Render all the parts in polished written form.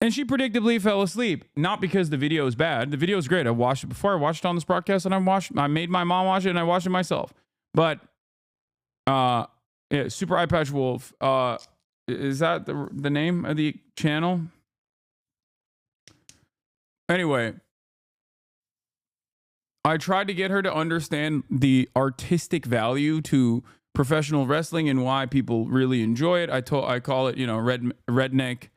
And she predictably fell asleep, not because the video is bad. The video is great. I watched it before. I watched it on this broadcast, and I made my mom watch it, and I watched it myself. But yeah, Super Eye Patch Wolf, is that the name of the channel? Anyway, I tried to get her to understand the artistic value to professional wrestling and why people really enjoy it. I call it, redneck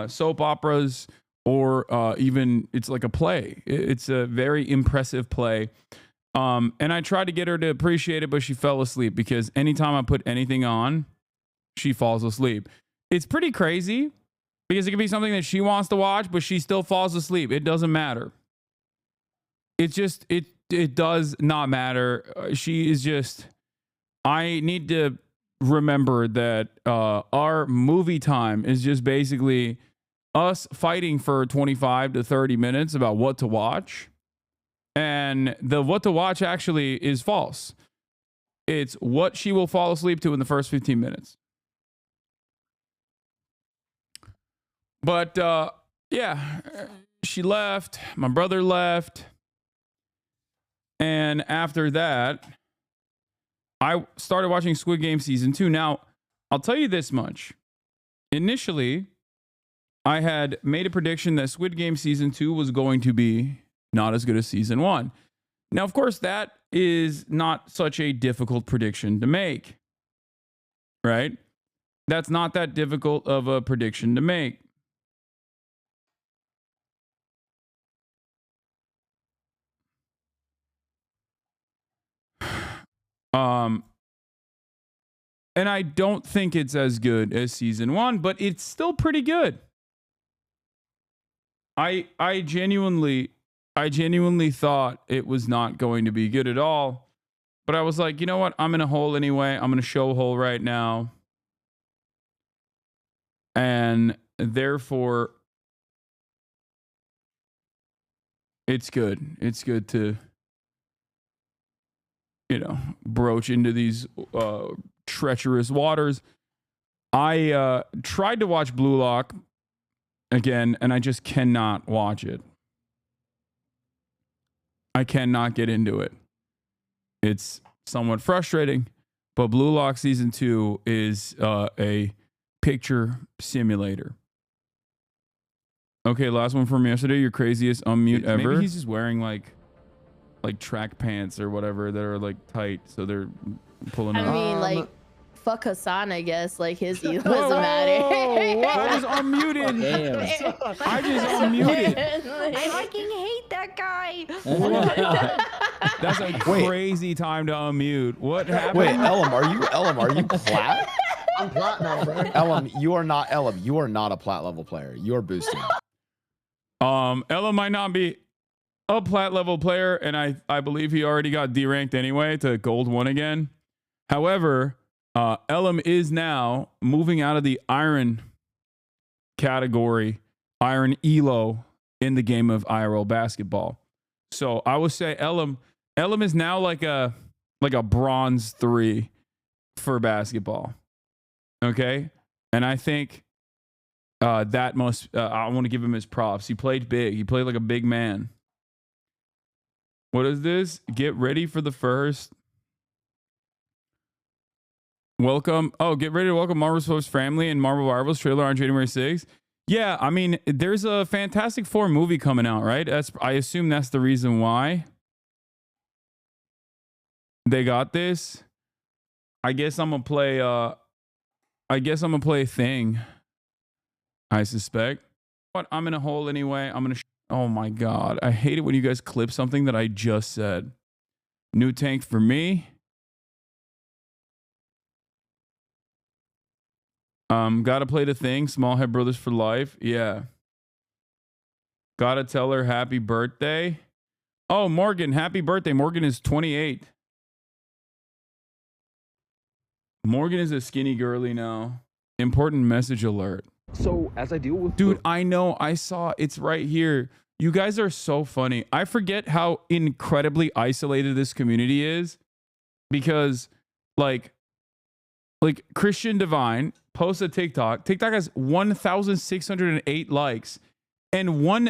soap operas, or even it's like a play. It's a very impressive play. And I tried to get her to appreciate it, but she fell asleep because anytime I put anything on, she falls asleep. It's pretty crazy because it could be something that she wants to watch, but she still falls asleep. It doesn't matter. It's just, it does not matter. She is just, I need to remember that our movie time is just basically us fighting for 25 to 30 minutes about what to watch. And the what to watch actually is false. It's what she will fall asleep to in the first 15 minutes. But yeah, she left. My brother left. And after that, I started watching Squid Game Season 2. Now, I'll tell you this much. Initially, I had made a prediction that Squid Game Season 2 was going to be not as good as Season 1. Now, of course, that is not such a difficult prediction to make, right? That's not that difficult of a prediction to make. And I don't think it's as good as Season 1, but it's still pretty good. I genuinely thought it was not going to be good at all. But I was like, you know what? I'm in a hole anyway. I'm in a show hole right now. And therefore, it's good. It's good to, broach into these treacherous waters. I tried to watch Blue Lock again, and I just cannot watch it. I cannot get into it. It's somewhat frustrating, but Blue Lock Season 2 is a picture simulator. Okay, last one from yesterday. Your craziest unmute ever. Maybe he's just wearing like track pants or whatever that are like tight, so they're pulling up. I mean, fuck Hasan, I guess. Like his ego doesn't matter. I was unmuted. Damn. I just unmuted. I fucking hate that guy. That's a crazy time to unmute. What happened? Wait, Elam, are you plat? I'm plat now, bro. Elam, you are not a plat level player. You're boosting. Elam might not be a plat level player, and I believe he already got D-ranked anyway to gold 1 again. However, Elam is now moving out of the iron category, iron elo in the game of IRL basketball. So I would say Elam is now like a bronze 3 for basketball. Okay. And I think that must, I want to give him his props. He played big. He played like a big man. What is this? Get ready for the first. Welcome. Oh, get ready to welcome Marvel's First Family and Marvel Rivals trailer on January 6th. Yeah, I mean, there's a Fantastic Four movie coming out, right? I assume that's the reason why they got this. I guess I'm gonna play Thing. I suspect. But I'm in a hole anyway. Oh my god. I hate it when you guys clip something that I just said. New tank for me. Gotta play the Thing. Small Head Brothers for life. Yeah. Gotta tell her happy birthday. Oh, Morgan, happy birthday. Morgan is 28. Morgan is a skinny girly now. Important message alert. So as I deal with dude, I know, I saw it's right here. You guys are so funny. I forget how incredibly isolated this community is because like Christian Divine post a TikTok. TikTok has 1,608 likes, and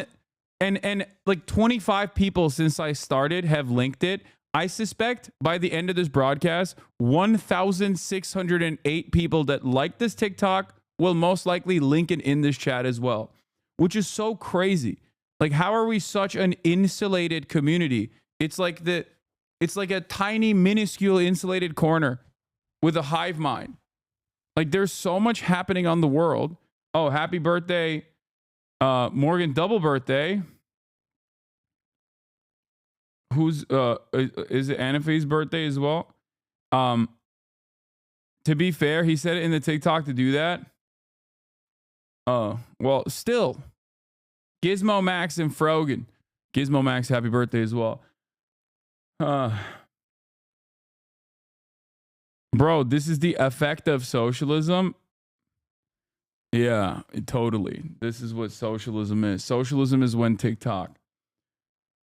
like 25 people since I started have linked it. I suspect by the end of this broadcast, 1,608 people that like this TikTok will most likely link it in this chat as well, which is so crazy. Like, how are we such an insulated community? It's like a tiny, minuscule insulated corner with a hive mind. Like, there's so much happening on the world. Oh, happy birthday, Morgan, double birthday. Who's is it Anafe's birthday as well? To be fair, he said it in the TikTok to do that. Well, still, Gizmo Max and Frogan. Gizmo Max, happy birthday as well. Bro, this is the effect of socialism. Yeah, totally. This is what socialism is. Socialism is when TikTok.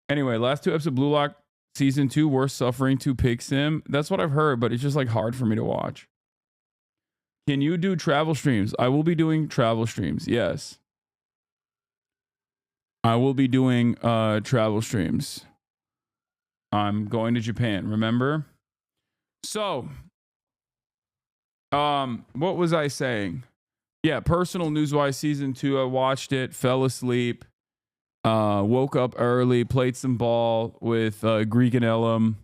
Anyway, last 2 episodes of Blue Lock season 2, worst suffering to pick sim. That's what I've heard, but it's just like hard for me to watch. Can you do travel streams? I will be doing travel streams. Yes. I will be doing travel streams. I'm going to Japan, remember? So, what was I saying? Yeah, personal news-wise, season 2, I watched it, fell asleep, woke up early, played some ball with Greek and Elam.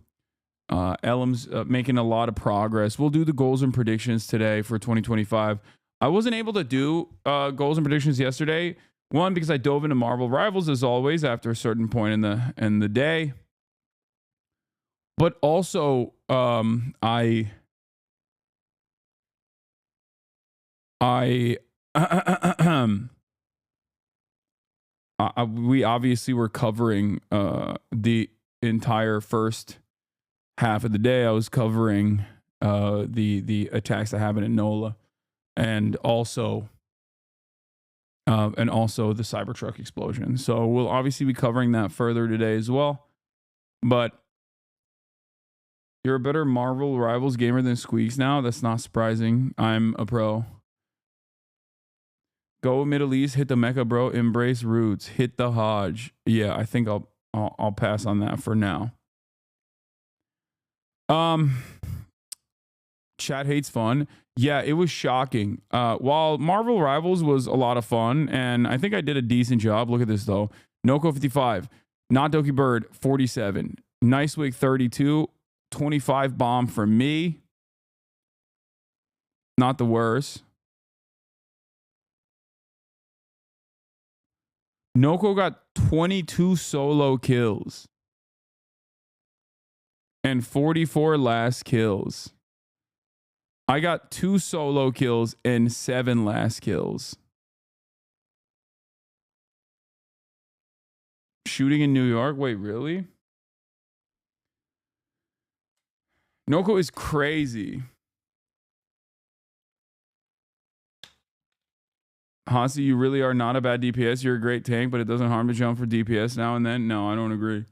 Elam's making a lot of progress. We'll do the goals and predictions today for 2025. I wasn't able to do goals and predictions yesterday. One, because I dove into Marvel Rivals as always after a certain point in the day. But also, we obviously were covering the entire first half of the day. I was covering the attacks that happened in Nola, and also the Cybertruck explosion. So we'll obviously be covering that further today as well. But you're a better Marvel Rivals gamer than Squeaks now. That's not surprising. I'm a pro. Go Middle East, hit the Mecca, bro. Embrace roots, hit the Hodge. Yeah, I think I'll pass on that for now. Chat hates fun. Yeah, it was shocking. While Marvel Rivals was a lot of fun, and I think I did a decent job. Look at this though. Noko 55, Not Doki Bird 47, Nice Wig 32, 25 bomb from me. Not the worst. Noko got 22 solo kills and 44 last kills. I got 2 solo kills and 7 last kills. Shooting in New York? Wait, really? Noko is crazy. Hasi, you really are not a bad DPS. You're a great tank, but it doesn't harm to jump for DPS now and then. No, I don't agree.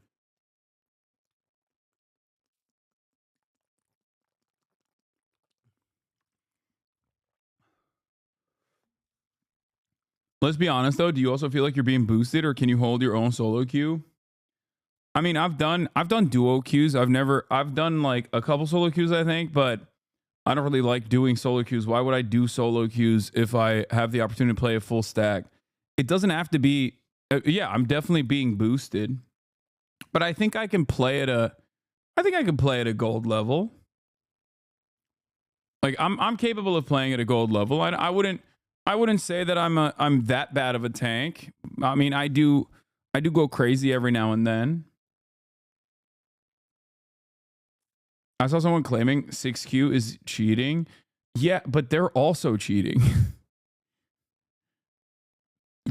Let's be honest though. Do you also feel like you're being boosted, or can you hold your own solo queue? I mean, I've done duo queues. I've done like a couple solo queues, I think, but I don't really like doing solo queues. Why would I do solo queues if I have the opportunity to play a full stack? It doesn't have to be. Yeah, I'm definitely being boosted, but I think I can play at a gold level. Like I'm capable of playing at a gold level. I wouldn't say that I'm that bad of a tank. I mean, I do go crazy every now and then. I saw someone claiming 6Q is cheating. Yeah, but they're also cheating.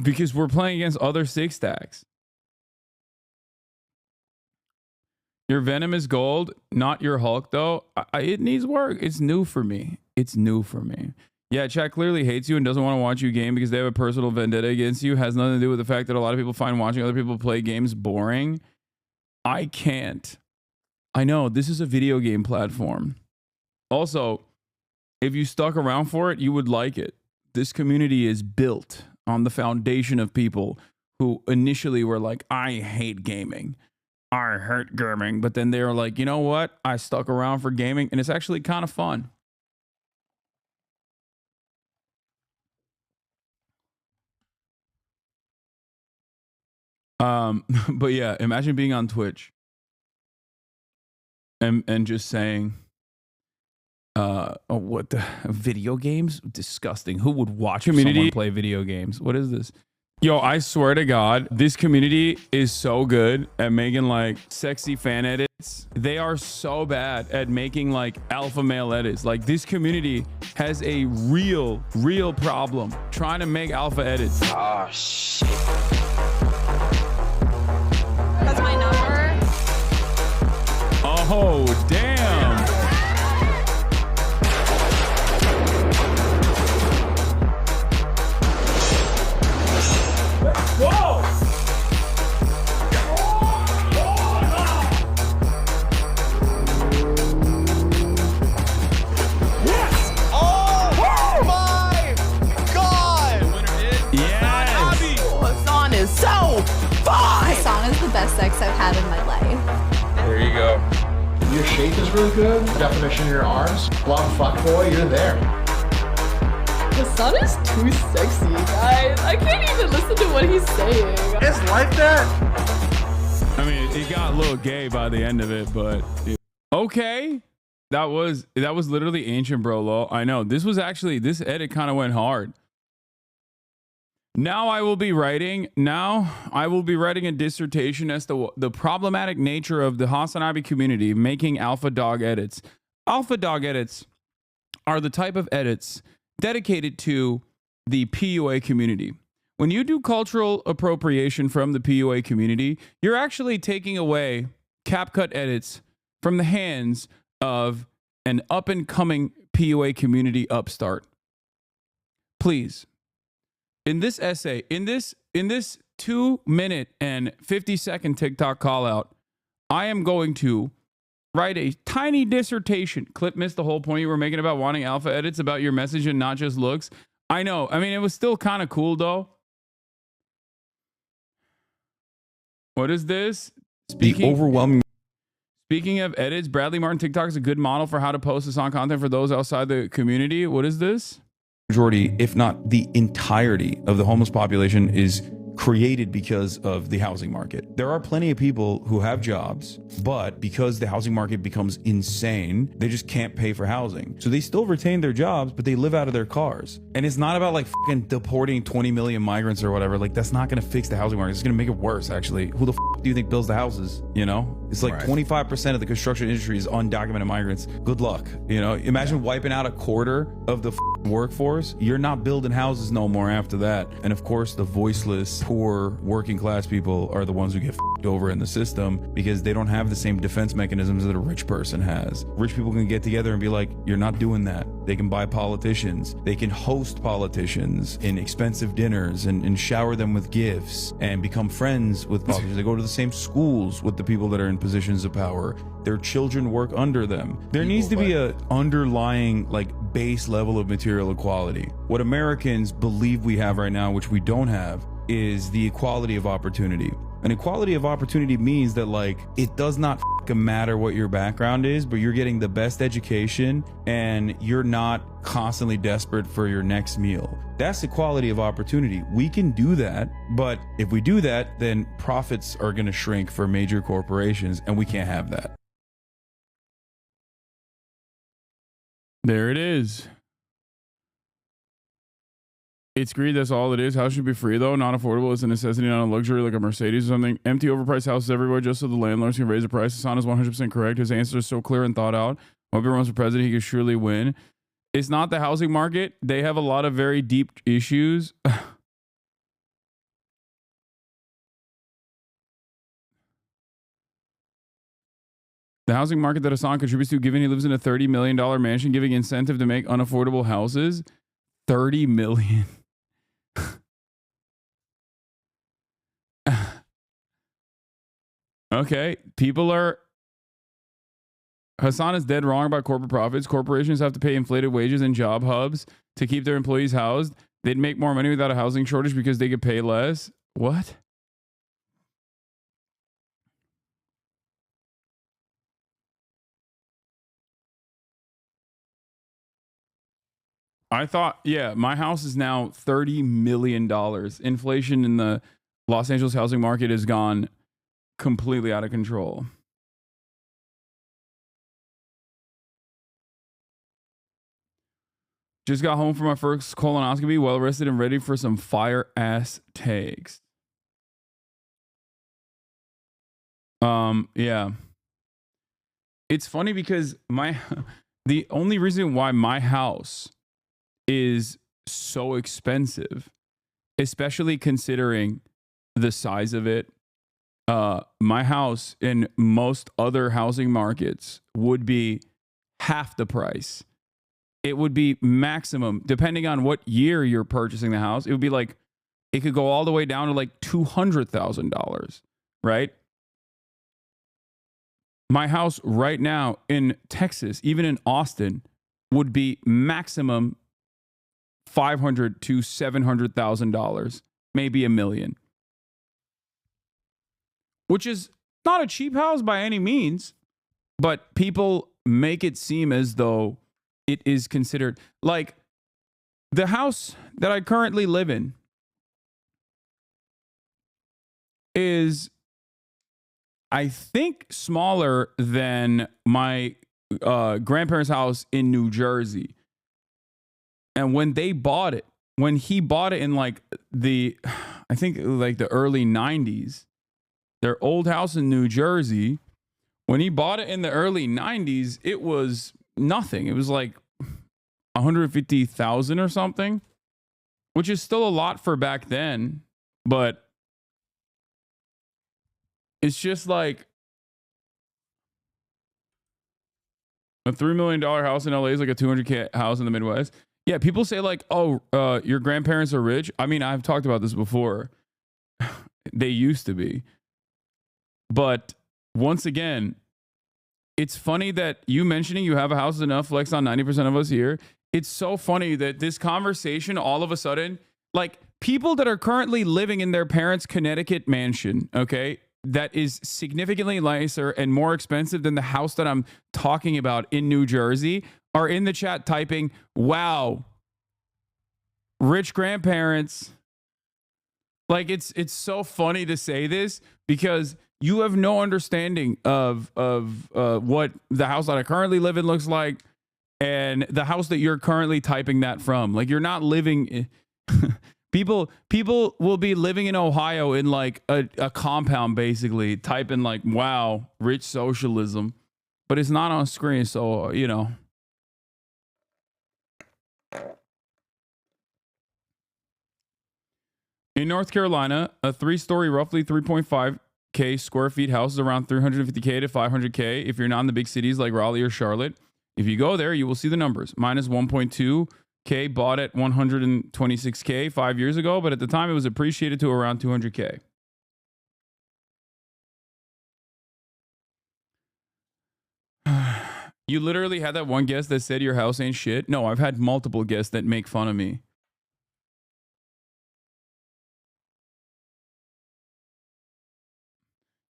Because we're playing against other 6 stacks. Your Venom is gold, not your Hulk though. It needs work. It's new for me. Yeah, chat clearly hates you and doesn't want to watch you game because they have a personal vendetta against you. Has nothing to do with the fact that a lot of people find watching other people play games boring. I can't. I know, this is a video game platform. Also, If you stuck around for it, you would like it. This community is built on the foundation of people who initially were like, I hate gaming. I hate gaming. But then they were like, you know what? I stuck around for gaming and it's actually kind of fun. But yeah, imagine being on Twitch and just saying, oh, what the video games? Disgusting. Who would watch someone play video games? What is this? Yo, I swear to God, this community is so good at making like sexy fan edits. They are so bad at making like alpha male edits. Like this community has a real problem trying to make alpha edits. Oh, shit. That's my number. Oh, damn. Whoa! Yes! Oh my God! Yes. Hasan is so fun. Hasan is the best sex I've had in my life. There you go. Your shape is really good. Definition of your arms. Long fuck boy, you're there. Hasan is too sexy, guys. I can't even listen to what he's saying. It's like that. I mean, it got a little gay by the end of it, but okay. That was literally ancient, bro. Lol. I know this edit kind of went hard. Now I will be writing a dissertation as to the problematic nature of the Hasanabi community making alpha dog edits. Alpha dog edits are the type of edits dedicated to the PUA community. When you do cultural appropriation from the PUA community, you're actually taking away CapCut edits from the hands of an up-and-coming PUA community upstart. Please, in this essay, in this 2-minute and 50-second TikTok call out, I am going to write a tiny dissertation. Clip missed the whole point you were making about wanting alpha edits about your message and not just looks. I know. I mean, it was still kind of cool though. What is this? Speaking of edits, Bradley Martin TikTok is a good model for how to post this on content for those outside the community. What is this? Majority, if not the entirety of the homeless population is created because of the housing market. There are plenty of people who have jobs, but because the housing market becomes insane, they just can't pay for housing. So they still retain their jobs, but they live out of their cars. And it's not about like fucking deporting 20 million migrants or whatever. Like that's not going to fix the housing market. It's going to make it worse, actually. Who the do you think builds the houses? You know, it's like 25% of the construction industry is undocumented migrants. Good luck. You know, imagine wiping out a quarter of the workforce. You're not building houses no more after that. And of course, the voiceless, poor, working class people are the ones who get over in the system because they don't have the same defense mechanisms that a rich person has. Rich people can get together and be like, you're not doing that. They can buy politicians. They can host politicians in expensive dinners and shower them with gifts and become friends with politicians. They go to the same schools with the people that are in positions of power. Their children work under them. There needs to be a underlying like base level of material equality. What Americans believe we have right now, which we don't have, is the equality of opportunity. And equality of opportunity means that like it does not matter what your background is, but you're getting the best education and you're not constantly desperate for your next meal. That's equality of opportunity. We can do that, but if we do that, then profits are going to shrink for major corporations, and we can't have that. There it is. It's greed, that's all it is. House should be free though, not affordable. It's a necessity, not a luxury like a Mercedes or something. Empty, overpriced houses everywhere just so the landlords can raise the price. Hasan is 100% correct. His answer is so clear and thought out. Hope he runs for president, he could surely win. It's not the housing market. They have a lot of very deep issues. The housing market that Hasan contributes to, given he lives in a $30 million mansion, giving incentive to make unaffordable houses. $30 million. Okay, people are Hasan is dead wrong about corporate profits. Corporations have to pay inflated wages in job hubs to keep their employees housed. They'd make more money without a housing shortage because they could pay less. What? I thought, yeah, my house is now $30 million. Inflation in the Los Angeles housing market has gone completely out of control. Just got home from my first colonoscopy, well rested and ready for some fire ass takes. Yeah. It's funny because the only reason why my house is so expensive, especially considering the size of it, my house in most other housing markets would be half the price. It would be maximum, depending on what year you're purchasing the house, it would be like, it could go all the way down to like $200,000, right? My house right now in Texas, even in Austin, would be maximum $500,000 to $700,000, maybe $1 million, which is not a cheap house by any means, but people make it seem as though it is considered. Like, the house that I currently live in is, I think, smaller than my grandparents' house in New Jersey. And when they bought it, when he bought it in like I think like the early 90s, their old house in New Jersey, when he bought it in the early 90s, it was nothing. It was like 150,000 or something, which is still a lot for back then, but it's just like a $3 million house in LA is like a $200K house in the Midwest. Yeah, people say like, oh, your grandparents are rich. I mean, I've talked about this before. They used to be. But once again, it's funny that you mentioning you have a house is enough flex on 90% of us here. It's so funny that this conversation all of a sudden, like people that are currently living in their parents' Connecticut mansion, okay, that is significantly nicer and more expensive than the house that I'm talking about in New Jersey, are in the chat typing, wow, rich grandparents. Like, it's so funny to say this because you have no understanding of what the house that I currently live in looks like and the house that you're currently typing that from. Like, you're not living people will be living in Ohio in like a compound, basically typing like, wow, rich socialism, but it's not on screen. So, you know. In North Carolina, a 3-story, roughly 3.5K square feet house is around 350K to 500K if you're not in the big cities like Raleigh or Charlotte. If you go there, you will see the numbers. Mine is 1.2K, bought at 126K 5 years ago, but at the time it was appreciated to around 200K. You literally had that one guest that said your house ain't shit. No, I've had multiple guests that make fun of me.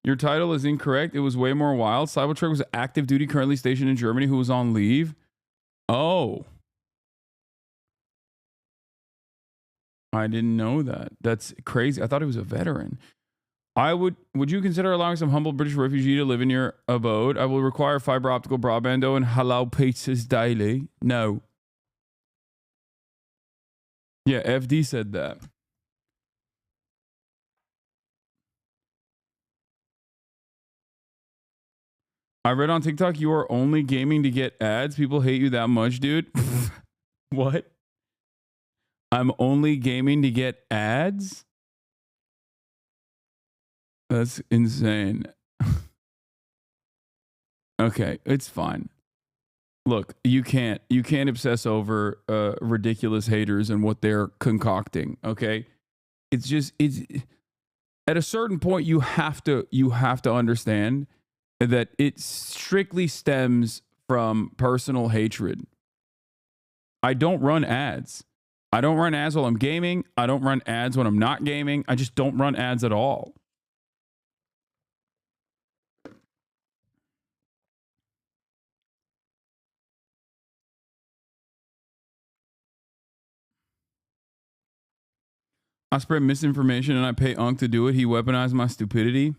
Your title is incorrect. It was way more wild. Cybertruck was active duty, currently stationed in Germany, who was on leave. Oh. I didn't know that. That's crazy. I thought he was a veteran. Would you consider allowing some humble British refugee to live in your abode? I will require fiber optical broadband and halal pizzas daily. No. Yeah, FD said that. I read on TikTok you are only gaming to get ads. People hate you that much, dude. What? I'm only gaming to get ads? That's insane. Okay, it's fine. Look, you can't obsess over ridiculous haters and what they're concocting, okay? It's at a certain point you have to understand that it strictly stems from personal hatred. I don't run ads. I don't run ads while I'm gaming. I don't run ads when I'm not gaming. I just don't run ads at all. I spread misinformation and I pay Unc to do it. He weaponized my stupidity.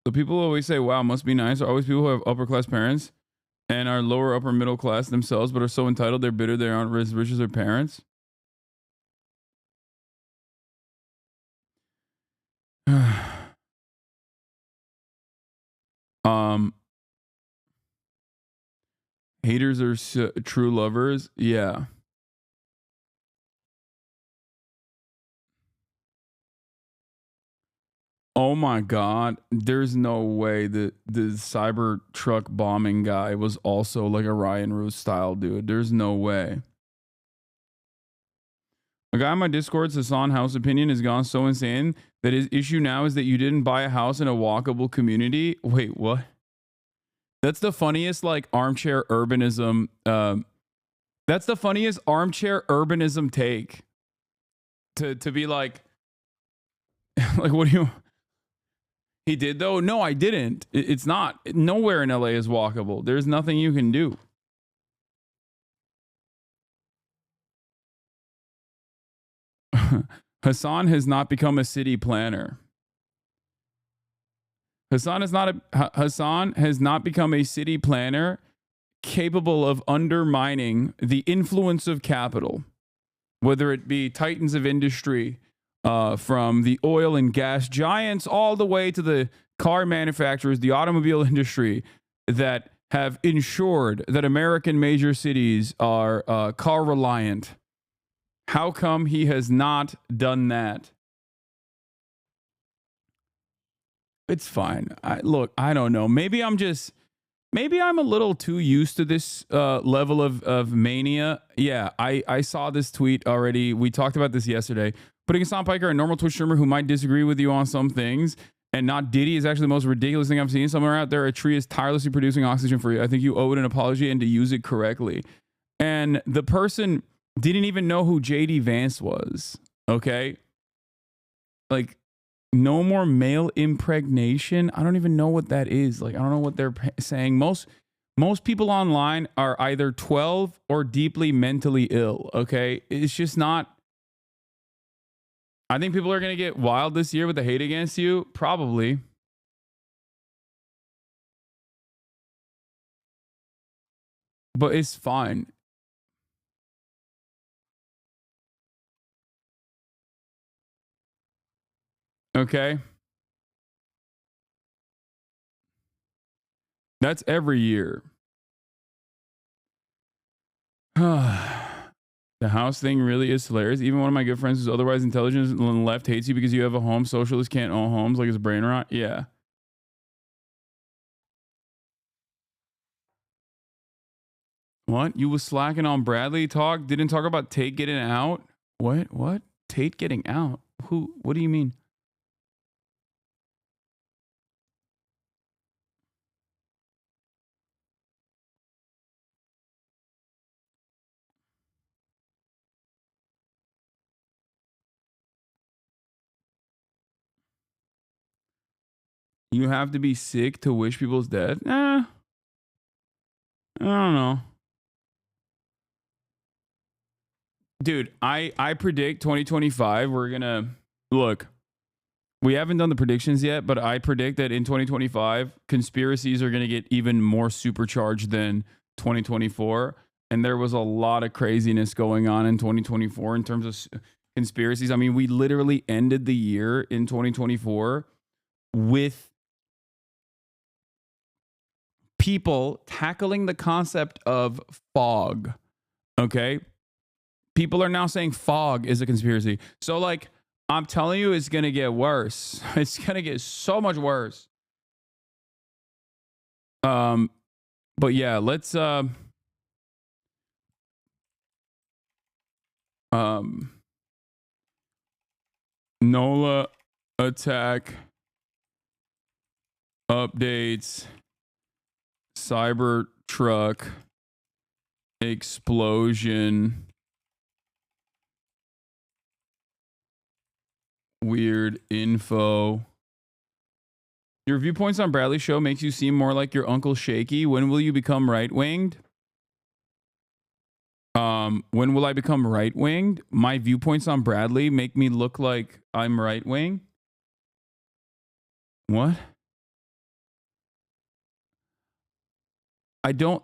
So people always say, wow, must be nice. Are always people who have upper class parents and are lower upper middle class themselves, but are so entitled they're bitter they aren't as rich as their parents. Haters are true lovers. Yeah. Oh my God. There's no way that the Cybertruck bombing guy was also like a Ryan Roos style dude. There's no way. A guy on my Discord, Hasan House Opinion, has gone so insane that his issue now is that you didn't buy a house in a walkable community. Wait, what? That's the funniest like armchair urbanism. That's the funniest armchair urbanism take. To be like what do you? He did though? No, I didn't. It's not. Nowhere in LA is walkable. There's nothing you can do. Hasan has not become a city planner. Hasan has not become a city planner capable of undermining the influence of capital, whether it be titans of industry, from the oil and gas giants all the way to the car manufacturers, the automobile industry that have ensured that American major cities are car reliant. How come he has not done that? It's fine. Look, I don't know. Maybe I'm a little too used to this level of mania. Yeah, I saw this tweet already. We talked about this yesterday. Putting Hassan Piker, a normal Twitch streamer who might disagree with you on some things, and not Diddy is actually the most ridiculous thing I've seen. Somewhere out there, a tree is tirelessly producing oxygen for you. I think you owe it an apology and to use it correctly. And the person didn't even know who JD Vance was. Okay? Like, no more male impregnation. I don't even know what that is. Like, I don't know what they're saying. Most people online are either 12 or deeply mentally ill. Okay? It's just not. I think people are going to get wild this year with the hate against you. Probably. But it's fine. Okay? That's every year. The house thing really is hilarious. Even one of my good friends who's otherwise intelligent on the left hates you because you have a home. Socialists can't own homes, like his brain rot. Yeah. What? You was slacking on Bradley talk? Didn't talk about Tate getting out? What? Tate getting out? Who? What do you mean? You have to be sick to wish people's death? I don't know. Dude, I predict 2025, we're going to... Look, we haven't done the predictions yet, but I predict that in 2025, conspiracies are going to get even more supercharged than 2024. And there was a lot of craziness going on in 2024 in terms of conspiracies. I mean, we literally ended the year in 2024 with people tackling the concept of fog. Okay? People are now saying fog is a conspiracy. So, like, I'm telling you, it's going to get worse. It's going to get so much worse. But yeah, let's Nola attack updates, Cybertruck, explosion, weird info. Your viewpoints on Bradley's show makes you seem more like your Uncle Shaky. When will you become right-winged? When will I become right-winged? My viewpoints on Bradley make me look like I'm right-wing. What? I don't.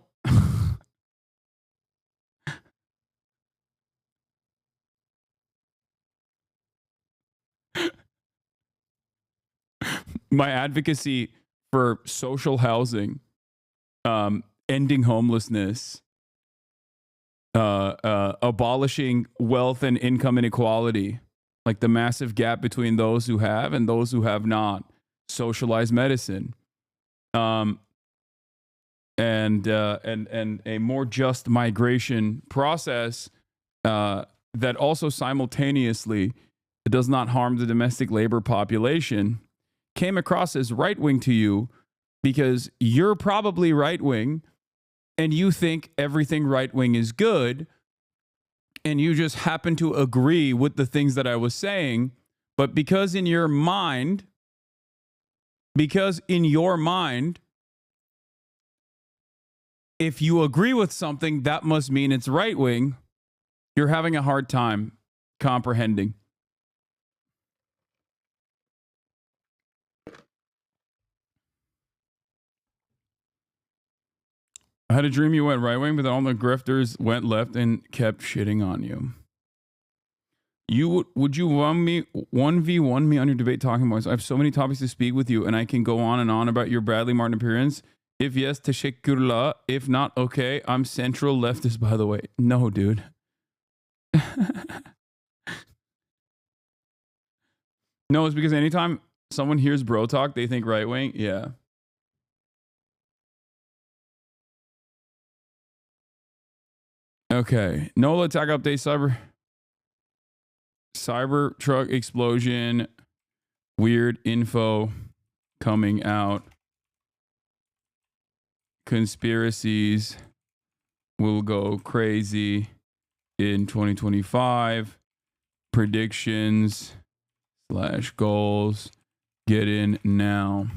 My advocacy for social housing, ending homelessness, abolishing wealth and income inequality, like the massive gap between those who have and those who have not, socialized medicine, and a more just migration process that also simultaneously does not harm the domestic labor population, came across as right-wing to you because you're probably right-wing and you think everything right-wing is good and you just happen to agree with the things that I was saying. But because in your mind, if you agree with something, that must mean it's right-wing, you're having a hard time comprehending. I had a dream you went right-wing, but then all the grifters went left and kept shitting on you. Would you 1v1 me on your debate talking points? I have so many topics to speak with you, and I can go on and on about your Bradley Martin appearance. If yes, teşekkürler. If not, okay. I'm central leftist, by the way. No, dude. No, it's because anytime someone hears bro talk, they think right-wing. Yeah. Okay. Nola attack update, Cybertruck explosion, weird info coming out. Conspiracies will go crazy in 2025. Predictions / goals. Get in now.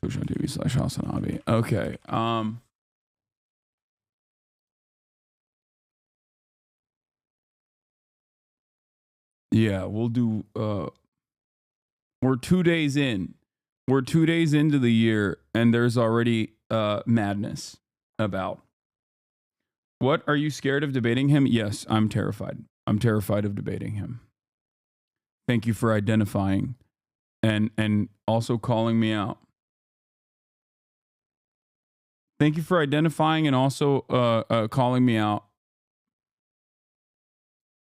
Twitch.tv / Hasanabi. Okay. Yeah, we'll do we're 2 days in. We're 2 days into the year and there's already madness about. What, are you scared of debating him? Yes, I'm terrified. I'm terrified of debating him. Thank you for identifying and also calling me out. Thank you for identifying and also calling me out.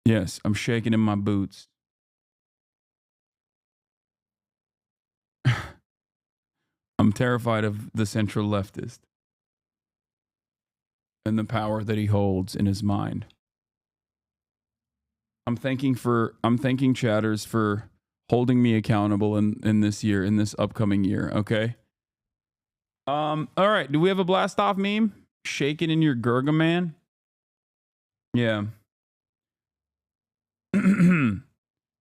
Yes, I'm shaking in my boots. I'm terrified of the central leftist and the power that he holds in his mind. I'm thanking chatters for holding me accountable in this year, in this upcoming year, okay? All right, do we have a blast off meme? Shaking in your Gurga man? Yeah.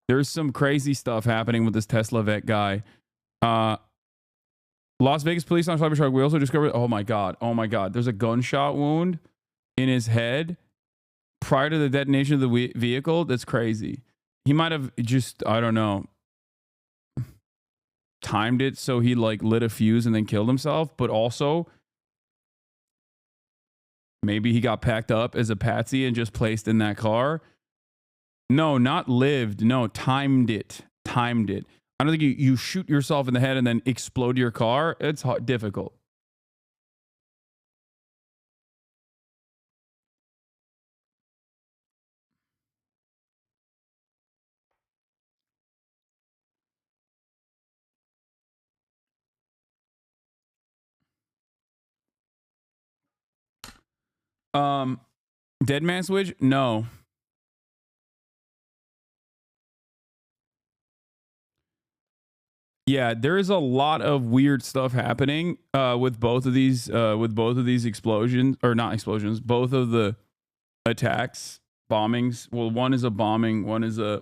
There's some crazy stuff happening with this Tesla vet guy. Las Vegas police on Cybertruck. We also discovered, oh my God. There's a gunshot wound in his head prior to the detonation of the vehicle. That's crazy. He might have just, I don't know, timed it so he like lit a fuse and then killed himself. But also, maybe he got packed up as a patsy and just placed in that car. No, not lived. No, timed it. I don't think you shoot yourself in the head and then explode your car. It's difficult. Dead man switch? No. Yeah, there is a lot of weird stuff happening with both of these explosions, or not explosions, both of the attacks, bombings. Well, one is a bombing, one is a.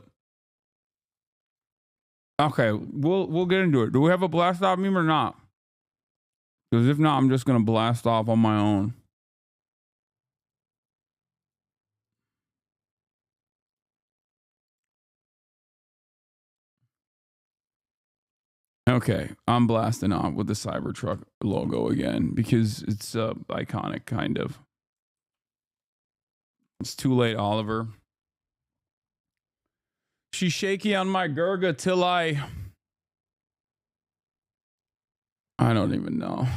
Okay, we'll get into it. Do we have a blast off meme or not? Because if not, I'm just gonna blast off on my own. Okay, I'm blasting off with the Cybertruck logo again because it's iconic, kind of. It's too late, Oliver. She's shaky on my Gurga till I don't even know.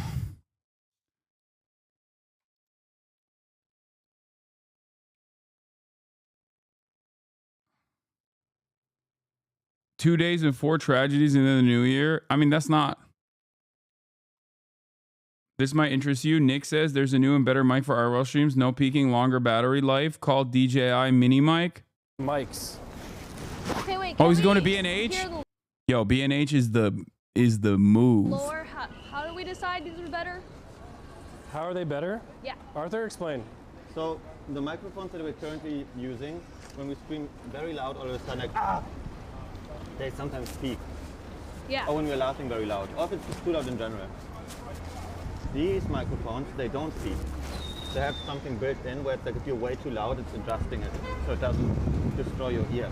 Two days and 4 tragedies and then the new year. I mean, that's not. This might interest you. Nick says there's a new and better mic for IRL streams. No peaking, longer battery life called DJI Mini Mic. Mics. Okay, wait. Oh, he's going to B&H? Yo, B&H is the move. Lore, how do we decide these are better? How are they better? Yeah. Arthur, explain. So the microphones that we're currently using, when we scream very loud, all of a sudden, they sometimes speak. Yeah. Or when we're laughing very loud, or if it's just too loud in general. These microphones, they don't speak. They have something built in where it's like if you're way too loud, it's adjusting it so it doesn't destroy your ears.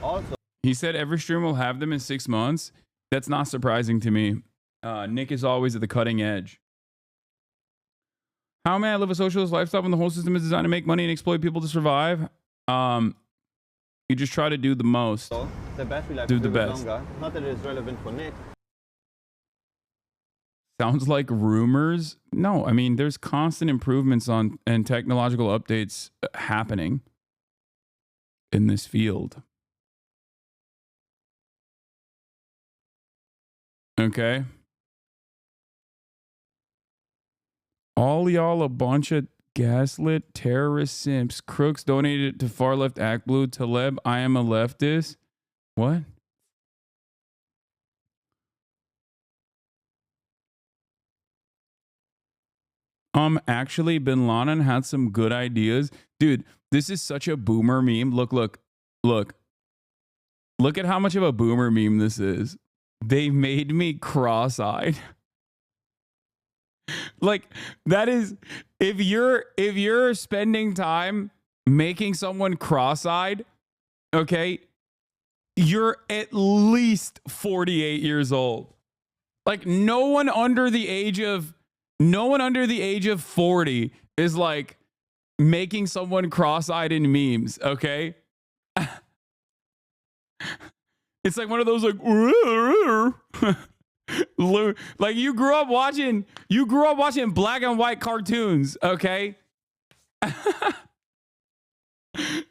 Also, He said every stream will have them in 6 months. That's not surprising to me. Nick is always at the cutting edge. How may I live a socialist lifestyle when the whole system is designed to make money and exploit people to survive? You just try to do the most. the battery life Do is the a bit best. longer. Not that it's relevant for Nick. Sounds like rumors. No, I mean, there's constant improvements on and technological updates happening in this field. Okay. All y'all a bunch of gaslit terrorist simps. Crooks donated to far left Act Blue. Taleb, I am a leftist. What? Actually, Bin Laden had some good ideas. Dude, this is such a boomer meme. Look at how much of a boomer meme this is. They made me cross-eyed. Like, that is, if you're spending time making someone cross-eyed, okay, you're at least 48 years old. Like, no one under the age of 40 is like making someone cross-eyed in memes, okay? It's like one of those like like you grew up watching black and white cartoons, okay?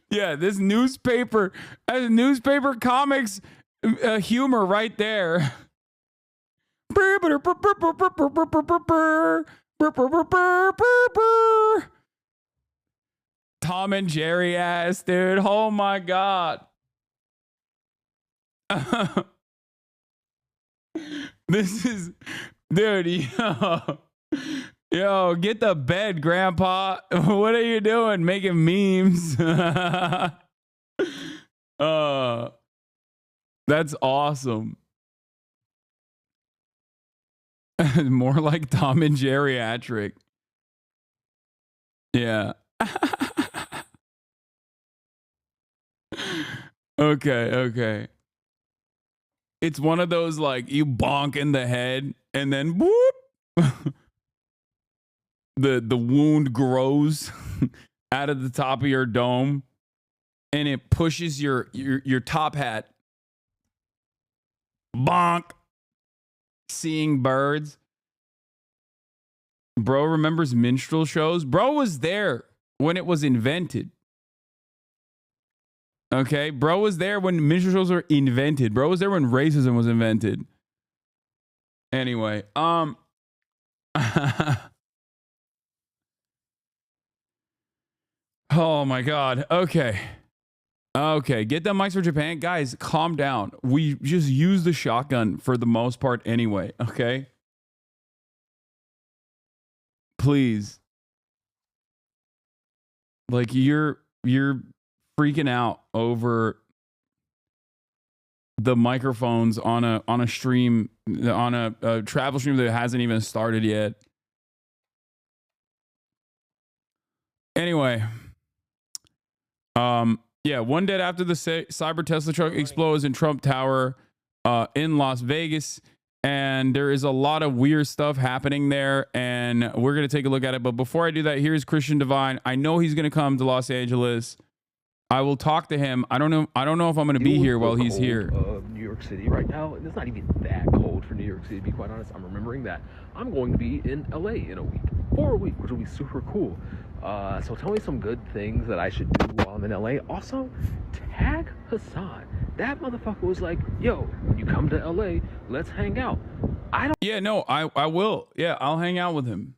Yeah, this newspaper comics humor right there. Tom and Jerry ass, dude. Oh my god. This is, dude, yo, get the bed, Grandpa. What are you doing? Making memes. That's awesome. More like Tom and Geriatric. Yeah. Okay. It's one of those like you bonk in the head and then whoop. the wound grows out of the top of your dome and it pushes your top hat. Bonk. Seeing birds. Bro remembers minstrel shows. Bro was there when it was invented. Okay, bro was there when minstrel shows were invented. Bro was there when racism was invented. Anyway, oh my god. Okay. Okay, get them mics for Japan. Guys, calm down. We just use the shotgun for the most part anyway, okay? Please. Like you're freaking out over the microphones on a stream, on a travel stream that hasn't even started yet. Anyway, yeah, one dead after the Cyber Tesla truck explodes in Trump Tower in Las Vegas. And there is a lot of weird stuff happening there. And we're going to take a look at it. But before I do that, here's Christian Divine. I know he's going to come to Los Angeles. I will talk to him. I don't know if I'm going to be here while he's here. New York City right now, and it's not even that cold for New York City, to be quite honest. I'm remembering that I'm going to be in LA in a week, for a week, which will be super cool. So tell me some good things that I should do while I'm in LA. Also, tag Hasan. That motherfucker was like, yo, when you come to LA, let's hang out. Yeah, no, I will. Yeah, I'll hang out with him.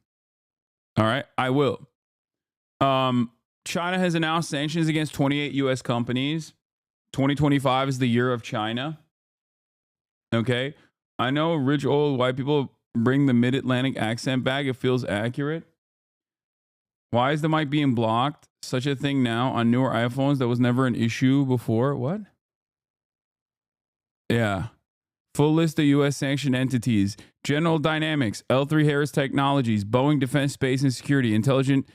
All right, I will. China has announced sanctions against 28 U.S. companies. 2025 is the year of China. Okay. I know rich old white people bring the mid-Atlantic accent back. It feels accurate. Why is the mic being blocked? Such a thing now on newer iPhones that was never an issue before. What? Yeah. Full list of U.S. sanctioned entities. General Dynamics, L3 Harris Technologies, Boeing Defense, Space and Security, Intelligent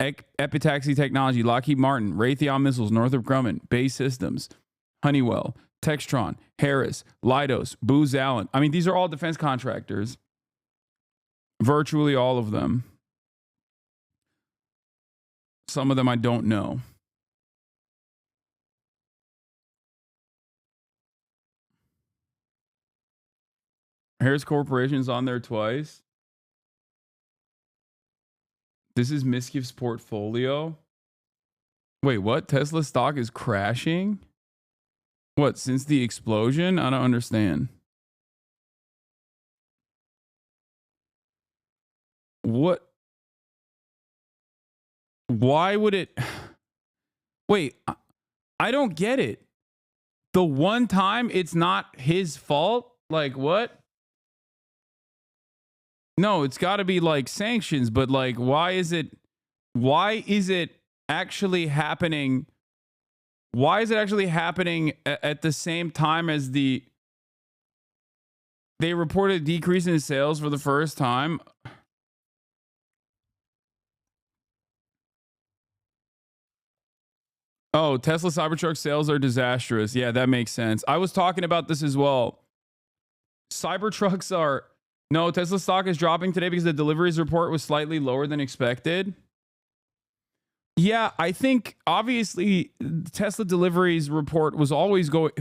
Epitaxy Technology, Lockheed Martin, Raytheon Missiles, Northrop Grumman, Base Systems, Honeywell, Textron, Harris, Leidos, Booz Allen. I mean, these are all defense contractors. Virtually all of them. Some of them I don't know. Harris Corporation's on there twice. This is Miskiff's portfolio. Wait, what? Tesla stock is crashing? What, since the explosion? I don't understand. What? Why would it? Wait, I don't get it. The one time it's not his fault? Like, what? No, it's got to be like sanctions, but like, why is it actually happening? Why is it actually happening at the same time as they reported a decrease in sales for the first time? Oh, Tesla Cybertruck sales are disastrous. Yeah, that makes sense. I was talking about this as well. Cybertrucks are... No, Tesla stock is dropping today because the deliveries report was slightly lower than expected. Yeah, I think obviously Tesla deliveries report was always going...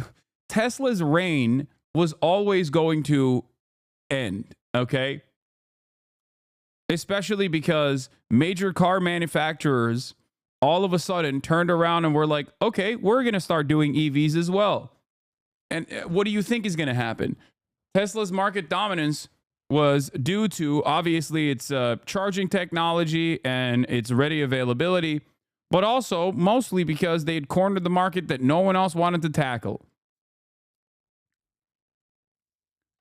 Tesla's reign was always going to end, okay? Especially because major car manufacturers all of a sudden turned around and were like, okay, we're going to start doing EVs as well. And what do you think is going to happen? Tesla's market dominance was due to, obviously, its charging technology and its ready availability, but also mostly because they had cornered the market that no one else wanted to tackle.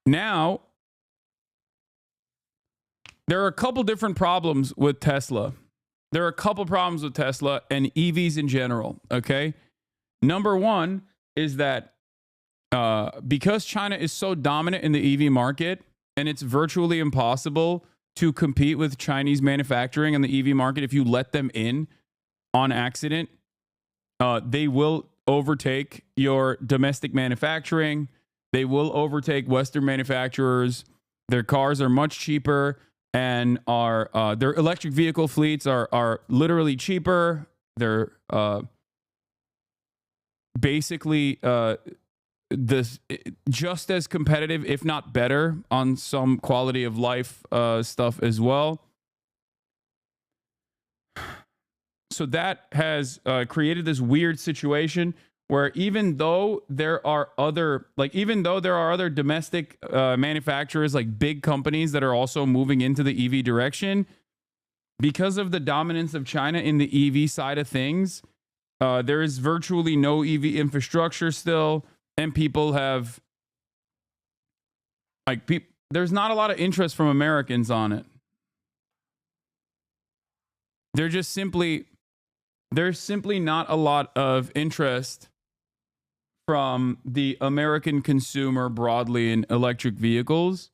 Now, there are a couple different problems with Tesla. There are a couple problems with Tesla and EVs in general, okay? Number one is that because China is so dominant in the EV market, and it's virtually impossible to compete with Chinese manufacturing in the EV market if you let them in on accident. They will overtake your domestic manufacturing. They will overtake Western manufacturers. Their cars are much cheaper, and their electric vehicle fleets are literally cheaper. They're basically just as competitive, if not better, on some quality of life stuff as well. So that has created this weird situation where even though there are other domestic manufacturers, like big companies that are also moving into the EV direction, because of the dominance of China in the EV side of things, There is virtually no EV infrastructure still, and people have there's not a lot of interest from Americans on it. There's simply not a lot of interest from the American consumer broadly in electric vehicles.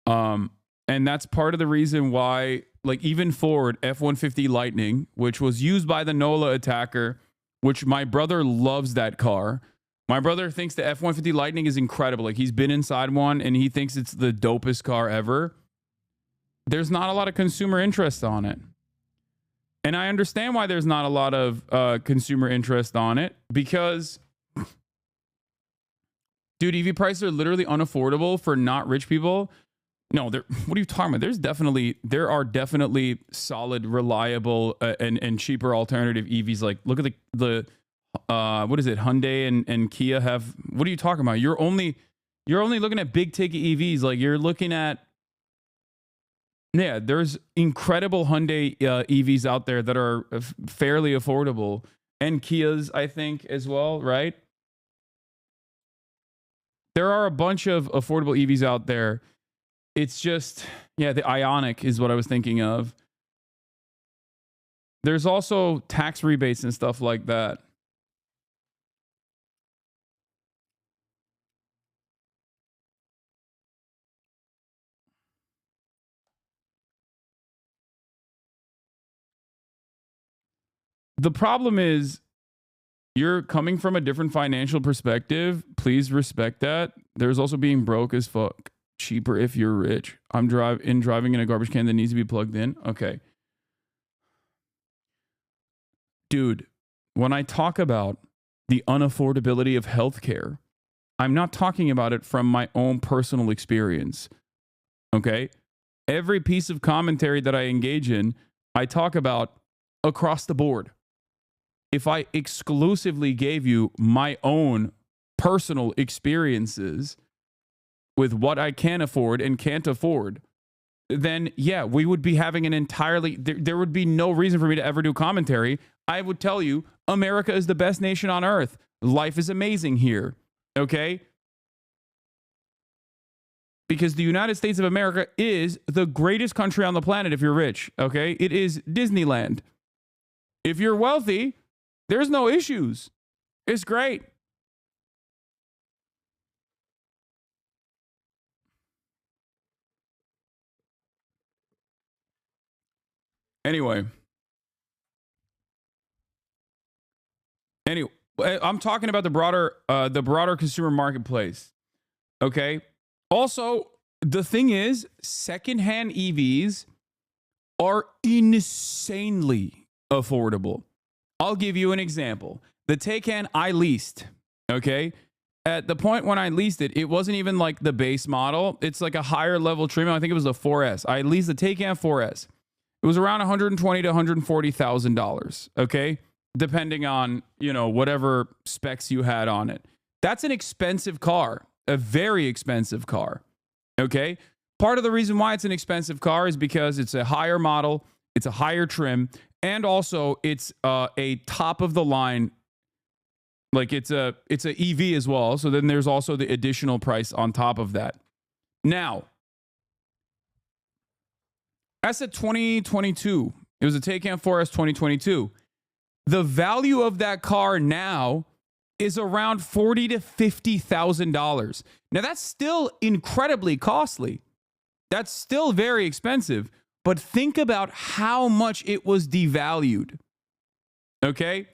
And that's part of the reason why, like, even Ford F-150 Lightning, which was used by the Nola attacker, which my brother loves that car. My brother thinks the F-150 Lightning is incredible. Like, he's been inside one and he thinks it's the dopest car ever. There's not a lot of consumer interest on it. And I understand why there's not a lot of consumer interest on it, because, dude, EV prices are literally unaffordable for not rich people. No, what are you talking about? There are definitely solid, reliable, and cheaper alternative EVs. Like, look at the what is it? Hyundai and Kia have. What are you talking about? You're only looking at big ticket EVs. Like, you're looking at, yeah, there's incredible Hyundai EVs out there that are fairly affordable, and Kias, I think, as well, right? There are a bunch of affordable EVs out there. It's just, yeah, the Ioniq is what I was thinking of. There's also tax rebates and stuff like that. The problem is, you're coming from a different financial perspective. Please respect that. There's also being broke as fuck. Cheaper if you're rich. I'm driving in a garbage can that needs to be plugged in. Okay. Dude, when I talk about the unaffordability of healthcare, I'm not talking about it from my own personal experience. Okay? Every piece of commentary that I engage in, I talk about across the board. If I exclusively gave you my own personal experiences with what I can afford and can't afford, then yeah, we would be having an entirely, there would be no reason for me to ever do commentary. I would tell you, America is the best nation on earth. Life is amazing here. Okay? Because the United States of America is the greatest country on the planet if you're rich. Okay? It is Disneyland. If you're wealthy, there's no issues. It's great. Anyway, I'm talking about the broader consumer marketplace. Okay. Also, the thing is, secondhand EVs are insanely affordable. I'll give you an example. The Taycan I leased. Okay. At the point when I leased it, it wasn't even like the base model. It's like a higher level trim. I think it was the 4S. I leased the Taycan 4S. It was around $120,000 to $140,000, okay? Depending on, whatever specs you had on it. That's an expensive car, a very expensive car, okay? Part of the reason why it's an expensive car is because it's a higher model, it's a higher trim, and also it's a top of the line, like it's a EV as well. So then there's also the additional price on top of that. Now, that's a 2022. It was a Taycan 4S 2022. The value of that car now is around $40,000 to $50,000. Now, that's still incredibly costly. That's still very expensive. But think about how much it was devalued. Okay?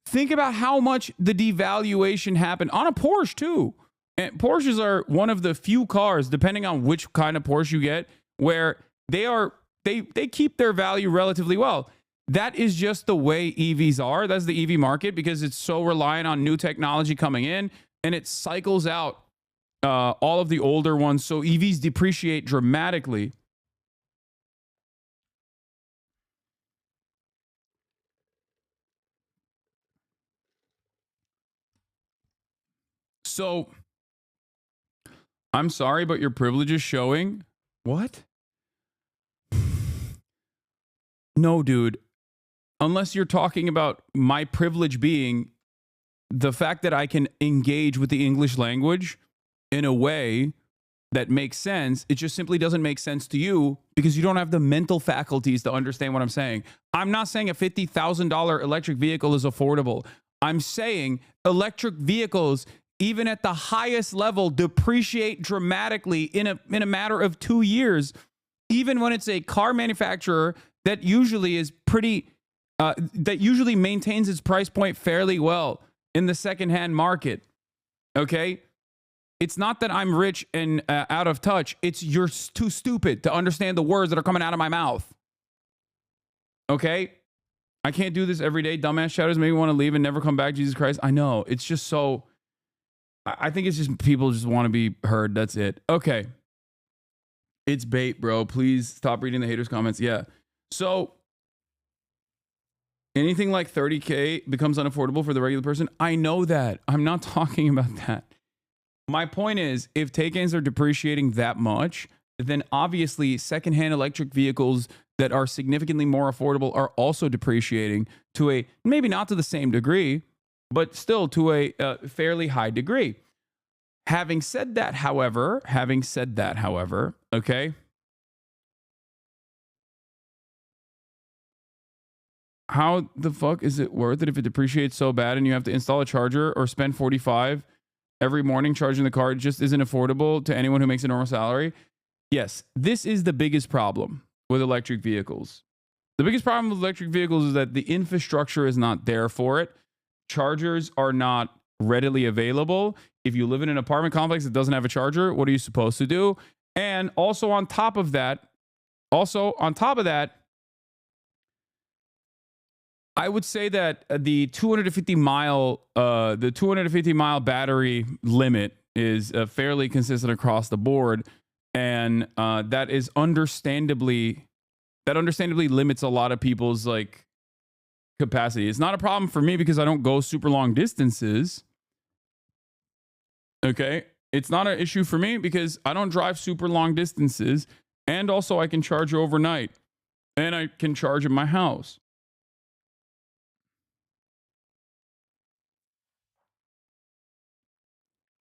Think about how much the devaluation happened on a Porsche, too. And Porsches are one of the few cars, depending on which kind of Porsche you get, where they keep their value relatively well. That is just the way EVs are. That's the EV market, because it's so reliant on new technology coming in, and it cycles out all of the older ones. So EVs depreciate dramatically. So I'm sorry, but your privilege is showing. What? No, dude. unless you're talking about my privilege being the fact that I can engage with the English language in a way that makes sense. It just simply doesn't make sense to you because you don't have the mental faculties to understand what I'm saying. I'm not saying a $50,000 electric vehicle is affordable. I'm saying electric vehicles, even at the highest level, depreciate dramatically in a matter of 2 years, even when it's a car manufacturer that usually is pretty, that usually maintains its price point fairly well in the secondhand market. Okay? It's not that I'm rich and out of touch. It's you're too stupid to understand the words that are coming out of my mouth. Okay? I can't do this every day. Dumbass shadows make me want to leave and never come back. Jesus Christ. I know. It's just so... I think it's just people just want to be heard. That's it. Okay. It's bait, bro. Please stop reading the haters' comments. Yeah. So... anything like 30K becomes unaffordable for the regular person. I know that. I'm not talking about that. My point is, if Taycans are depreciating that much, then obviously secondhand electric vehicles that are significantly more affordable are also depreciating to a, maybe not to the same degree, but still to a fairly high degree. Having said that, however, okay, how the fuck is it worth it if it depreciates so bad and you have to install a charger or spend $45 every morning charging the car? It just isn't affordable to anyone who makes a normal salary? Yes, this is the biggest problem with electric vehicles. The biggest problem with electric vehicles is that the infrastructure is not there for it. Chargers are not readily available. If you live in an apartment complex that doesn't have a charger, what are you supposed to do? And also on top of that, I would say that the 250 mile battery limit is fairly consistent across the board, and that understandably limits a lot of people's like capacity. It's not a problem for me because I don't go super long distances. Okay, it's not an issue for me because I don't drive super long distances, and also I can charge overnight, and I can charge at my house.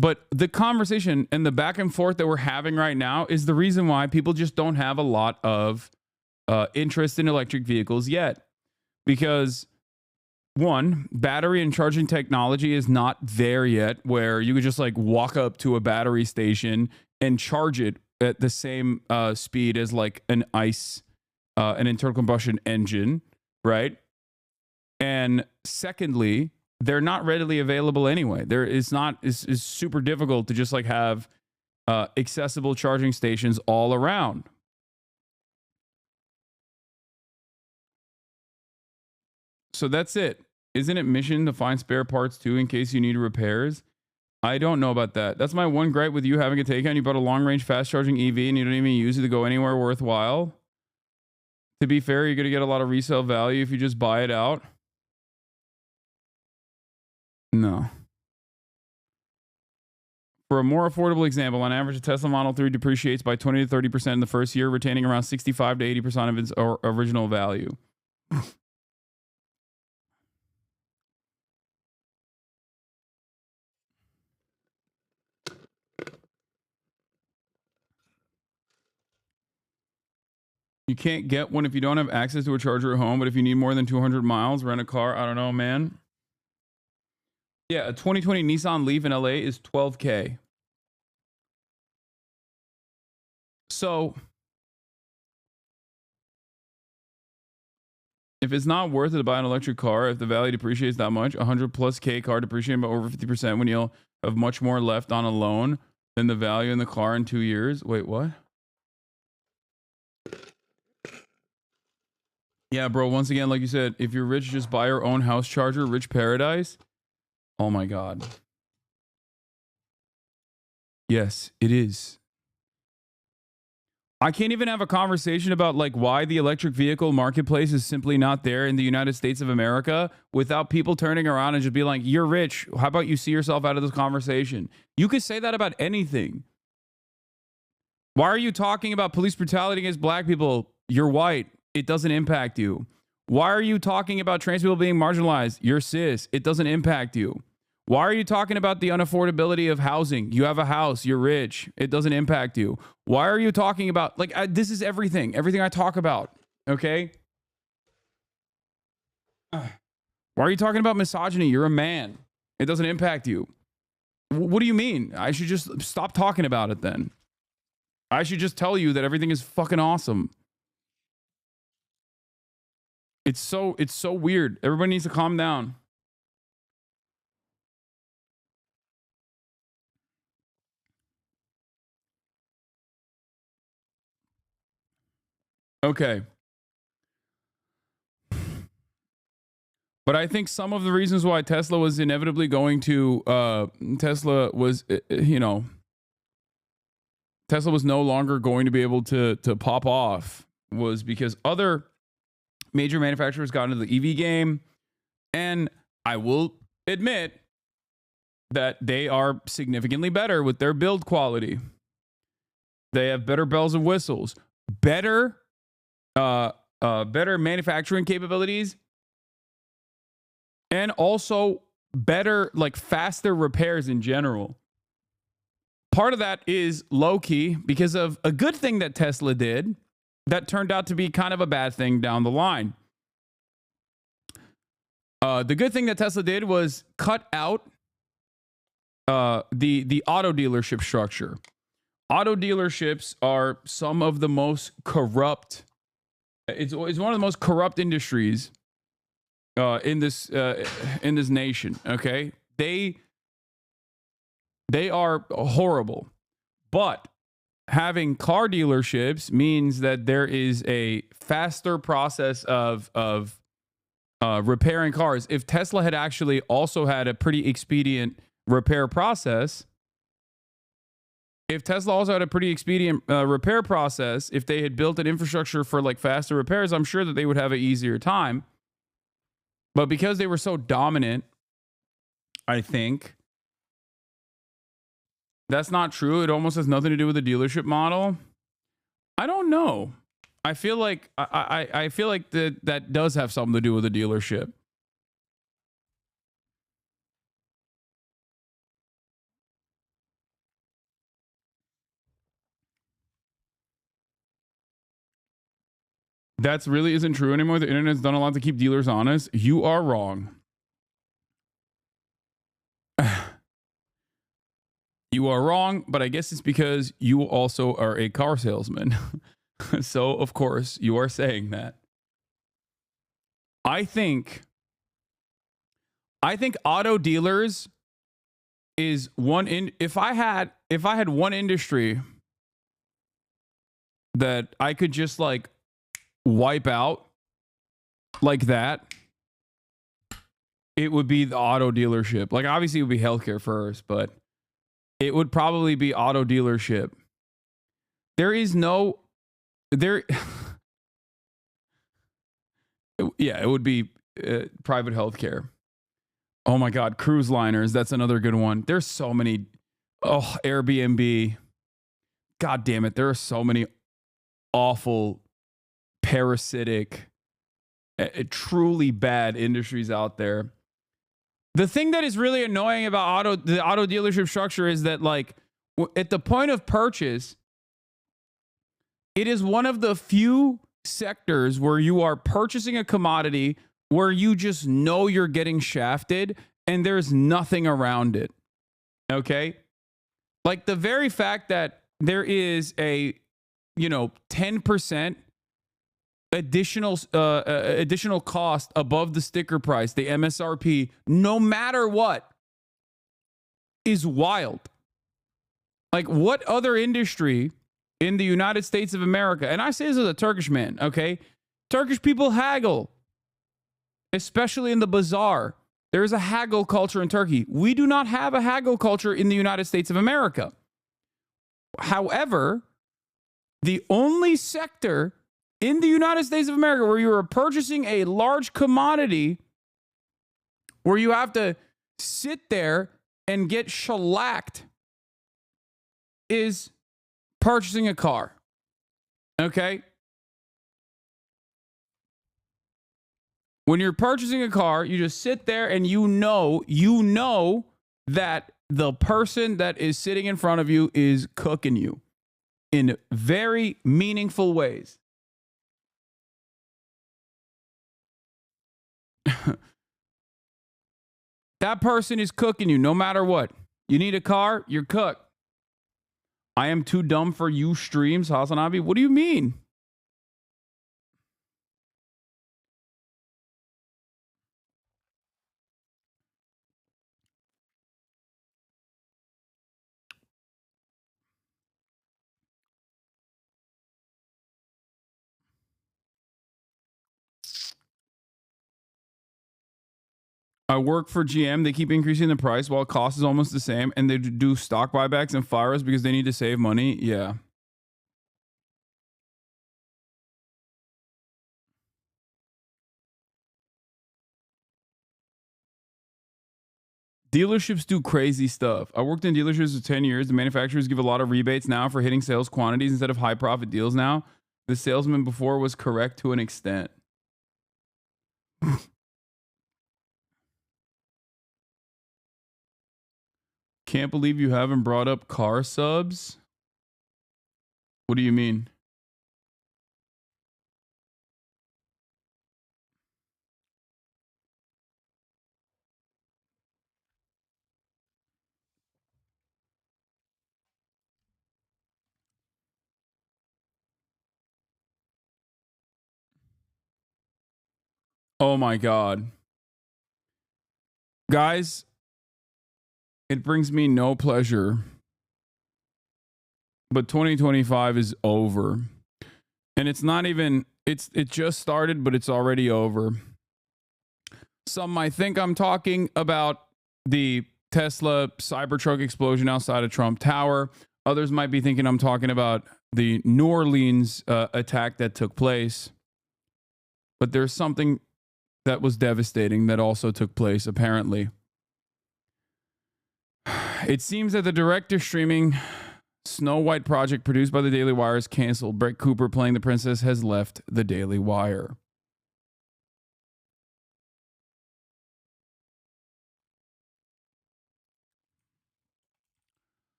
But the conversation and the back and forth that we're having right now is the reason why people just don't have a lot of interest in electric vehicles yet. Because, one, battery and charging technology is not there yet where you could just like walk up to a battery station and charge it at the same speed as like an internal combustion engine, right? And secondly, they're not readily available anyway. It's super difficult to just like have accessible charging stations all around. So that's it. Isn't it mission to find spare parts too in case you need repairs? I don't know about that. That's my one gripe with you having a Taycan. You bought a long range fast charging EV and you don't even use it to go anywhere worthwhile. To be fair, you're going to get a lot of resale value if you just buy it out. No. For a more affordable example, on average, a Tesla Model 3 depreciates by 20 to 30% in the first year, retaining around 65 to 80% of its original value. You can't get one if you don't have access to a charger at home, but if you need more than 200 miles, rent a car. I don't know, man. Yeah, a 2020 Nissan Leaf in LA is $12K. So, if it's not worth it to buy an electric car, if the value depreciates that much, 100 plus K car depreciating by over 50% when you'll have much more left on a loan than the value in the car in 2 years. Wait, what? Yeah, bro, once again, like you said, if you're rich, just buy your own house charger, rich paradise. Oh my God. Yes, it is. I can't even have a conversation about like why the electric vehicle marketplace is simply not there in the United States of America without people turning around and just be like, you're rich. How about you see yourself out of this conversation? You could say that about anything. Why are you talking about police brutality against black people? You're white. It doesn't impact you. Why are you talking about trans people being marginalized? You're cis. It doesn't impact you. Why are you talking about the unaffordability of housing? You have a house. You're rich. It doesn't impact you. Why are you talking about, like, this is everything I talk about. Okay. Why are you talking about misogyny? You're a man. It doesn't impact you. What do you mean? I should just stop talking about it then. I should just tell you that everything is fucking awesome. It's so weird. Everybody needs to calm down. Okay. But I think some of the reasons why Tesla was inevitably going to Tesla was no longer going to be able to pop off was because other major manufacturers got into the EV game, and I will admit that they are significantly better with their build quality. They have better bells and whistles, better manufacturing capabilities, and also better, like, faster repairs in general. Part of that is low-key because of a good thing that Tesla did that turned out to be kind of a bad thing down the line. The good thing that Tesla did was cut out the auto dealership structure. Auto dealerships are some of the most corrupt. It's one of the most corrupt industries in this nation. Okay, they are horrible, but having car dealerships means that there is a faster process of repairing cars. If Tesla had actually also had a pretty expedient repair process, if they had built an infrastructure for, like, faster repairs, I'm sure that they would have an easier time. But because they were so dominant, I think that's not true. It almost has nothing to do with the dealership model. I don't know. I feel like I feel like that does have something to do with the dealership. That really isn't true anymore. The internet's done a lot to keep dealers honest. You are wrong. You are wrong, but I guess it's because you also are a car salesman. So, of course, you are saying that. I think auto dealers is if I had one industry that I could just, like, wipe out like that, it would be the auto dealership. Like, obviously it would be healthcare first, but it would probably be auto dealership. Yeah, it would be private healthcare. Oh my God, cruise liners. That's another good one. There's so many. Oh, Airbnb. God damn it. There are so many awful, parasitic, truly bad industries out there. The thing that is really annoying about the auto dealership structure is that, like, at the point of purchase, it is one of the few sectors where you are purchasing a commodity where you just know you're getting shafted and there's nothing around it. Okay? Like, the very fact that there is a 10% additional cost above the sticker price, the MSRP, no matter what, is wild. Like, what other industry in the United States of America, and I say this as a Turkish man, okay? Turkish people haggle, especially in the bazaar. There is a haggle culture in Turkey. We do not have a haggle culture in the United States of America. However, the only sector in the United States of America where you are purchasing a large commodity, where you have to sit there and get shellacked, is purchasing a car. Okay? When you're purchasing a car, you just sit there and you know that the person that is sitting in front of you is cooking you in very meaningful ways. That person is cooking you no matter what. You need a car, you're cooked. I am too dumb for you streams, Hasanabi. What do you mean? I work for GM. They keep increasing the price while cost is almost the same. And they do stock buybacks and fire us because they need to save money. Yeah. Dealerships do crazy stuff. I worked in dealerships for 10 years. The manufacturers give a lot of rebates now for hitting sales quantities instead of high profit deals now. The salesman before was correct to an extent. Can't believe you haven't brought up car subs. What do you mean? Oh my God. Guys, it brings me no pleasure. But 2025 is over. And it's not even, it just started, but it's already over. Some might think I'm talking about the Tesla Cybertruck explosion outside of Trump Tower. Others might be thinking I'm talking about the New Orleans attack that took place. But there's something that was devastating that also took place, apparently. It seems that the director streaming Snow White project produced by the Daily Wire is canceled. Brett Cooper playing the princess has left the Daily Wire.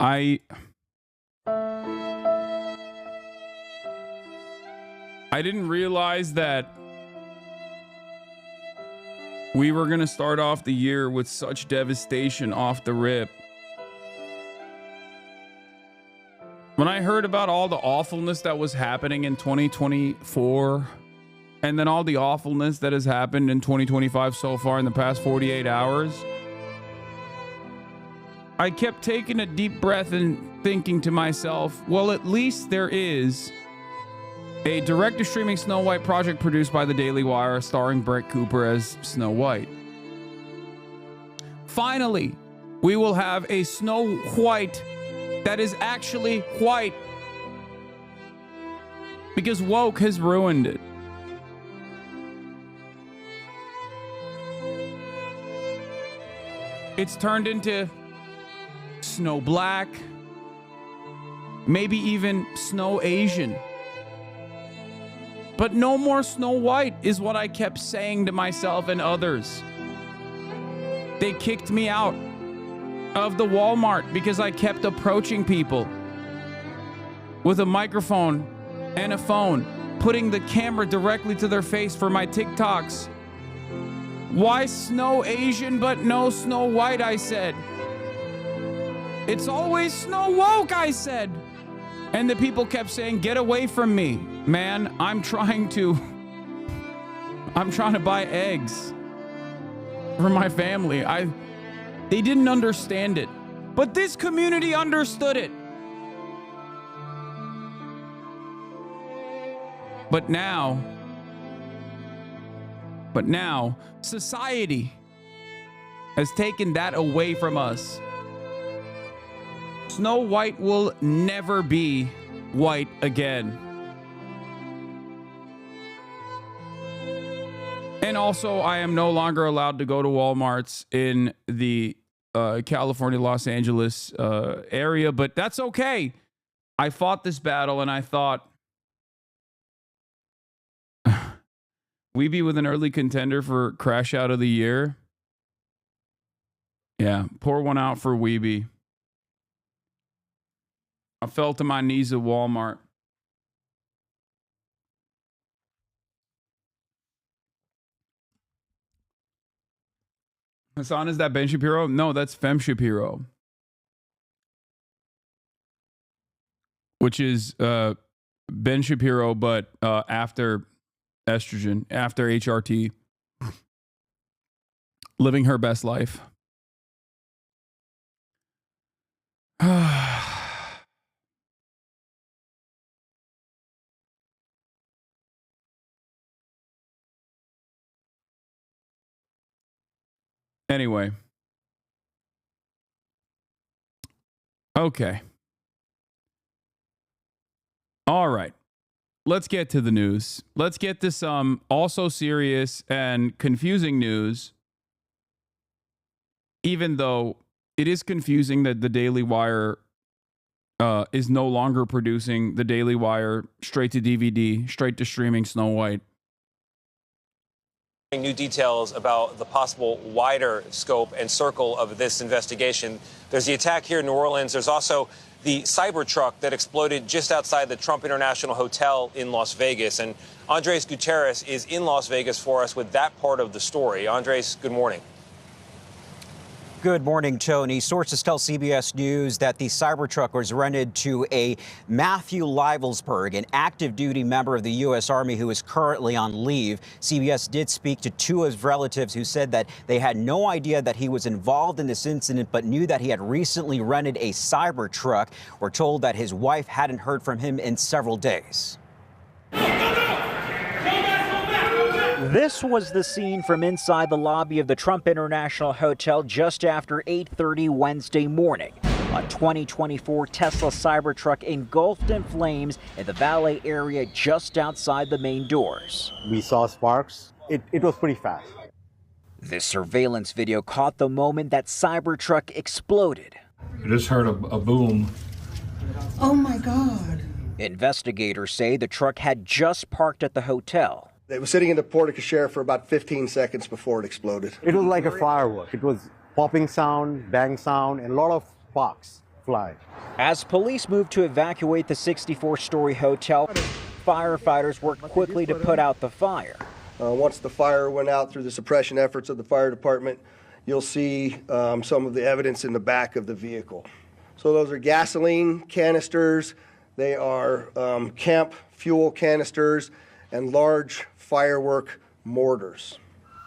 I didn't realize that we were going to start off the year with such devastation off the rip. When I heard about all the awfulness that was happening in 2024, and then all the awfulness that has happened in 2025 so far in the past 48 hours, I kept taking a deep breath and thinking to myself, well, at least there is a direct-to-streaming Snow White project produced by the Daily Wire starring Brett Cooper as Snow White. Finally, we will have a Snow White that is actually white, because woke has ruined it. It's turned into Snow Black, maybe even Snow Asian. But no more Snow White is what I kept saying to myself and others. They kicked me out of the Walmart because I kept approaching people with a microphone and a phone, putting the camera directly to their face for my TikToks. Why Snow Asian but no Snow White, I said. It's always Snow Woke, I said. And the people kept saying, get away from me. Man, I'm trying to buy eggs for my family. They didn't understand it, but this community understood it. But now, society has taken that away from us. Snow White will never be white again. And also, I am no longer allowed to go to Walmarts in the California, Los Angeles area, but that's okay I fought this battle and I thought Weeby with an early contender for Crash Out of the Year. Yeah, pour one out for Weeby. I fell to my knees at Walmart. Hasan, is that Ben Shapiro? No, that's Fem Shapiro. Which is Ben Shapiro, but after estrogen, after HRT. Living her best life. Anyway. Okay. All right. Let's get to the news. Let's get to some also serious and confusing news. Even though it is confusing that the Daily Wire is no longer producing the Daily Wire straight to DVD, straight to streaming Snow White. New details about the possible wider scope and circle of this investigation. There's the attack here in New Orleans. There's also the Cybertruck that exploded just outside the Trump International Hotel in Las Vegas. And Andres Gutierrez is in Las Vegas for us with that part of the story. Andres, good morning. Good morning, Tony. Sources tell CBS News that the Cybertruck was rented to a Matthew Livelsberg, an active duty member of the U.S. Army who is currently on leave. CBS did speak to two of his relatives who said that they had no idea that he was involved in this incident, but knew that he had recently rented a Cybertruck. We're told that his wife hadn't heard from him in several days. This was the scene from inside the lobby of the Trump International Hotel just after 8:30 Wednesday morning. A 2024 Tesla Cybertruck engulfed in flames in the valet area just outside the main doors. We saw sparks. It was pretty fast. This surveillance video caught the moment that Cybertruck exploded. I just heard a boom. Oh my God. Investigators say the truck had just parked at the hotel. It was sitting in the porte cochere for about 15 seconds before it exploded. It was like a firework. It was popping sound, bang sound, and a lot of sparks fly. As police moved to evacuate the 64-story hotel, firefighters worked quickly to put out the fire. Once the fire went out through the suppression efforts of the fire department, you'll see some of the evidence in the back of the vehicle. So those are gasoline canisters, they are camp fuel canisters, and large firework mortars.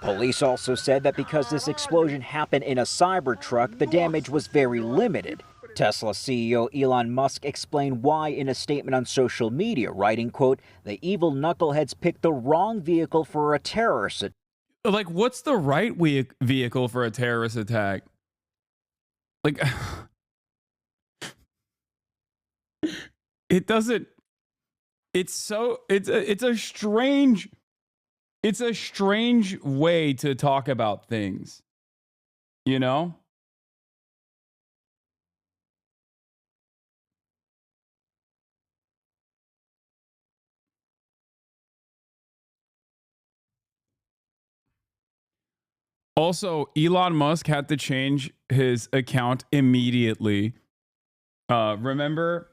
Police also said that because this explosion happened in a Cybertruck, the damage was very limited. Tesla CEO Elon Musk explained why in a statement on social media, writing, quote, "The evil knuckleheads picked the wrong vehicle for a terrorist attack." Like, what's the right vehicle for a terrorist attack? Like, it doesn't. It's a strange way to talk about things, you know? Also, Elon Musk had to change his account immediately. Remember?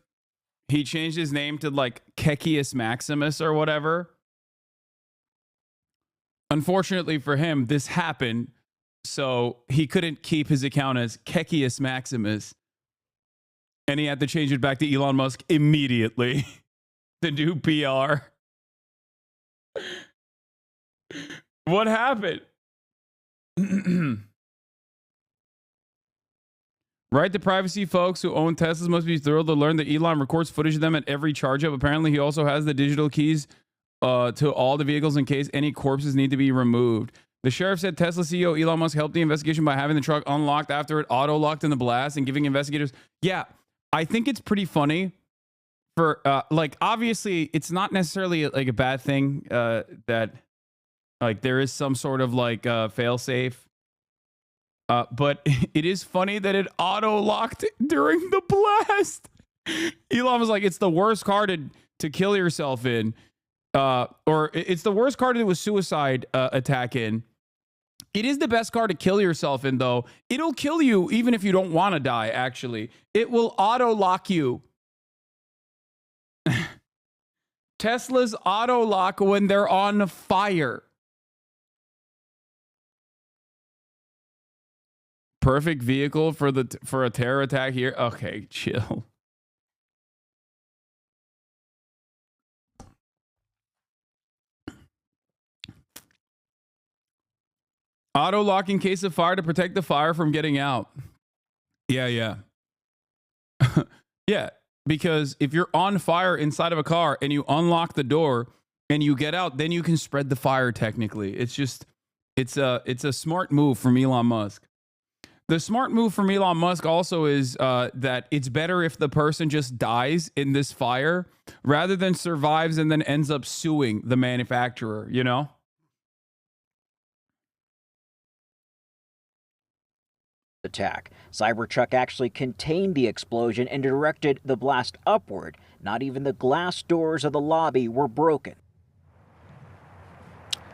He changed his name to like Kekius Maximus or whatever. Unfortunately for him, this happened, so he couldn't keep his account as Kekius Maximus. And he had to change it back to Elon Musk immediately to do PR. What happened? Right to privacy folks who own Teslas must be thrilled to learn that Elon records footage of them at every charge up. Apparently, he also has the digital keys to all the vehicles in case any corpses need to be removed. The sheriff said Tesla CEO Elon Musk helped the investigation by having the truck unlocked after it auto-locked in the blast and giving investigators... Yeah, I think it's pretty funny for... like, obviously, it's not necessarily like a bad thing that like there is some sort of like fail-safe. But it is funny that it auto-locked during the blast. Elon was like, it's the worst car to kill yourself in. Or it's the worst car to do a suicide attack in. It is the best car to kill yourself in, though. It'll kill you even if you don't want to die, actually. It will auto-lock you. Teslas auto-lock when they're on fire. Perfect vehicle for a terror attack here. Okay, chill. Auto lock in case of fire to protect the fire from getting out. Yeah. Yeah, because if you're on fire inside of a car and you unlock the door and you get out, then you can spread the fire technically. It's a smart move from Elon Musk. The smart move from Elon Musk also is that it's better if the person just dies in this fire rather than survives and then ends up suing the manufacturer, you know? Attack. Cybertruck actually contained the explosion and directed the blast upward. Not even the glass doors of the lobby were broken.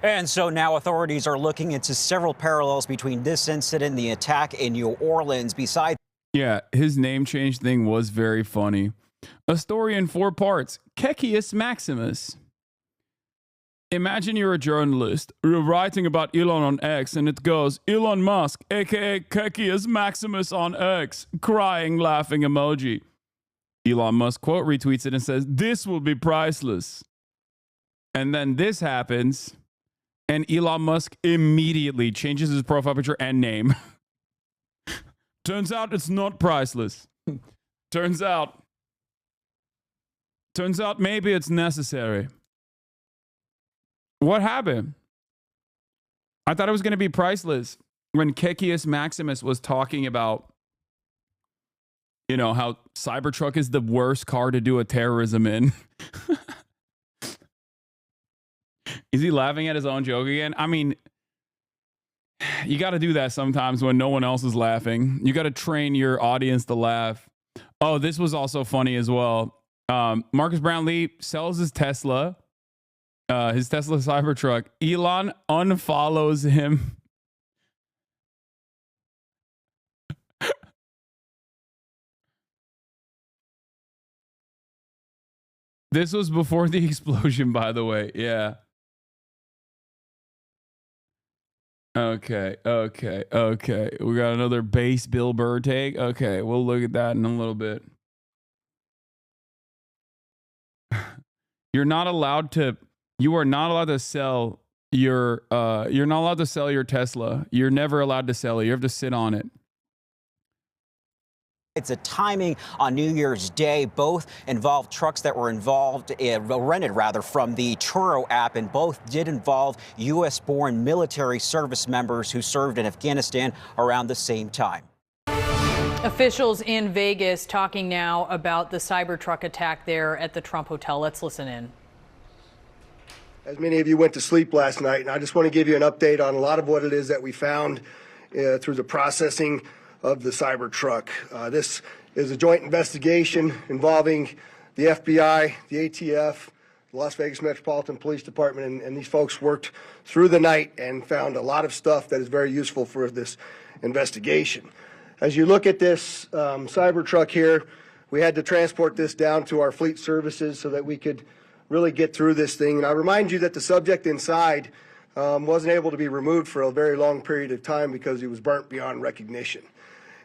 And so now authorities are looking into several parallels between this incident and the attack in New Orleans. Besides, yeah, his name change thing was very funny. A story in 4 parts. Kekius Maximus. Imagine you're a journalist. You're writing about Elon on X, and it goes, Elon Musk, aka Kekius Maximus on X, crying, laughing emoji. Elon Musk quote retweets it and says, this will be priceless. And then this happens, and Elon Musk immediately changes his profile picture and name. Turns out it's not priceless. Turns out maybe it's necessary. What happened? I thought it was going to be priceless when Kekius Maximus was talking about, you know, how Cybertruck is the worst car to do a terrorism in. Is he laughing at his own joke again? I mean, you got to do that sometimes when no one else is laughing. You got to train your audience to laugh. Oh, this was also funny as well. Marcus Brownlee sells his Tesla. His Tesla Cybertruck. Elon unfollows him. This was before the explosion, by the way. Yeah. Okay. We got another base Bill Burr take. Okay, we'll look at that in a little bit. You are not allowed to sell your Tesla. You're never allowed to sell it. You have to sit on it. it's a timing on New Year's Day. Both involved trucks that were rented from the Turo app, and both did involve U.S.-born military service members who served in Afghanistan around the same time. Officials in Vegas talking now about the Cybertruck attack there at the Trump Hotel. Let's listen in. As many of you went to sleep last night, and I just want to give you an update on a lot of what it is that we found through the processing of the Cybertruck. This is a joint investigation involving the FBI, the ATF, the Las Vegas Metropolitan Police Department, and these folks worked through the night and found a lot of stuff that is very useful for this investigation. As you look at this Cybertruck here, we had to transport this down to our fleet services so that we could really get through this thing. And I remind you that the subject inside wasn't able to be removed for a very long period of time because he was burnt beyond recognition.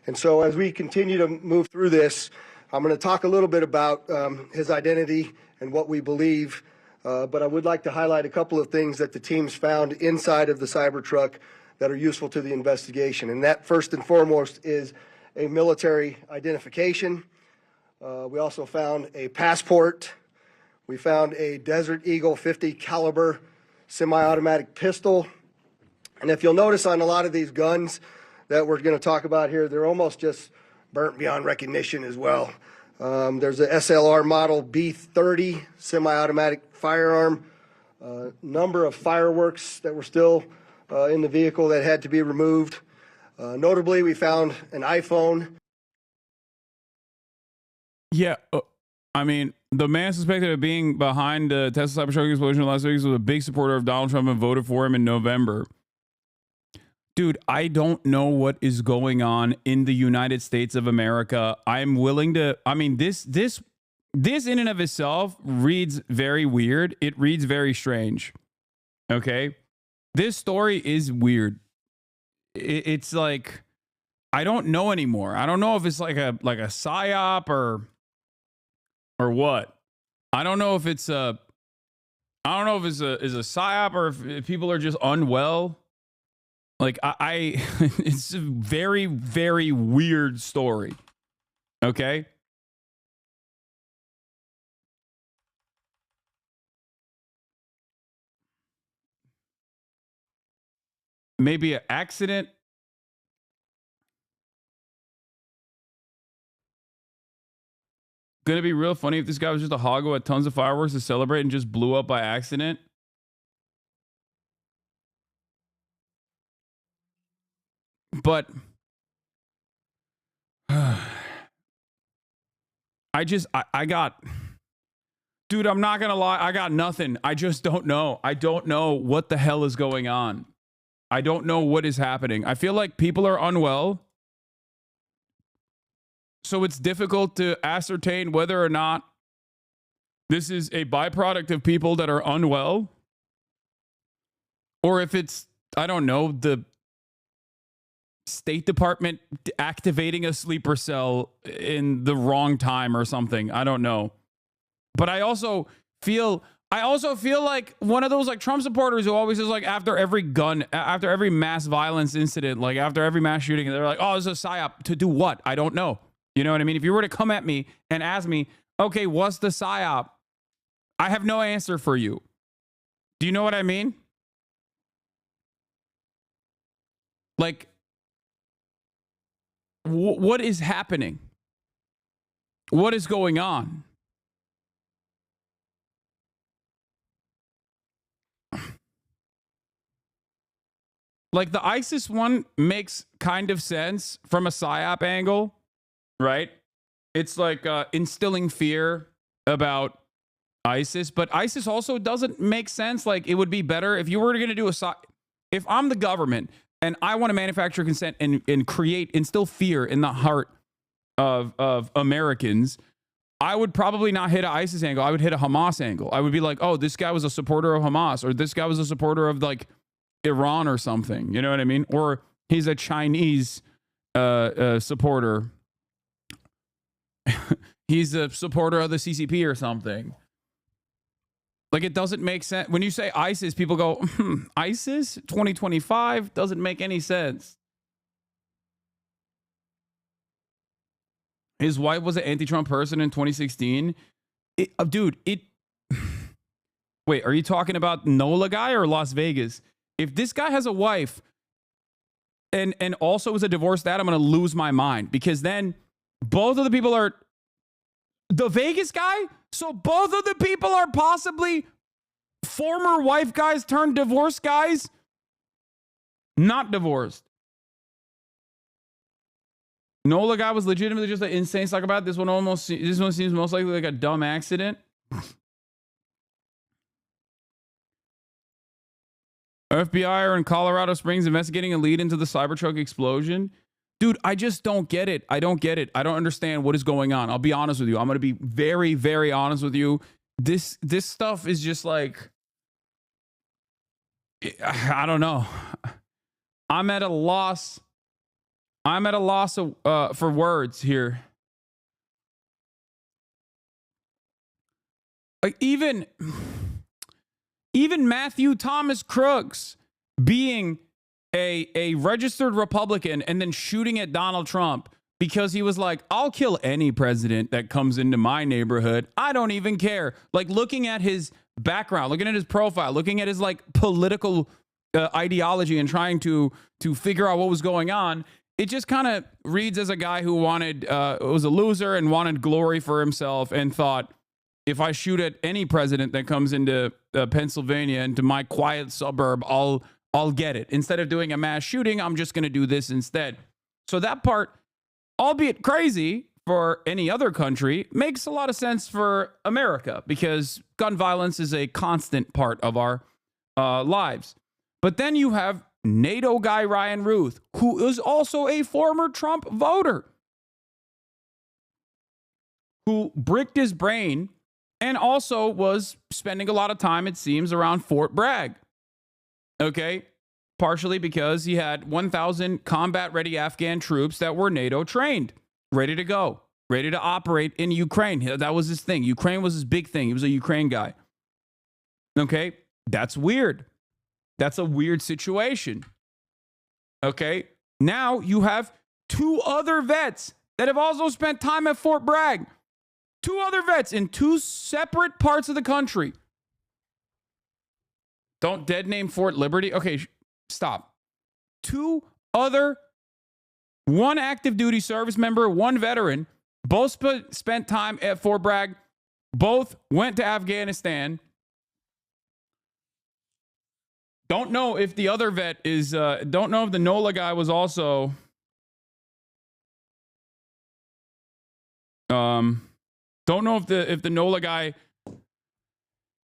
And so as we continue to move through this, I'm going to talk a little bit about his identity and what we believe, but I would like to highlight a couple of things that the teams found inside of the Cybertruck that are useful to the investigation. And that, first and foremost, is a military identification. We also found a passport. We found a Desert Eagle 50 caliber semi-automatic pistol. And if you'll notice on a lot of these guns that we're going to talk about here, they're almost just burnt beyond recognition as well. There's a SLR model B30 semi-automatic firearm, number of fireworks that were still in the vehicle that had to be removed. Notably, we found an iPhone Yeah, I mean, the man suspected of being behind the Tesla Cybertruck explosion in Las Vegas was a big supporter of Donald Trump and voted for him in November. Dude, I don't know what is going on in the United States of America. I'm willing to. I mean, this in and of itself reads very weird. It reads very strange. Okay, this story is weird. It's like I don't know anymore. I don't know if it's like a psyop or what. I don't know if it's a psyop or if people are just unwell. Like I it's a very, very weird story. Okay. Maybe an accident. Gonna be real funny if this guy was just a hog who had tons of fireworks to celebrate and just blew up by accident. But I got, dude, I'm not gonna lie, I got nothing. I just don't know. I don't know what the hell is going on. I don't know what is happening. I feel like people are unwell. So it's difficult to ascertain whether or not this is a byproduct of people that are unwell. Or if it's, I don't know, the State Department activating a sleeper cell in the wrong time or something. I don't know. But I also feel like one of those like Trump supporters who always is like after every mass violence incident, like after every mass shooting, they're like, oh, this is a psyop. To do what? I don't know. You know what I mean? If you were to come at me and ask me, okay, what's the psyop? I have no answer for you. Do you know what I mean? Like, what is happening? What is going on? Like the ISIS one makes kind of sense from a psyop angle, right? It's like instilling fear about ISIS, but ISIS also doesn't make sense. Like it would be better if you were going to do if I'm the government and I want to manufacture consent and instill fear in the heart of Americans, I would probably not hit an ISIS angle. I would hit a Hamas angle. I would be like, oh, this guy was a supporter of Hamas, or this guy was a supporter of like Iran or something. You know what I mean? Or he's a Chinese supporter. He's a supporter of the CCP or something. Like it doesn't make sense. When you say ISIS, people go, ISIS 2025 doesn't make any sense. His wife was an anti-Trump person in 2016. Dude, wait, are you talking about Nola guy or Las Vegas? If this guy has a wife and also is a divorced dad, I'm going to lose my mind, because then both of the people are the Vegas guy. So both of the people are possibly former wife guys turned divorced guys. Not divorced. Nola guy was legitimately just an insane psychopath. This one seems most likely like a dumb accident. FBI are in Colorado Springs investigating a lead into the Cybertruck explosion. Dude, I just don't get it. I don't get it. I don't understand what is going on. I'll be honest with you. I'm going to be very, very honest with you. This stuff is just like, I don't know. I'm at a loss for words here. Like even Matthew Thomas Crooks being a registered Republican and then shooting at Donald Trump because he was like, I'll kill any president that comes into my neighborhood. I don't even care. Like looking at his background, looking at his profile, looking at his like political ideology and trying to figure out what was going on. It just kind of reads as a guy who was a loser and wanted glory for himself and thought, if I shoot at any president that comes into Pennsylvania, into my quiet suburb, I'll get it. Instead of doing a mass shooting, I'm just going to do this instead. So that part, albeit crazy, for any other country makes a lot of sense for America because gun violence is a constant part of our lives. But then you have NATO guy Ryan Ruth, who is also a former Trump voter, who bricked his brain and also was spending a lot of time, it seems, around Fort Bragg. Okay? Partially because he had 1,000 combat-ready Afghan troops that were NATO trained, ready to go, ready to operate in Ukraine. That was his thing. Ukraine was his big thing. He was a Ukraine guy. Okay? That's weird. That's a weird situation. Okay? Now you have 2 other vets that have also spent time at Fort Bragg. 2 other vets in 2 separate parts of the country. Don't dead name Fort Liberty. Okay, stop. 2 other, 1 active duty service member, 1 veteran, both spent time at Fort Bragg, both went to Afghanistan. Don't know if the other vet is, don't know if the Nola guy was also, don't know if the Nola guy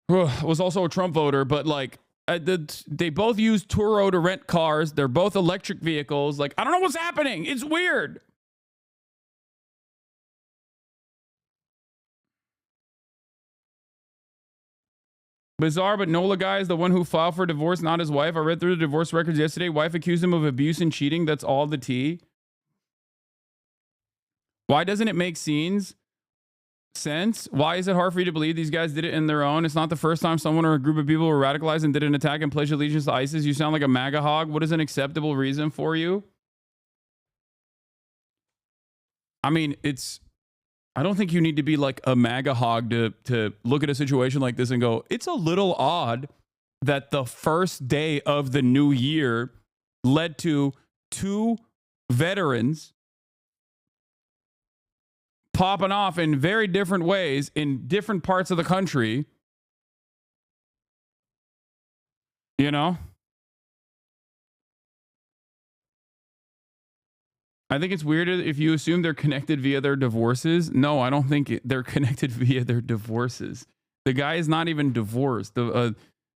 was also a Trump voter, but like they both use Turo to rent cars. They're both electric vehicles. Like, I don't know what's happening. It's weird. Bizarre, but Nola guy is the one who filed for divorce, not his wife. I read through the divorce records yesterday. Wife accused him of abuse and cheating. That's all the tea. Why doesn't it make sense? Why is it hard for you to believe these guys did it in their own? It's not the first time someone or a group of people were radicalized and did an attack and pledged allegiance to ISIS. You sound like a MAGA hog. What is an acceptable reason for you? I mean, I don't think you need to be like a MAGA hog to look at a situation like this and go, it's a little odd that the first day of the new year led to 2 veterans popping off in very different ways in different parts of the country. You know? I think it's weird if you assume they're connected via their divorces. No, I don't think they're connected via their divorces. The guy is not even divorced.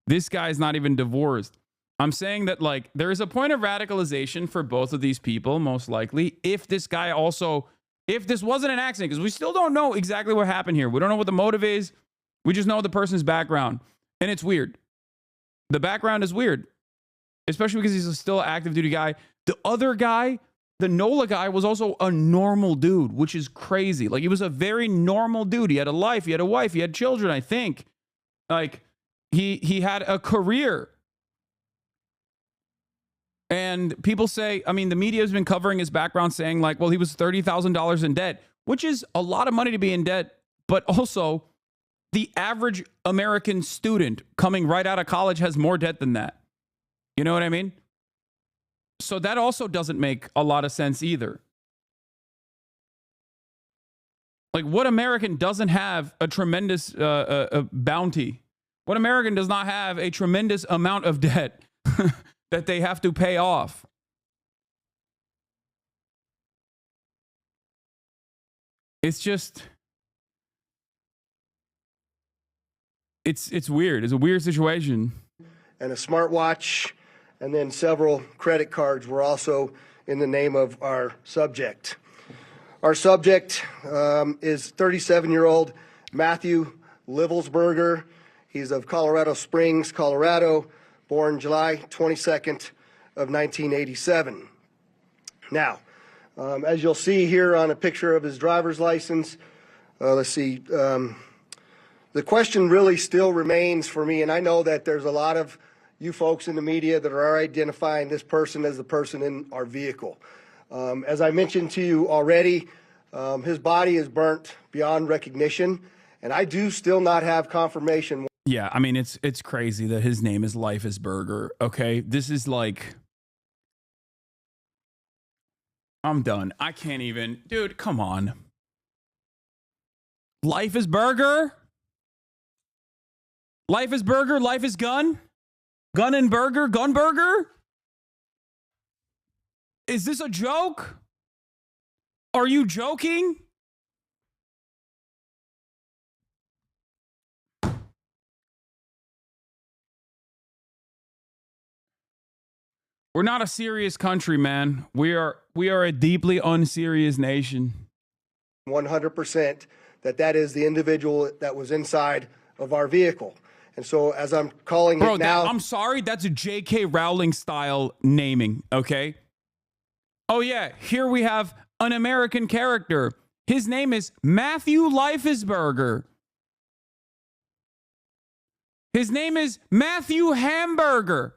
This guy is not even divorced. I'm saying that, like, there is a point of radicalization for both of these people, most likely, if this guy also... If this wasn't an accident, because we still don't know exactly what happened here. We don't know what the motive is. We just know the person's background. And it's weird. The background is weird. Especially because he's still an active duty guy. The other guy, the Nola guy, was also a normal dude, which is crazy. Like, he was a very normal dude. He had a life. He had a wife. He had children, I think. Like, he had a career. And people say, I mean, the media has been covering his background saying like, well, he was $30,000 in debt, which is a lot of money to be in debt. But also the average American student coming right out of college has more debt than that. You know what I mean? So that also doesn't make a lot of sense either. Like, what American doesn't have a tremendous bounty? What American does not have a tremendous amount of debt that they have to pay off? It's just, it's weird. It's a weird situation. And a smartwatch, and then several credit cards were also in the name of our subject. Our subject is 37-year-old Matthew Livelsberger. He's of Colorado Springs, Colorado, born July 22nd of 1987. Now, as you'll see here on a picture of his driver's license, let's see, the question really still remains for me, and I know that there's a lot of you folks in the media that are identifying this person as the person in our vehicle. As I mentioned to you already, his body is burnt beyond recognition, and I do still not have confirmation. Yeah, I mean, it's crazy that his name is Life is Burger. Okay, this is like, I'm done. I can't even, dude. Come on. Life is Burger. Life is Burger. Life is Gun. Gun and Burger. Gun Burger. Is this a joke? Are you joking? We're not a serious country, man. We are a deeply unserious nation. 100% that is the individual that was inside of our vehicle. And so as I'm calling Bro, it now... I'm sorry, that's a J.K. Rowling style naming, okay? Oh yeah, here we have an American character. His name is Matthew Leifesberger. His name is Matthew Hamburger.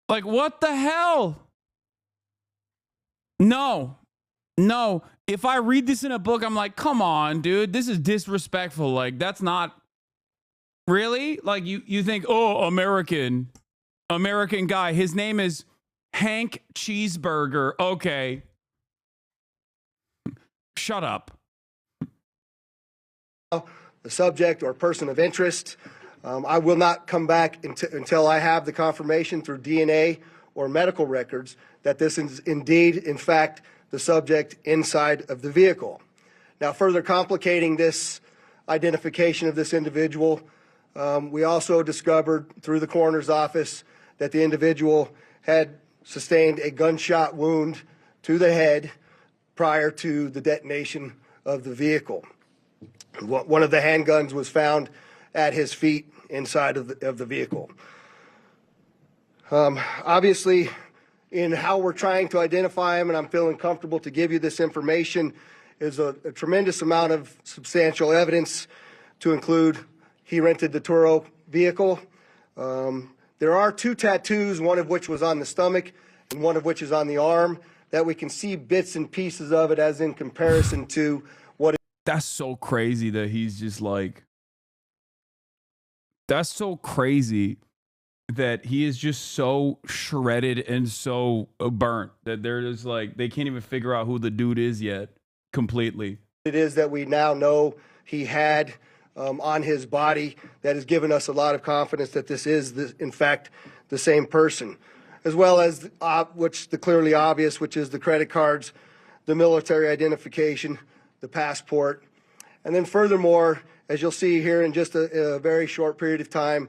Like, what the hell? No. If I read this in a book, I'm like, come on, dude. This is disrespectful. Like, that's not... Really? Like, you think, oh, American guy. His name is Hank Cheeseburger. Okay. Shut up. The subject or person of interest. I will not come back until I have the confirmation through DNA or medical records that this is indeed, in fact, the subject inside of the vehicle. Now, further complicating this identification of this individual, we also discovered through the coroner's office that the individual had sustained a gunshot wound to the head prior to the detonation of the vehicle. One of the handguns was found at his feet inside of the vehicle. Obviously, in how we're trying to identify him, and I'm feeling comfortable to give you this information, is a tremendous amount of substantial evidence to include he rented the Turo vehicle. There are 2 tattoos, one of which was on the stomach and one of which is on the arm, that we can see bits and pieces of it as in comparison to what... That's so crazy that he's just like... That's so crazy that he is just so shredded and so burnt that they're just like, they can't even figure out who the dude is yet completely. It is that we now know he had on his body that has given us a lot of confidence that this is, in fact, the same person. As well as which the clearly obvious, which is the credit cards, the military identification, the passport. And then furthermore, as you'll see here in just a very short period of time,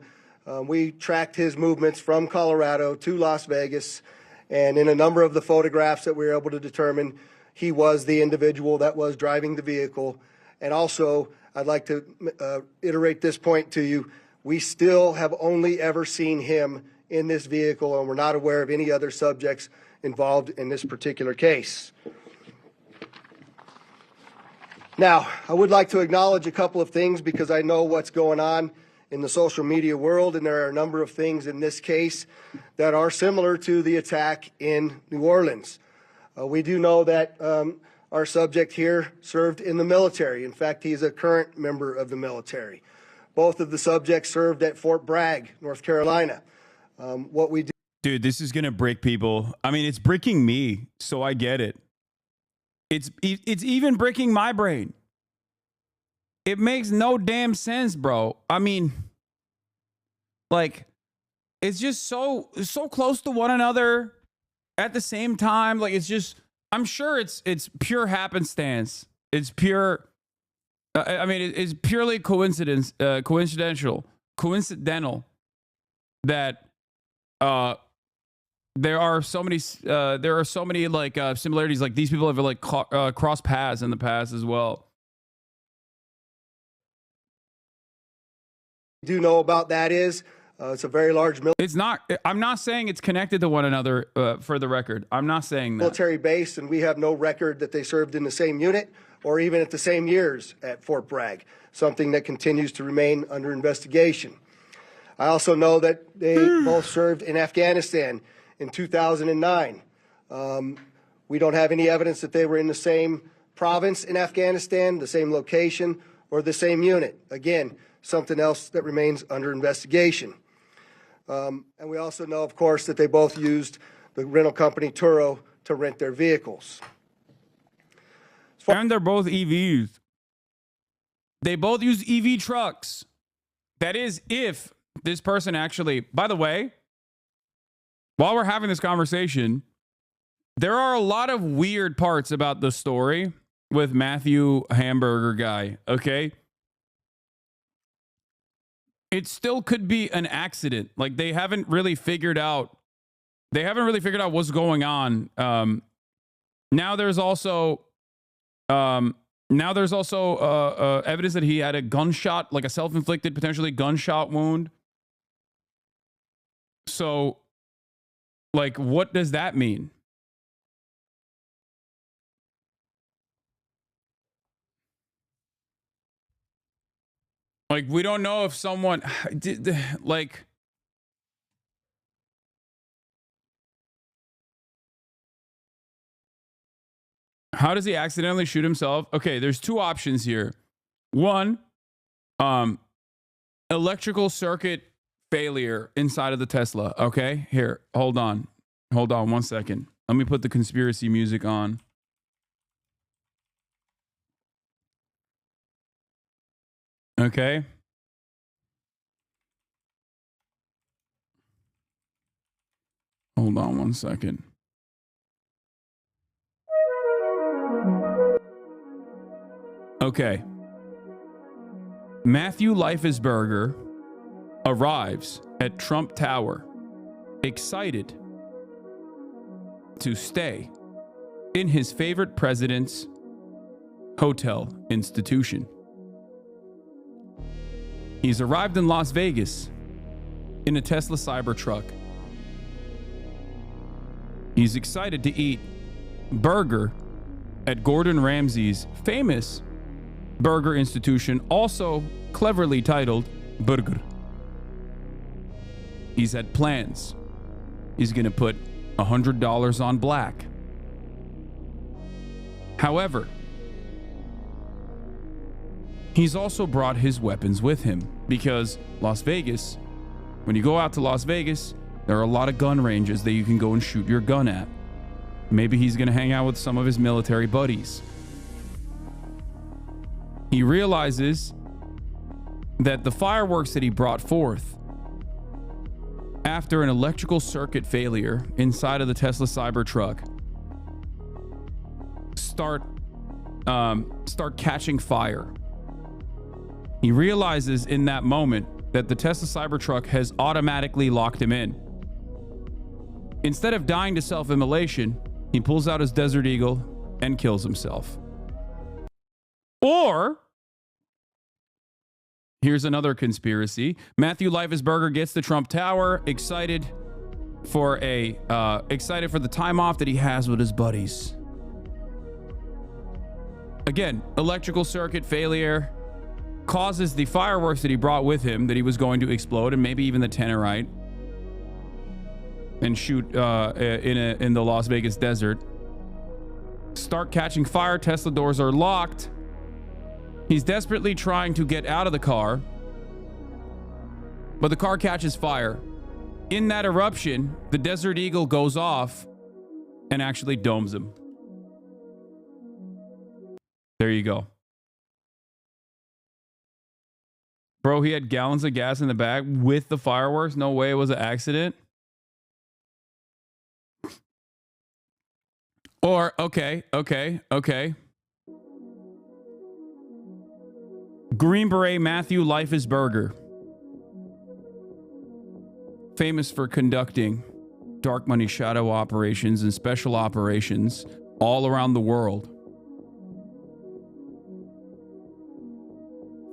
we tracked his movements from Colorado to Las Vegas. And in a number of the photographs that we were able to determine, he was the individual that was driving the vehicle. And also, I'd like to iterate this point to you. We still have only ever seen him in this vehicle, and we're not aware of any other subjects involved in this particular case. Now, I would like to acknowledge a couple of things because I know what's going on in the social media world, and there are a number of things in this case that are similar to the attack in New Orleans. We do know that our subject here served in the military. In fact, he's a current member of the military. Both of the subjects served at Fort Bragg, North Carolina. What we do... Dude, this is going to break people. I mean, it's breaking me, so I get it. It's even breaking my brain. It makes no damn sense, bro. I mean, like, it's just so close to one another at the same time. Like, it's just, I'm sure it's pure happenstance. It's pure, I mean, it's purely coincidental that there are so many like similarities. Like, these people have like crossed paths in the past as well. Do know about that is it's a very large it's not, I'm not saying it's connected to one another, for the record. I'm not saying that. Military base, and we have no record that they served in the same unit or even at the same years at Fort Bragg, something that continues to remain under investigation. I also know that they both served in Afghanistan in 2009. We don't have any evidence that they were in the same province in Afghanistan, the same location, or the same unit. Again, something else that remains under investigation. And we also know, of course, that they both used the rental company Turo to rent their vehicles. And they're both EVs. They both use EV trucks. That is, if this person actually, by the way, while we're having this conversation, there are a lot of weird parts about the story with Matthew Hamburger guy, okay? it still could be an accident. Like they haven't really figured out what's going on. Now there's also evidence that he had a gunshot, like a self-inflicted, potentially gunshot wound. So, like, what does that mean? Like, we don't know if someone like. How does he accidentally shoot himself? Okay, there's two options here. One, electrical circuit failure inside of the Tesla. Okay, here, hold on 1 second. Let me put the conspiracy music on. Okay. Hold on 1 second. Okay. Matthew Leifesberger arrives at Trump Tower, excited to stay in his favorite president's hotel institution. He's arrived in Las Vegas in a Tesla Cybertruck. He's excited to eat burger at Gordon Ramsay's famous burger institution, also cleverly titled Burger. He's had plans. He's going to put $100 on black. However, he's also brought his weapons with him because Las Vegas, when you go out to Las Vegas, there are a lot of gun ranges that you can go and shoot your gun at. Maybe he's going to hang out with some of his military buddies. He realizes that the fireworks that he brought forth after an electrical circuit failure inside of the Tesla Cybertruck start catching fire. He realizes in that moment that the Tesla Cybertruck has automatically locked him in. Instead of dying to self-immolation, he pulls out his Desert Eagle and kills himself. Or, here's another conspiracy. Matthew Leifesberger gets to Trump Tower, excited for the time off that he has with his buddies. Again, electrical circuit failure causes the fireworks that he brought with him that he was going to explode, and maybe even the Tannerite, and shoot in the Las Vegas desert. Start catching fire. Tesla doors are locked. He's desperately trying to get out of the car, but the car catches fire. In that eruption, the Desert Eagle goes off and actually domes him. There you go. Bro, he had gallons of gas in the back with the fireworks. No way it was an accident. Or, okay. Green Beret Matthew Leifesberger, famous for conducting dark money shadow operations and special operations all around the world,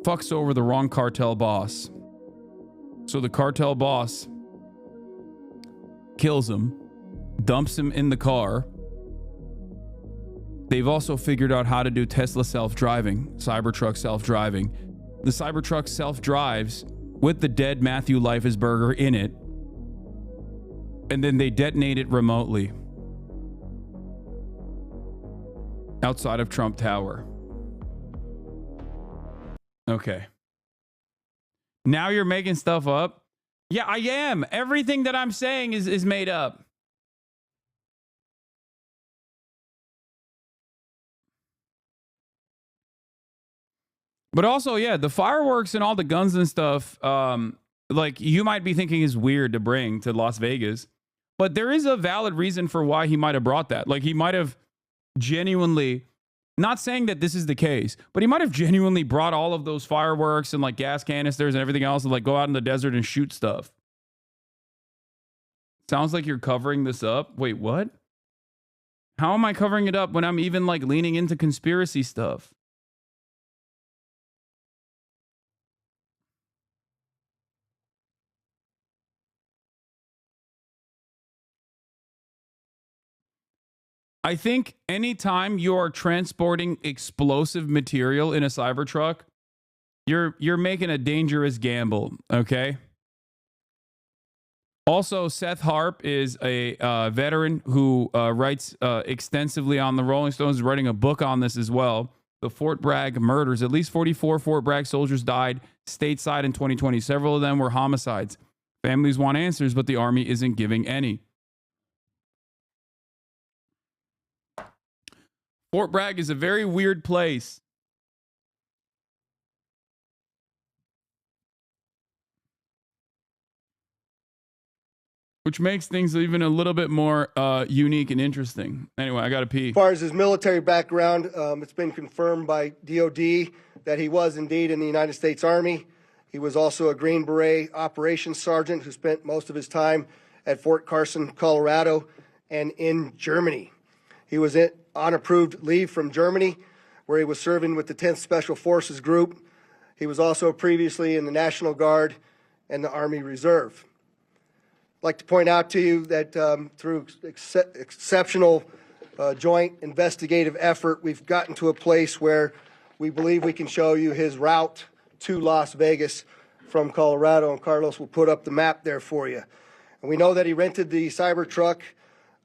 fucks over the wrong cartel boss. So the cartel boss kills him, dumps him in the car. They've also figured out how to do Tesla self-driving, Cybertruck self-driving. The Cybertruck self-drives with the dead Matthew Leifesberger in it, and then they detonate it remotely outside of Trump Tower. Okay. Now you're making stuff up? Yeah, I am. Everything that I'm saying is made up. But also, yeah, the fireworks and all the guns and stuff, like you might be thinking is weird to bring to Las Vegas, but there is a valid reason for why he might have brought that. Like he might have genuinely Not saying that this is the case, but he might have genuinely brought all of those fireworks and like gas canisters and everything else and like go out in the desert and shoot stuff. Sounds like you're covering this up. Wait, what? How am I covering it up when I'm even like leaning into conspiracy stuff? I think anytime you're transporting explosive material in a Cybertruck, you're making a dangerous gamble, okay? Also, Seth Harp is a veteran who writes extensively on the Rolling Stones, writing a book on this as well. The Fort Bragg murders. At least 44 Fort Bragg soldiers died stateside in 2020. Several of them were homicides. Families want answers, but the Army isn't giving any. Fort Bragg is a very weird place. Which makes things even a little bit more unique and interesting. Anyway, I got to pee. As far as his military background, it's been confirmed by DOD that he was indeed in the United States Army. He was also a Green Beret operations sergeant who spent most of his time at Fort Carson, Colorado, and in Germany. He was on approved leave from Germany, where he was serving with the 10th Special Forces Group. He was also previously in the National Guard and the Army Reserve. I'd like to point out to you that through exceptional joint investigative effort, we've gotten to a place where we believe we can show you his route to Las Vegas from Colorado, and Carlos will put up the map there for you. And we know that he rented the Cybertruck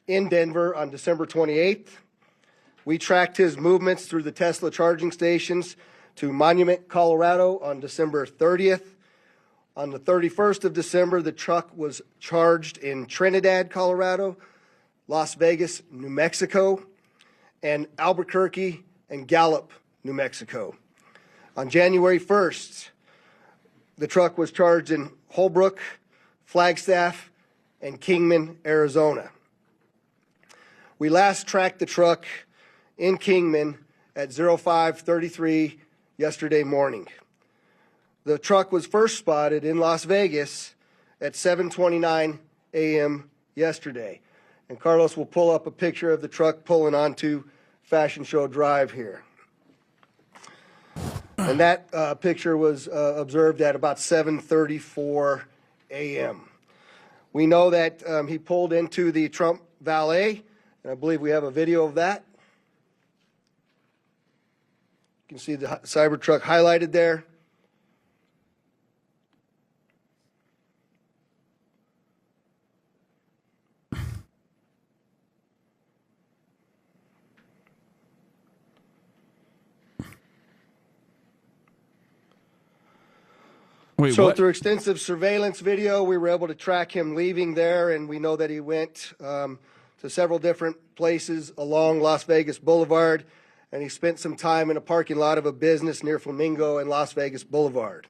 in Denver on December 28th. We tracked his movements through the Tesla charging stations to Monument, Colorado on December 30th. On the 31st of December, the truck was charged in Trinidad, Colorado, Las Vegas, New Mexico, and Albuquerque and Gallup, New Mexico. On January 1st, the truck was charged in Holbrook, Flagstaff, and Kingman, Arizona. We last tracked the truck in Kingman at 05:33 yesterday morning. The truck was first spotted in Las Vegas at 7:29 a.m. yesterday. And Carlos will pull up a picture of the truck pulling onto Fashion Show Drive here. And that picture was observed at about 7:34 a.m. We know that he pulled into the Trump Valet, and I believe we have a video of that. You can see the Cybertruck highlighted there. Wait, so what? Through extensive surveillance video, we were able to track him leaving there, and we know that he went to several different places along Las Vegas Boulevard, and he spent some time in a parking lot of a business near Flamingo and Las Vegas Boulevard.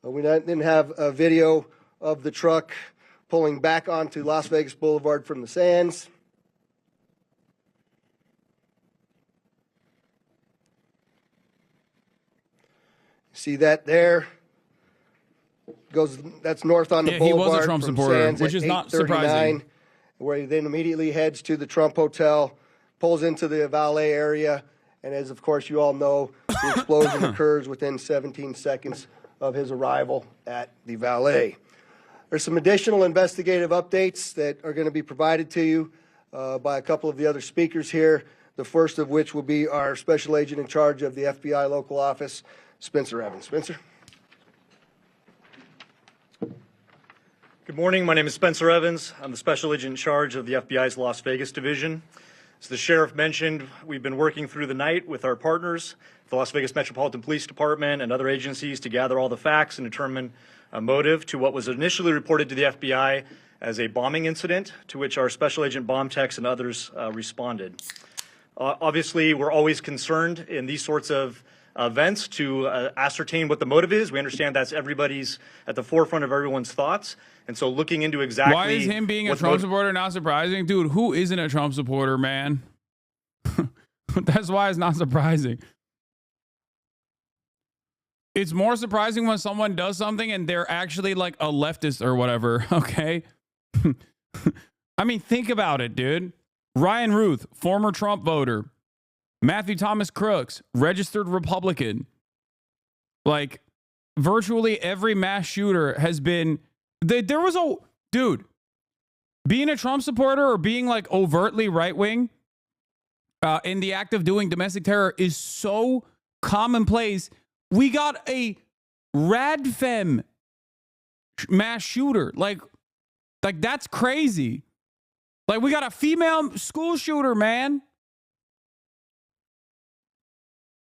We didn't have a video of the truck pulling back onto Las Vegas Boulevard from the sands. See that there? That's north on the boulevard. He was a Trump supporter, which is not surprising. Where he then immediately heads to the Trump Hotel, pulls into the valet area, and as of course you all know, the explosion occurs within 17 seconds of his arrival at the valet. There's some additional investigative updates that are going to be provided to you by a couple of the other speakers here, the first of which will be our special agent in charge of the FBI local office, Spencer Evans. Spencer? Good morning. My name is Spencer Evans. I'm the special agent in charge of the FBI's Las Vegas division. As the sheriff mentioned, we've been working through the night with our partners, the Las Vegas Metropolitan Police Department and other agencies, to gather all the facts and determine a motive to what was initially reported to the FBI as a bombing incident, to which our special agent bomb techs and others responded. Obviously, we're always concerned in these sorts of events to ascertain what the motive is. We understand that's everybody's at the forefront of everyone's thoughts. And so looking into exactly... Why is him being a Trump supporter not surprising? Dude, who isn't a Trump supporter, man? That's why it's not surprising. It's more surprising when someone does something and they're actually like a leftist or whatever, okay? I mean, think about it, dude. Ryan Ruth, former Trump voter. Matthew Thomas Crooks, registered Republican. Like, virtually every mass shooter has been... There was a... Dude, being a Trump supporter or being like overtly right-wing in the act of doing domestic terror is so commonplace. We got a radfem mass shooter. Like that's crazy. Like, we got a female school shooter, man.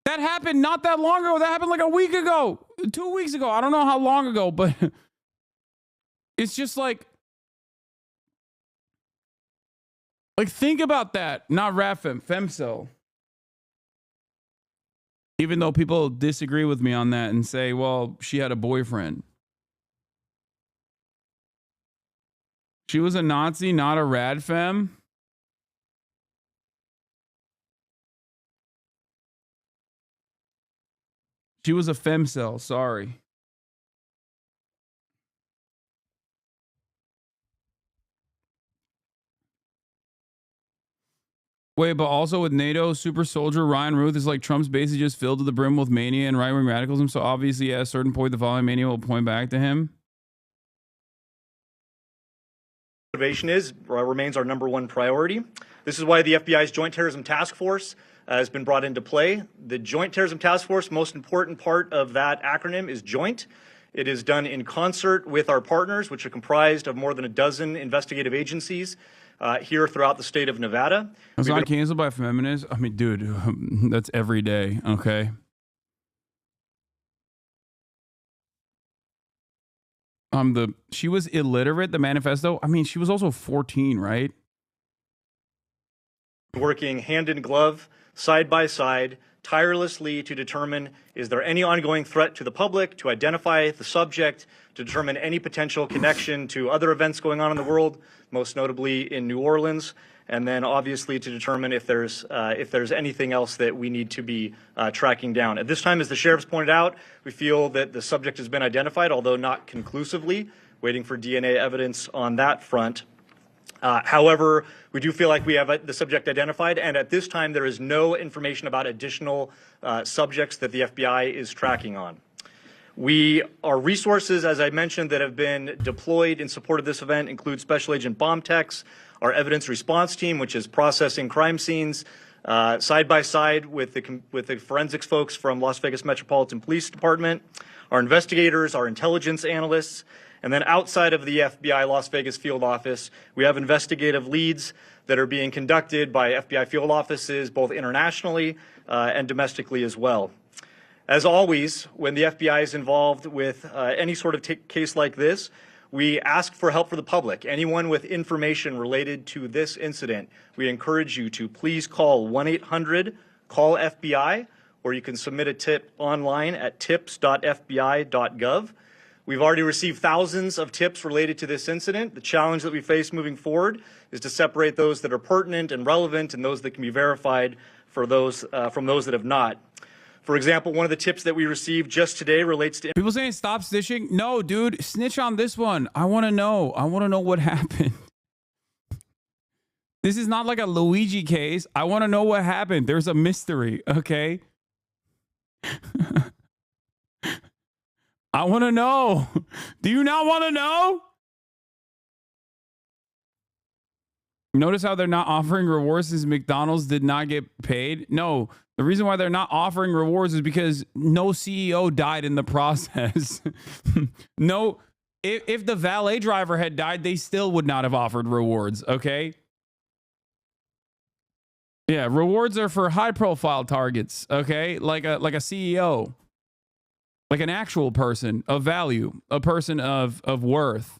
That happened not that long ago. That happened like a week ago, 2 weeks ago. I don't know how long ago, but it's just like think about that. Not radfem, femcel. Even though people disagree with me on that and say, well, she had a boyfriend. She was a Nazi, not a radfem. She was a femcel, sorry. Wait, but also with NATO, super soldier Ryan Ruth is like Trump's basically just filled to the brim with mania and right-wing radicalism. So obviously at a certain point, the following mania will point back to him. Motivation remains our number one priority. This is why the FBI's Joint Terrorism Task Force has been brought into play. The Joint Terrorism Task Force, most important part of that acronym is joint. It is done in concert with our partners, which are comprised of more than a dozen investigative agencies here throughout the state of Nevada. It's not canceled by feminists. I mean, dude, that's every day, okay? She was illiterate, the manifesto. I mean, she was also 14, right? Working hand in glove, side by side, tirelessly to determine, is there any ongoing threat to the public, to identify the subject, to determine any potential connection to other events going on in the world, most notably in New Orleans, and then obviously to determine if there's anything else that we need to be tracking down. At this time, as the sheriff's pointed out, we feel that the subject has been identified, although not conclusively, waiting for DNA evidence on that front. However, we do feel like we have the subject identified, and at this time there is no information about additional subjects that the FBI is tracking on. Our resources, as I mentioned, that have been deployed in support of this event include Special Agent Bomb Techs, our evidence response team, which is processing crime scenes, side by side with the forensics folks from Las Vegas Metropolitan Police Department, our investigators, our intelligence analysts, and then outside of the FBI Las Vegas field office, we have investigative leads that are being conducted by FBI field offices, both internationally and domestically as well. As always, when the FBI is involved with any sort of case like this, we ask for help for the public. Anyone with information related to this incident, we encourage you to please call 1-800-CALL-FBI, or you can submit a tip online at tips.fbi.gov. We've already received thousands of tips related to this incident. The challenge that we face moving forward is to separate those that are pertinent and relevant and those that can be verified for those from those that have not. For example, one of the tips that we received just today relates to people saying stop snitching. No, dude, snitch on this one. I want to know. I want to know what happened. This is not like a Luigi case. I want to know what happened. There's a mystery, okay? I want to know. Do you not want to know? Notice how they're not offering rewards since McDonald's did not get paid? No, the reason why they're not offering rewards is because no CEO died in the process. No, if the valet driver had died, they still would not have offered rewards, okay? Yeah, rewards are for high-profile targets, okay? Like a CEO. Like an actual person of value, a person of worth.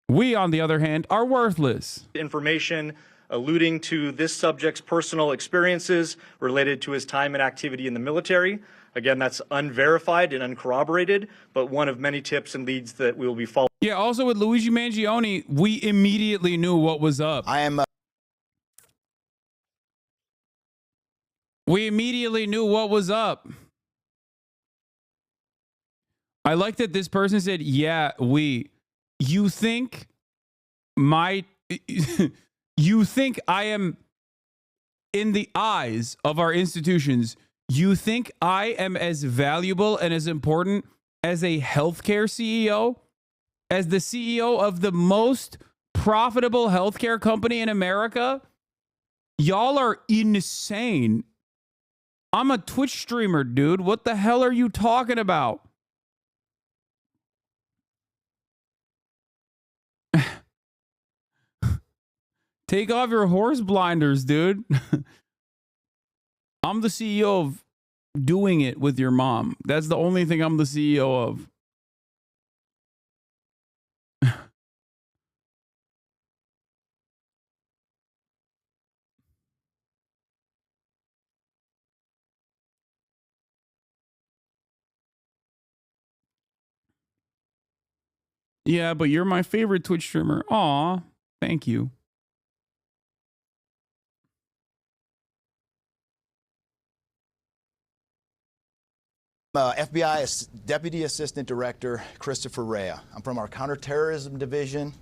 We, on the other hand, are worthless. Information alluding to this subject's personal experiences related to his time and activity in the military. Again, that's unverified and uncorroborated, but one of many tips and leads that we will be following. Yeah, also with Luigi Mangione, we immediately knew what was up. I am We immediately knew what was up. I like that this person said, yeah, you think you think I am, in the eyes of our institutions, you think I am as valuable and as important as a healthcare CEO, as the CEO of the most profitable healthcare company in America? Y'all are insane. I'm a Twitch streamer, dude. What the hell are you talking about? Take off your horse blinders, dude. I'm the CEO of doing it with your mom. That's the only thing I'm the CEO of. Yeah, but you're my favorite Twitch streamer. Aw, thank you. FBI Deputy Assistant Director Christopher Rea. I'm from our Counterterrorism Division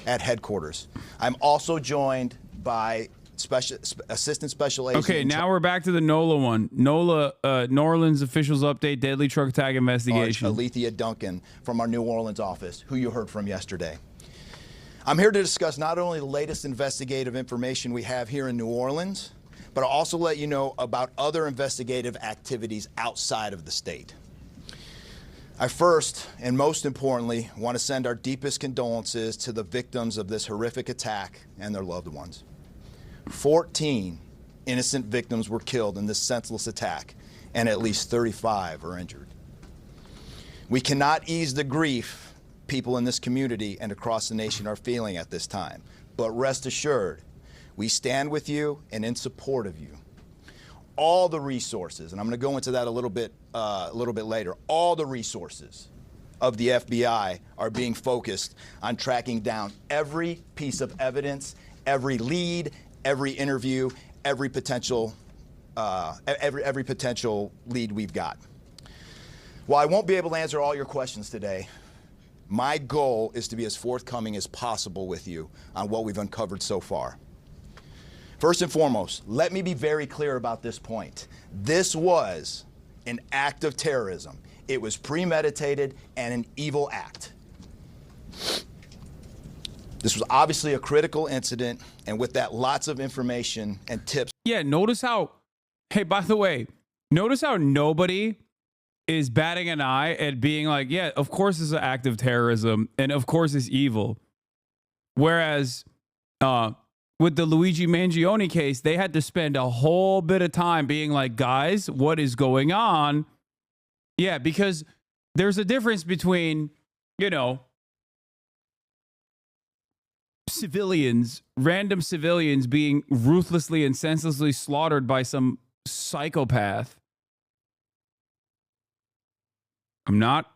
at headquarters. I'm also joined by Assistant Special Agent. Okay, now we're back to the Nola one. Nola, New Orleans officials update deadly truck attack investigation. Alethea Duncan from our New Orleans office, who you heard from yesterday. I'm here to discuss not only the latest investigative information we have here in New Orleans, but I'll also let you know about other investigative activities outside of the state. I first, and most importantly, want to send our deepest condolences to the victims of this horrific attack and their loved ones. 14 innocent victims were killed in this senseless attack, and at least 35 are injured. We cannot ease the grief people in this community and across the nation are feeling at this time, but rest assured, we stand with you and in support of you. All the resources, and I'm going to go into that a little bit later, all the resources of the FBI are being focused on tracking down every piece of evidence, every lead, every interview, every potential lead we've got. While I won't be able to answer all your questions today, my goal is to be as forthcoming as possible with you on what we've uncovered so far. First and foremost, let me be very clear about this point. This was an act of terrorism. It was premeditated and an evil act. This was obviously a critical incident, and with that, lots of information and tips. Yeah, notice how, hey, by the way, notice how nobody is batting an eye at being like, yeah, of course it's an act of terrorism, and of course it's evil. Whereas, with the Luigi Mangione case, they had to spend a whole bit of time being like, guys, what is going on? Yeah, because there's a difference between, you know, civilians, random civilians being ruthlessly and senselessly slaughtered by some psychopath. I'm not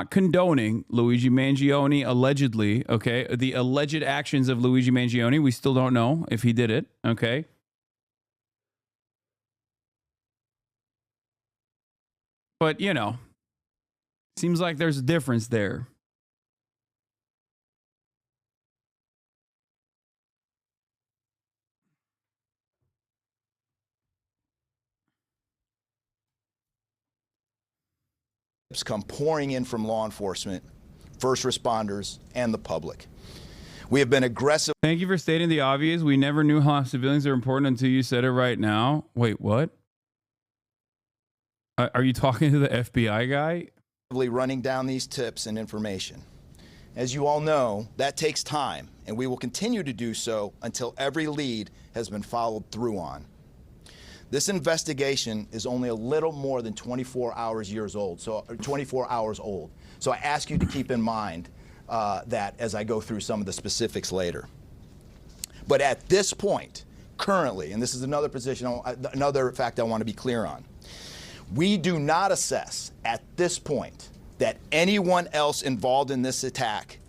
condoning Luigi Mangione allegedly, okay? The alleged actions of Luigi Mangione, we still don't know if he did it, okay? But, you know, seems like there's a difference there. Come pouring in from law enforcement, first responders, and the public. We have been aggressive. Thank you for stating the obvious. We never knew how civilians are important until you said it right now. Wait, what? Are you talking to the FBI guy? Running down these tips and information. As you all know, that takes time, and we will continue to do so until every lead has been followed through on. This investigation is only a little more than 24 hours old. So I ask you to keep in mind that as I go through some of the specifics later. But at this point, currently, and this is another fact I want to be clear on, we do not assess at this point that anyone else involved in this attack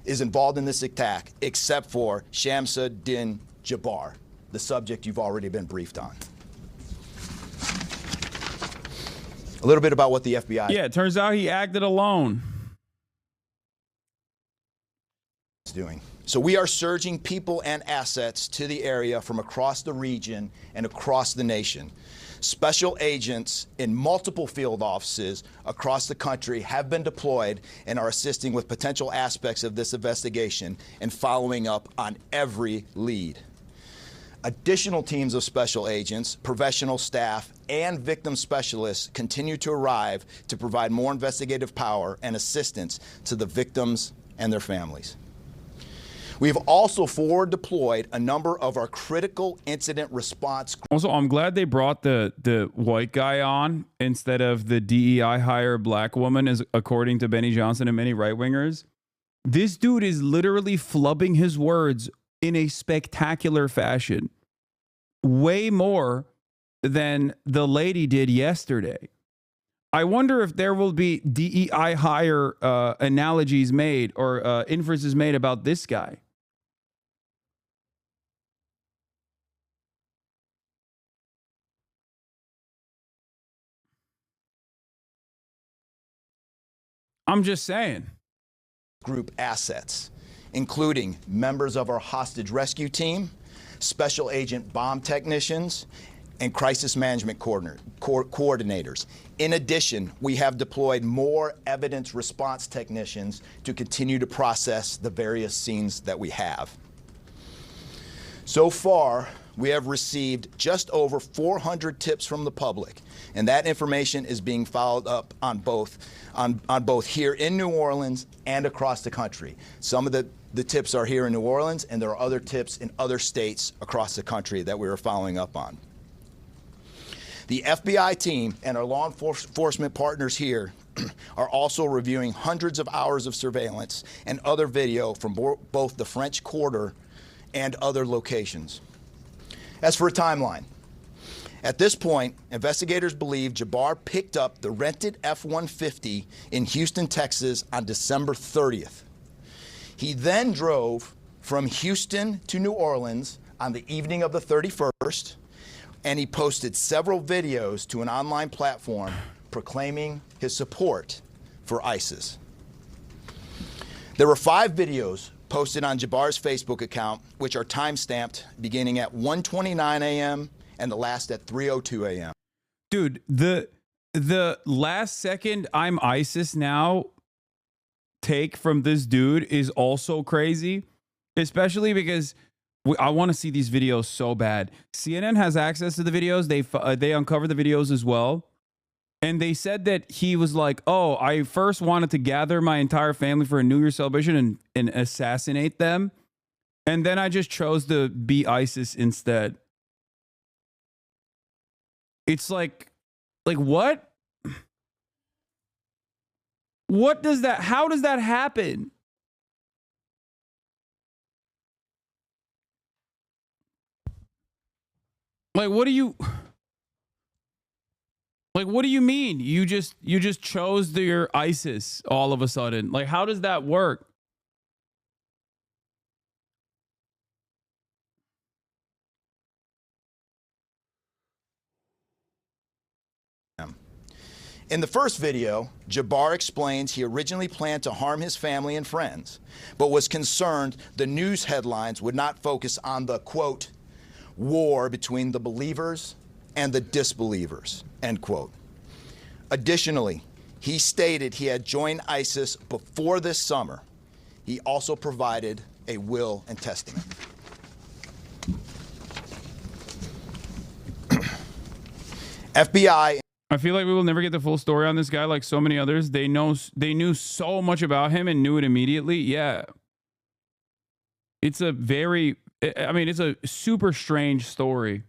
except for Shamsa Din Jabbar. the subject you've already been briefed on. A little bit about what the FBI Yeah, it turns out he acted alone. is doing. So we are surging people and assets to the area from across the region and across the nation. Special agents in multiple field offices across the country have been deployed and are assisting with potential aspects of this investigation and following up on every lead. Additional teams of special agents, professional staff, and victim specialists continue to arrive to provide more investigative power and assistance to the victims and their families. We have also forward deployed a number of our critical incident response. Also, I'm glad they brought the white guy on instead of the DEI hire black woman, as according to Benny Johnson and many right wingers. This dude is literally flubbing his words in a spectacular fashion, way more than the lady did yesterday. I wonder if there will be DEI hire analogies made or inferences made about this guy. I'm just saying. Group assets, including members of our hostage rescue team, special agent bomb technicians, and crisis management coordinators. In addition, we have deployed more evidence response technicians to continue to process the various scenes that we have. So far, we have received just over 400 tips from the public, and that information is being followed up on both here in New Orleans and across the country. Some of the tips are here in New Orleans, and there are other tips in other states across the country that we are following up on. The FBI team and our law enforcement partners here are also reviewing hundreds of hours of surveillance and other video from both the French Quarter and other locations. As for a timeline, at this point, investigators believe Jabbar picked up the rented F-150 in Houston, Texas on December 30th. He then drove from Houston to New Orleans on the evening of the 31st, and he posted several videos to an online platform proclaiming his support for ISIS. There were 5 videos posted on Jabbar's Facebook account, which are time-stamped beginning at 1:29 a.m. and the last at 3:02 a.m. Dude, the last second I'm ISIS now take from this dude is also crazy, especially because I want to see these videos so bad. CNN has access to the videos. They uncover the videos as well. And they said that he was like, oh, I first wanted to gather my entire family for a New Year's celebration and assassinate them. And then I just chose to be ISIS instead. It's like what? What does that, how does that happen? Like, what do you mean? You just chose your ISIS all of a sudden. Like, how does that work? In the first video, Jabbar explains he originally planned to harm his family and friends, but was concerned the news headlines would not focus on the, quote, war between the believers and the disbelievers, end quote. Additionally, he stated he had joined ISIS before this summer. He also provided a will and testament. FBI. I feel like we will never get the full story on this guy like so many others. They knew so much about him and knew it immediately. Yeah. It's a super strange story.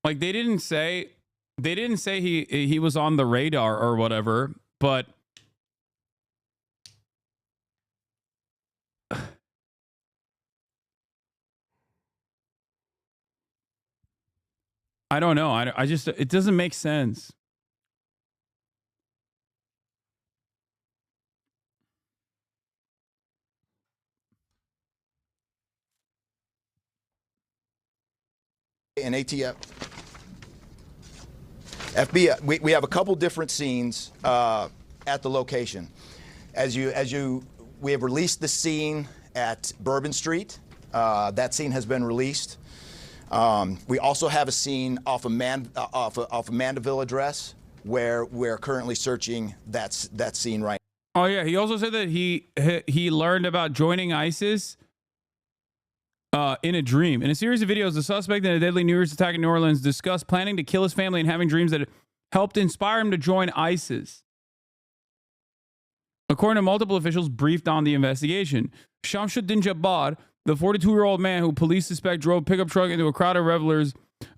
Like they didn't say he was on the radar or whatever, but I don't know. I just, it doesn't make sense. and ATF. FBI, we have a couple different scenes at the location. We have released the scene at Bourbon Street. That scene has been released. We also have a scene off of Mandeville address where we're currently searching that scene right now. Oh yeah, he also said that he learned about joining ISIS in a dream. In a series of videos, the suspect in a deadly New Year's attack in New Orleans discussed planning to kill his family and having dreams that helped inspire him to join ISIS. According to multiple officials briefed on the investigation, Shamsuddin Jabbar, the 42-year-old man who police suspect drove pickup truck into a crowd of revelers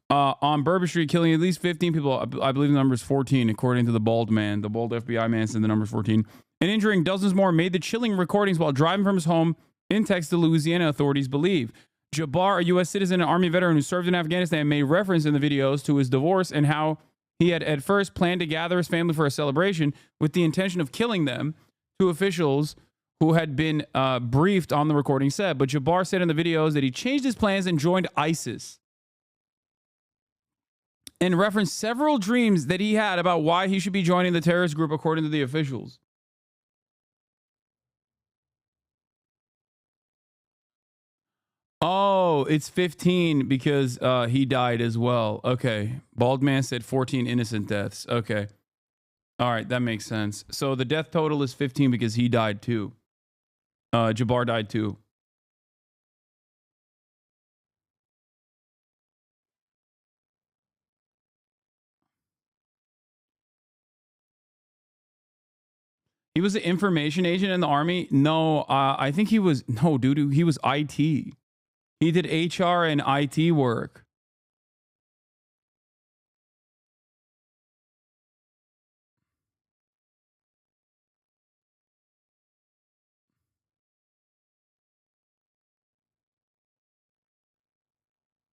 on Bourbon Street, killing at least 15 people. I believe the number is 14, according to the bald man. The bald FBI man said the number is 14. And injuring dozens more, made the chilling recordings while driving from his home in Texas, Louisiana, authorities believe. Jabbar, a U.S. citizen and Army veteran who served in Afghanistan, made reference in the videos to his divorce and how he had at first planned to gather his family for a celebration with the intention of killing them, to officials who had been briefed on the recording said. But Jabbar said in the videos that he changed his plans and joined ISIS, and referenced several dreams that he had about why he should be joining the terrorist group, according to the officials. Oh, it's 15 because he died as well. Okay. Bald man said 14 innocent deaths. Okay. All right, that makes sense. So the death total is 15 because he died too. Jabbar died too. He was an information agent in the Army? No, I think he was... No, dude, he was IT. He did HR and IT work.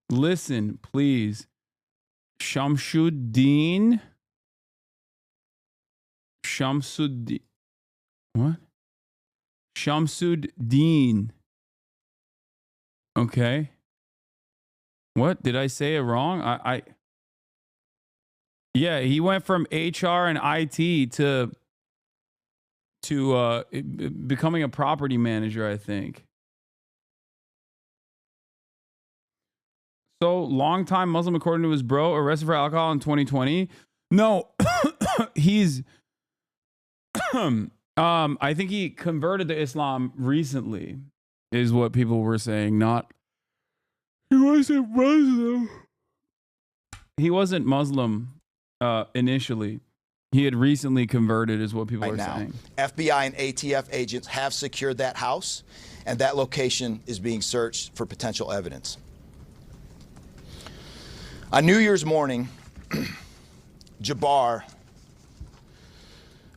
Listen, please. Shamsuddin. What? Shamsuddin. Okay. What? Did I say it wrong? Yeah, he went from HR and IT to becoming a property manager, I think. So, longtime Muslim, according to his bro, arrested for alcohol in 2020. No, he's... I think he converted to Islam recently, is what people were saying. Not... He wasn't Muslim. He wasn't Muslim initially. He had recently converted, is what people are saying. FBI and ATF agents have secured that house, and that location is being searched for potential evidence. On New Year's morning, Jabbar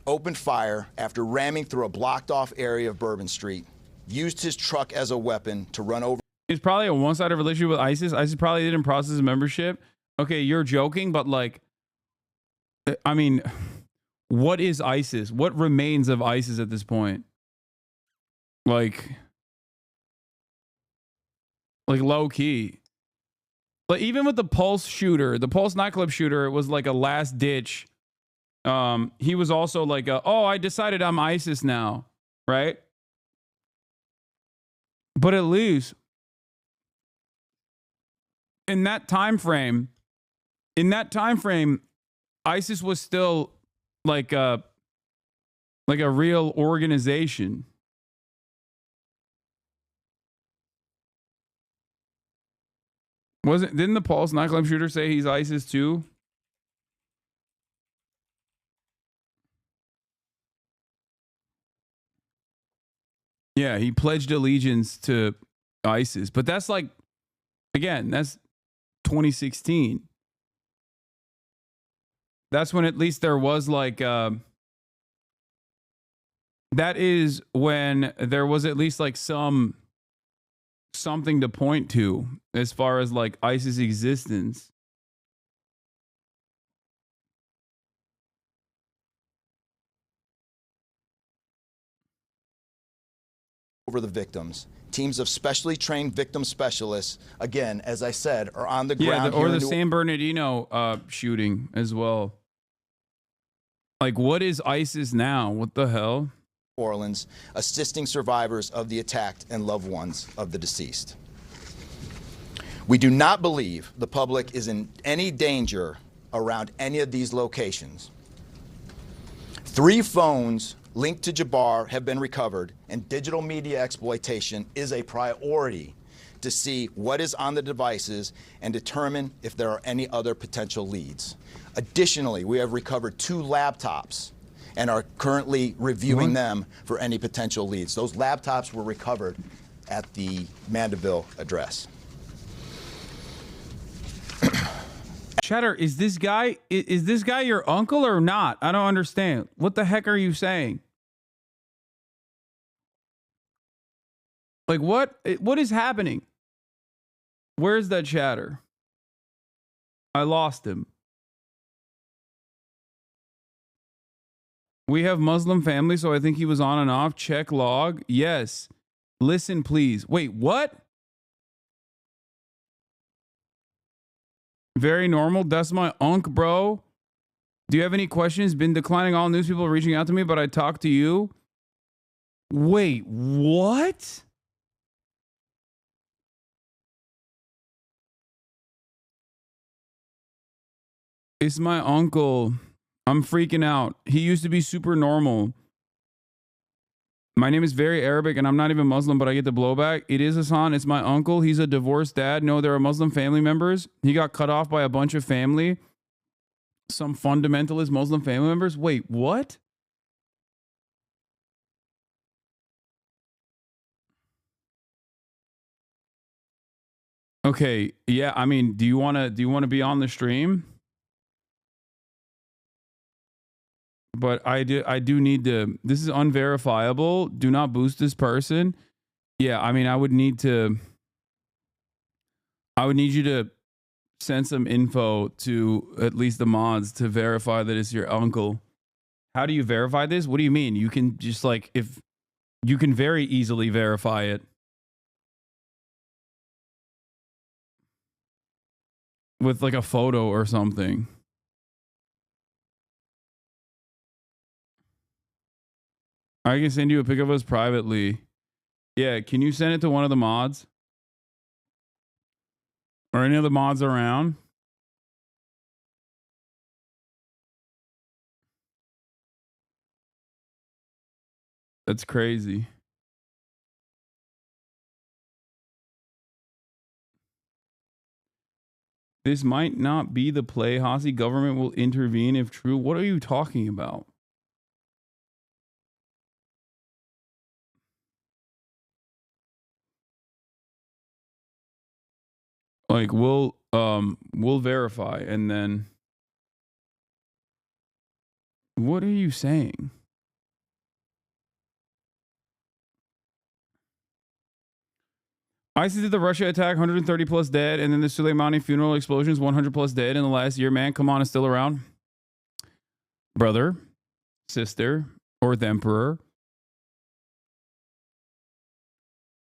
opened fire after ramming through a blocked-off area of Bourbon Street, used his truck as a weapon to run over... It's probably a one-sided relationship with ISIS. ISIS probably didn't process his membership. Okay, you're joking, but like... I mean, what is ISIS? What remains of ISIS at this point? Like low-key. But even with the Pulse shooter, the Pulse nightclub shooter, it was like a last ditch. He was also like, oh, I decided I'm ISIS now, right? But at least in that time frame, ISIS was still like a real organization. Didn't the Pulse nightclub shooter say he's ISIS too? Yeah, he pledged allegiance to ISIS. But that's like, again, that's 2016. That's when at least there was like, that is when there was at least like something to point to as far as like ISIS existence. over the victims. Teams of specially trained victim specialists, again, as I said, are on the Yeah, ground. or here the in San Bernardino shooting as well. Like, what is ISIS now? What the hell? New Orleans, assisting survivors of the attacked and loved ones of the deceased. We do not believe the public is in any danger around any of these locations. 3 phones linked to Jabbar have been recovered, and digital media exploitation is a priority to see what is on the devices and determine if there are any other potential leads. Additionally, we have recovered 2 laptops and are currently reviewing them for any potential leads. Those laptops were recovered at the Mandeville address. Cheddar, is this guy your uncle or not? I don't understand. What the heck are you saying? Like, what is happening? Where's that chatter? I lost him. We have Muslim family, so I think he was on and off. Check log. Yes. Listen, please. Wait, what? Very normal. That's my unk, bro. Do you have any questions? Been declining all news people reaching out to me, but I talked to you. Wait, what? It's my uncle. I'm freaking out. He used to be super normal. My name is very Arabic and I'm not even Muslim, but I get the blowback. It is Hasan. It's my uncle. He's a divorced dad. No, there are Muslim family members. He got cut off by a bunch of family. Some fundamentalist Muslim family members. Wait, what? Okay, yeah, I mean, do you want to be on the stream? But I do need to. This is unverifiable. Do not boost this person. Yeah, I mean, I would need you to send some info to at least the mods to verify that it's your uncle. How do you verify this? What do you mean? You can just if you can very easily verify it with like a photo or something. I can send you a pic of us privately. Yeah, can you send it to one of the mods? Or any of the mods around? That's crazy. This might not be the play. Hasi government will intervene if true. What are you talking about? Like we'll verify and then what are you saying? ISIS did the Russia attack, 130 plus dead, and then the Soleimani funeral explosions, 100 plus dead in the last year. Man, come on, it's still around. Brother, sister, or the emperor.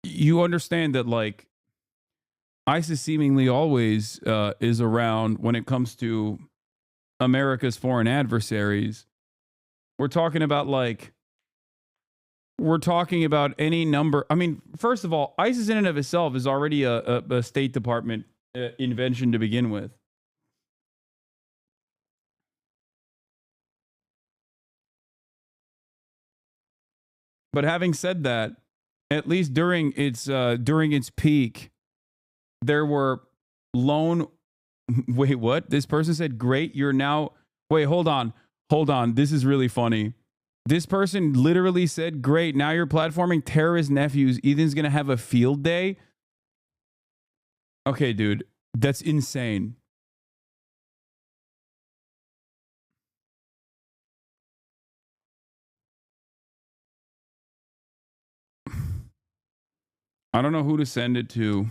You understand that like ISIS seemingly always is around when it comes to America's foreign adversaries. We're talking about any number. I mean, first of all, ISIS in and of itself is already a State Department invention to begin with. But having said that, at least during its peak, there were lone. Wait, what? This person said, "Great, you're now." Wait, hold on. This is really funny. This person literally said, "Great, now you're platforming terrorist nephews. Ethan's gonna have a field day." Okay, dude, that's insane. I don't know who to send it to.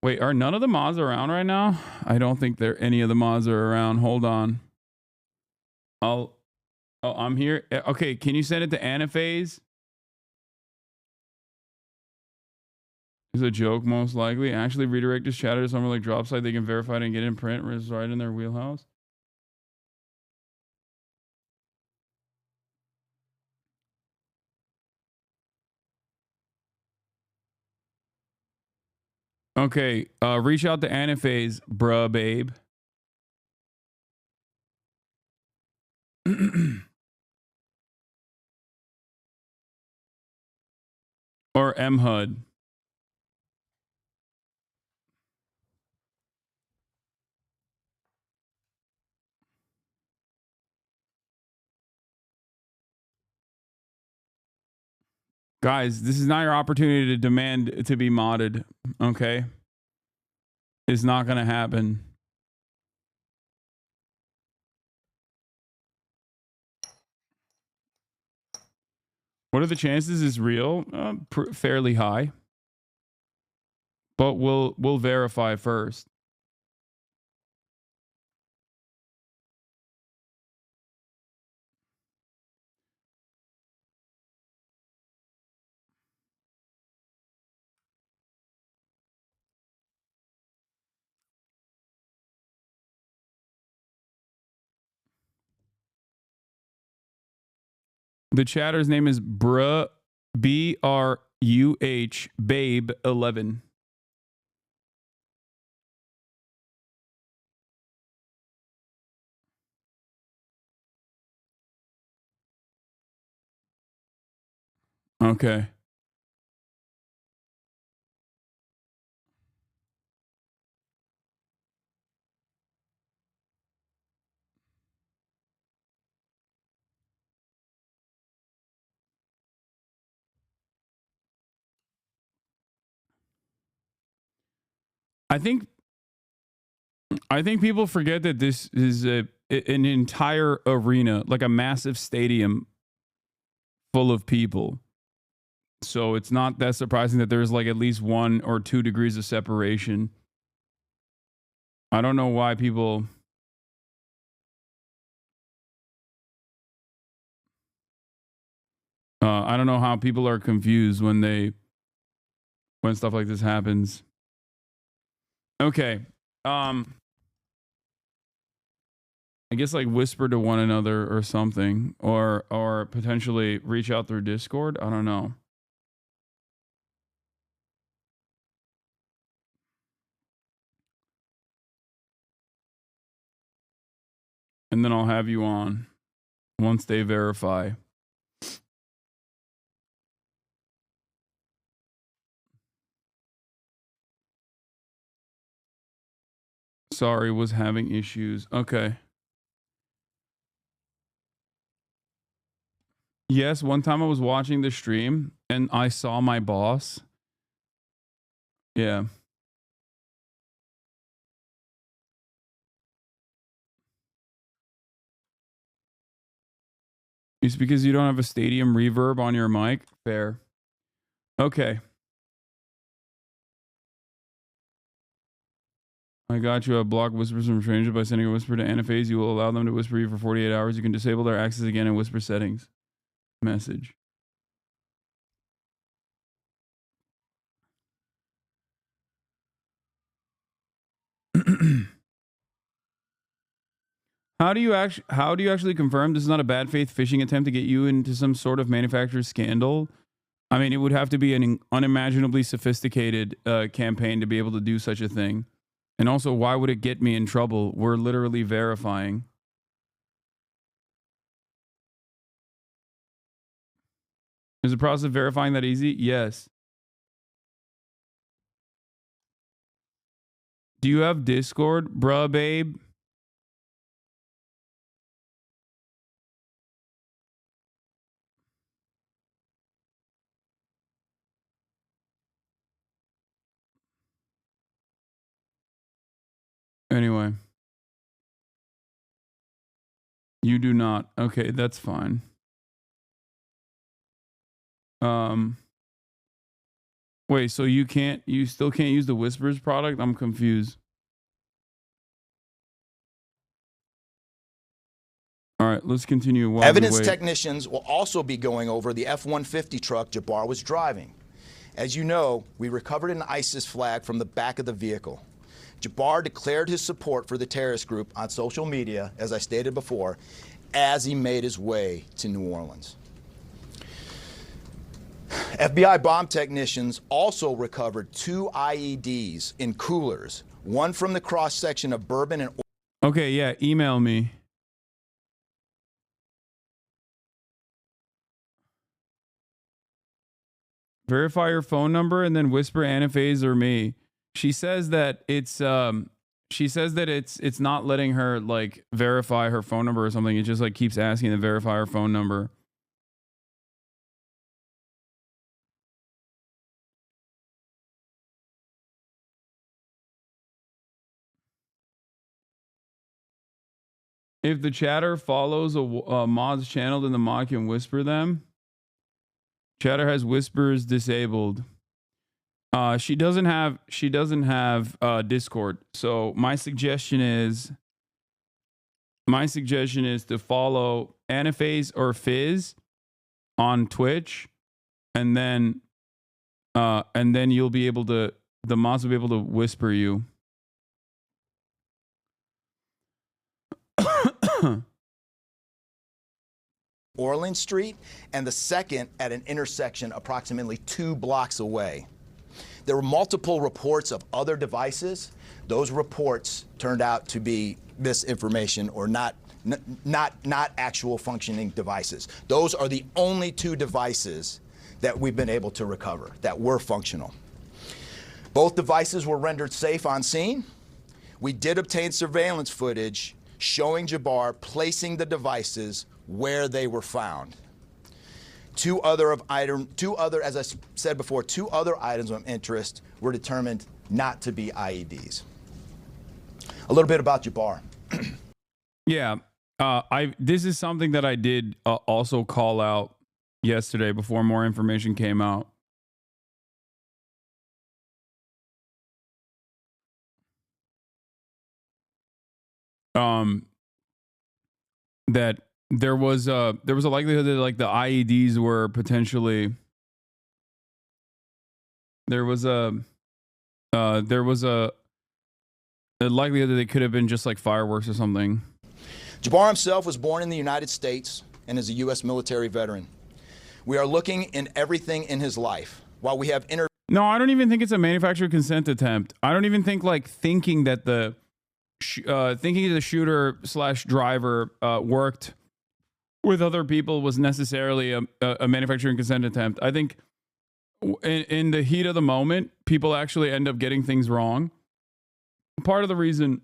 Wait, are none of the mods around right now? I don't think any of the mods are around. Hold on. I'm here. Okay, can you send it to Anaphase? Is a joke most likely. Actually redirect this chatter to somewhere like drop site. They can verify it and get it in print. It's right in their wheelhouse. Okay, reach out to Anaphase, bruh, babe. Or MHUD. Guys, this is not your opportunity to demand to be modded, okay? It's not going to happen. What are the chances is real? Fairly high. But we'll verify first. The chatter's name is Bruh, BRUH, Babe 11. Okay. I think people forget that this is an entire arena, like a massive stadium full of people. So it's not that surprising that there's like at least 1 or 2 degrees of separation. I don't know why people I don't know how people are confused when stuff like this happens. Okay. I guess like whisper to one another or something, or potentially reach out through Discord. I don't know. And then I'll have you on once they verify. Sorry, was having issues. Okay. Yes, one time I was watching the stream and I saw my boss. Yeah. It's because you don't have a stadium reverb on your mic? Fair. Okay. I got you. A block whispers from strangers by sending a whisper to Anaphase. You will allow them to whisper you for 48 hours. You can disable their access again in whisper settings. Message. How do you actually confirm this is not a bad faith phishing attempt to get you into some sort of manufacturer's scandal? I mean, it would have to be an unimaginably sophisticated campaign to be able to do such a thing. And also, why would it get me in trouble? We're literally verifying. Is the process of verifying that easy? Yes. Do you have Discord, bruh, babe? Anyway. You do not. Okay, that's fine. Wait, so you still can't use the Whispers product? I'm confused. All right, let's continue. While Evidence technicians will also be going over the F-150 truck Jabbar was driving. As you know, we recovered an ISIS flag from the back of the vehicle. Jabbar declared his support for the terrorist group on social media, as I stated before, as he made his way to New Orleans. FBI bomb technicians also recovered 2 IEDs in coolers, one from the cross-section of Bourbon and... Okay, yeah, email me. Verify your phone number and then whisper anaphase or me. She says that it's not letting her like verify her phone number or something. It just like keeps asking to verify her phone number. If the chatter follows a mod's channel, then the mod can whisper them. Chatter has whispers disabled. She doesn't have Discord. So my suggestion is to follow Anaphase or Fizz on Twitch, and then you'll be able to, the mods will be able to whisper you. Orleans Street, and the second at an intersection approximately 2 blocks away. There were multiple reports of other devices. Those reports turned out to be misinformation or not actual functioning devices. Those are the only 2 devices that we've been able to recover that were functional. Both devices were rendered safe on scene. We did obtain surveillance footage showing Jabbar placing the devices where they were found. 2 other, as I said before, 2 other items of interest were determined not to be IEDs. A little bit about Jabbar. Yeah, this is something that I did also call out yesterday before more information came out. That there was a likelihood that like the IEDs were potentially there was a likelihood that they could have been just like fireworks or something. Jabbar himself was born in the United States and is a U.S. military veteran. We are looking in everything in his life. While we have No, I don't even think it's a manufacturer consent attempt. I don't even think like thinking that the shooter / driver worked with other people was necessarily a manufacturing consent attempt. I think in the heat of the moment, people actually end up getting things wrong. Part of the reason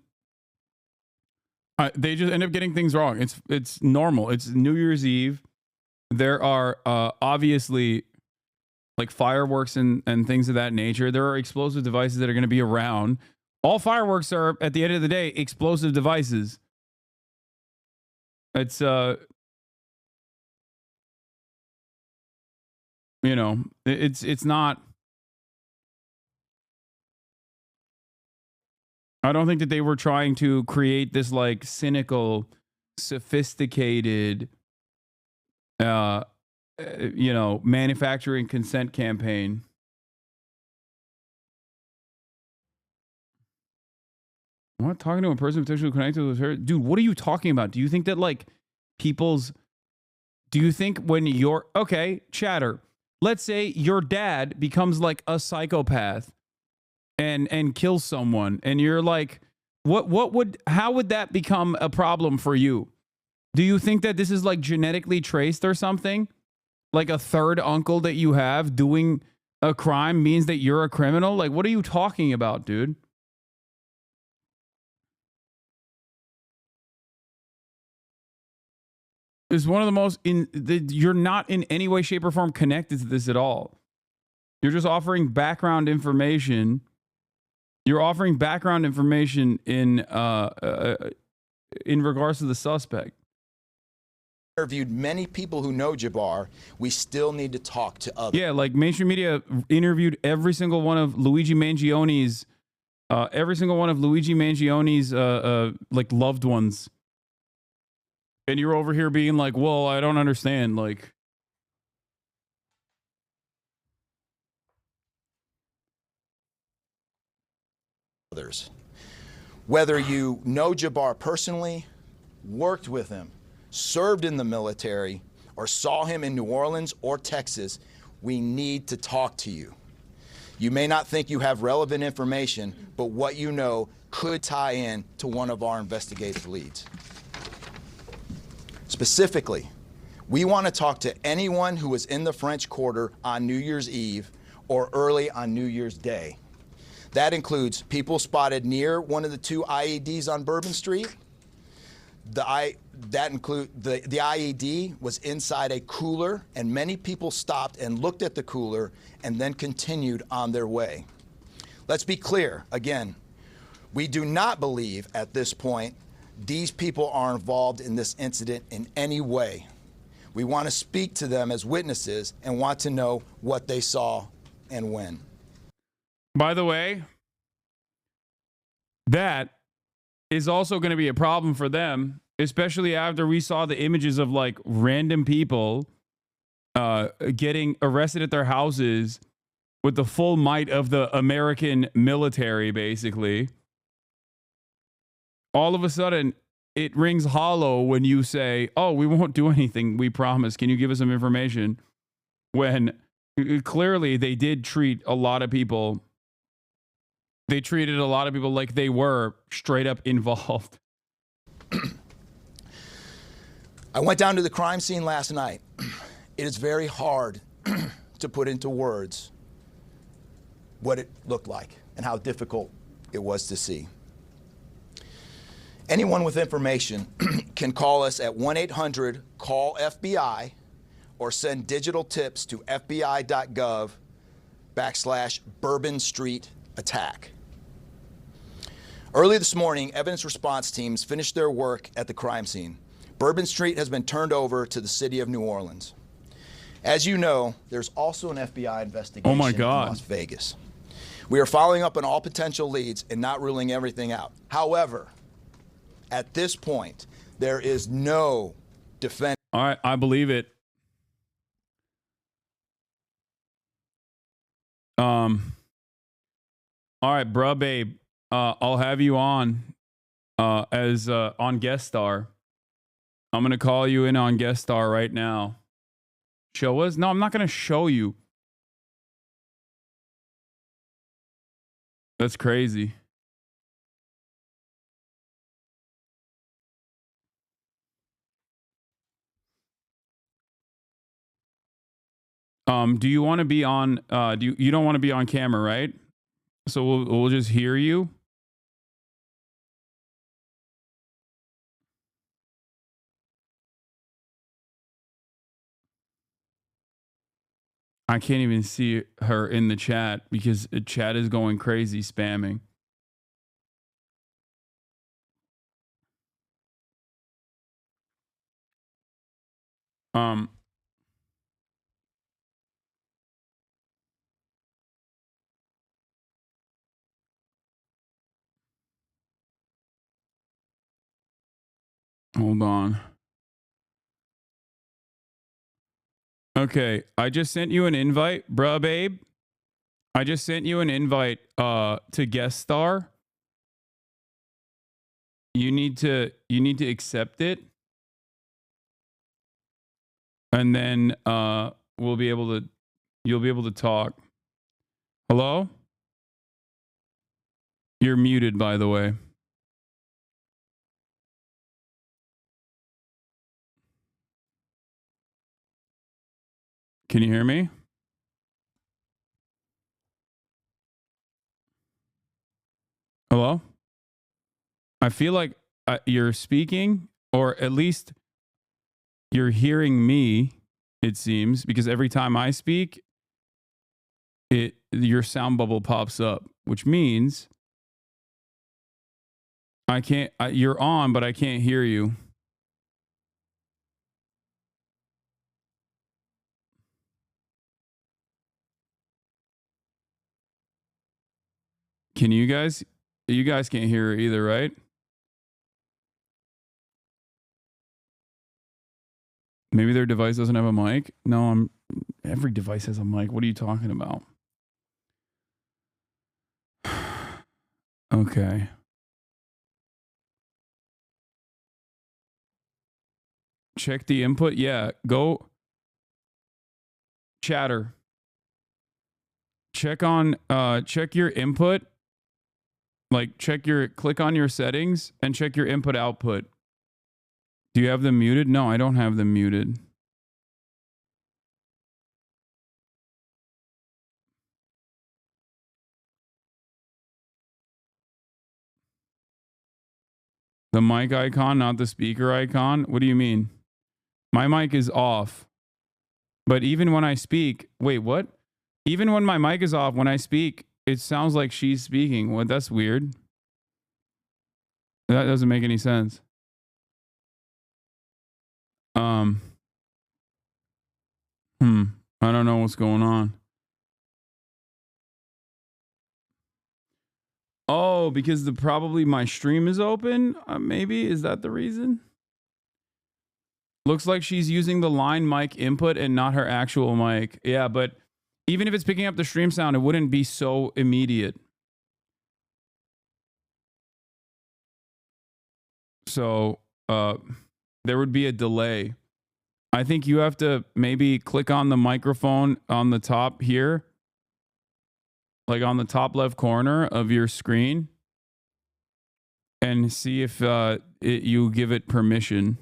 they just end up getting things wrong. It's normal. It's New Year's Eve. There are obviously like fireworks and things of that nature. There are explosive devices that are going to be around. All fireworks are, at the end of the day, explosive devices. It's it's not. I don't think that they were trying to create this like cynical, sophisticated, manufacturing consent campaign. What? Talking to a person potentially connected with her? Dude, what are you talking about? Do you think that like do you think when you're, okay, chatter, let's say your dad becomes like a psychopath and kills someone, and you're like, how would that become a problem for you? Do you think that this is like genetically traced or something? Like a third uncle that you have doing a crime means that you're a criminal? Like, what are you talking about, dude? Is one of the most you're not in any way, shape, or form connected to this at all. You're just offering background information. You're offering background information in regards to the suspect. Interviewed many people who know Jabbar. We still need to talk to others. Yeah, like mainstream media interviewed every single one of Luigi Mangione's like loved ones. And you're over here being like, well, I don't understand. Like, others. Whether you know Jabbar personally, worked with him, served in the military, or saw him in New Orleans or Texas, we need to talk to you. You may not think you have relevant information, but what you know could tie in to one of our investigative leads. Specifically, we want to talk to anyone who was in the French Quarter on New Year's Eve or early on New Year's Day. That includes people spotted near one of the 2 IEDs on Bourbon Street. The IED was inside a cooler, and many people stopped and looked at the cooler and then continued on their way. Let's be clear, again, we do not believe at this point these people are involved in this incident in any way. We want to speak to them as witnesses and want to know what they saw and when. By the way, that is also going to be a problem for them, especially after we saw the images of like random people getting arrested at their houses with the full might of the American military, basically. All of a sudden, it rings hollow when you say, oh, we won't do anything, we promise. Can you give us some information? When clearly they did treat a lot of people. They treated a lot of people like they were straight up involved. I went down to the crime scene last night. It is very hard to put into words what it looked like and how difficult it was to see. Anyone with information can call us at 1-800-CALL-FBI or send digital tips to fbi.gov/Bourbon Street attack. Early this morning, evidence response teams finished their work at the crime scene. Bourbon Street has been turned over to the city of New Orleans. As you know, there's also an FBI investigation in Las Vegas. We are following up on all potential leads and not ruling everything out. However, at this point, there is no defense. All right, I believe it. All right, bruh, babe. I'll have you on as on guest star. I'm gonna call you in on guest star right now. Show us? No, I'm not gonna show you. That's crazy. Do you want to be on? You don't want to be on camera, right? So we'll just hear you. I can't even see her in the chat because the chat is going crazy spamming. Hold on. Okay, I just sent you an invite, bruh, babe. I just sent you an invite to guest star. You need to accept it. And then you'll be able to talk. Hello? You're muted, by the way. Can you hear me? Hello? I feel like you're speaking, or at least you're hearing me, it seems, because every time I speak, your sound bubble pops up, which means I can't, you're on, but I can't hear you. Can you guys can't hear her either, right? Maybe their device doesn't have a mic. No, every device has a mic. What are you talking about? Okay. Check the input. Yeah, go chatter. Check your input. Like click on your settings and check your input output. Do you have them muted? No, I don't have them muted. The mic icon, not the speaker icon? What do you mean? My mic is off. But even when I speak, wait, what? Even when my mic is off, when I speak, it sounds like she's speaking. What? That's weird. That doesn't make any sense. I don't know what's going on. Oh, because probably my stream is open? Maybe? Is that the reason? Looks like she's using the line mic input and not her actual mic. Yeah, but even if it's picking up the stream sound, it wouldn't be so immediate. So there would be a delay. I think you have to maybe click on the microphone on the top here, like on the top left corner of your screen, and see if you give it permission.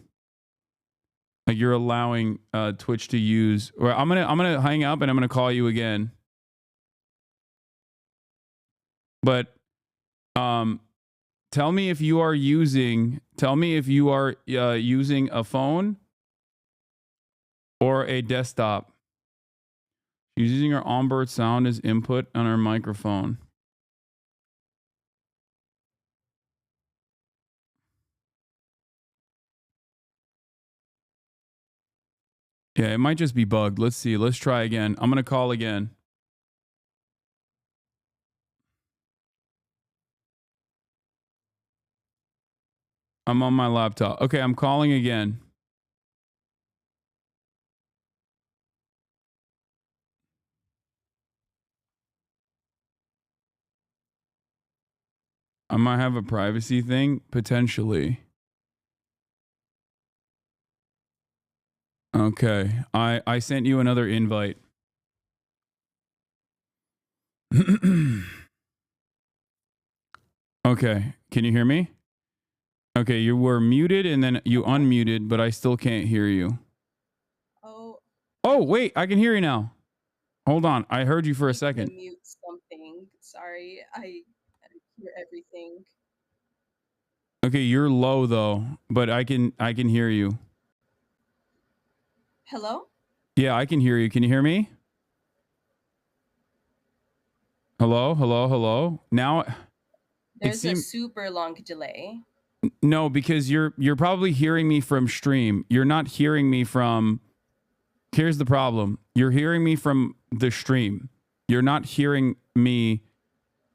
Like you're allowing Twitch to use. Or I'm gonna hang up and I'm gonna call you again. But tell me if you are using using a phone or a desktop. She's using her onboard sound as input on her microphone. Yeah, it might just be bugged. Let's see. Let's try again. I'm going to call again. I'm on my laptop. Okay, I'm calling again. I might have a privacy thing, potentially. Okay, I sent you another invite. Okay, can you hear me? Okay, you were muted and then you unmuted, but I still can't hear you. Oh, wait, I can hear you now. Hold on, I heard you for a second. Mute something. Sorry, I hear everything. Okay, you're low though, but I can hear you. Hello? Yeah, I can hear you. Can you hear me? Hello, hello, hello. Now There's a super long delay. No, because you're probably hearing me from stream. You're not hearing me from. Here's the problem. You're hearing me from the stream. You're not hearing me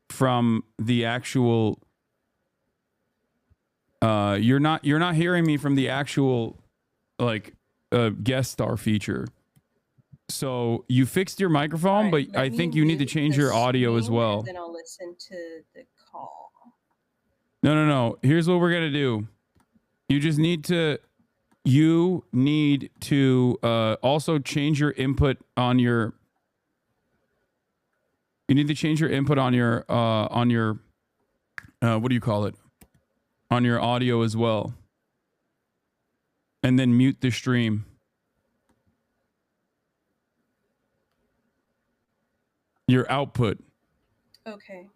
from the actual. You're not hearing me from the actual, like, guest star feature. So you fixed your microphone, but I think you need to change your audio as well. Then I'll listen to the call. No. Here's what we're gonna do. You just need to. You need to also change your input on your. You need to change your input on your what do you call it? On your audio as well. And then mute the stream. Your output. Okay.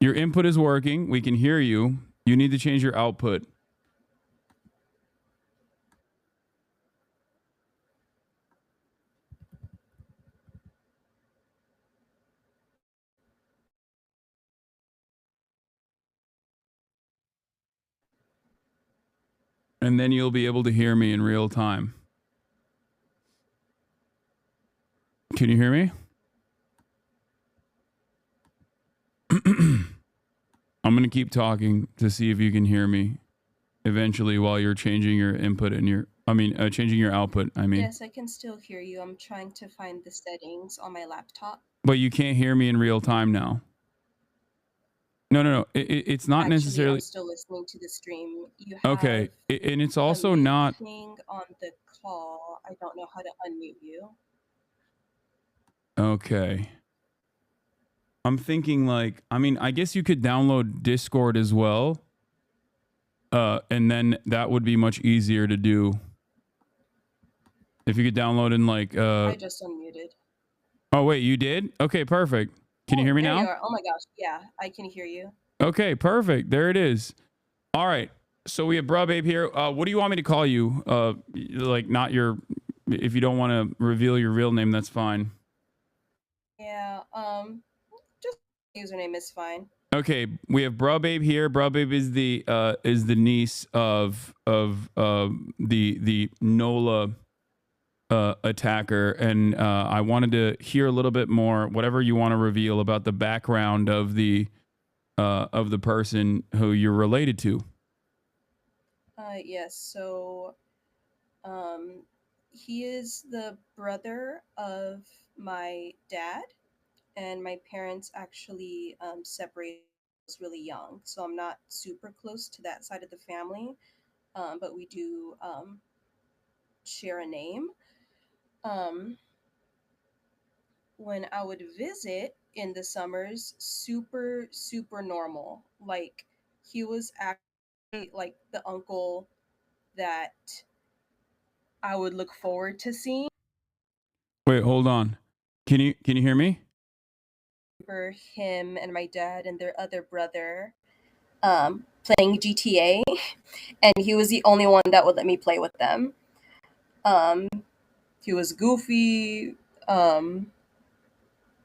Your input is working. We can hear you. You need to change your output. And then you'll be able to hear me in real time. Can you hear me? I'm going to keep talking to see if you can hear me eventually while you're changing your input and changing your output. Yes, I can still hear you. I'm trying to find the settings on my laptop. But you can't hear me in real time now. No. It's not Actually, I'm necessarily still listening to the stream. You okay. have And it's a also mute not thing on the call. I don't know how to unmute you. okay. I'm thinking like, I mean, I guess you could download Discord as well. And then that would be much easier to do. If you could download in like I just unmuted. oh wait, you did? Okay, perfect. Can you hear me There you now? are. Oh my gosh. Yeah, I can hear you. Okay, perfect. There it is. All right. So we have Bruh Babe here. What do you want me to call you? Like not your if you don't want to reveal your real name, that's fine. Yeah, just username is fine. Okay, we have Bruh Babe here. Bruh Babe is the niece of the Nola attacker, and I wanted to hear a little bit more, whatever you want to reveal about the background of the person who you're related to. Yes, so he is the brother of my dad, and my parents actually separated when I was really young, so I'm not super close to that side of the family, but we do share a name. Um, when I would visit in the summers, super normal. Like he was actually like the uncle that I would look forward to seeing. Wait, hold on. Can you hear me? For him and my dad and their other brother playing GTA, and he was the only one that would let me play with them. Um, he was goofy,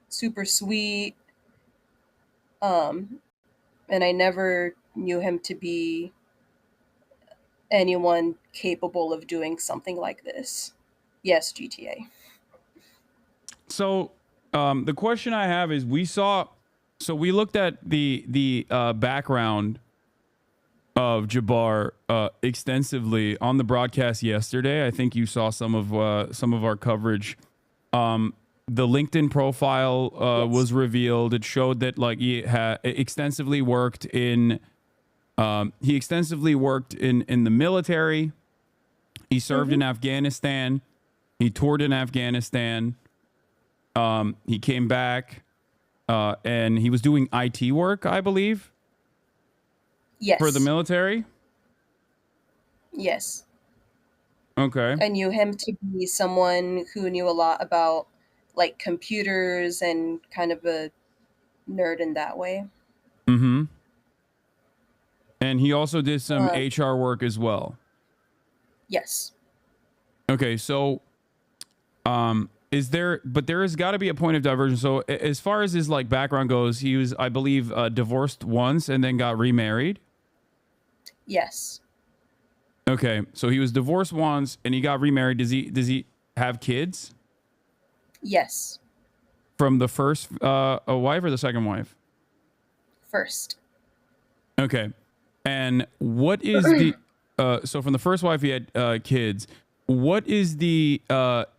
super sweet, and I never knew him to be anyone capable of doing something like this. Yes, GTA. So the question I have is, we looked at the background of Jabbar extensively on the broadcast yesterday. I think you saw some of our coverage. The LinkedIn profile was revealed. It showed that like he extensively worked in the military. He served in Afghanistan. He toured in Afghanistan. He came back and he was doing IT work, I believe. Yes. For the military? Yes. Okay. I knew him to be someone who knew a lot about like computers and kind of a nerd in that way. Mm-hmm. And he also did some HR work as well. Yes. Okay, so there has got to be a point of diversion. So as far as his like background goes, he was, I believe, divorced once and then got remarried. Yes. Okay, so he was divorced once and he got remarried. Does he have kids? Yes. From the first wife or the second wife? First. Okay. And what is the so from the first wife he had kids. What is the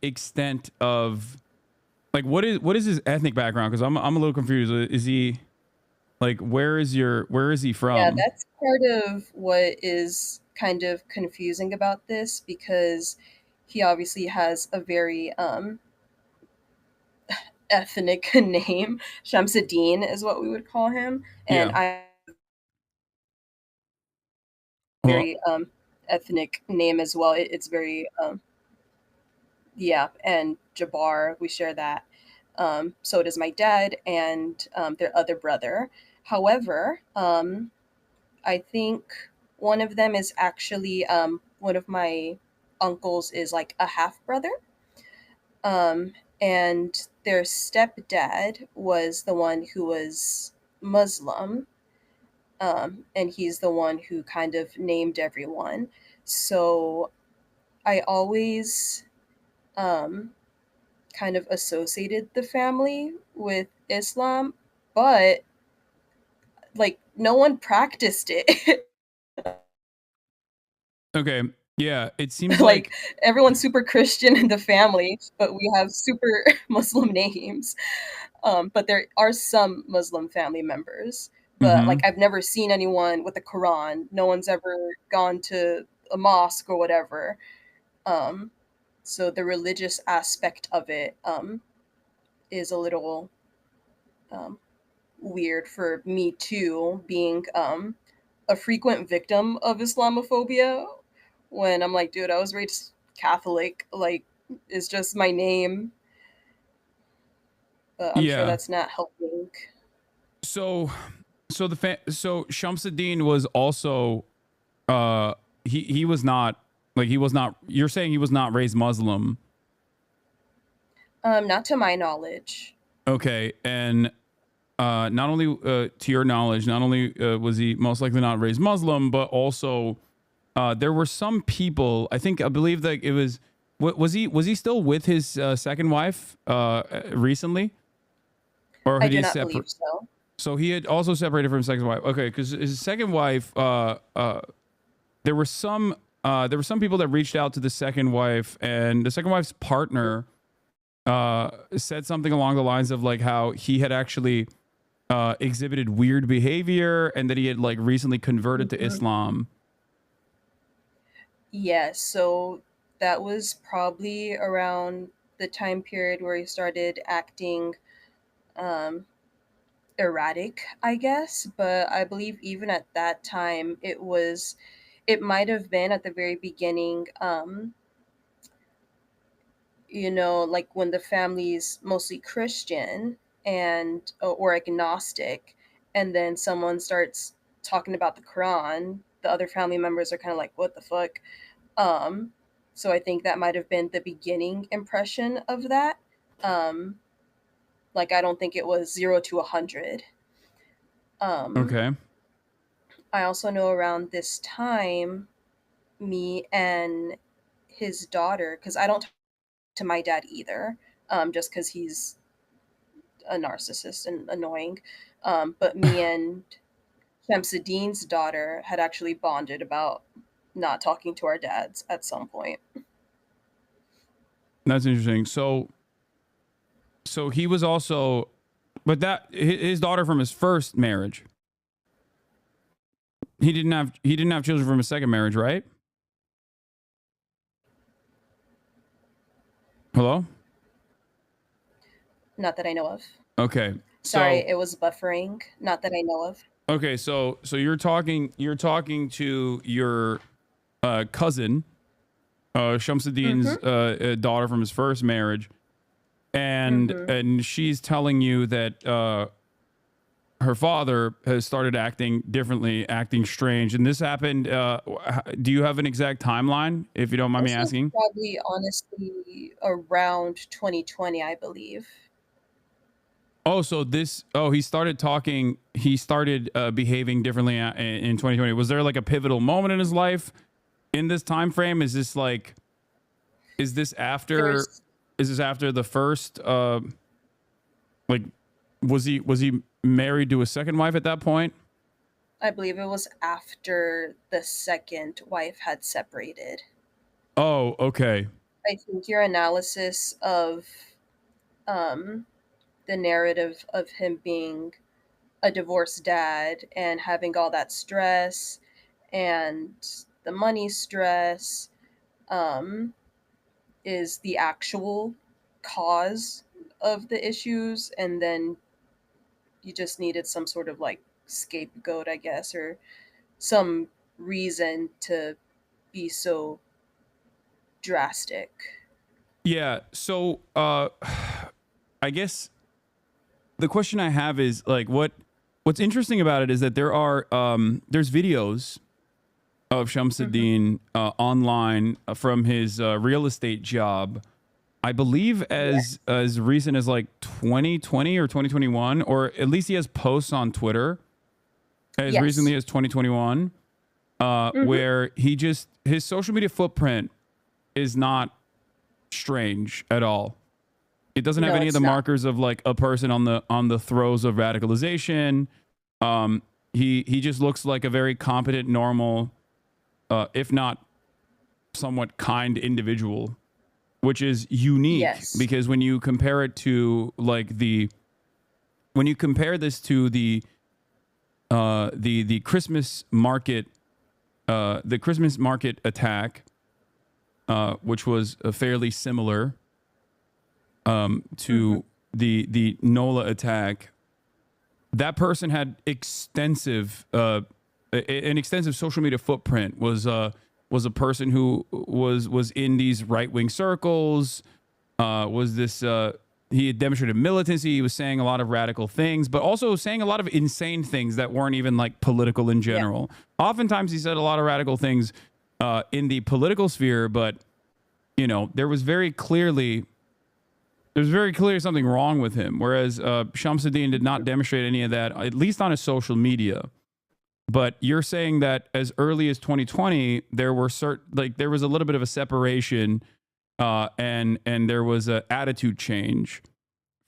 extent of like what is his ethnic background? Because I'm a little confused. Is he like where is he from? Yeah, that's part of what is kind of confusing about this, because he obviously has a very ethnic name. Shamsuddin is what we would call him, and I very ethnic name as well. It's very yeah, and Jabbar, we share that. So does my dad and their other brother. However, I think one of them is actually one of my uncles is like a half brother. And their stepdad was the one who was Muslim. And he's the one who kind of named everyone. So I always kind of associated the family with Islam, but like no one practiced it. Okay. Yeah, it seems like everyone's super Christian in the family, but we have super Muslim names. But there are some Muslim family members, but like I've never seen anyone with a Quran. No one's ever gone to a mosque or whatever. So the religious aspect of it is a little weird for me too, being a frequent victim of Islamophobia. When I'm like, dude, I was raised Catholic. Like, it's just my name. But I'm sure Yeah. that's not helping. So Shamsuddin was also he was not you're saying he was not raised Muslim. Not to my knowledge. Okay, and not only to your knowledge, not only was he most likely not raised Muslim, but also there were some people. I believe that it was. Was he still with his second wife recently, or I had do he not believe so. So he had also separated from his second wife. Okay, because his second wife, there were some people that reached out to the second wife, and the second wife's partner said something along the lines of like how he had actually exhibited weird behavior and that he had like recently converted to Islam. Yes, so that was probably around the time period where he started acting erratic, I guess. But I believe even at that time, it might have been at the very beginning, like when the family's mostly Christian and or agnostic, and then someone starts talking about the Quran, the other family members are kind of like, what the fuck? So I think that might have been the beginning impression of that. Like I don't think it was 0 to 100. Okay. I also know around this time, me and his daughter, because I don't talk to my dad either, just because he's a narcissist and annoying. But me and Shamsuddin's daughter had actually bonded about not talking to our dads at some point. That's interesting. So he was also, but that his daughter from his first marriage. He didn't have children from his second marriage, right? Hello? Not that I know of. Okay. Sorry, it was buffering. Not that I know of. Okay, so you're talking to your cousin, Shamsuddin's daughter from his first marriage, and she's telling you that her father has started acting differently, acting strange, and this happened. Do you have an exact timeline, if you don't mind me This was asking? probably honestly around 2020, I believe. Oh, so he started behaving differently in 2020. Was there like a pivotal moment in his life in this time frame? Is this after the first, like, was he married to a second wife at that point? I believe it was after the second wife had separated. Oh, okay. I think your analysis of the narrative of him being a divorced dad and having all that stress and the money stress is the actual cause of the issues, and then you just needed some sort of like scapegoat, I guess, or some reason to be so drastic. Yeah. So, I guess the question I have is like, what's interesting about it is that there's videos of Shamsuddin online from his real estate job. I believe as recent as like 2020 or 2021, or at least he has posts on Twitter as recently as 2021, where his social media footprint is not strange at all. It doesn't have any of the markers of like a person on the throes of radicalization. He just looks like a very competent, normal, if not somewhat kind individual, which is unique because when you compare it to like when you compare this to the the Christmas market attack, which was fairly similar to the Nola attack. That person had an extensive social media footprint. Was a person who was in these right-wing circles. He had demonstrated militancy. He was saying a lot of radical things, but also saying a lot of insane things that weren't even like political in general. Yeah. Oftentimes he said a lot of radical things in the political sphere, but you know, there was very clearly something wrong with him. Whereas Shamsuddin did not demonstrate any of that, at least on his social media. But you're saying that as early as 2020, there was a little bit of a separation, and there was an attitude change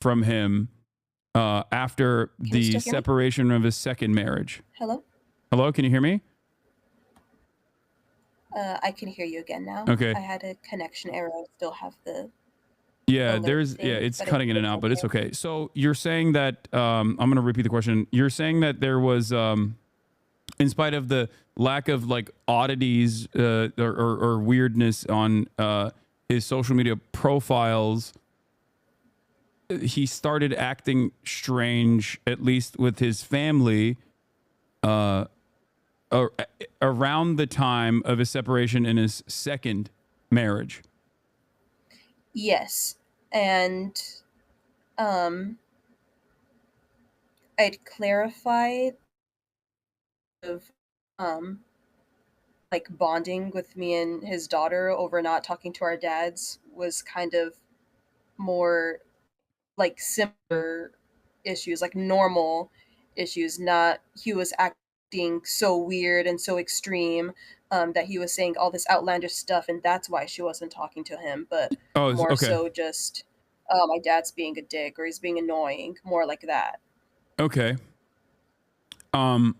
from him after the separation of his second marriage. Hello? Hello, can you hear me? I can hear you again now. Okay. I had a connection error. I still have the... Yeah, it's cutting in and out, but it's okay. So you're saying that, I'm going to repeat the question. You're saying that there was, in spite of the lack of like oddities or weirdness on his social media profiles, he started acting strange, at least with his family, around the time of his separation in his second marriage. Yes, and I'd clarified of like bonding with me and his daughter over not talking to our dads was kind of more like similar issues, like normal issues, not he was acting so weird and so extreme that he was saying all this outlandish stuff and that's why she wasn't talking to him, but so just my dad's being a dick or he's being annoying, more like that. Okay. All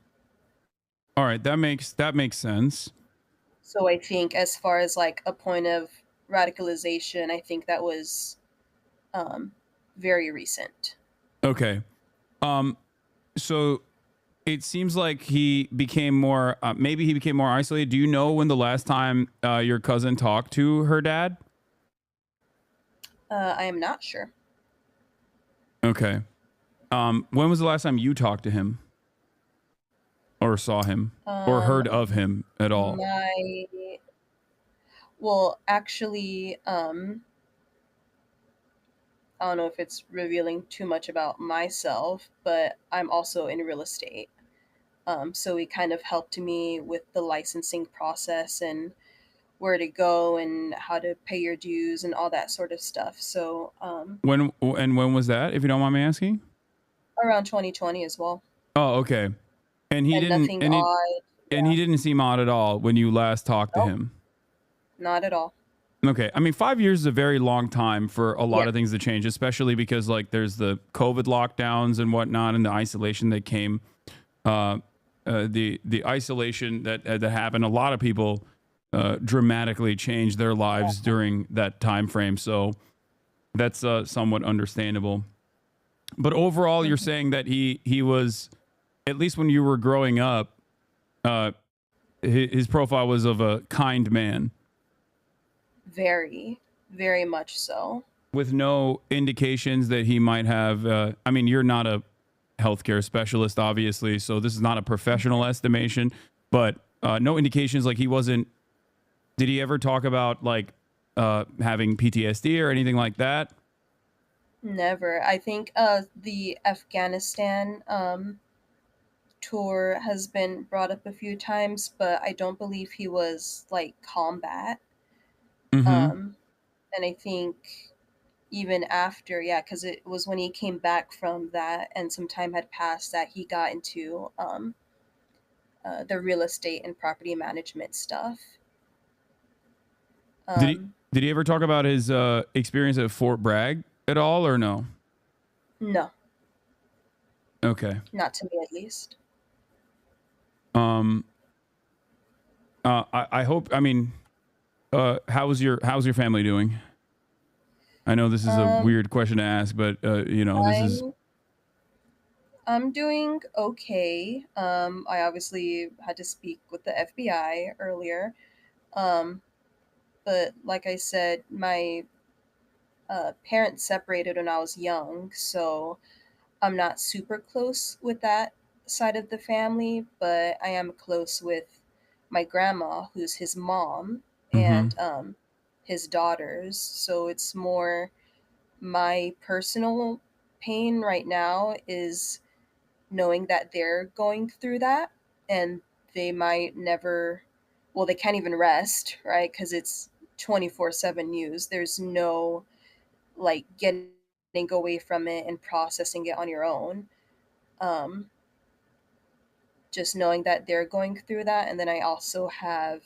right, that makes sense. So I think as far as like a point of radicalization, I think that was very recent. Okay. So it seems like he became more, maybe he became more isolated. Do you know when the last time your cousin talked to her dad? I am not sure. Okay. When was the last time you talked to him? Or saw him? Or heard of him at all? Well, actually, I don't know if it's revealing too much about myself, but I'm also in real estate. So he kind of helped me with the licensing process and where to go and how to pay your dues and all that sort of stuff. So when was that, if you don't mind me asking? Around 2020 as well. Oh, okay. And he didn't he didn't seem odd at all when you last talked to him. Not at all. Okay. I mean, 5 years is a very long time for a lot of things to change, especially because like there's the COVID lockdowns and whatnot and the isolation that came, the isolation that happened. A lot of people dramatically changed their lives during that time frame. So that's somewhat understandable. But overall, you're saying that he was, at least when you were growing up, his profile was of a kind man. Very, very much so. With no indications that he might have, I mean, you're not a healthcare specialist, obviously, so this is not a professional estimation, but no indications like he wasn't, did he ever talk about like having PTSD or anything like that? Never. I think the Afghanistan tour has been brought up a few times, but I don't believe he was like combat. And I think even after, because it was when he came back from that and some time had passed that he got into the real estate and property management stuff. Did he ever talk about his experience at Fort Bragg at all, or no? No. Okay. Not to me, at least. I hope. I mean, how's your family doing? I know this is a weird question to ask, but you know, this is. I'm doing okay. I obviously had to speak with the FBI earlier. Um, but like I said, my parents separated when I was young, so I'm not super close with that side of the family, but I am close with my grandma, who's his mom, Mm-hmm. and his daughters. So it's more my personal pain right now is knowing that they're going through that and they might never, well, they can't even rest, right? Because it's 24/7 news. There's no like getting away from it and processing it on your own. Um, just knowing that they're going through that. And then I also have,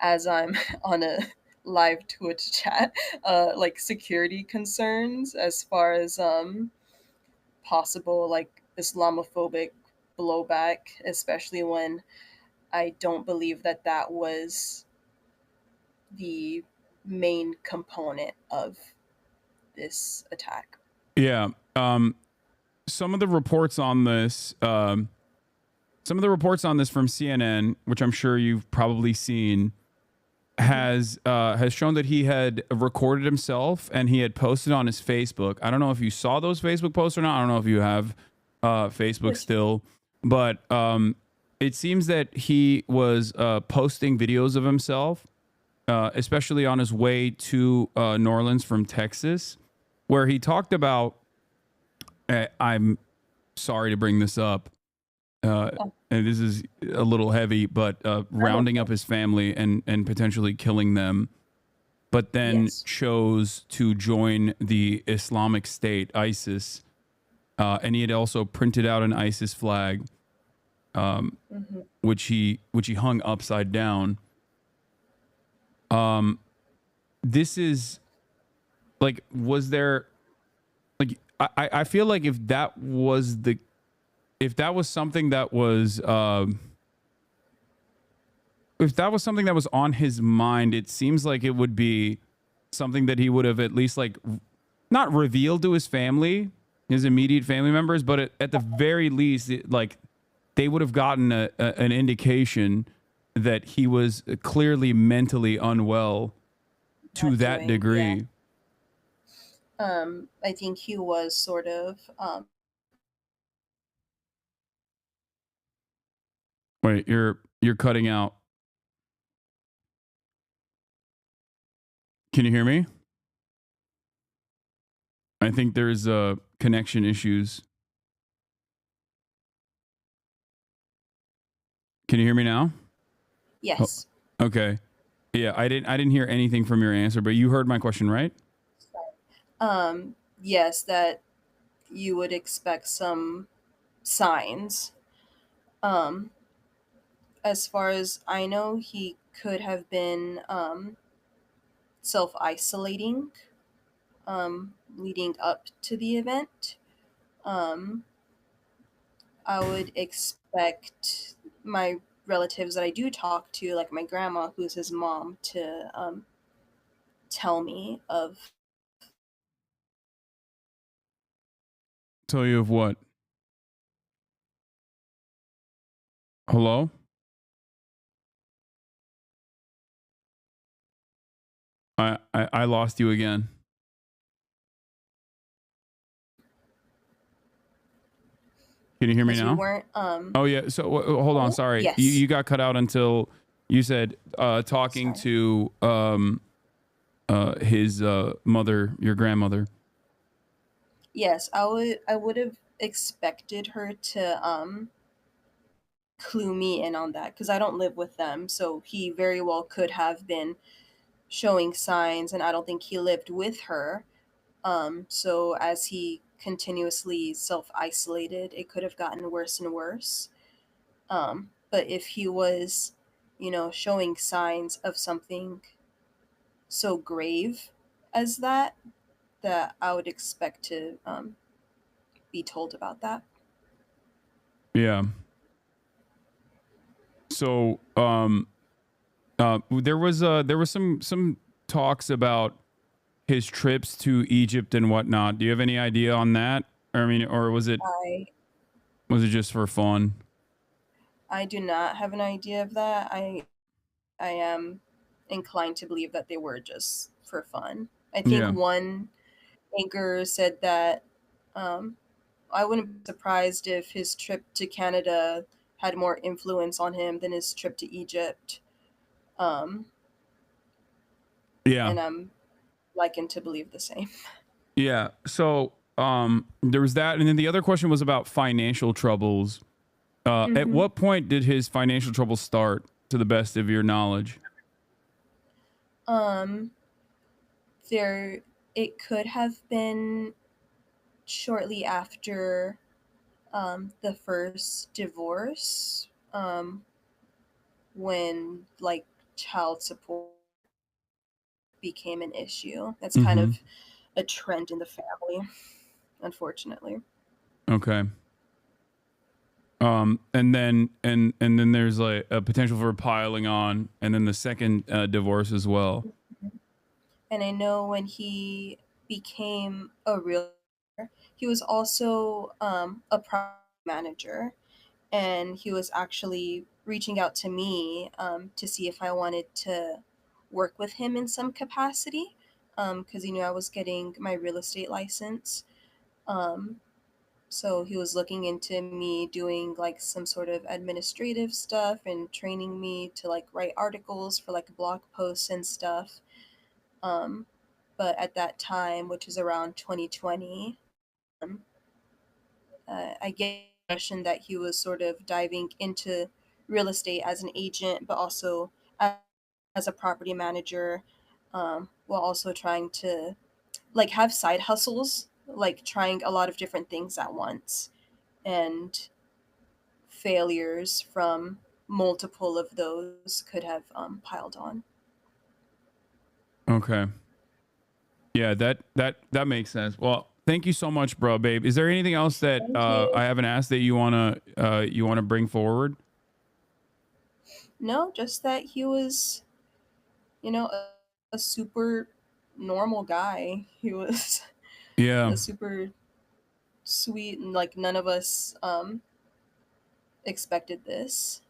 as I'm on a live Twitch chat, like security concerns as far as possible like Islamophobic blowback, especially when I don't believe that that was the main component of this attack. Yeah. Some of the reports on this, some of the reports on this from CNN, which I'm sure you've probably seen, has shown that he had recorded himself and he had posted on his Facebook. I don't know if you saw those Facebook posts or not. I don't know if you have Facebook still, but it seems that he was posting videos of himself, especially on his way to New Orleans from Texas, where he talked about. I'm sorry to bring this up, and this is a little heavy, but rounding up his family and potentially killing them, but then chose to join the Islamic State, ISIS, and he had also printed out an ISIS flag, which he hung upside down. This is like, was there like I feel like if that was something that was if that was something that was on his mind, it seems like it would be something that he would have at least like not revealed to his family, his immediate family members, but at the very least, like they would have gotten an indication that he was clearly mentally unwell to that degree. I think he was sort of Wait, you're cutting out. Can you hear me? I think there's connection issues. Can you hear me now? yes. Oh, okay. Yeah, I didn't hear anything from your answer, but you heard my question, right? Yes, that you would expect some signs. Um, as far as I know, he could have been self isolating leading up to the event. Um, I would expect my relatives that I do talk to, like my grandma, who's his mom, to tell me of. Tell you of what? Hello? I lost you again. Can you hear me Because we now? weren't. Oh yeah. So hold on. Sorry, Yes. you got cut out until you said talking to his mother, your grandmother. Yes, I would have expected her to clue me in on that because I don't live with them. So he very well could have been showing signs, and I don't think he lived with her. So as he continuously self isolated, it could have gotten worse and worse. But if he was, showing signs of something so grave as that, that I would expect to be told about that. Yeah. So there was some talks about his trips to Egypt and whatnot. Do you have any idea on that? I mean, or was it just for fun? I do not have an idea of that. I am inclined to believe that they were just for fun. I think Yeah. one anchor said that I wouldn't be surprised if his trip to Canada had more influence on him than his trip to Egypt. Um, Yeah. and I'm likened to believe the same. Yeah. So there was that, and then the other question was about financial troubles. At Mhm. what point did his financial troubles start, to the best of your knowledge? Um, there, it could have been shortly after the first divorce, when like child support became an issue. That's kind Mm-hmm. of a trend in the family, unfortunately. Okay. And then there's like a potential for piling on, and then the second divorce as well. And I know when he became a realtor, he was also a property manager, and he was actually reaching out to me to see if I wanted to work with him in some capacity, because he knew I was getting my real estate license. Um, so he was looking into me doing like some sort of administrative stuff and training me to like write articles for like blog posts and stuff. Um, but at that time, which is around 2020, um, I get the impression that he was sort of diving into real estate as an agent, but also as a property manager, while also trying to like have side hustles, like trying a lot of different things at once, and failures from multiple of those could have piled on. Okay. Yeah, that makes sense. Well, thank you so much, bro, babe. Is there anything else that Thank you. I haven't asked that you wanna bring forward? No, just that he was, a super normal guy. He was Yeah. a super sweet, and like none of us expected this.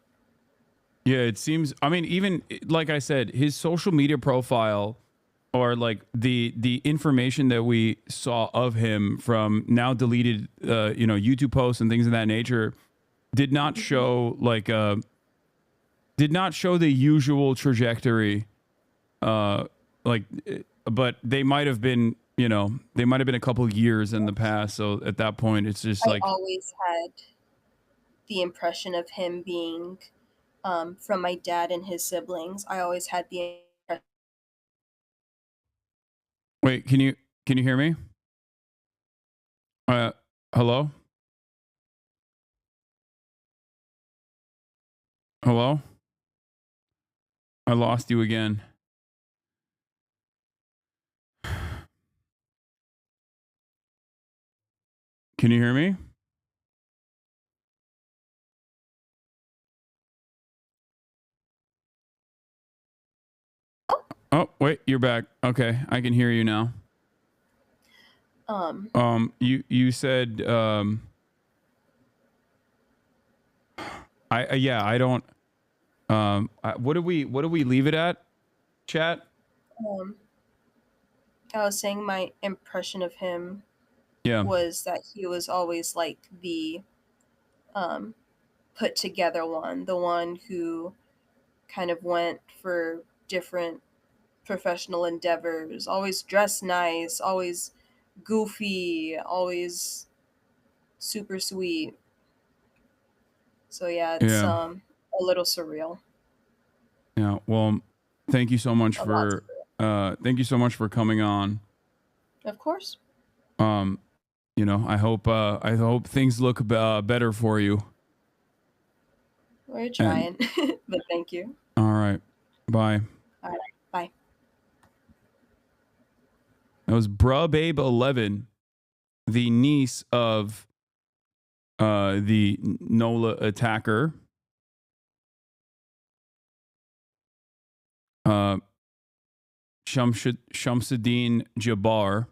Yeah, it seems. I mean, even like I said, his social media profile, or like the information that we saw of him from now deleted, YouTube posts and things of that nature, did not show did not show the usual trajectory. Like, but they might have been, they might have been a couple of years in the past. So at that point, it's just I like, always had the impression of him being from my dad and his siblings. I always had the impression. wait, can you hear me? Uh, hello, hello. I lost you again. Can you hear me? Oh, wait, you're back. Okay, I can hear you now. You said yeah, I don't what do we leave it at? Chat? um, I was saying my impression of him Yeah. was that he was always like the um, put together one, the one who kind of went for different professional endeavors, always dressed nice, always goofy, always super sweet. So yeah, it's Yeah. a little surreal. Yeah. Well, thank you so much A lot for coming on. of course. Um, I hope things look better for you. We're And trying. But thank you. all right. Bye. All right. Bye. That was Bruh Babe 11, the niece of the Nola attacker. Uh Shamsuddin Jabbar.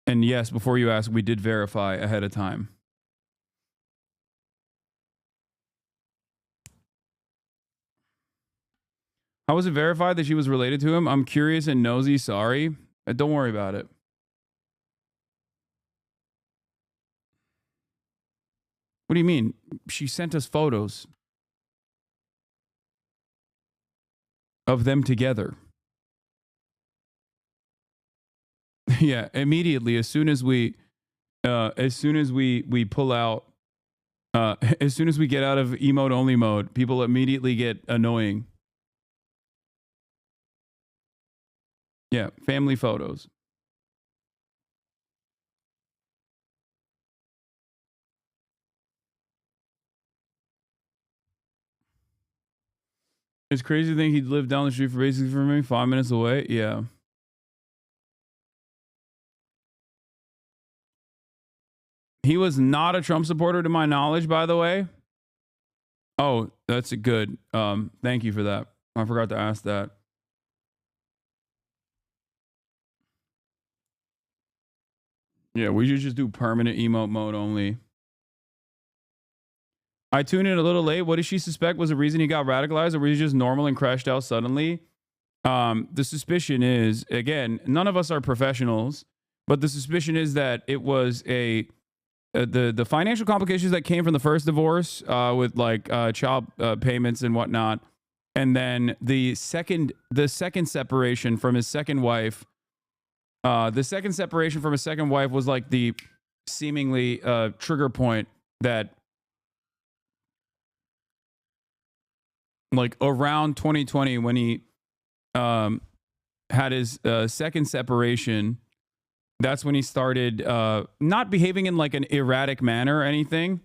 And yes, before you ask, we did verify ahead of time. How was it verified that she was related to him? I'm curious and nosy. Sorry. Don't worry about it. What do you mean? She sent us photos of them together. Yeah, immediately as soon as we pull out, as soon as we get out of emote only mode, people immediately get annoying. Yeah, family photos. It's crazy to think he'd live down the street for basically from me, 5 minutes away. Yeah. He was not a Trump supporter to my knowledge, by the way. Oh, that's a good. Thank you for that. I forgot to ask that. Yeah, we should just do permanent emote mode only. I tuned in a little late. What does she suspect was the reason he got radicalized, or was he just normal and crashed out suddenly? The suspicion is, again, none of us are professionals, but the suspicion is that it was the financial complications that came from the first divorce with like child payments and whatnot, and then the second separation from his second wife. The second separation from his second wife was like the seemingly trigger point that, like around 2020 when he had his second separation. That's when he started not behaving in like an erratic manner or anything.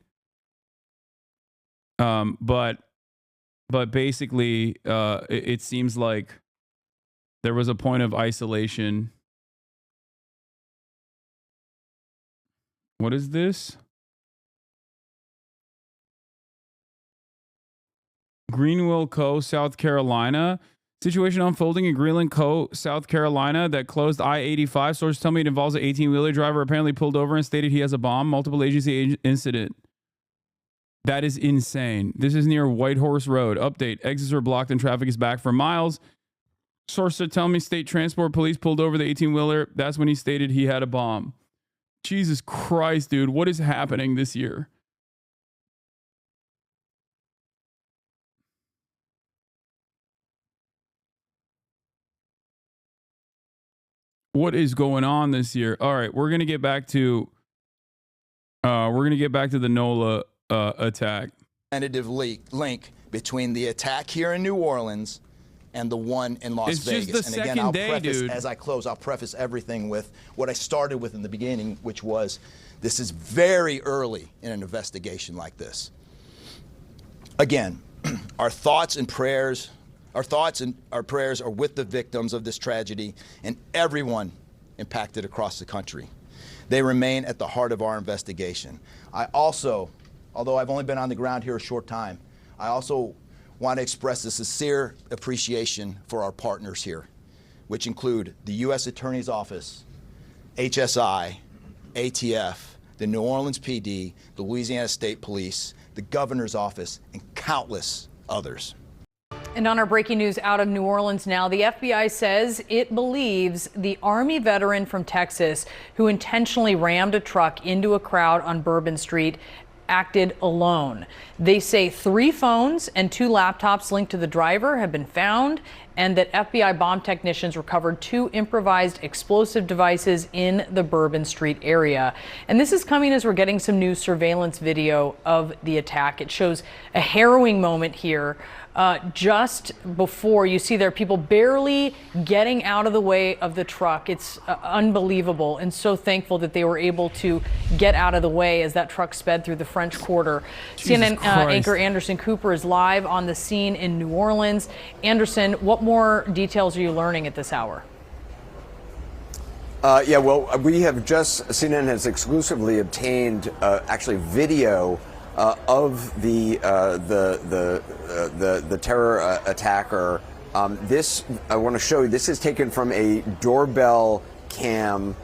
But basically, it seems like there was a point of isolation. What is this? Greenville Co., South Carolina. Situation unfolding in Greenland Co., South Carolina that closed I-85. Sources tell me it involves an 18-wheeler driver apparently pulled over and stated he has a bomb. Multiple agency incident. That is insane. This is near Whitehorse Road. Update. Exits are blocked and traffic is back for miles. Sources tell me state transport police pulled over the 18-wheeler. That's when he stated he had a bomb. Jesus Christ, dude. What is happening this year? What is going on this year? All right, we're gonna get back to the Nola attack. Link between the attack here in New Orleans and the one in Las Vegas. Just the and again, second I'll day, preface, dude. as I close, I'll preface everything with what I started with in the beginning, which was this is very early in an investigation like this. Again, our thoughts and prayers are with the victims of this tragedy and everyone impacted across the country. They remain at the heart of our investigation. I also, although I've only been on the ground here a short time, I also want to express a sincere appreciation for our partners here, which include the U.S. Attorney's Office, HSI, ATF, the New Orleans PD, the Louisiana State Police, the Governor's Office, and countless others. And on our breaking news out of New Orleans now, the FBI says it believes the Army veteran from Texas who intentionally rammed a truck into a crowd on Bourbon Street acted alone. They say 3 phones and 2 laptops linked to the driver have been found, and that FBI bomb technicians recovered 2 improvised explosive devices in the Bourbon Street area. And this is coming as we're getting some new surveillance video of the attack. It shows a harrowing moment here. Just before you see there are people barely getting out of the way of the truck. It's unbelievable, and so thankful that they were able to get out of the way as that truck sped through the French Quarter. CNN anchor Anderson Cooper is live on the scene in New Orleans. Anderson, what more details are you learning at this hour? Yeah, well, we have CNN has exclusively obtained actually video of the terror attacker. This I want to show you. This is taken from a doorbell cam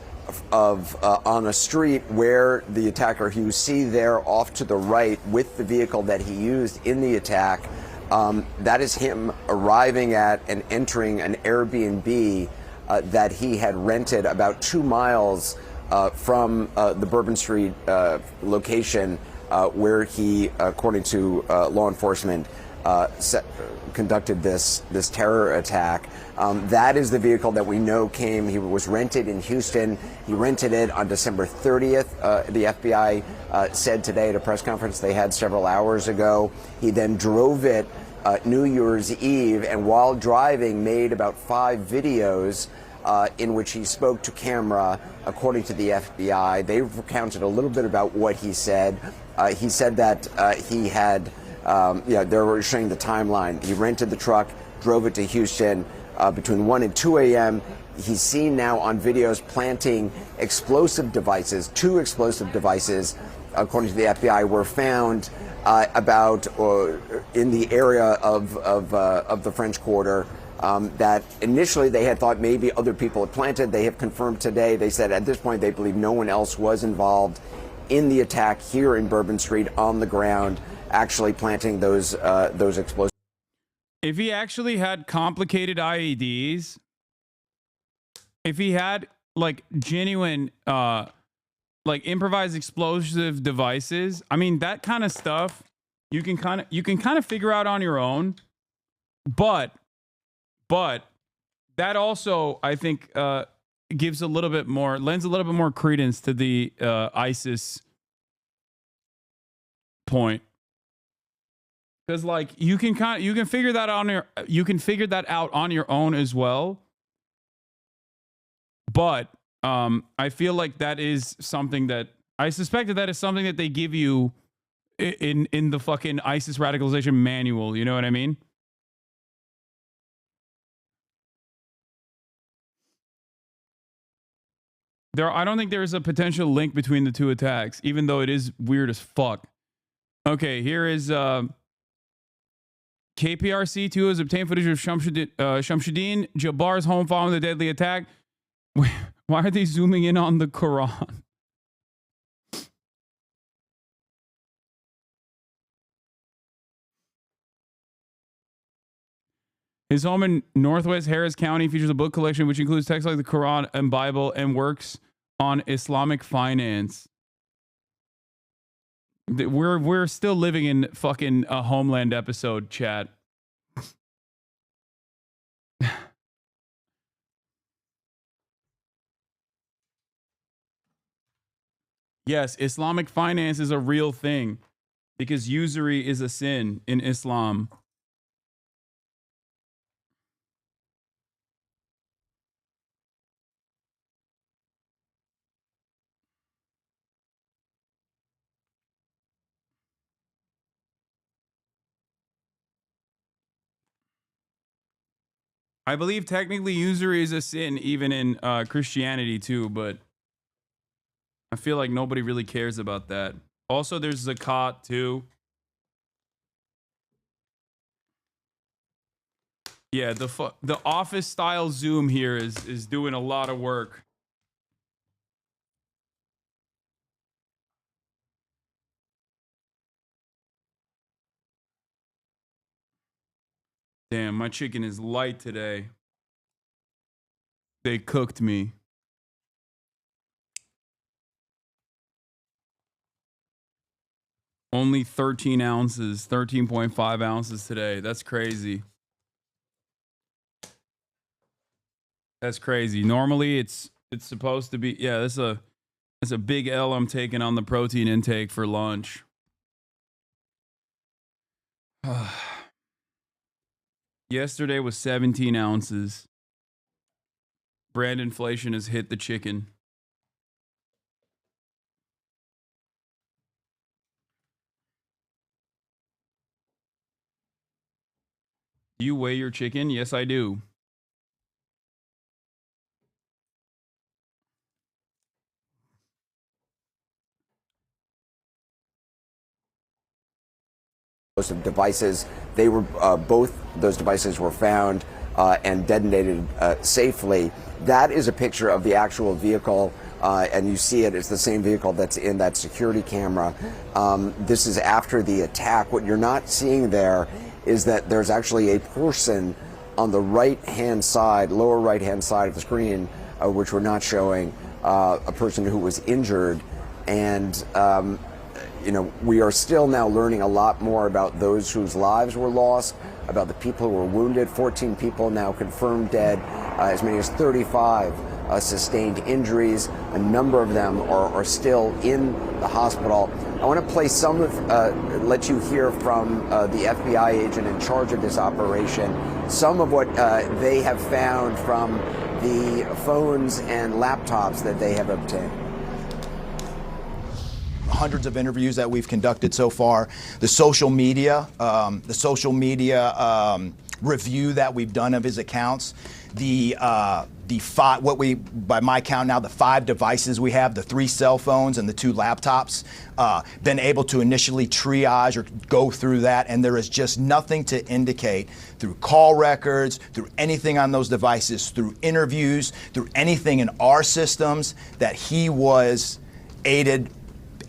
on a street where the attacker, you see there off to the right with the vehicle that he used in the attack. That is him arriving at and entering an Airbnb that he had rented about 2 miles from the Bourbon Street location where he, according to law enforcement, conducted this terror attack. That is the vehicle that we know he was rented in Houston. He rented it on December 30th. The FBI said today at a press conference they had several hours ago. He then drove it New Year's Eve, and while driving made about 5 videos in which he spoke to camera, according to the FBI. They recounted a little bit about what he said. He said that he had, they were showing the timeline. He rented the truck, drove it to Houston between 1 and 2 a.m. He's seen now on videos planting explosive devices. 2 explosive devices, according to the FBI, were found about in the area of the French Quarter. That initially they had thought maybe other people had planted. They have confirmed today. They said at this point they believe no one else was involved in the attack here in Bourbon Street on the ground, actually planting those explosives. If he actually had complicated IEDs, if he had like genuine like improvised explosive devices, I mean that kind of stuff you can kind of figure out on your own, but that also, I think, lends a little bit more credence to the ISIS point, because like you can figure that out on your own as well. But I feel like that is something that I suspect that is something that they give you in the fucking ISIS radicalization manual. You know what I mean? I don't think there is a potential link between the 2 attacks, even though it is weird as fuck. Okay, here is KPRC2 has obtained footage of Shamsuddin Jabbar's home following the deadly attack. Why are they zooming in on the Quran? His home in Northwest Harris County features a book collection which includes texts like the Quran and Bible and works on Islamic finance. We're still living in fucking a Homeland episode, chat. Yes, Islamic finance is a real thing because usury is a sin in Islam. I believe technically usury is a sin even in Christianity too, but I feel like nobody really cares about that. Also, there's zakat too. Yeah, the office style zoom here is doing a lot of work. Damn, my chicken is light today. They cooked me. Only 13 ounces, 13.5 ounces today. That's crazy. That's crazy. Normally it's supposed to be, yeah, that's a big L I'm taking on the protein intake for lunch. Yesterday was 17 ounces. Brand inflation has hit the chicken. Do you weigh your chicken? Yes, I do. Devices. They were both those devices were found and detonated safely. That is a picture of the actual vehicle and you see it's the same vehicle that's in that security camera. This is after the attack. What you're not seeing there is that there's actually a person on the right-hand side, lower right-hand side of the screen, which we're not showing, a person who was injured. And we are still now learning a lot more about those whose lives were lost, about the people who were wounded. 14 people now confirmed dead, as many as 35 sustained injuries. A number of them are still in the hospital. I want to play some of, let you hear from the FBI agent in charge of this operation, some of what they have found from the phones and laptops that they have obtained. Hundreds of interviews that we've conducted so far, the social media review that we've done of his accounts, by my count now, the 5 devices we have, the 3 cell phones and the 2 laptops, been able to initially triage or go through that, and there is just nothing to indicate through call records, through anything on those devices, through interviews, through anything in our systems that he was aided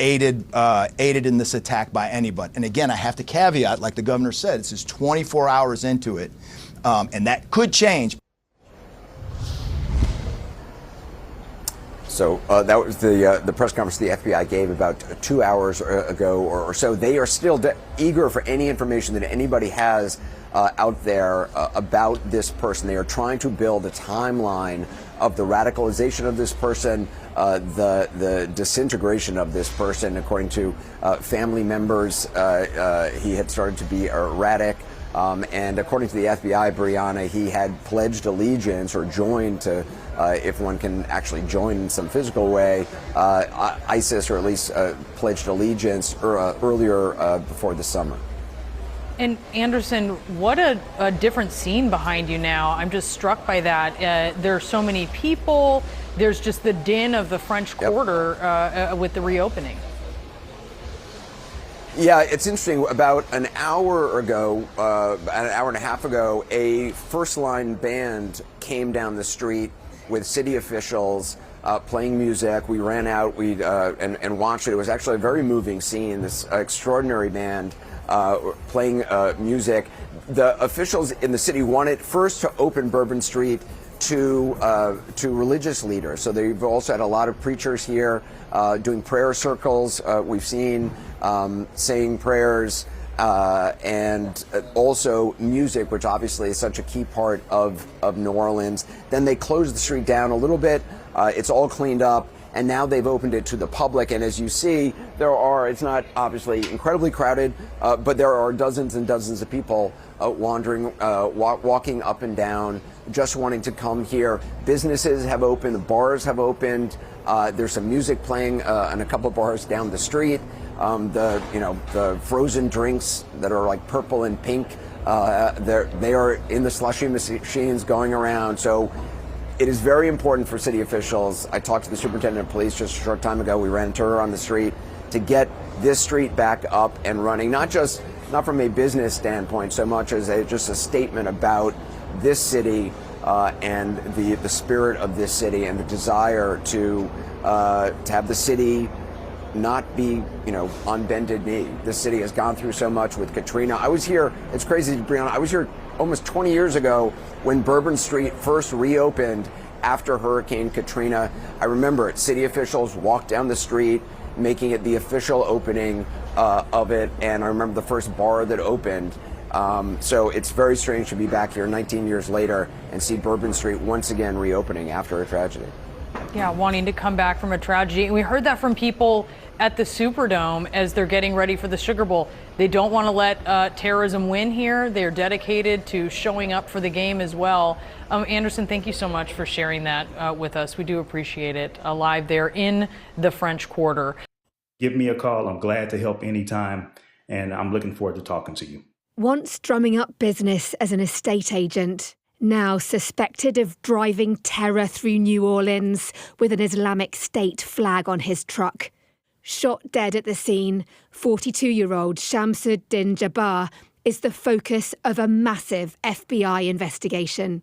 in this attack by anybody. And again, I have to caveat, like the governor said, this is 24 hours into it, and that could change. So that was the press conference the FBI gave about 2 hours ago or so. They are still eager for any information that anybody has out there about this person. They are trying to build a timeline of the radicalization of this person, the disintegration of this person. According to family members, he had started to be erratic. And according to the FBI, Brianna, he had pledged allegiance or joined to, if one can actually join in some physical way, ISIS, or at least pledged allegiance earlier before the summer. And Anderson, what a different scene behind you now. I'm just struck by that. There are so many people. There's just the din of the French Quarter with the reopening. Yeah, it's interesting. About an hour ago, an hour and a half ago, a first-line band came down the street with city officials playing music. We ran out and watched it. It was actually a very moving scene, this extraordinary band playing music. The officials in the city wanted first to open Bourbon Street to religious leaders. So they've also had a lot of preachers here doing prayer circles. We've seen saying prayers and also music, which obviously is such a key part of New Orleans. Then they closed the street down a little bit. It's all cleaned up. And now they've opened it to the public. And as you see, it's not obviously incredibly crowded, but there are dozens and dozens of people wandering, walking up and down, just wanting to come here. Businesses have opened, bars have opened. There's some music playing in a couple of bars down the street. The frozen drinks that are like purple and pink, they are in the slushy machines going around. So it is very important for city officials. I talked to the superintendent of police just a short time ago. We ran into her on the street to get this street back up and running, not from a business standpoint so much as just a statement about this city and the spirit of this city and the desire to have the city not be, on bended knee. This city has gone through so much with Katrina. I was here, it's crazy, Brianna, I was here almost 20 years ago when Bourbon Street first reopened after Hurricane Katrina. I remember it. City officials walked down the street, making it the official opening of it. And I remember the first bar that opened. So it's very strange to be back here 19 years later and see Bourbon Street once again reopening after a tragedy. Yeah, wanting to come back from a tragedy. And we heard that from people at the Superdome as they're getting ready for the Sugar Bowl. They don't want to let terrorism win here. They're dedicated to showing up for the game as well. Anderson, thank you so much for sharing that with us. We do appreciate it. Live there in the French Quarter. Give me a call. I'm glad to help anytime, and I'm looking forward to talking to you. Once drumming up business as an estate agent, now suspected of driving terror through New Orleans with an Islamic State flag on his truck. Shot dead at the scene, 42-year-old Shamsuddin Jabbar is the focus of a massive FBI investigation.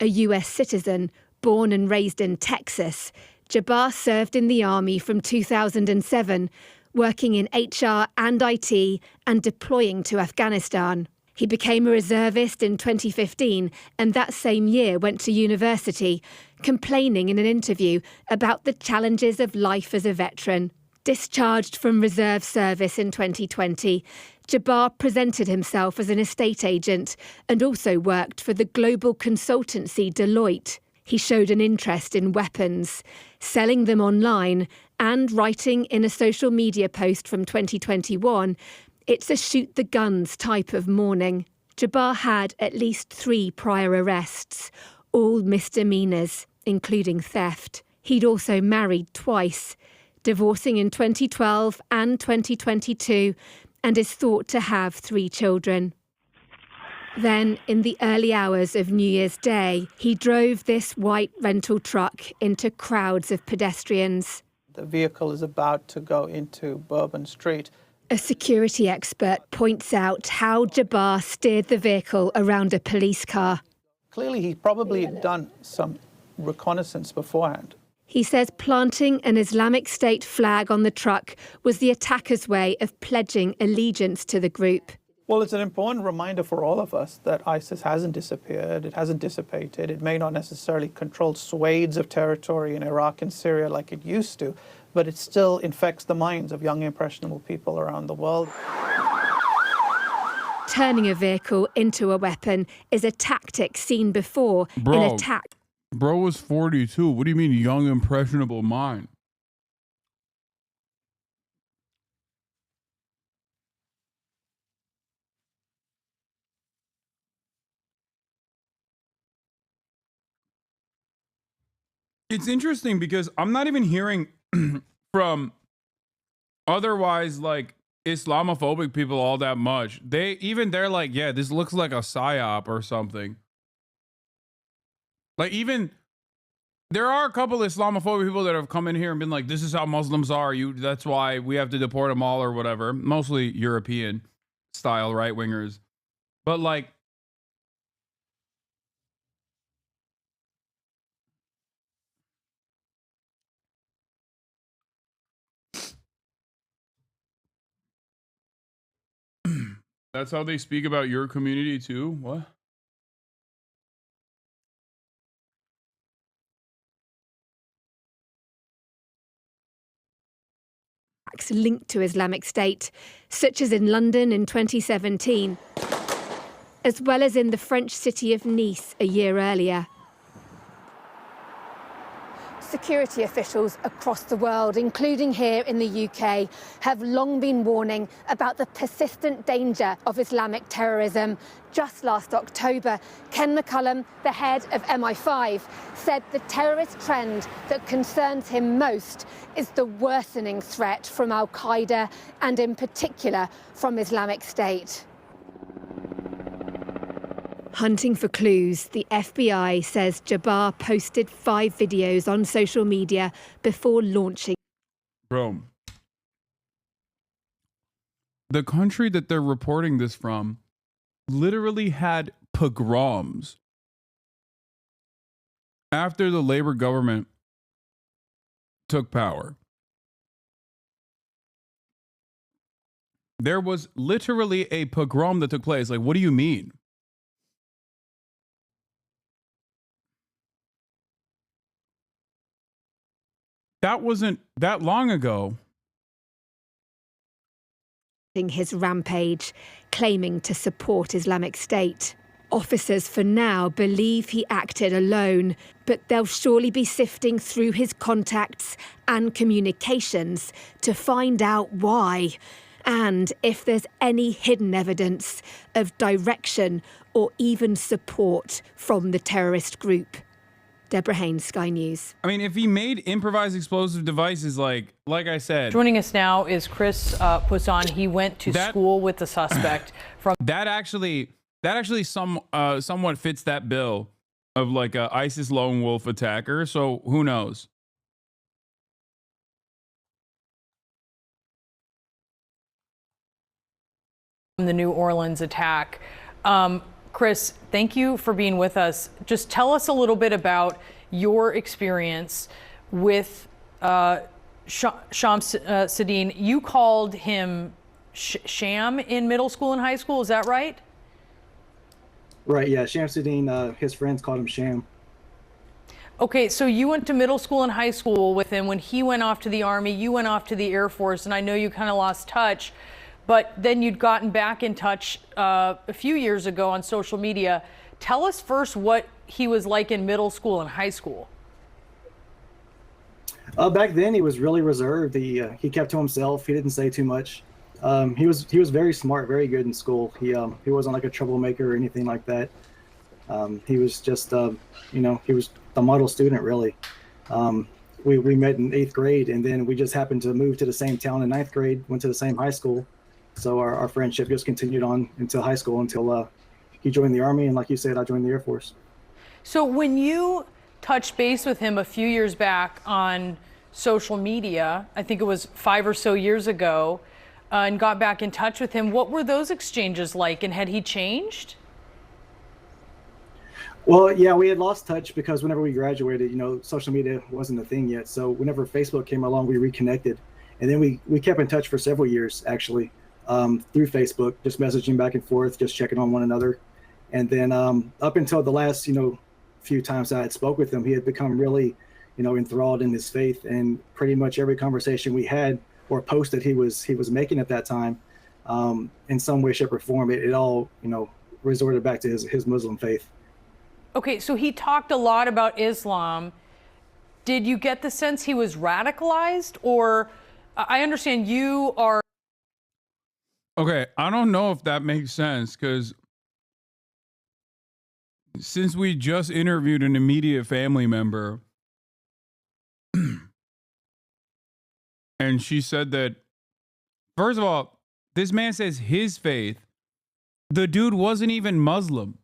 A US citizen born and raised in Texas, Jabbar served in the army from 2007, working in HR and IT and deploying to Afghanistan. He became a reservist in 2015 and that same year went to university, complaining in an interview about the challenges of life as a veteran. Discharged from reserve service in 2020, Jabbar presented himself as an estate agent and also worked for the global consultancy Deloitte. He showed an interest in weapons, selling them online and writing in a social media post from 2021, "It's a shoot the guns type of morning." Jabbar had at least 3 prior arrests, all misdemeanors, including theft. He'd also married twice, divorcing in 2012 and 2022, and is thought to have 3 children. Then, in the early hours of New Year's Day, he drove this white rental truck into crowds of pedestrians. The vehicle is about to go into Bourbon Street. A security expert points out how Jabbar steered the vehicle around a police car. Clearly, he probably had done some reconnaissance beforehand. He says planting an Islamic State flag on the truck was the attacker's way of pledging allegiance to the group. Well, it's an important reminder for all of us that ISIS hasn't disappeared, it hasn't dissipated. It may not necessarily control swathes of territory in Iraq and Syria like it used to, but it still infects the minds of young, impressionable people around the world. Turning a vehicle into a weapon is a tactic seen before in attack. Bro was 42. What do you mean, young, impressionable mind? It's interesting because I'm not even hearing from otherwise like Islamophobic people all that much. They're like, yeah, this looks like a psyop or something. Like even there are a couple Islamophobic people that have come in here and been like, this is how Muslims are. That's why we have to deport them all or whatever. Mostly European style right wingers. But like, that's how they speak about your community too? What? Linked to Islamic State, such as in London in 2017, as well as in the French city of Nice a year earlier. Security officials across the world, including here in the UK, have long been warning about the persistent danger of Islamic terrorism. Just last October, Ken McCullum, the head of MI5, said the terrorist trend that concerns him most is the worsening threat from Al-Qaeda and in particular from Islamic State. Hunting for clues, the FBI says Jabbar posted 5 videos on social media before launching. Bro, the country that they're reporting this from literally had pogroms after the Labor government took power. There was literally a pogrom that took place. Like, what do you mean? That wasn't that long ago. His rampage, claiming to support Islamic State. Officers for now believe he acted alone, but they'll surely be sifting through his contacts and communications to find out why, and if there's any hidden evidence of direction or even support from the terrorist group. Deborah Haynes, Sky News. I mean, if he made improvised explosive devices, like I said. Joining us now is Chris Poisson. He went to school with the suspect from. That actually somewhat fits that bill of like a ISIS lone wolf attacker. So who knows? The New Orleans attack. Chris, thank you for being with us. Just tell us a little bit about your experience with Shamsuddin. You called him Sham in middle school and high school. Is that right? Right, yeah. Shamsuddin, his friends called him Sham. Okay, so you went to middle school and high school with him. When he went off to the Army, you went off to the Air Force, and I know you kind of lost touch, but then you'd gotten back in touch a few years ago on social media. Tell us first what he was like in middle school and high school. Back then, he was really reserved. He kept to himself. He didn't say too much. He was very smart, very good in school. He wasn't like a troublemaker or anything like that. He was just he was the model student, really. We met in 8th grade, and then we just happened to move to the same town in 9th grade, went to the same high school. So our friendship just continued on until high school, until he joined the Army, and like you said, I joined the Air Force. So when you touched base with him a few years back on social media, I think it was 5 or so years ago, and got back in touch with him, what were those exchanges like, and had he changed? Well, yeah, we had lost touch because whenever we graduated, social media wasn't a thing yet. So whenever Facebook came along, we reconnected. And then we kept in touch for several years, actually, through Facebook, just messaging back and forth, just checking on one another. And then up until the last, few times I had spoke with him, he had become really, enthralled in his faith. And pretty much every conversation we had or post that he was making at that time, in some way, shape, or form, it all, resorted back to his Muslim faith. Okay, so he talked a lot about Islam. Did you get the sense he was radicalized? Or I understand you are... Okay, I don't know if that makes sense, because since we just interviewed an immediate family member, and she said that, first of all, this man says his faith. The dude wasn't even Muslim.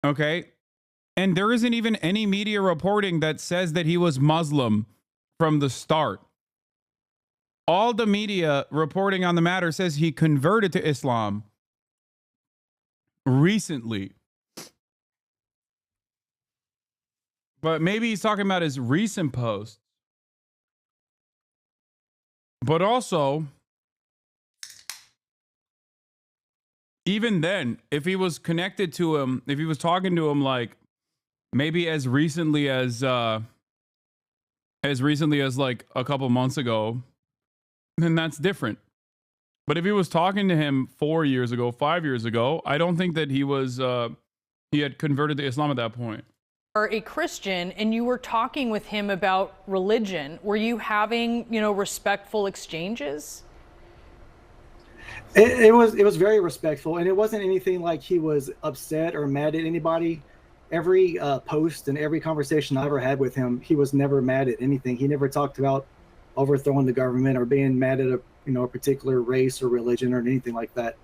Okay? And there isn't even any media reporting that says that he was Muslim from the start. All the media reporting on the matter says he converted to Islam recently. But maybe he's talking about his recent posts. But also, even then, if he was connected to him, if he was talking to him like maybe as recently as like a couple months ago, then that's different. But if he was talking to him 4 years ago, 5 years ago, I don't think that he had converted to Islam at that point. Are a Christian, and you were talking with him about religion. Were you having, respectful exchanges? It was very respectful, and it wasn't anything like he was upset or mad at anybody. Every post and every conversation I ever had with him, he was never mad at anything. He never talked about overthrowing the government or being mad at a particular race or religion or anything like that.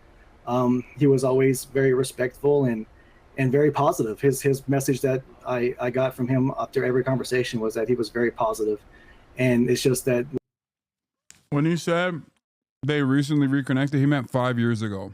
He was always very respectful and very positive. His message that I got from him after every conversation was that he was very positive. And it's just that when he said they recently reconnected, he meant 5 years ago.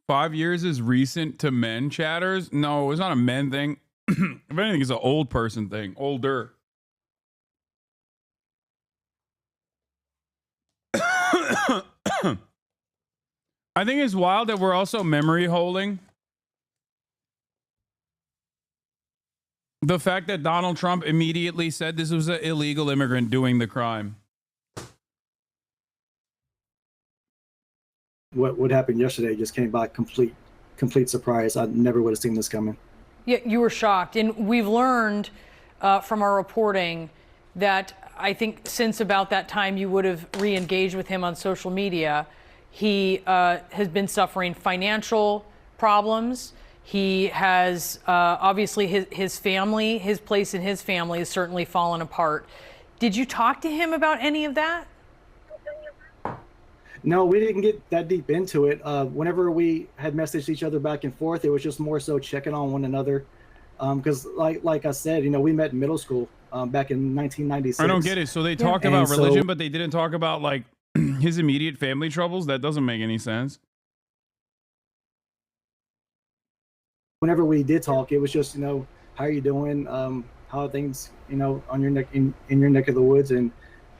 Five years is recent to men, chatters? No, it's not a men thing. If anything, it's an old person thing. Older. I think it's wild that we're also memory holding the fact that Donald Trump immediately said this was an illegal immigrant doing the crime. what happened yesterday just came by complete surprise. I never would have seen this coming. Yeah, you were shocked. And we've learned from our reporting that I think since about that time you would have re-engaged with him on social media. He has been suffering financial problems. He has obviously his family, his place in his family has certainly fallen apart. Did you talk to him about any of that? No, we didn't get that deep into it. Whenever we had messaged each other back and forth, it was just more so checking on one another. Because, like I said, we met in middle school back in 1996. I don't get it. So they talked about religion, but they didn't talk about like his immediate family troubles. That doesn't make any sense. Whenever we did talk, it was just, how are you doing? How are things, on your neck in your neck of the woods, and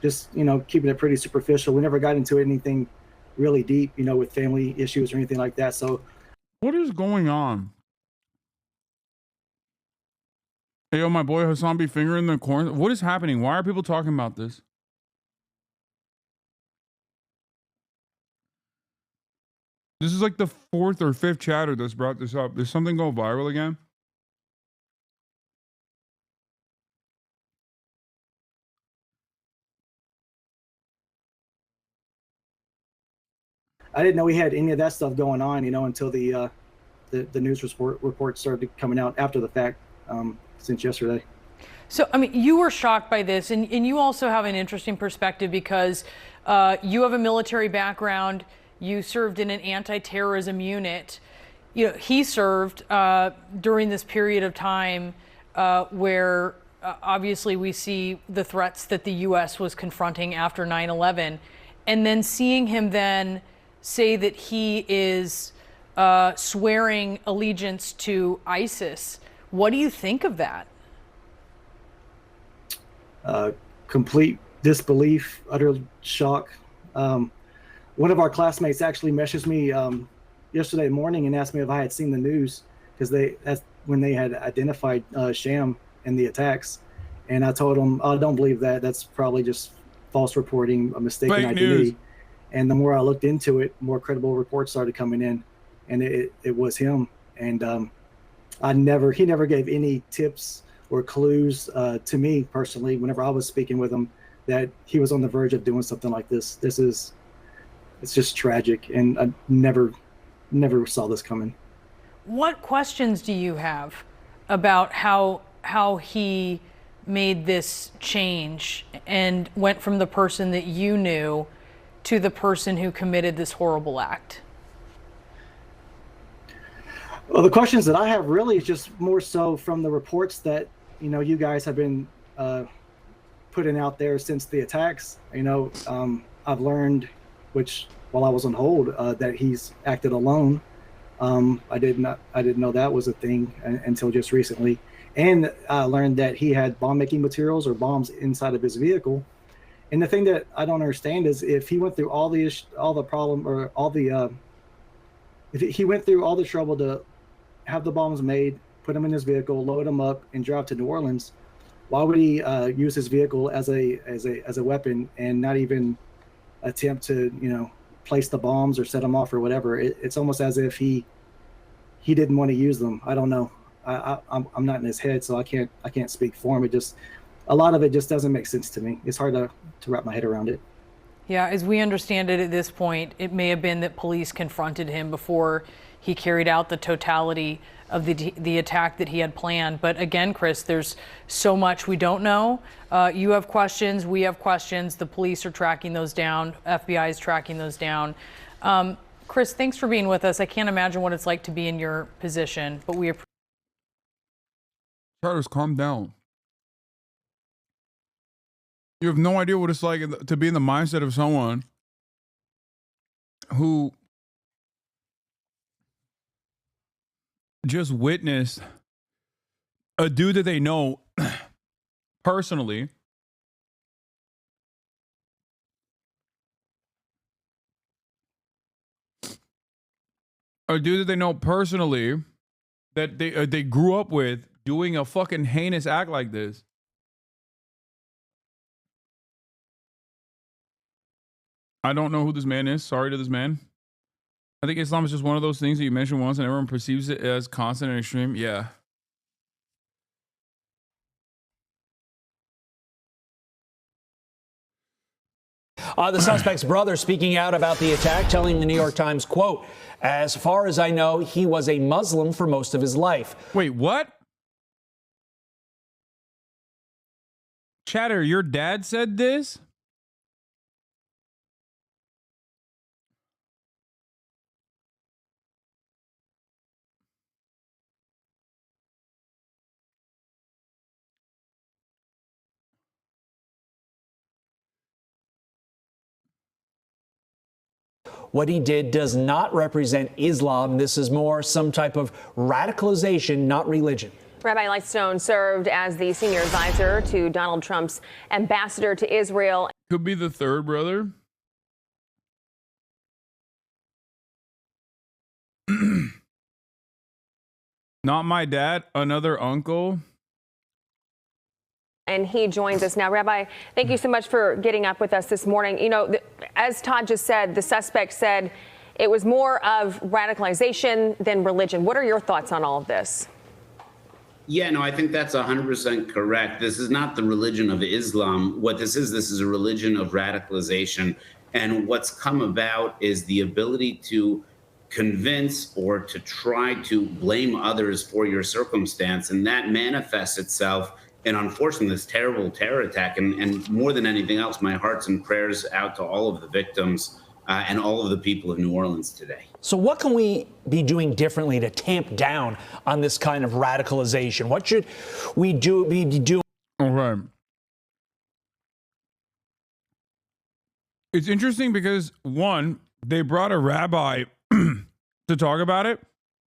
just, keeping it pretty superficial. We never got into anything really deep, with family issues or anything like that. So, what is going on? Hey, yo, my boy Hassan be finger in the corner. What is happening? Why are people talking about this? This is like the fourth or fifth chatter that's brought this up. Did something go viral again? I didn't know we had any of that stuff going on, until the news report started coming out after the fact, since yesterday. So, I mean, you were shocked by this, and you also have an interesting perspective because you have a military background. You served in an anti-terrorism unit. He served during this period of time where obviously we see the threats that the U.S. was confronting after 9/11, and then seeing him then say that he is swearing allegiance to ISIS. What do you think of that? Complete disbelief, utter shock. One of our classmates actually messaged me yesterday morning and asked me if I had seen the news, because that's when they had identified Sham in the attacks, and I told him, I don't believe that. That's probably just false reporting, a mistaken Fake identity. news. And the more I looked into it, more credible reports started coming in, and it was him. And he never gave any tips or clues to me personally whenever I was speaking with him that he was on the verge of doing something like this. It's just tragic, and I never saw this coming. What questions do you have about how he made this change and went from the person that you knew to the person who committed this horrible act? Well, the questions that I have really is just more so from the reports that you guys have been putting out there since the attacks. I've learned, which while I was on hold, that he's acted alone. I didn't know that was a thing until just recently, and I learned that he had bomb making materials or bombs inside of his vehicle. And the thing that I don't understand is if he went through if he went through all the trouble to have the bombs made, put them in his vehicle, load them up, and drive to New Orleans, why would he use his vehicle as a weapon and not even attempt to place the bombs or set them off or whatever? It's almost as if he didn't want to use them. I don't know. I'm not in his head, so I can't speak for him. It just, a lot of it just doesn't make sense to me. It's hard to wrap my head around it. Yeah, as we understand it at this point, it may have been that police confronted him before he carried out the totality of the attack that he had planned. But again, Chris, there's so much we don't know. You have questions, we have questions. The police are tracking those down. FBI is tracking those down. Chris, thanks for being with us. I can't imagine what it's like to be in your position, but we appreciate. Charles, calm down. You have no idea what it's like to be in the mindset of someone who just witnessed a dude that they know personally that they grew up with doing a fucking heinous act like this. I don't know who this man is. Sorry to this man. I think Islam is just one of those things that you mention once and everyone perceives it as constant and extreme. Yeah. The suspect's brother speaking out about the attack, telling the New York Times, quote, "As far as I know, he was a Muslim for most of his life." Wait, what? Chatter, your dad said this? what he did does not represent Islam. This is more some type of radicalization, not religion. Rabbi Lightstone served as the senior advisor to Donald Trump's ambassador to Israel. Could be the third brother. Not my dad, another uncle. And he joins us now. Rabbi, thank you so much for getting up with us this morning. You know, as Todd just said, the suspect said it was more of radicalization than religion. What are your thoughts on all of this? Yeah, no, I think that's 100% correct. This is not the religion of Islam. What this is a religion of radicalization. And what's come about is the ability to convince or to try to blame others for your circumstance. And that manifests itself in, unfortunately, this terrible terror attack. And more than anything else, my hearts and prayers out to all of the victims and all of the people of New Orleans today. So what can we be doing differently to tamp down on this kind of radicalization? What should we be doing? All right. It's interesting because, one, they brought a rabbi to talk about it,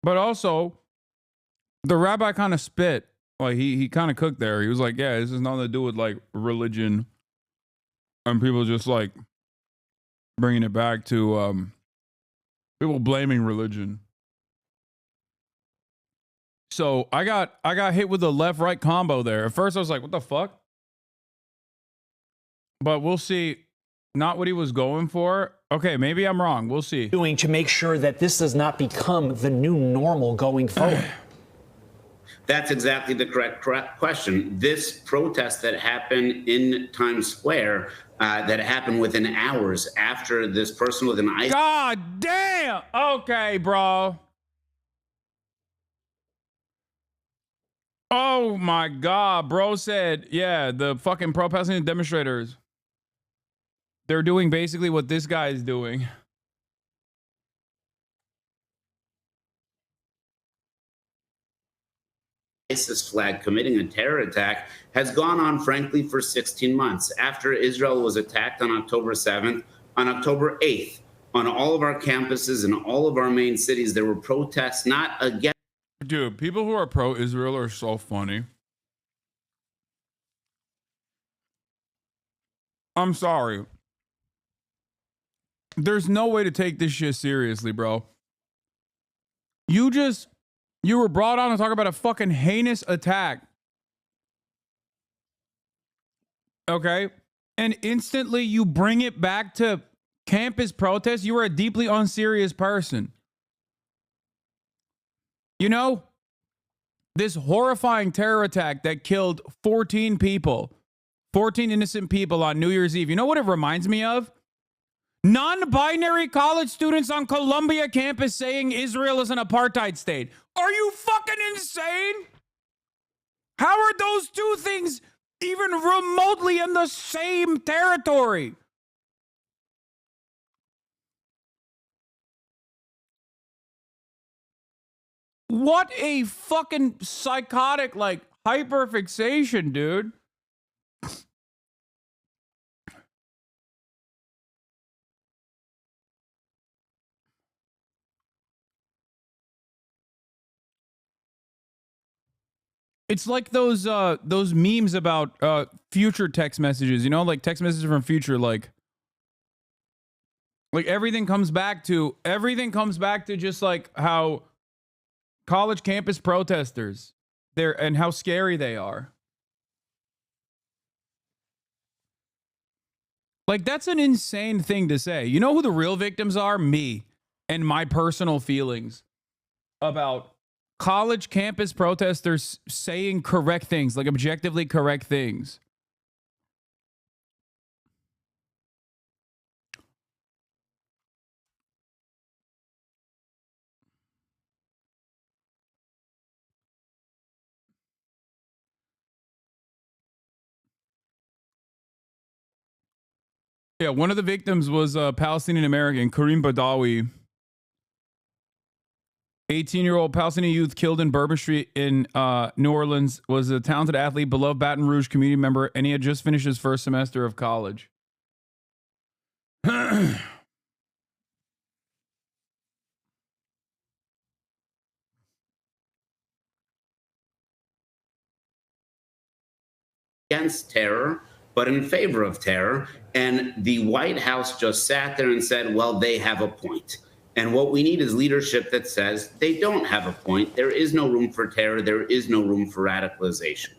but also the rabbi kind of spit. Like he kind of cooked there. He was like, yeah, this has nothing to do with like religion. And people just like bringing it back to people blaming religion. So I got hit with a left-right combo there. At first I was like, what the fuck? But we'll see. Not what he was going for. Okay, maybe I'm wrong. We'll see. Doing to make sure that this does not become the new normal going forward? That's exactly the correct question. This protest that happened in Times Square, that happened within hours after this person with an ice. God damn. Okay, bro. Oh my God, bro said, yeah, the fucking pro-Palestinian demonstrators. They're doing basically what this guy is doing. ISIS flag committing a terror attack has gone on, frankly, for 16 months. After Israel was attacked on October 7th, on October 8th, on all of our campuses and all of our main cities, there were protests not against. Dude, people who are pro-Israel are so funny. I'm sorry. There's no way to take this shit seriously, bro. You were brought on to talk about a fucking heinous attack. Okay? And instantly you bring it back to campus protests. You are a deeply unserious person. You know, this horrifying terror attack that killed 14 people, 14 innocent people on New Year's Eve. You know what it reminds me of? Non-binary college students on Columbia campus saying Israel is an apartheid state. Are you fucking insane? How are those two things even remotely in the same territory? What a fucking psychotic, like, hyperfixation, dude. It's like those memes about future text messages, you know, like text messages from future, like everything comes back to just like how college campus protesters and how scary they are. Like, that's an insane thing to say. You know who the real victims are? Me and my personal feelings about college campus protesters saying correct things, like objectively correct things. Yeah, one of the victims was a Palestinian American, Kareem Badawi. 18-year-old Palestinian youth killed in Bourbon Street in New Orleans, was a talented athlete, beloved Baton Rouge community member, and he had just finished his first semester of college. against terror, but in favor of terror. And the White House just sat there and said, well, they have a point. And what we need is leadership that says they don't have a point. There is no room for terror. There is no room for radicalization.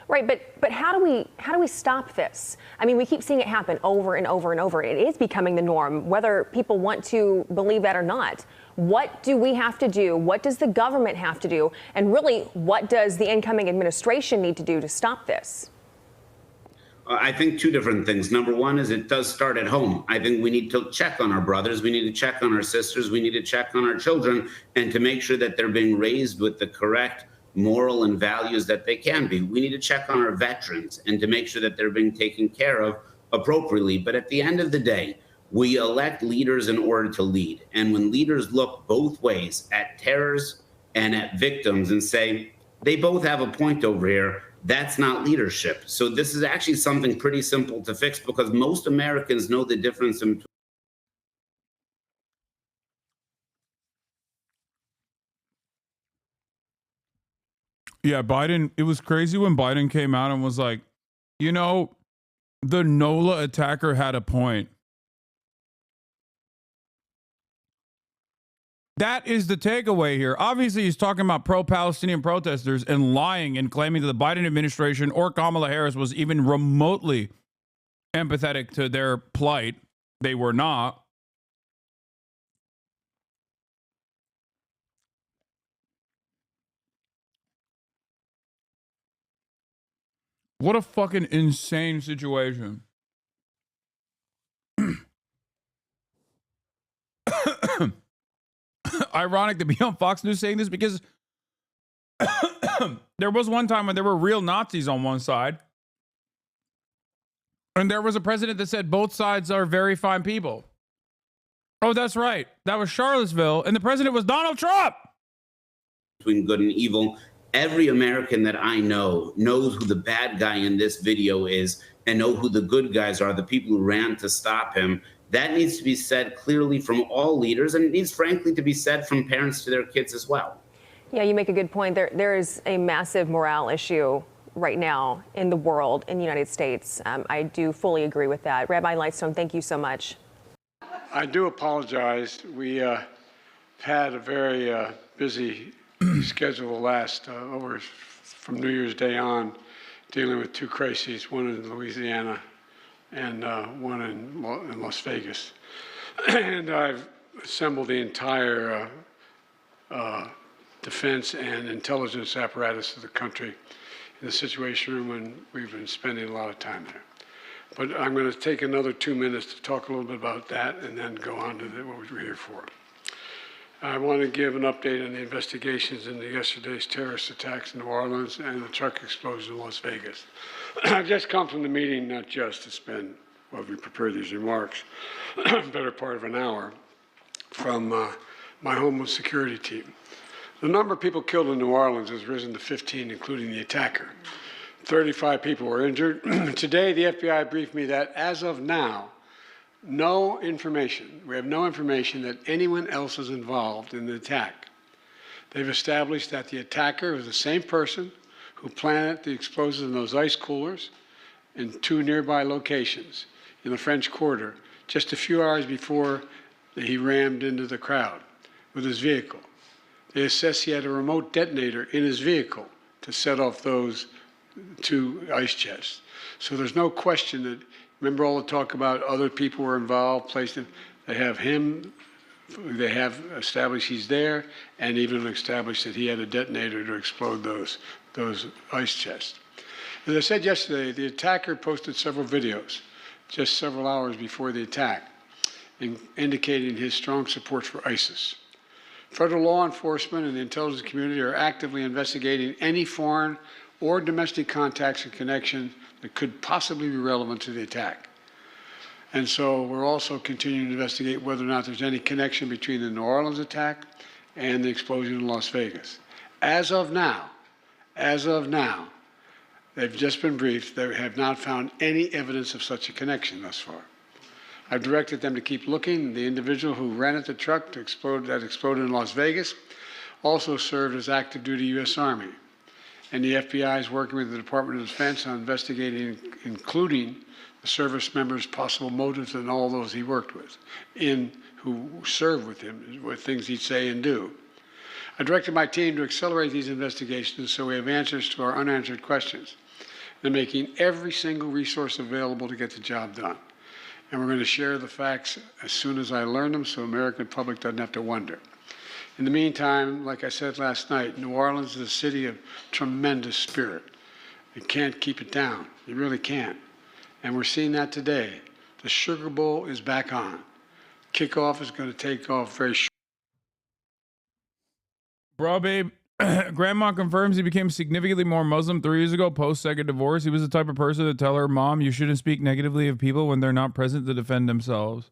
Right, but how do we stop this? I mean, we keep seeing it happen over and over and over. It is becoming the norm, whether people want to believe that or not. What do we have to do? What does the government have to do? And really, what does the incoming administration need to do to stop this? I think two different things. Number one is it does start at home. I think we need to check on our brothers. We need to check on our sisters. We need to check on our children and to make sure that they're being raised with the correct moral and values that they can be. We need to check on our veterans and to make sure that they're being taken care of appropriately. But at the end of the day, we elect leaders in order to lead. And when leaders look both ways at terrorists and at victims and say, they both have a point over here, that's not leadership. So this is actually something pretty simple to fix because most Americans know the difference in between. Yeah, Biden, it was crazy when Biden came out and was like, you know, the Nola attacker had a point. That is the takeaway here. Obviously, he's talking about pro-Palestinian protesters and lying and claiming that the Biden administration or Kamala Harris was even remotely empathetic to their plight. They were not. What a fucking insane situation. Ironic to be on Fox News saying this because there was one time when there were real Nazis on one side. And there was a president that said both sides are very fine people. Oh, that's right. That was Charlottesville. And the president was Donald Trump. Between good and evil. Every American that I know knows who the bad guy in this video is and know who the good guys are, the people who ran to stop him. That needs to be said clearly from all leaders, and it needs, frankly, to be said from parents to their kids as well. Yeah, you make a good point. There is a massive morale issue right now in the world, in the United States. I do fully agree with that. Rabbi Lightstone, thank you so much. I do apologize. We had a very busy schedule last over from New Year's Day on, dealing with two crises, one in Louisiana and one in Las Vegas. And I've assembled the entire defense and intelligence apparatus of the country in the Situation Room, and we've been spending a lot of time there. But I'm going to take another 2 minutes to talk a little bit about that and then go on to what we're here for. I want to give an update on the investigations into yesterday's terrorist attacks in New Orleans and the truck explosion in Las Vegas. I've just come from the meeting, not just to spend, while we prepare these remarks, better part of an hour, from my Homeland Security team. The number of people killed in New Orleans has risen to 15, including the attacker. 35 people were injured. Today, the FBI briefed me that as of now, we have no information that anyone else is involved in the attack. They've established that the attacker was the same person who planted the explosives in those ice coolers in two nearby locations in the French Quarter just a few hours before he rammed into the crowd with his vehicle. They assess he had a remote detonator in his vehicle to set off those two ice chests. So there's no question that, remember all the talk about other people were involved, placed in, they have him, they have established he's there, and even established that he had a detonator to explode those ice chests. As I said yesterday, the attacker posted several videos just several hours before the attack, indicating his strong support for ISIS. Federal law enforcement and the intelligence community are actively investigating any foreign or domestic contacts and connection that could possibly be relevant to the attack. And so we're also continuing to investigate whether or not there's any connection between the New Orleans attack and the explosion in Las Vegas. As of now, they've just been briefed. They have not found any evidence of such a connection thus far. I've directed them to keep looking. The individual who rented the truck that exploded in Las Vegas also served as active duty U.S. Army. And the FBI is working with the Department of Defense on investigating, including the service members' possible motives and all those he worked with, who served with him, with things he'd say and do. I directed my team to accelerate these investigations so we have answers to our unanswered questions. They're making every single resource available to get the job done. And we're going to share the facts as soon as I learn them so the American public doesn't have to wonder. In the meantime, like I said last night, New Orleans is a city of tremendous spirit. You can't keep it down. You really can't. And we're seeing that today. The Sugar Bowl is back on. Kickoff is going to take off very short. Bro, babe, grandma confirms he became significantly more Muslim 3 years ago, post-second divorce. He was the type of person to tell her mom, you shouldn't speak negatively of people when they're not present to defend themselves.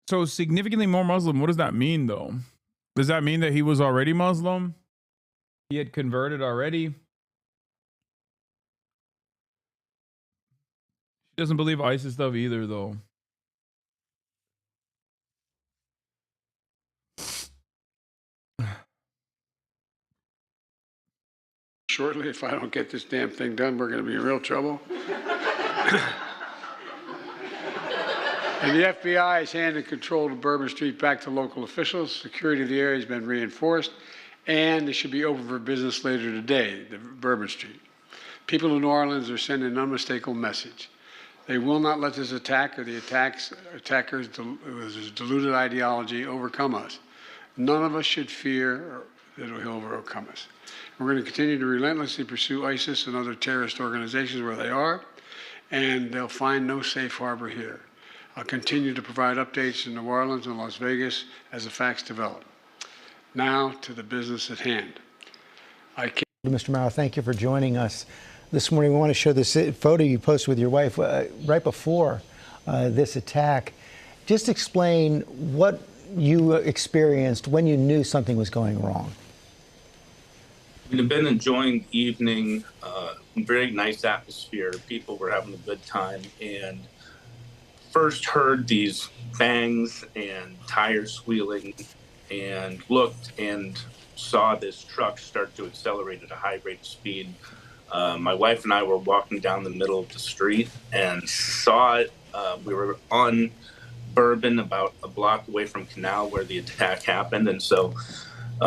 So significantly more Muslim, what does that mean, though? Does that mean that he was already Muslim? He had converted already? She doesn't believe ISIS stuff either, though. Shortly, if I don't get this damn thing done, we're going to be in real trouble. And the FBI has handed control of Bourbon Street back to local officials. Security of the area has been reinforced, and it should be open for business later today, the Bourbon Street. People in New Orleans are sending an unmistakable message. They will not let this attack or the attackers' deluded ideology overcome us. None of us should fear that he'll overcome us. We're going to continue to relentlessly pursue ISIS and other terrorist organizations where they are, and they'll find no safe harbor here. I'll continue to provide updates in New Orleans and Las Vegas as the facts develop. Now to the business at hand. Mr. Maurer, thank you for joining us this morning. We want to show this photo you posted with your wife right before this attack. Just explain what you experienced when you knew something was going wrong. We've been enjoying the evening, very nice atmosphere. People were having a good time, and first heard these bangs and tires squealing, and looked and saw this truck start to accelerate at a high rate of speed. My wife and I were walking down the middle of the street and saw it. We were on Bourbon, about a block away from Canal where the attack happened, and so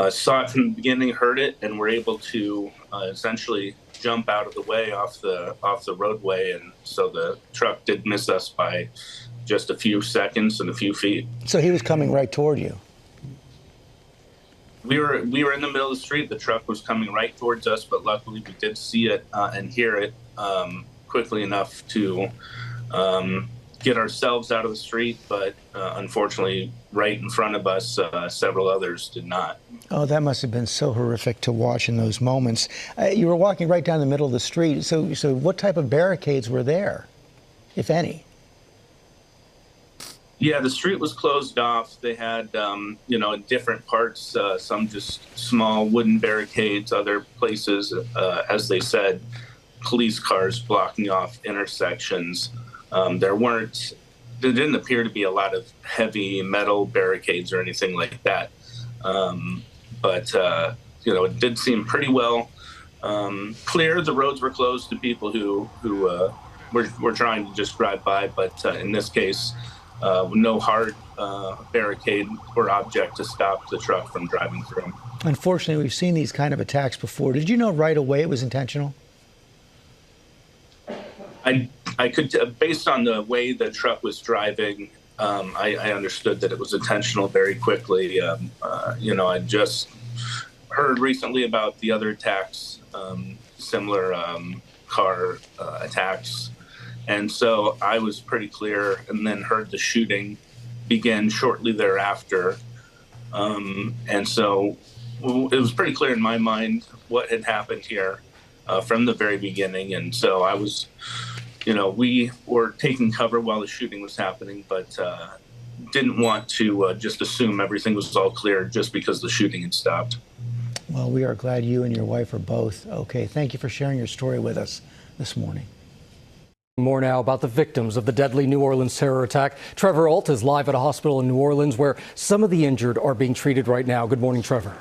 saw it from the beginning, heard it, and were able to essentially jump out of the way off the roadway, and so the truck did miss us by just a few seconds and a few feet. So he was coming right toward you. We were in the middle of the street. The truck was coming right towards us, but luckily we did see it and hear it quickly enough to get ourselves out of the street. But unfortunately, right in front of us, several others did not. Oh, that must have been so horrific to watch in those moments. You were walking right down the middle of the street. So what type of barricades were there, if any? Yeah, the street was closed off. They had, in different parts, some just small wooden barricades, other places, as they said, police cars blocking off intersections. There didn't appear to be a lot of heavy metal barricades or anything like that. But it did seem pretty well clear. The roads were closed to people who were trying to just drive by. But in this case, no hard barricade or object to stop the truck from driving through. Unfortunately, we've seen these kind of attacks before. Did you know right away it was intentional? I could, based on the way the truck was driving, I understood that it was intentional very quickly. I just heard recently about the other attacks, similar car attacks. And so I was pretty clear, and then heard the shooting begin shortly thereafter. And so it was pretty clear in my mind what had happened here from the very beginning. And so I was, we were taking cover while the shooting was happening, but didn't want to just assume everything was all clear just because the shooting had stopped. Well, we are glad you and your wife are both okay. Thank you for sharing your story with us this morning. More now about the victims of the deadly New Orleans terror attack. Trevor Alt is live at a hospital in New Orleans where some of the injured are being treated right now. Good morning, Trevor.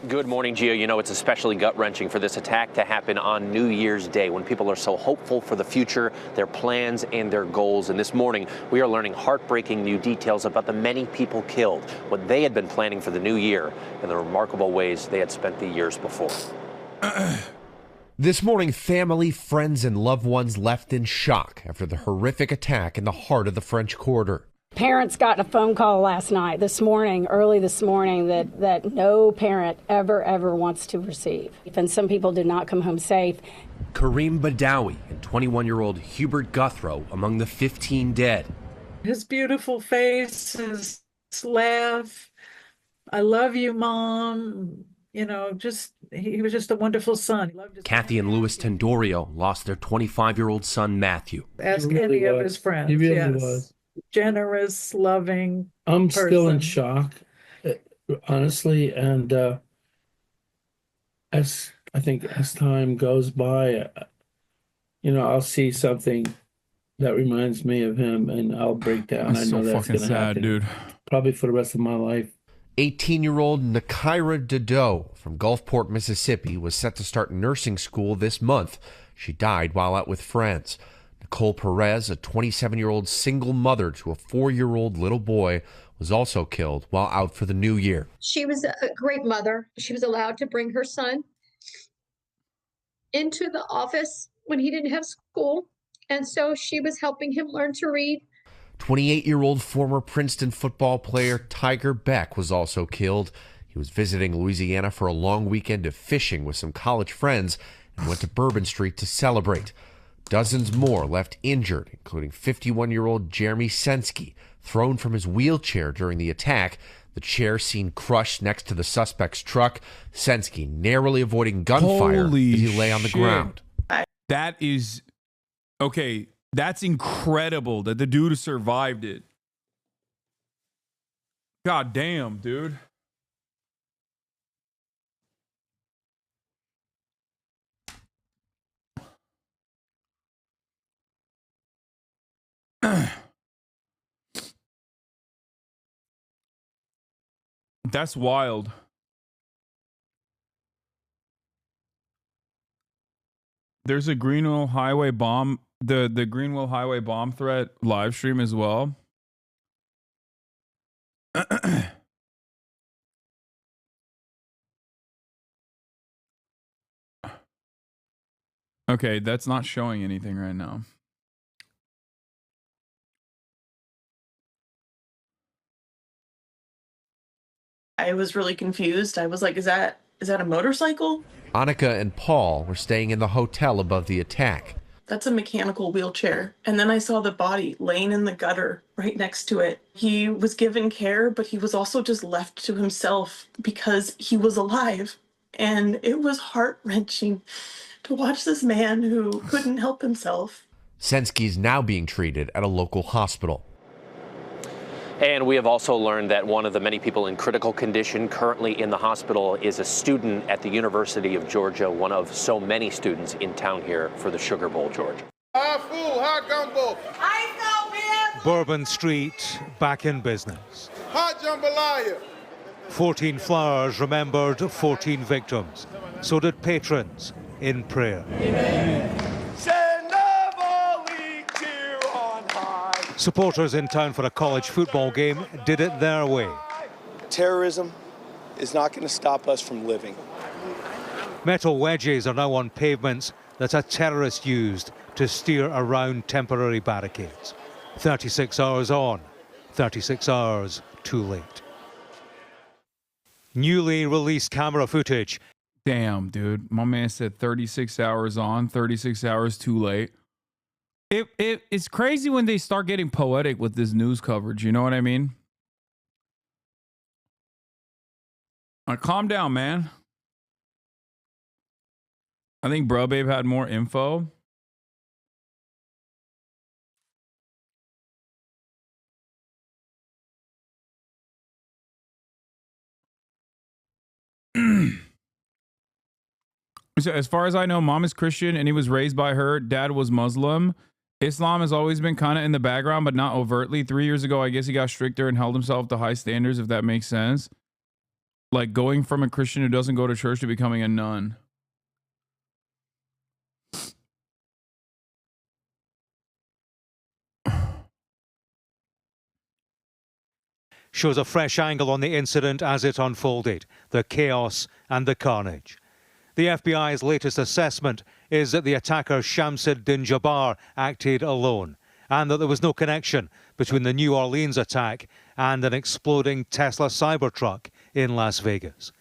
Good morning, Gio. You know, it's especially gut-wrenching for this attack to happen on New Year's Day when people are so hopeful for the future, their plans and their goals. And this morning, we are learning heartbreaking new details about the many people killed, what they had been planning for the new year, and the remarkable ways they had spent the years before. This morning, family, friends, and loved ones left in shock after the horrific attack in the heart of the French Quarter. Parents got a phone call last night, early this morning, that no parent ever wants to receive. And some people did not come home safe. Kareem Badawi and 21-year-old Hubert Guthrow among the 15 dead. His beautiful face, his laugh, I love you, Mom. You know, he was just a wonderful son. Kathy and Louis Tendorio lost their 25-year-old son, Matthew. Ask any of his friends. He really yes. was. Generous, loving I'm person. still in shock, honestly. And as time goes by, I'll see something that reminds me of him and I'll break down. That's so fucking sad, dude. Probably for the rest of my life. 18-year-old Nakira Dodo from Gulfport, Mississippi, was set to start nursing school this month. She died while out with friends. Nicole Perez, a 27-year-old single mother to a 4-year-old little boy, was also killed while out for the new year. She was a great mother. She was allowed to bring her son into the office when he didn't have school, and so she was helping him learn to read. 28-year-old former Princeton football player Tiger Beck was also killed. He was visiting Louisiana for a long weekend of fishing with some college friends and went to Bourbon Street to celebrate. Dozens more left injured, including 51-year-old Jeremy Sensky, thrown from his wheelchair during the attack. The chair seen crushed next to the suspect's truck. Sensky narrowly avoiding gunfire as he lay on the ground. That is... Okay, that's incredible that the dude survived it. God damn, dude. That's wild. There's a Greenville Highway bomb, the Greenville Highway bomb threat live stream as well. Okay, that's not showing anything right now. I was really confused. I was like, is that a motorcycle? Annika and Paul were staying in the hotel above the attack. That's a mechanical wheelchair. And then I saw the body laying in the gutter right next to it. He was given care, but he was also just left to himself because he was alive. And it was heart-wrenching to watch this man who couldn't help himself. Sensky is now being treated at a local hospital. And we have also learned that one of the many people in critical condition currently in the hospital is a student at the University of Georgia, one of so many students in town here for the Sugar Bowl, George. Hot food, hot gumbo. Bourbon Street back in business. Hot jambalaya. 14 flowers remembered 14 victims. So did patrons in prayer. Supporters in town for a college football game did it their way. Terrorism is not going to stop us from living. Metal wedges are now on pavements that a terrorist used to steer around temporary barricades. 36 hours on, 36 hours too late. Newly released camera footage. Damn, dude. My man said 36 hours on, 36 hours too late. It's crazy when they start getting poetic with this news coverage. You know what I mean? Calm down, man. I think Bro Babe had more info. So as far as I know, mom is Christian and he was raised by her. Dad was Muslim. Islam has always been kind of in the background, but not overtly. 3 years ago, I guess he got stricter and held himself to high standards, if that makes sense. Like going from a Christian who doesn't go to church to becoming a nun. Shows a fresh angle on the incident as it unfolded, the chaos and the carnage. The FBI's latest assessment is that the attacker Shamsuddin Jabbar acted alone and that there was no connection between the New Orleans attack and an exploding Tesla Cybertruck in Las Vegas.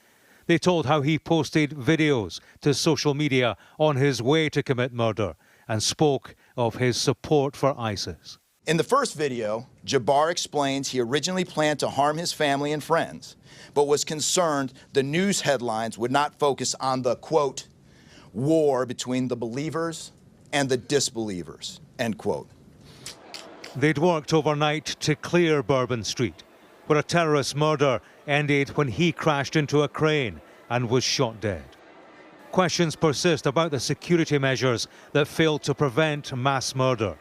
They told how he posted videos to social media on his way to commit murder and spoke of his support for ISIS. In the first video, Jabbar explains he originally planned to harm his family and friends, but was concerned the news headlines would not focus on the, quote, war between the believers and the disbelievers, end quote. They'd worked overnight to clear Bourbon Street, where a terrorist murder ended when he crashed into a crane and was shot dead. Questions persist about the security measures that failed to prevent mass murder.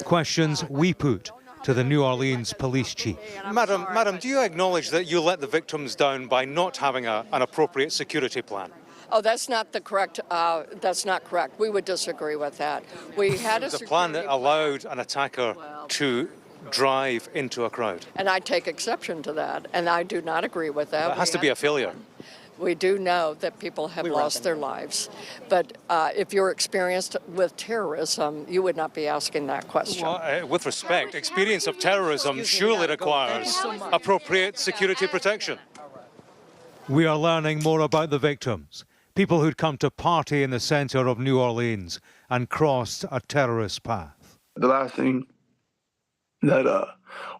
Questions we put to the New Orleans police chief. Madam, do you acknowledge that you let the victims down by not having an appropriate security plan? Oh, that's not the correct. That's not correct. We would disagree with that. We had a plan that allowed an attacker to drive into a crowd. And I take exception to that, and I do not agree with that. That has to be a failure. We do know that people have lost their lives. But if you're experienced with terrorism, you would not be asking that question. Well, with respect, experience of terrorism surely requires appropriate security protection. We are learning more about the victims, people who'd come to party in the center of New Orleans and crossed a terrorist path. The last thing that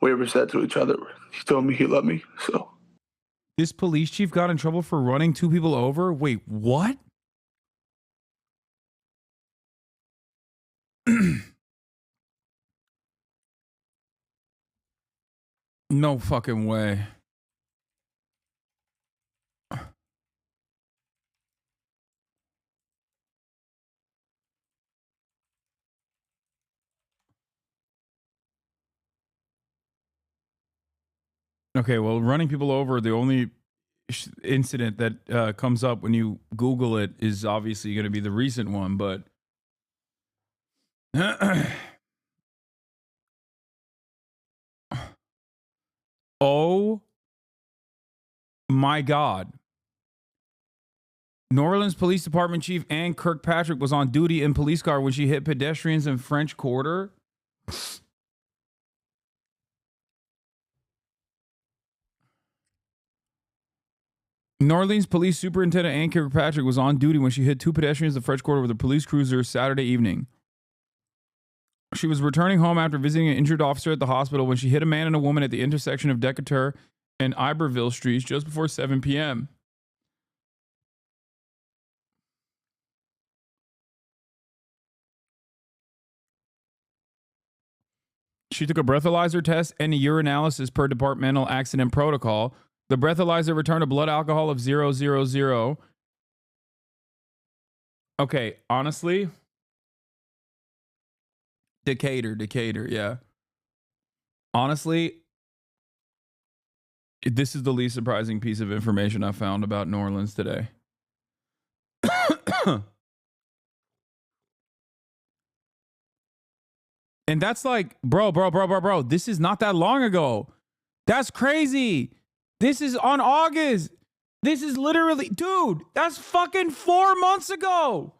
we ever said to each other, he told me he loved me, so. This police chief got in trouble for running two people over? Wait, what? No fucking way. Okay, well, running people over, the only incident that comes up when you Google it is obviously going to be the recent one, but oh my God. New Orleans Police Department Chief Ann Kirkpatrick was on duty in police car when she hit pedestrians in French Quarter. New Orleans Police Superintendent Ann Kirkpatrick was on duty when she hit two pedestrians in the French Quarter with a police cruiser Saturday evening. She was returning home after visiting an injured officer at the hospital when she hit a man and a woman at the intersection of Decatur and Iberville Streets just before 7 p.m. She took a breathalyzer test and a urinalysis per departmental accident protocol. The breathalyzer returned a blood alcohol of 0.000. Okay, honestly, Decatur, yeah. Honestly, this is the least surprising piece of information I found about New Orleans today. And that's like, bro, this is not that long ago. That's crazy. This is on August. This is literally, dude, that's fucking 4 months ago.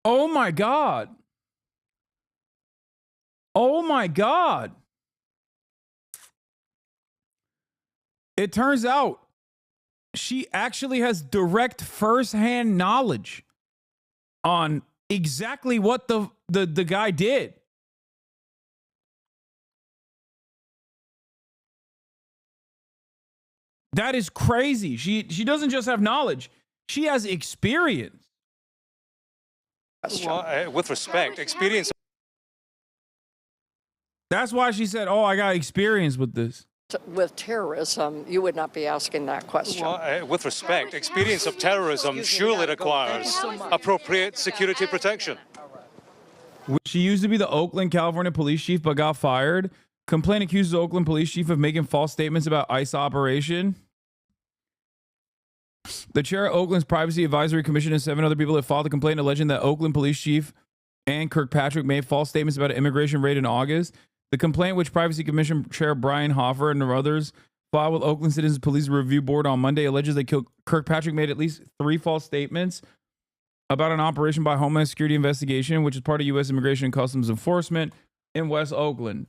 Oh my God. Oh my God. It turns out she actually has direct firsthand knowledge on exactly what the guy did. That is crazy. She doesn't just have knowledge. She has experience. Well, with respect, experience. That's why she said, "Oh, I got experience with this." With terrorism, you would not be asking that question. Well, with respect, experience of terrorism surely requires appropriate security protection. She used to be the Oakland, California police chief, but got fired. Complaint accuses Oakland police chief of making false statements about ICE operation. The chair of Oakland's Privacy Advisory Commission and 7 other people have filed a complaint alleging that Oakland police chief Ann Kirkpatrick made false statements about an immigration raid in August. The complaint, which Privacy Commission Chair Brian Hoffer and others filed with Oakland Citizens Police Review Board on Monday, alleges that Kirkpatrick made at least 3 false statements about an operation by Homeland Security investigation, which is part of U.S. Immigration and Customs Enforcement in West Oakland.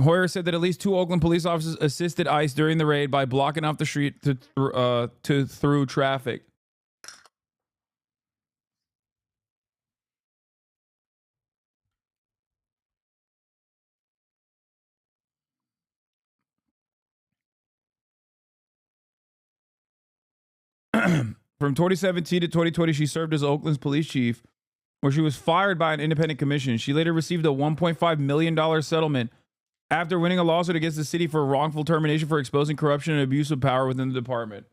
Hoyer said that at least 2 Oakland police officers assisted ICE during the raid by blocking off the street through traffic. From 2017 to 2020, she served as Oakland's police chief, where she was fired by an independent commission. She later received a $1.5 million settlement after winning a lawsuit against the city for wrongful termination for exposing corruption and abuse of power within the department.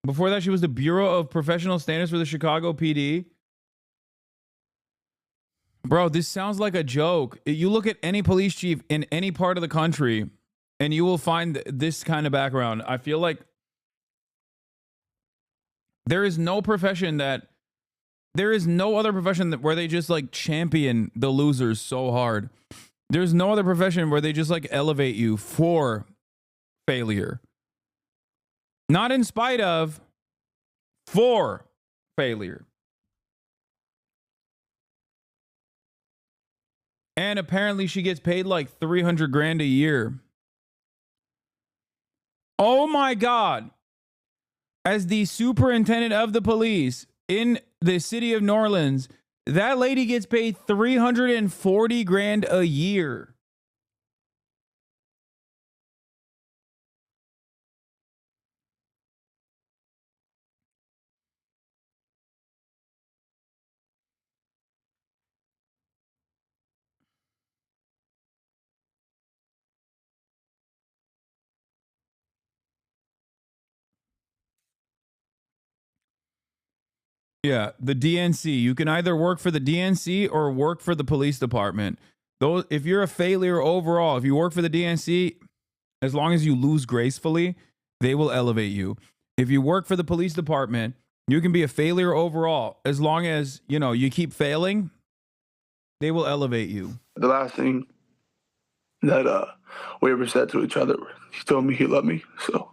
Before that, she was the Bureau of Professional Standards for the Chicago PD. Bro, this sounds like a joke. You look at any police chief in any part of the country, and you will find this kind of background. I feel like there is no profession that, there is no other profession that where they just like champion the losers so hard. There's no other profession where they just like elevate you for failure. Not in spite of, for failure. And apparently she gets paid like $300,000 a year. Oh my God. As the superintendent of the police in the city of New Orleans, that lady gets paid $340,000 a year. Yeah, the DNC. You can either work for the DNC or work for the police department. Those, if you're a failure overall, if you work for the DNC, as long as you lose gracefully, they will elevate you. If you work for the police department, you can be a failure overall. As long as, you know, you keep failing, they will elevate you. The last thing that we ever said to each other, he told me he loved me, so.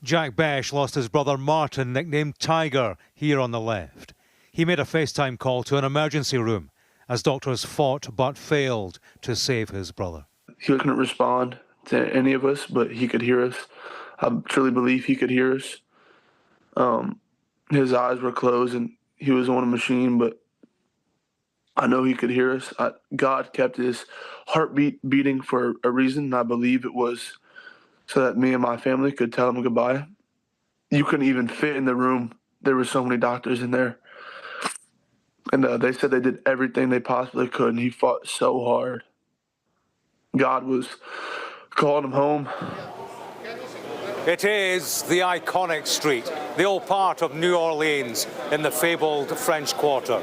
Jack Besh lost his brother Martin, nicknamed Tiger, here on the left. He made a FaceTime call to an emergency room as doctors fought but failed to save his brother. He couldn't respond to any of us, but he could hear us. I truly believe he could hear us. His eyes were closed and he was on a machine, but I know he could hear us. God kept his heartbeat beating for a reason, and I believe it was so that me and my family could tell him goodbye. You couldn't even fit in the room. There were so many doctors in there. And they said they did everything they possibly could, and he fought so hard. God was calling him home. It is the iconic street, the old part of New Orleans in the fabled French Quarter.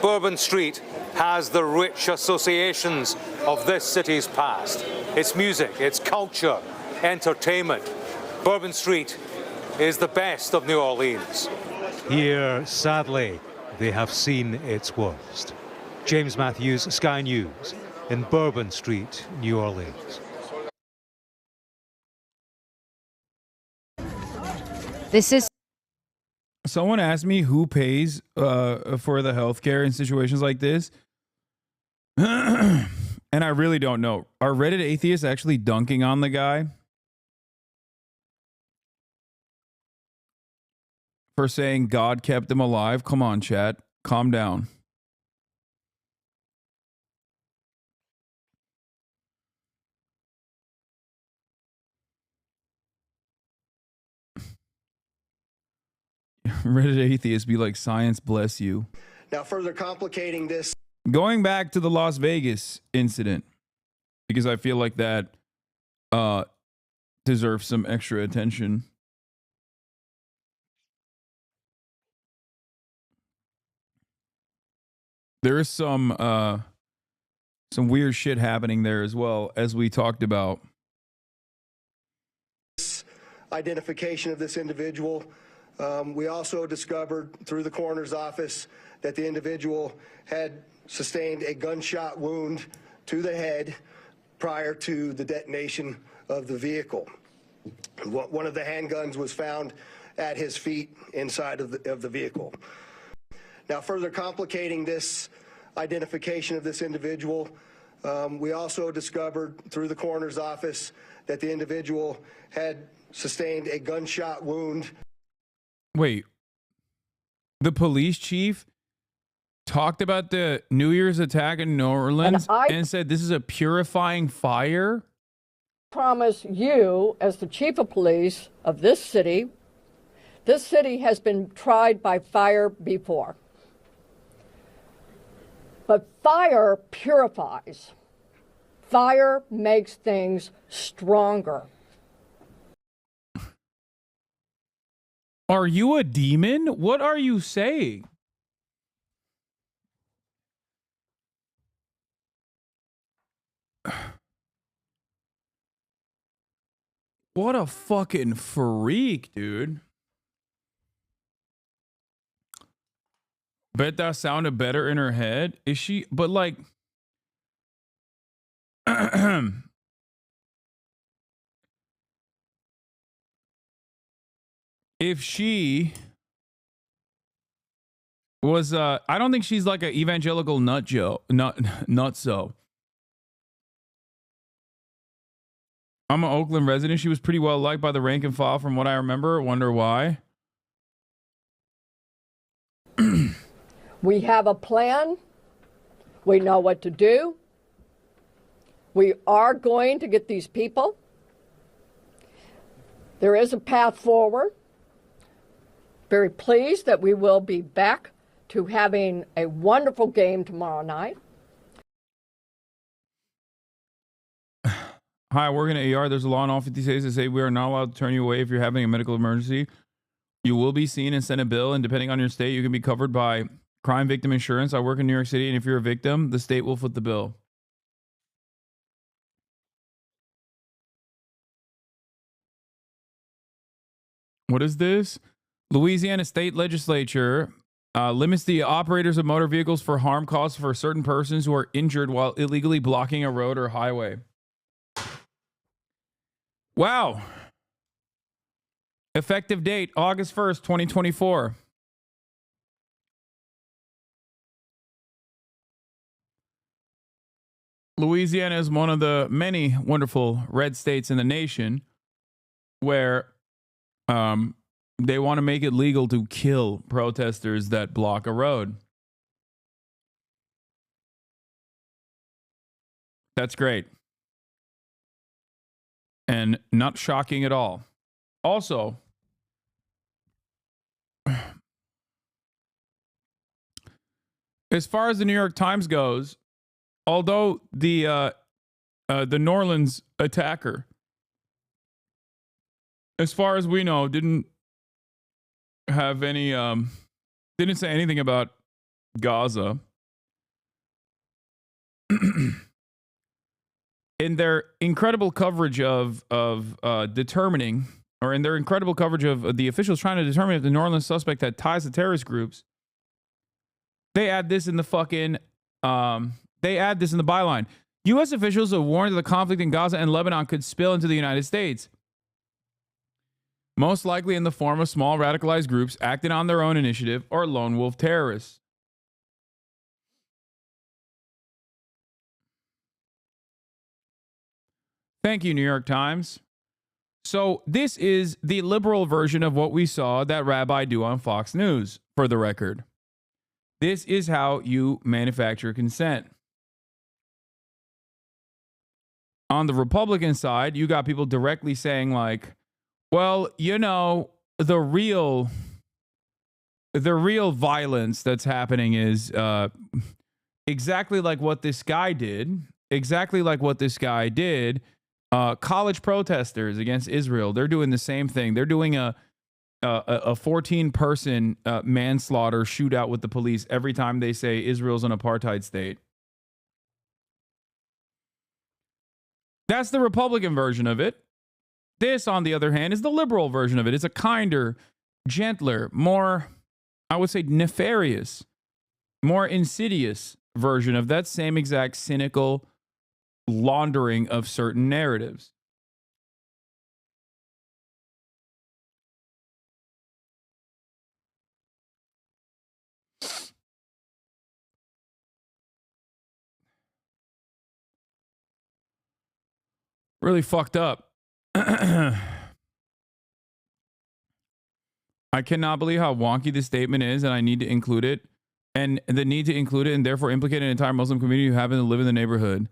Bourbon Street has the rich associations of this city's past. Its music, its culture, entertainment. Bourbon Street is the best of New Orleans. Here, sadly, they have seen its worst. James Matthews, Sky News, in Bourbon Street, New Orleans. This is. Someone asked me who pays for the healthcare in situations like this. And I really don't know. Are Reddit atheists actually dunking on the guy for saying God kept him alive? Come on, chat. Calm down. Reddit atheists be like, science bless you. Now, further complicating this. Going back to the Las Vegas incident, because I feel like that deserves some extra attention. There is some weird shit happening there as well, as we talked about. Identification of this individual. We also discovered through the coroner's office that the individual had sustained a gunshot wound to the head prior to the detonation of the vehicle. One of the handguns was found at his feet inside of the vehicle. Now, further complicating this identification of this individual, we also discovered through the coroner's office that the individual had sustained a gunshot wound. Wait, the police chief talked about the New Year's attack in New Orleans and said this is a purifying fire? Promise you, as the chief of police of this city has been tried by fire before. But fire purifies. Fire makes things stronger. Are you a demon? What are you saying? What a fucking freak, dude. Bet that sounded better in her head. Is she? But like, if she was, I don't think she's like an evangelical nutso. I'm an Oakland resident. She was pretty well liked by the rank and file from what I remember. Wonder why. We have a plan. We know what to do. We are going to get these people. There is a path forward. Very pleased that we will be back to having a wonderful game tomorrow night. Hi, I work in an ER. There's a law in all 50 states that say we are not allowed to turn you away if you're having a medical emergency. You will be seen and sent a bill, and depending on your state, you can be covered by crime victim insurance. I work in New York City, and if you're a victim, the state will foot the bill. What is this? Louisiana state legislature limits the operators of motor vehicles for harm caused for certain persons who are injured while illegally blocking a road or highway. Wow. Effective date, August 1st, 2024. Louisiana is one of the many wonderful red states in the nation where they want to make it legal to kill protesters that block a road. That's great. And not shocking at all. Also, as far as the New York Times goes, although the New Orleans attacker, as far as we know, didn't have any, didn't say anything about Gaza. In their incredible coverage of determining, or in their incredible coverage of the officials trying to determine if the New Orleans suspect had ties to terrorist groups, they add this in the fucking, they add this in the byline. U.S. officials have warned that the conflict in Gaza and Lebanon could spill into the United States, most likely in the form of small radicalized groups acting on their own initiative or lone wolf terrorists. Thank you, New York Times. So this is the liberal version of what we saw that rabbi do on Fox News, for the record. This is how you manufacture consent. On the Republican side, you got people directly saying like, well, you know, the real the real violence that's happening is exactly like what this guy did. Exactly like what this guy did. College protesters against Israel. They're doing the same thing. They're doing a 14-person manslaughter shootout with the police every time they say Israel's an apartheid state. That's the Republican version of it. This, on the other hand, is the liberal version of it. It's a kinder, gentler, more, I would say, nefarious, more insidious version of that same exact cynical laundering of certain narratives. Really fucked up. I cannot believe how wonky this statement is, and I need to include it. And the need to include it and therefore implicate an entire Muslim community who happen to live in the neighborhood.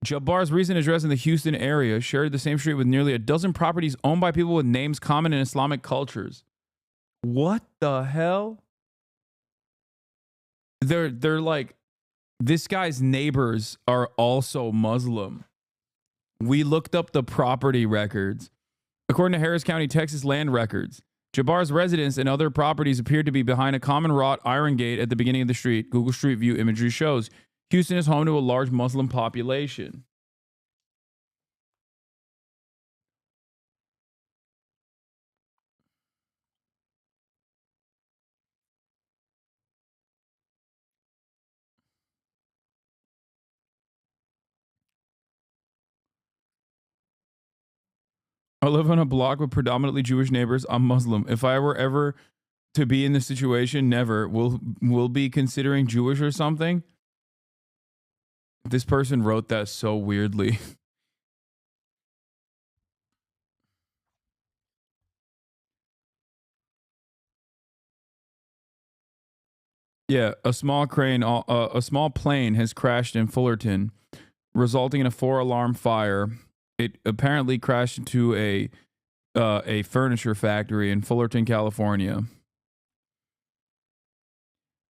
Jabbar's recent address in the Houston area shared the same street with nearly a dozen properties owned by people with names common in Islamic cultures. What the hell? They're like, this guy's neighbors are also Muslim. We looked up the property records. According to Harris County, Texas land records, Jabbar's residence and other properties appeared to be behind a common wrought iron gate at the beginning of the street. Google Street View imagery shows Houston is home to a large Muslim population. I live on a block with predominantly Jewish neighbors. I'm Muslim. If I were ever to be in this situation, never. We'll be considering Jewish or something. This person wrote that so weirdly. Yeah, a small plane has crashed in Fullerton, resulting in a 4-alarm fire. It apparently crashed into a furniture factory in Fullerton, California.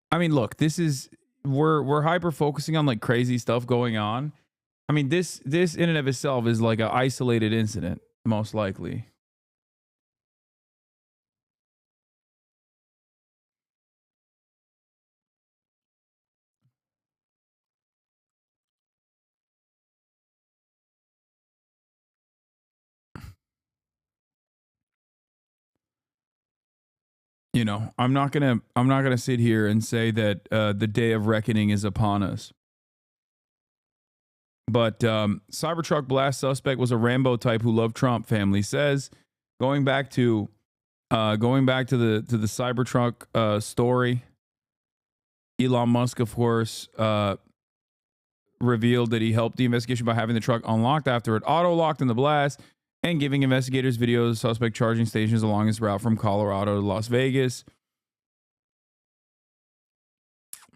I mean, look, this is we're hyper focusing on like crazy stuff going on. I mean, this in and of itself is like an isolated incident, most likely. You know, I'm not gonna sit here and say that the day of reckoning is upon us. But Cybertruck blast suspect was a Rambo type who loved Trump. Family says, going back to the Cybertruck story. Elon Musk, of course, revealed that he helped the investigation by having the truck unlocked after it auto-locked in the blast and giving investigators videos of suspect charging stations along his route from Colorado to Las Vegas.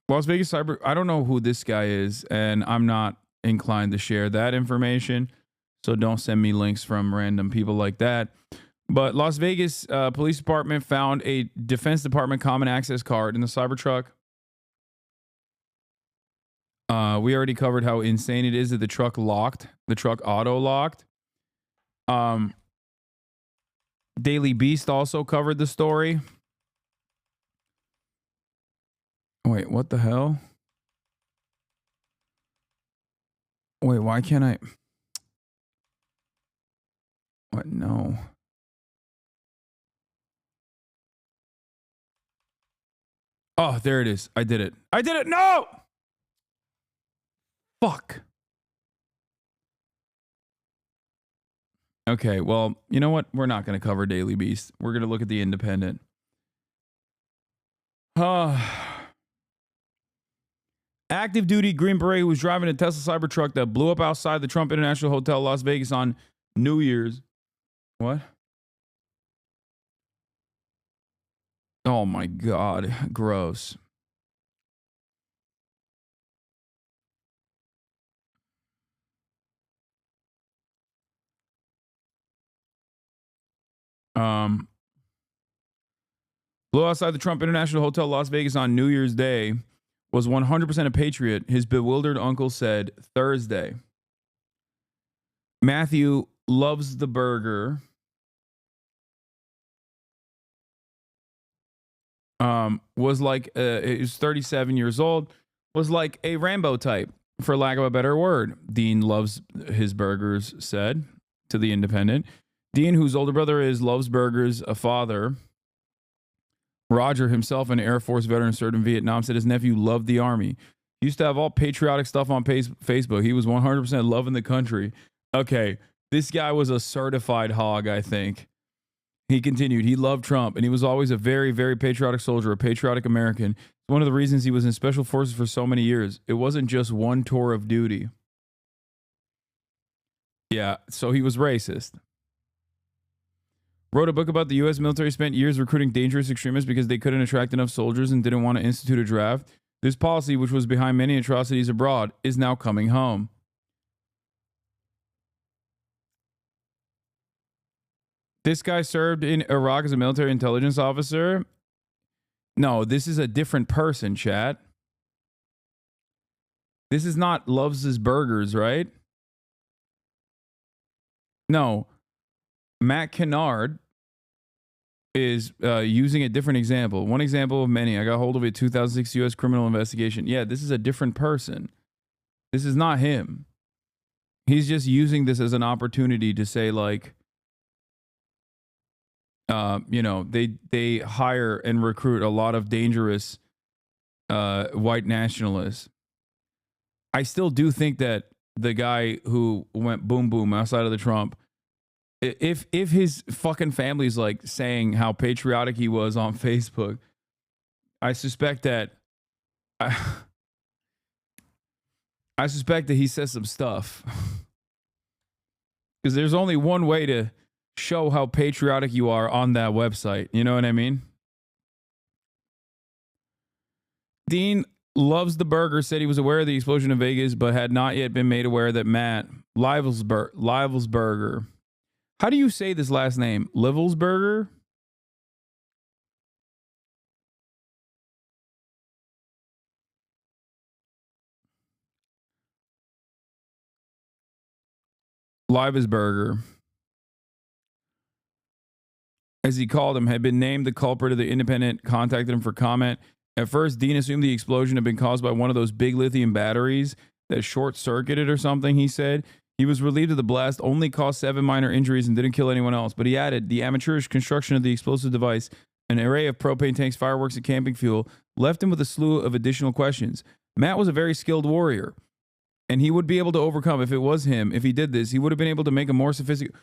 Las Vegas Cyber, I don't know who this guy is, and I'm not inclined to share that information, so don't send me links from random people like that. But Las Vegas Police Department found a Defense Department Common Access card in the Cybertruck. We already covered how insane it is that the truck auto-locked. Daily Beast also covered the story. Wait, what the hell? Wait, why can't I? What? No. Oh, there it is. I did it. I did it. No! Fuck. Okay, well, you know what? We're not going to cover Daily Beast. We're going to look at the Independent. Active duty Green Beret who was driving a Tesla Cybertruck that blew up outside the Trump International Hotel, Las Vegas on New Year's. What? Oh my God. Gross. Flew outside the Trump International Hotel, Las Vegas on New Year's Day. Was 100% a patriot, his bewildered uncle said Thursday. Matthew loves the burger. Was like, he was 37 years old, was like a Rambo type, for lack of a better word. Dean loves his burgers, said to The Independent. Dean, whose older brother is, loves burgers. A father, Roger, himself an Air Force veteran, served in Vietnam, said his nephew loved the Army. He used to have all patriotic stuff on Facebook. He was 100% loving the country. Okay, this guy was a certified hog, I think. He continued, he loved Trump, and he was always a very, very patriotic soldier, a patriotic American. It's one of the reasons he was in special forces for so many years. It wasn't just one tour of duty. Yeah, so he was racist. Wrote a book about the U.S. military spent years recruiting dangerous extremists because they couldn't attract enough soldiers and didn't want to institute a draft. This policy, which was behind many atrocities abroad, is now coming home. This guy served in Iraq as a military intelligence officer. No, this is a different person, chat. This is not loves his burgers, right? No. Matt Kennard is using a different example. One example of many. I got hold of a 2006 U.S. criminal investigation. Yeah, this is a different person. This is not him. He's just using this as an opportunity to say, like, they hire and recruit a lot of dangerous white nationalists. I still do think that the guy who went boom boom outside of the Trump, if his fucking family's like saying how patriotic he was on Facebook, I suspect that he says some stuff. Because there's only one way to show how patriotic you are on that website. You know what I mean? Dean loves the burger, said he was aware of the explosion in Vegas, but had not yet been made aware that Matt Livelsberger. How do you say this last name? Livelsberger? Livelsberger, as he called him, had been named the culprit of The Independent, contacted him for comment. At first, Dean assumed the explosion had been caused by one of those big lithium batteries that short-circuited or something, he said. He was relieved of the blast, only caused 7 minor injuries and didn't kill anyone else. But he added, the amateurish construction of the explosive device, an array of propane tanks, fireworks, and camping fuel, left him with a slew of additional questions. Matt was a very skilled warrior, and he would be able to overcome, if it was him, if he did this, he would have been able to make a more sophisticated...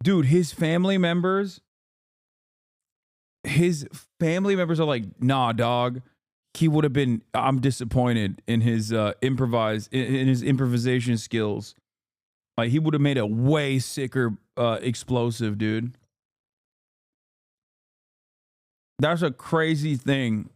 Dude, his family members are like, nah, dog. He would have been, I'm disappointed in his improvisation skills. Like, he would have made a way sicker explosive, dude. That's a crazy thing.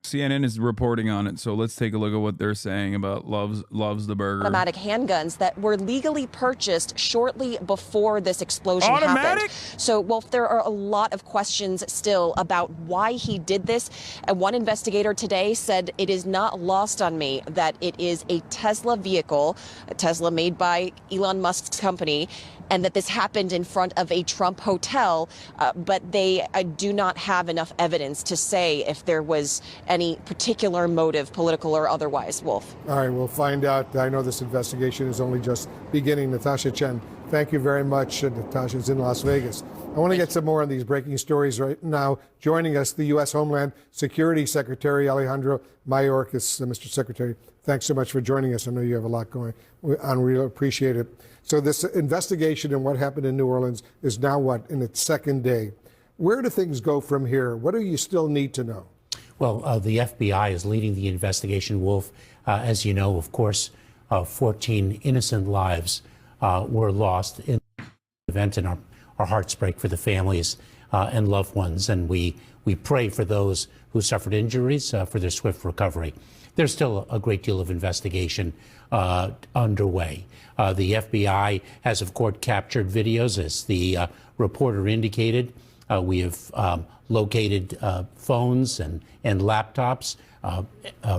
CNN is reporting on it, so let's take a look at what they're saying about loves the burger. Automatic handguns that were legally purchased shortly before this explosion happened. So, well, there are a lot of questions still about why he did this. And one investigator today said it is not lost on me that it is a Tesla vehicle, a Tesla made by Elon Musk's company, and that this happened in front of a Trump hotel, but they do not have enough evidence to say if there was any particular motive, political or otherwise. Wolf. All right, we'll find out. I know this investigation is only just beginning. Natasha Chen, thank you very much. Natasha's in Las Vegas. I want to get some more on these breaking stories right now. Joining us, the U.S. Homeland Security Secretary Alejandro Mayorkas. Mr. Secretary, thanks so much for joining us. I know you have a lot going on. We really appreciate it. So this investigation and what happened in New Orleans is now what, in its second day. Where do things go from here? What do you still need to know? Well, the FBI is leading the investigation, Wolf. As you know, of course, 14 innocent lives were lost in the event, and our hearts break for the families and loved ones, and we pray for those who suffered injuries for their swift recovery. There's still a great deal of investigation underway. The FBI has, of course, captured videos, as the reporter indicated. We have located phones and laptops.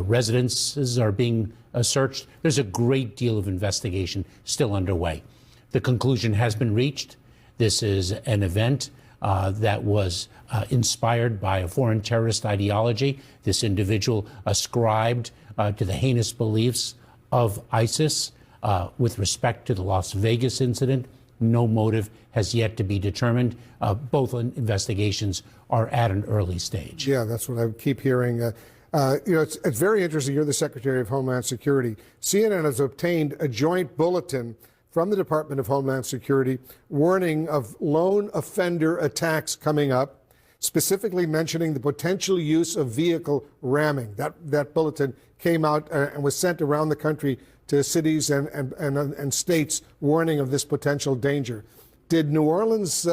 Residences are being searched. There's a great deal of investigation still underway. The conclusion has been reached. This is an event that was inspired by a foreign terrorist ideology. This individual ascribed to the heinous beliefs of ISIS. With respect to the Las Vegas incident, no motive has yet to be determined. Both investigations are at an early stage. Yeah, that's what I keep hearing. It's very interesting. You're the Secretary of Homeland Security. CNN has obtained a joint bulletin from the Department of Homeland Security warning of lone offender attacks coming up, specifically mentioning the potential use of vehicle ramming. That bulletin came out and was sent around the country to cities and states warning of this potential danger. Did New Orleans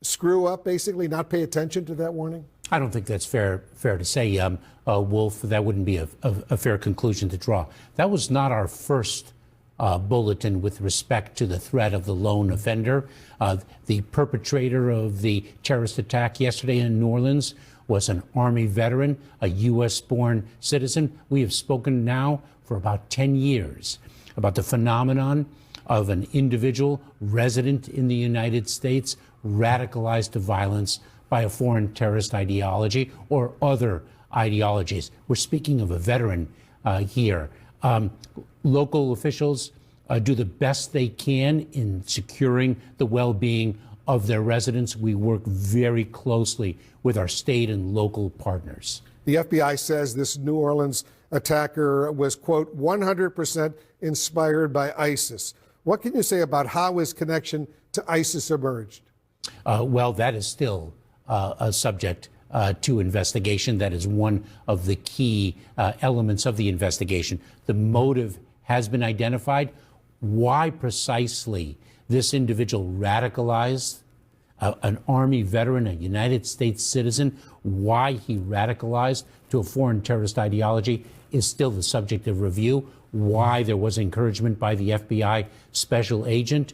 screw up, basically, not pay attention to that warning? I don't think that's fair to say, Wolf. That wouldn't be a fair conclusion to draw. That was not our first bulletin with respect to the threat of the lone offender. The perpetrator of the terrorist attack yesterday in New Orleans was an Army veteran, a U.S.-born citizen. We have spoken now for about 10 years about the phenomenon of an individual resident in the United States radicalized to violence by a foreign terrorist ideology or other ideologies. We're speaking of a veteran here. Local officials do the best they can in securing the well-being of their residents. We work very closely with our state and local partners. The FBI says this New Orleans attacker was, quote, 100% inspired by ISIS. What can you say about how his connection to ISIS emerged? Well, that is still a subject to investigation. That is one of the key elements of the investigation. The motive has been identified. Why precisely this individual radicalized an Army veteran, a United States citizen, why he radicalized to a foreign terrorist ideology is still the subject of review. Why there was encouragement by the FBI special agent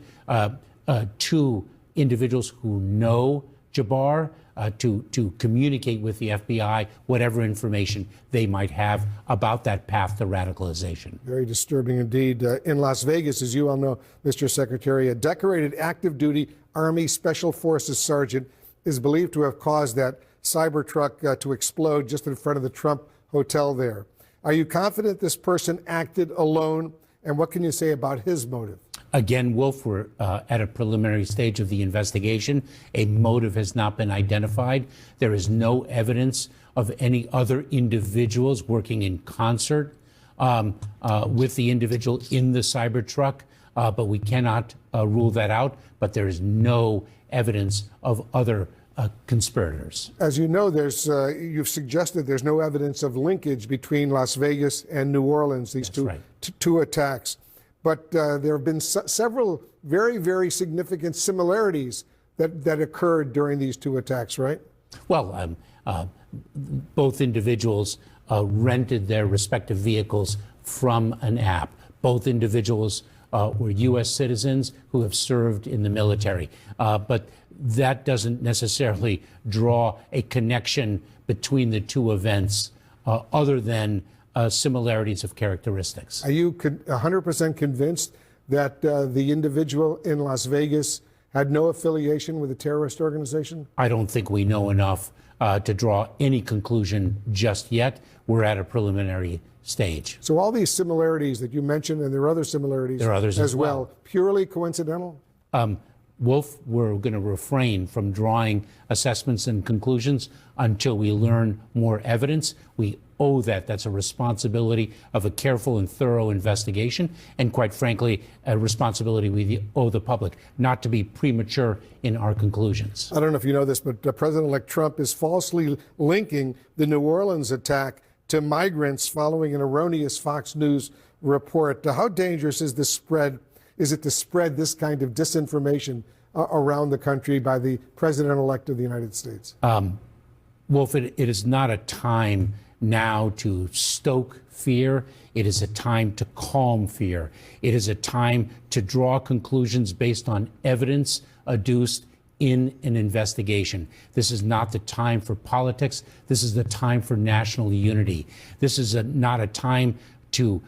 to individuals who know Jabbar to communicate with the FBI whatever information they might have about that path to radicalization. Very disturbing indeed. In Las Vegas, as you all know, Mr. Secretary, a decorated active duty Army Special Forces sergeant is believed to have caused that Cybertruck to explode just in front of the Trump Hotel there. Are you confident this person acted alone? And what can you say about his motive? Again, Wolf, we're at a preliminary stage of the investigation. A motive has not been identified. There is no evidence of any other individuals working in concert with the individual in the Cybertruck, but we cannot rule that out. But there is no evidence of other conspirators. As you know, you've suggested there's no evidence of linkage between Las Vegas and New Orleans, these two attacks. But there have been several very, very significant similarities that occurred during these two attacks, right? Well, both individuals rented their respective vehicles from an app. Both individuals were U.S. citizens who have served in the military. But that doesn't necessarily draw a connection between the two events other than similarities of characteristics. Are you 100% convinced that the individual in Las Vegas had no affiliation with a terrorist organization? I don't think we know enough to draw any conclusion just yet. We're at a preliminary stage. So all these similarities that you mentioned, and there are other similarities there are others as well, purely coincidental? Wolf, we're going to refrain from drawing assessments and conclusions until we learn more evidence. We owe that. That's a responsibility of a careful and thorough investigation, and quite frankly, a responsibility we owe the public, not to be premature in our conclusions. I don't know if you know this, but President-elect Trump is falsely linking the New Orleans attack to migrants following an erroneous Fox News report. How dangerous is this spread? Is it to spread this kind of disinformation around the country by the president-elect of the United States? Wolf, it is not a time now to stoke fear. It is a time to calm fear. It is a time to draw conclusions based on evidence adduced in an investigation. This is not the time for politics. This is the time for national unity. This is not a time to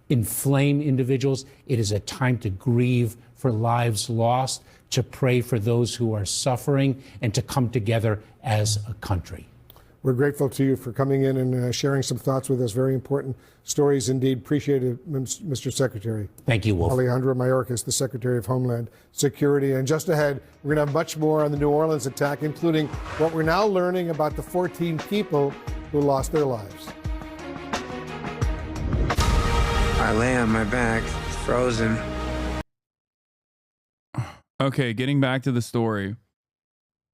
inflame individuals. It is a time to grieve for lives lost, to pray for those who are suffering, and to come together as a country. We're grateful to you for coming in and sharing some thoughts with us. Very important stories indeed. Appreciate it, Mr. Secretary. Thank you, Wolf. Alejandro Mayorkas, the Secretary of Homeland Security. And just ahead, we're going to have much more on the New Orleans attack, including what we're now learning about the 14 people who lost their lives. I lay on my back, frozen. Okay, getting back to the story.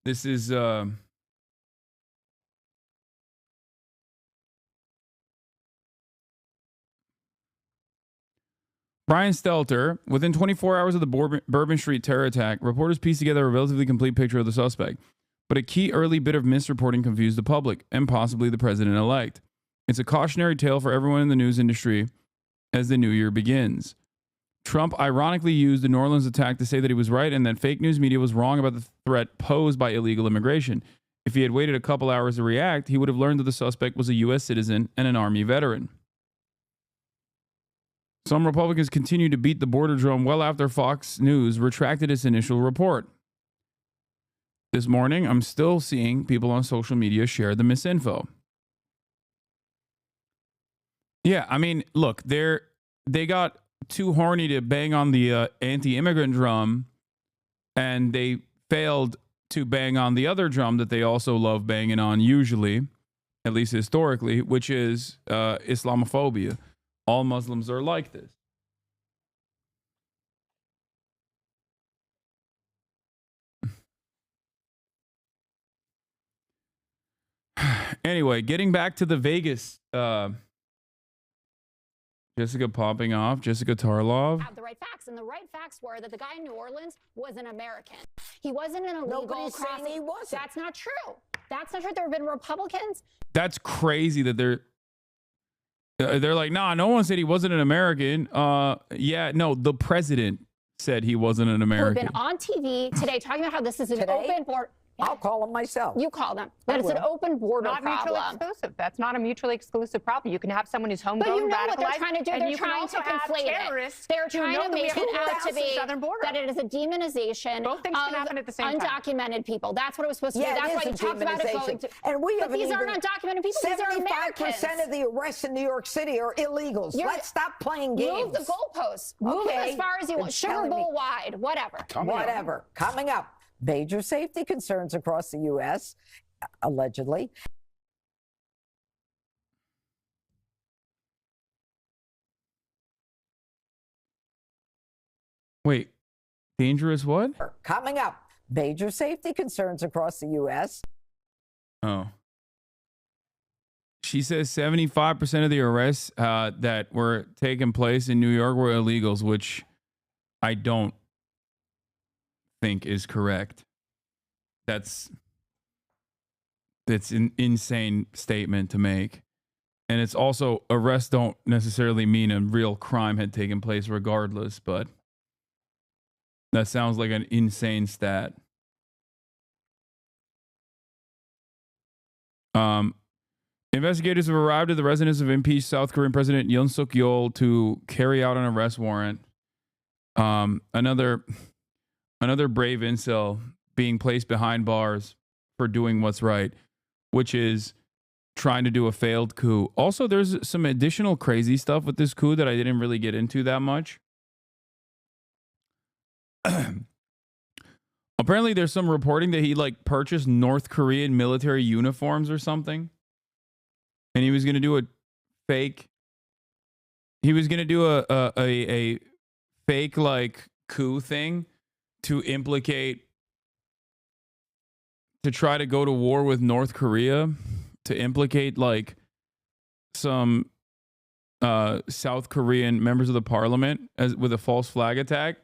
This is Brian Stelter. Within 24 hours of the Bourbon Street terror attack, reporters pieced together a relatively complete picture of the suspect. But a key early bit of misreporting confused the public and possibly the president-elect. It's a cautionary tale for everyone in the news industry as the new year begins. Trump ironically used the New Orleans attack to say that he was right and that fake news media was wrong about the threat posed by illegal immigration. If he had waited a couple hours to react, he would have learned that the suspect was a U.S. citizen and an Army veteran. Some Republicans continued to beat the border drum well after Fox News retracted its initial report. This morning, I'm still seeing people on social media share the misinfo. Yeah, I mean, look, they got too horny to bang on the anti-immigrant drum, and they failed to bang on the other drum that they also love banging on usually, at least historically, which is Islamophobia. All Muslims are like this. Anyway, getting back to the Vegas, Jessica popping off, Jessica Tarlov. Have the right facts, and the right facts were that the guy in New Orleans was an American. He wasn't an illegal crossing. He wasn't. That's not true. That's not true. There have been Republicans. That's crazy that they're like, nah, no one said he wasn't an American. Yeah, no, the president said he wasn't an American. Who have been on TV today talking about how this is an open border. I'll call them myself. You call them. That it's an open border not problem. Mutually exclusive. That's not a mutually exclusive problem. You can have someone who's homegrown, but you know radicalized, what they're trying to do? They're trying to conflate it. They're trying to make it out to be that it is a demonization Both things can happen at the same time. Undocumented people. That's what it was supposed to be. That's why you talked about it going to. And we but these aren't undocumented people. These are Americans. 75% of the arrests in New York City are illegals. Let's stop playing games. Move the goalposts. Move it as far as you want. Sugar Bowl wide. Whatever. Whatever. Coming up. Major safety concerns across the U.S., allegedly. Wait, dangerous what? Coming up, major safety concerns across the U.S. Oh. She says 75% of the arrests that were taking place in New York were illegals, which I don't think is correct. That's an insane statement to make. And it's also, arrests don't necessarily mean a real crime had taken place regardless, but that sounds like an insane stat. Investigators have arrived at the residence of impeached South Korean President Yoon Suk Yeol to carry out an arrest warrant. Another brave incel being placed behind bars for doing what's right, which is trying to do a failed coup. Also, there's some additional crazy stuff with this coup that I didn't really get into that much. Apparently, there's some reporting that he purchased North Korean military uniforms or something, and he was going to do a fake. He was going to do a fake coup thing to try to go to war with North Korea, to implicate some South Korean members of the parliament with a false flag attack.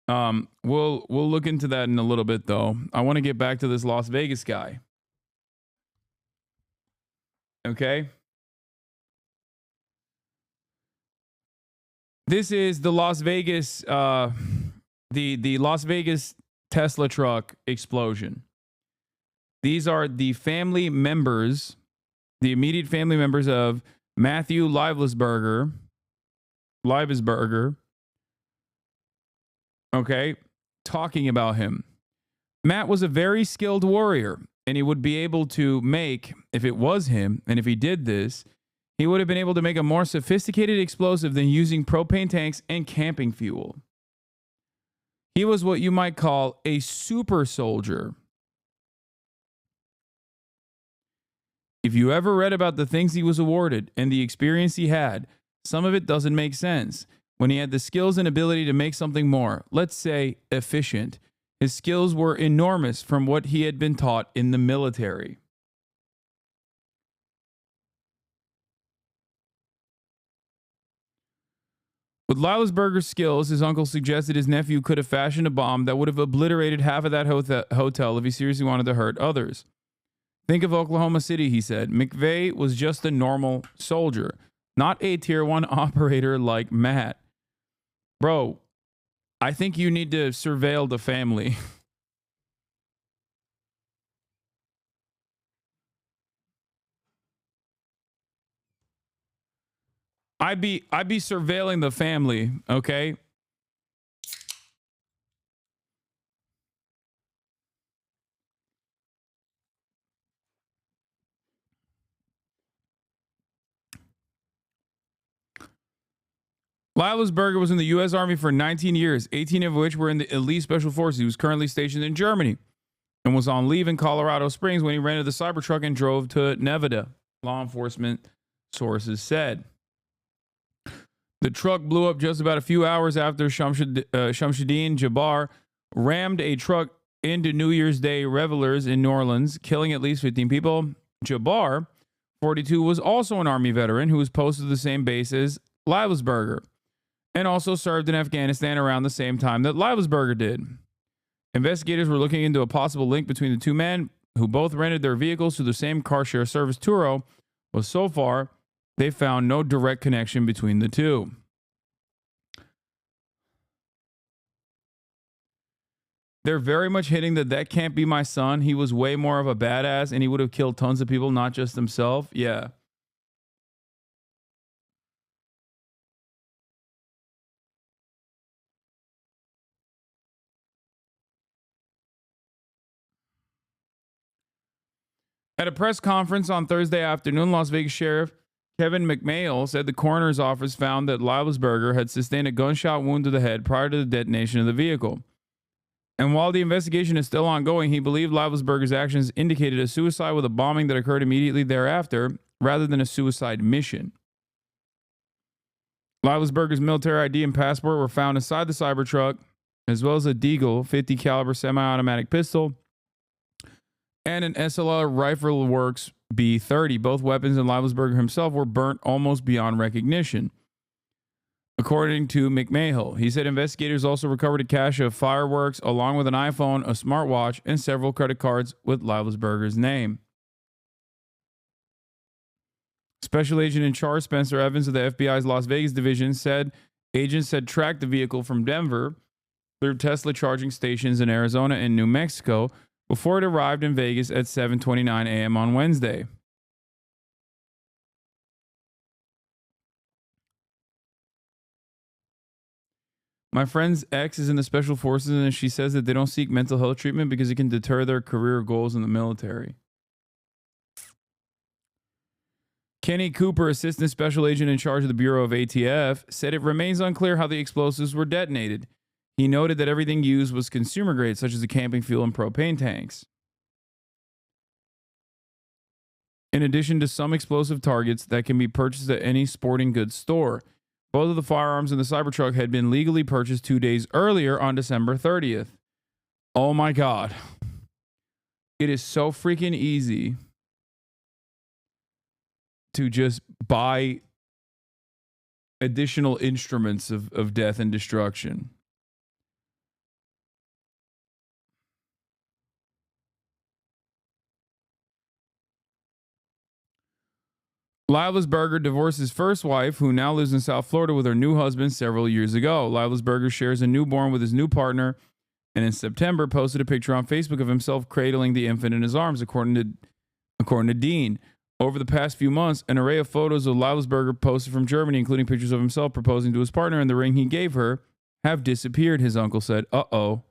We'll look into that in a little bit, though. I want to get back to this Las Vegas guy. Okay. This is the Las Vegas, the Las Vegas Tesla truck explosion. These are the family members, the immediate family members of Matthew Livesberger. Okay, talking about him. Matt was a very skilled warrior, and he would be able to make, if it was him, and if he did this, he would have been able to make a more sophisticated explosive than using propane tanks and camping fuel. He was what you might call a super soldier. If you ever read about the things he was awarded and the experience he had, some of it doesn't make sense. When he had the skills and ability to make something more, let's say, efficient, his skills were enormous from what he had been taught in the military. With Livesberger's skills, his uncle suggested his nephew could have fashioned a bomb that would have obliterated half of that hotel if he seriously wanted to hurt others. Think of Oklahoma City, he said. McVeigh was just a normal soldier, not a tier 1 operator like Matt. Bro, I think you need to surveil the family. I'd be surveilling the family, okay? Livesberger was in the U.S. Army for 19 years, 18 of which were in the elite special forces. He was currently stationed in Germany and was on leave in Colorado Springs when he rented the Cybertruck and drove to Nevada, law enforcement sources said. The truck blew up just about a few hours after Shamsuddin Jabbar rammed a truck into New Year's Day revelers in New Orleans, killing at least 15 people. Jabbar, 42, was also an Army veteran who was posted to the same base as Livesberger and also served in Afghanistan around the same time that Livesberger did. Investigators were looking into a possible link between the two men who both rented their vehicles to the same car share service, Turo, but so far, they found no direct connection between the two. They're very much hitting that can't be my son. He was way more of a badass and he would have killed tons of people, not just himself. Yeah. At a press conference on Thursday afternoon, Las Vegas Sheriff Kevin McMail said the coroner's office found that Livesberger had sustained a gunshot wound to the head prior to the detonation of the vehicle. And while the investigation is still ongoing, he believed Livesberger's actions indicated a suicide with a bombing that occurred immediately thereafter, rather than a suicide mission. Livesberger's military ID and passport were found inside the Cybertruck, as well as a Deagle 50 caliber semi-automatic pistol and an SLR Rifle Works B-30. Both weapons and Livesberger himself were burnt almost beyond recognition. According to McMahill, he said investigators also recovered a cache of fireworks along with an iPhone, a smartwatch, and several credit cards with Livesberger's name. Special Agent in charge Spencer Evans of the FBI's Las Vegas division said agents had tracked the vehicle from Denver through Tesla charging stations in Arizona and New Mexico before it arrived in Vegas at 7:29 a.m. on Wednesday. My friend's ex is in the special forces, and she says that they don't seek mental health treatment because it can deter their career goals in the military. Kenny Cooper, assistant special agent in charge of the Bureau of ATF, said it remains unclear how the explosives were detonated. He noted that everything used was consumer grade, such as the camping fuel and propane tanks. In addition to some explosive targets that can be purchased at any sporting goods store, both of the firearms in the Cybertruck had been legally purchased 2 days earlier on December 30th. Oh my God. It is so freaking easy to just buy additional instruments of death and destruction. Leibelsberger divorced his first wife, who now lives in South Florida with her new husband several years ago. Leibelsberger shares a newborn with his new partner, and in September posted a picture on Facebook of himself cradling the infant in his arms, according to Dean. Over the past few months, an array of photos of Leibelsberger posted from Germany, including pictures of himself proposing to his partner and the ring he gave her, have disappeared, his uncle said. Uh-oh.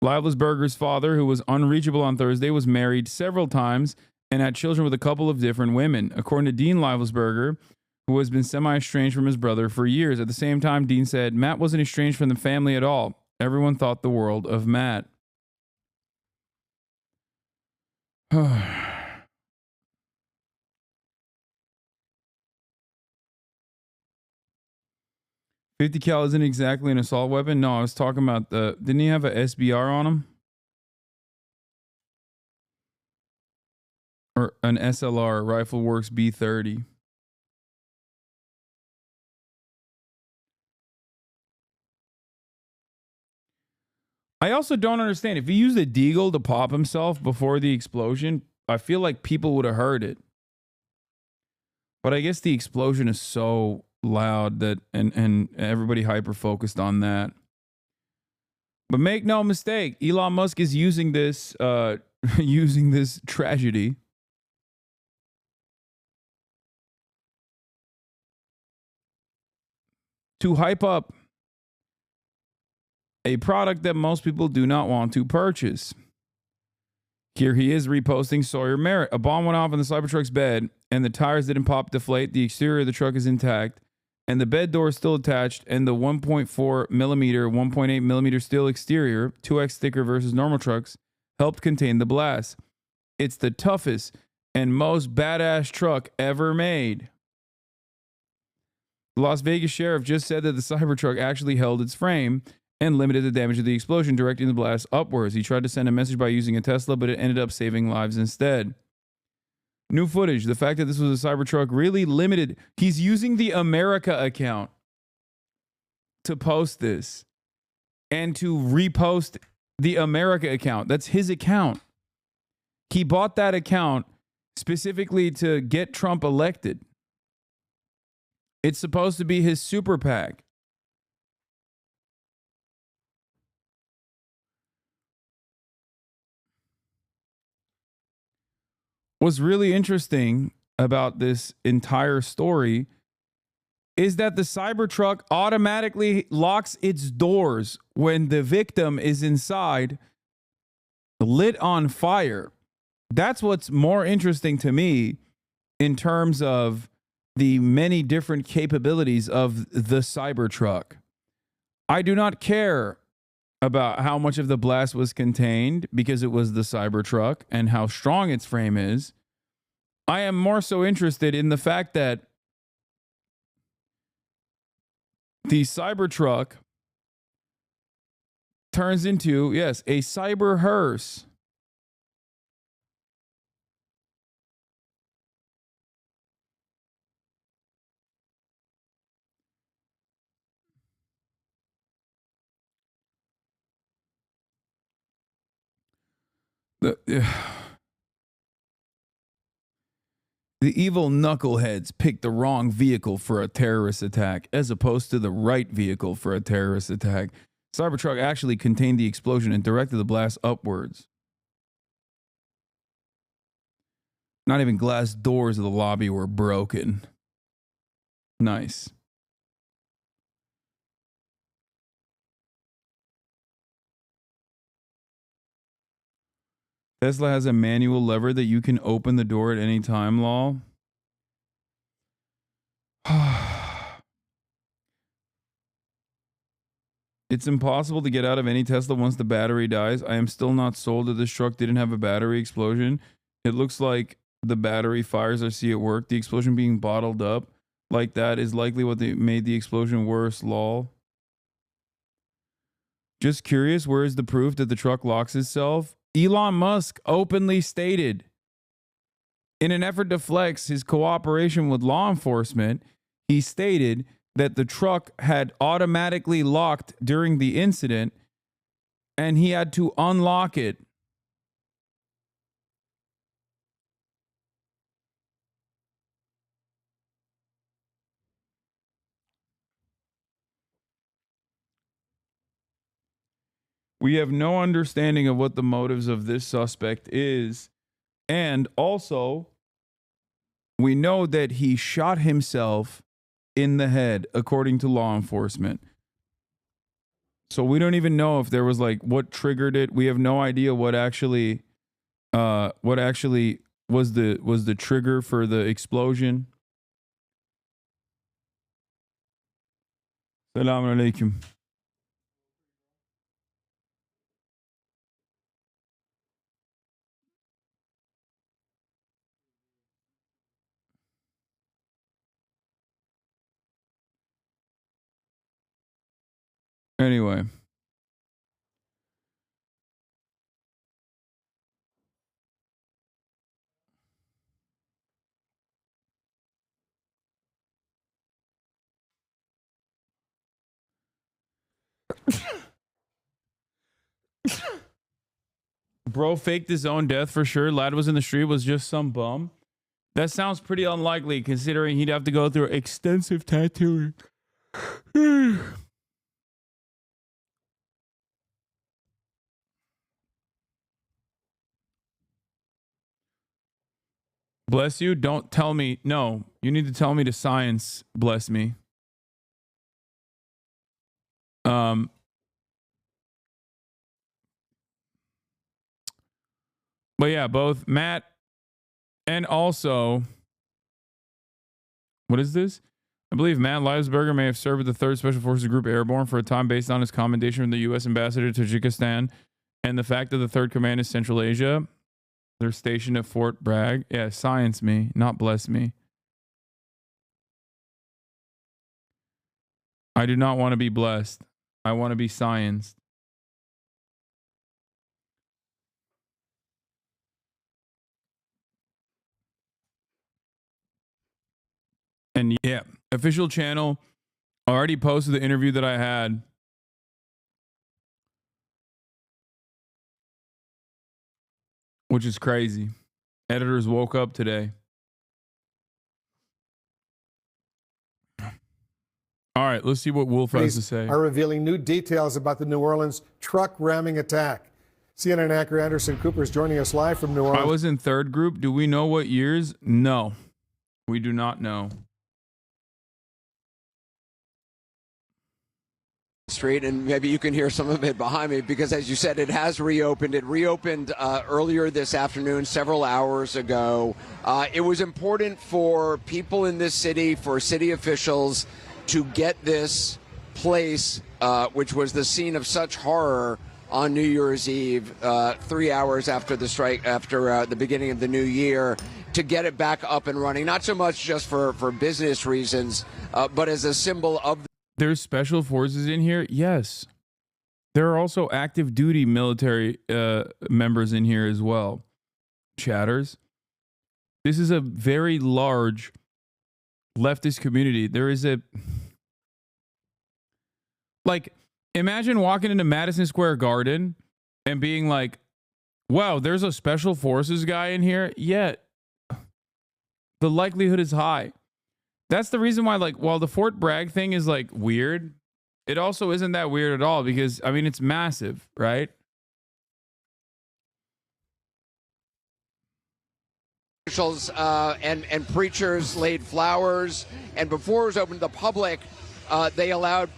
Leibelsberger's father, who was unreachable on Thursday, was married several times and had children with a couple of different women. According to Dean Leibelsberger, who has been semi-estranged from his brother for years. At the same time, Dean said, Matt wasn't estranged from the family at all. Everyone thought the world of Matt. 50 cal isn't exactly an assault weapon. No, I was talking about didn't he have a SBR on him? Or an SLR, Rifle Works B30. I also don't understand. If he used a deagle to pop himself before the explosion, I feel like people would have heard it. But I guess the explosion is so loud that and everybody hyper focused on that. But make no mistake, Elon Musk is using this using this tragedy to hype up a product that most people do not want to purchase. Here he is reposting Sawyer Merritt. A bomb went off in the Cybertruck's bed, and the tires didn't pop deflate. The exterior of the truck is intact, and the bed door is still attached, and the 1.4 millimeter, 1.8 millimeter steel exterior, 2x thicker versus normal trucks, helped contain the blast. It's the toughest and most badass truck ever made. The Las Vegas sheriff just said that the Cybertruck actually held its frame and limited the damage of the explosion, directing the blast upwards. He tried to send a message by using a Tesla, but it ended up saving lives instead. New footage. The fact that this was a Cybertruck really limited. He's using the America account to post this and to repost the America account. That's his account. He bought that account specifically to get Trump elected. It's supposed to be his super PAC. What's really interesting about this entire story is that the Cybertruck automatically locks its doors when the victim is inside, lit on fire. That's what's more interesting to me in terms of the many different capabilities of the Cybertruck. I do not care about how much of the blast was contained because it was the Cybertruck and how strong its frame is. I am more so interested in the fact that the Cybertruck turns into, yes, a cyber hearse. The evil knuckleheads picked the wrong vehicle for a terrorist attack as opposed to the right vehicle for a terrorist attack. Cybertruck actually contained the explosion and directed the blast upwards. Not even glass doors of the lobby were broken. Nice. Tesla has a manual lever that you can open the door at any time, lol. It's impossible to get out of any Tesla once the battery dies. I am still not sold that this truck didn't have a battery explosion. It looks like the battery fires I see at work. The explosion being bottled up like that is likely what made the explosion worse, lol. Just curious, where is the proof that the truck locks itself? Elon Musk openly stated, in an effort to flex his cooperation with law enforcement, he stated that the truck had automatically locked during the incident and he had to unlock it. We have no understanding of what the motives of this suspect is. And also, we know that he shot himself in the head, according to law enforcement. So we don't even know if there was like what triggered it. We have no idea what actually was the trigger for the explosion. Assalamu alaikum. Anyway. Bro faked his own death for sure. Lad was in the street, was just some bum. That sounds pretty unlikely considering he'd have to go through extensive tattooing. Bless you. Don't tell me. No, you need to tell me to science. Bless me. But yeah, both Matt and also, what is this? I believe Matt Leibsberger may have served with the 3rd Special Forces Group Airborne for a time based on his commendation from the U.S. Ambassador to Tajikistan and the fact that the 3rd Command is Central Asia. They're stationed at Fort Bragg. Yeah, science me, not bless me. I do not want to be blessed. I want to be scienced. And yeah, official channel already posted the interview that I had. Which is crazy. Editors woke up today. All right, let's see what Wolf has to say. Are revealing new details about the New Orleans truck ramming attack. CNN anchor Anderson Cooper is joining us live from New Orleans. I was in 3rd group. Do we know what years? No, we do not know. Street, and maybe you can hear some of it behind me because, as you said, it has reopened. It reopened earlier this afternoon, several hours ago. It was important for people in this city, for city officials, to get this place, which was the scene of such horror on New Year's Eve, 3 hours after the strike, after the beginning of the new year, to get it back up and running. Not so much just for business reasons, but as a symbol of. There's special forces in here? Yes. There are also active duty military members in here as well. Chatters. This is a very large leftist community. There is a... Like, imagine walking into Madison Square Garden and being like, wow, there's a special forces guy in here? Yeah. The likelihood is high. That's the reason why, like, while the Fort Bragg thing is, like, weird, it also isn't that weird at all because, I mean, it's massive, right? Officials and preachers laid flowers, and before it was open to the public, they allowed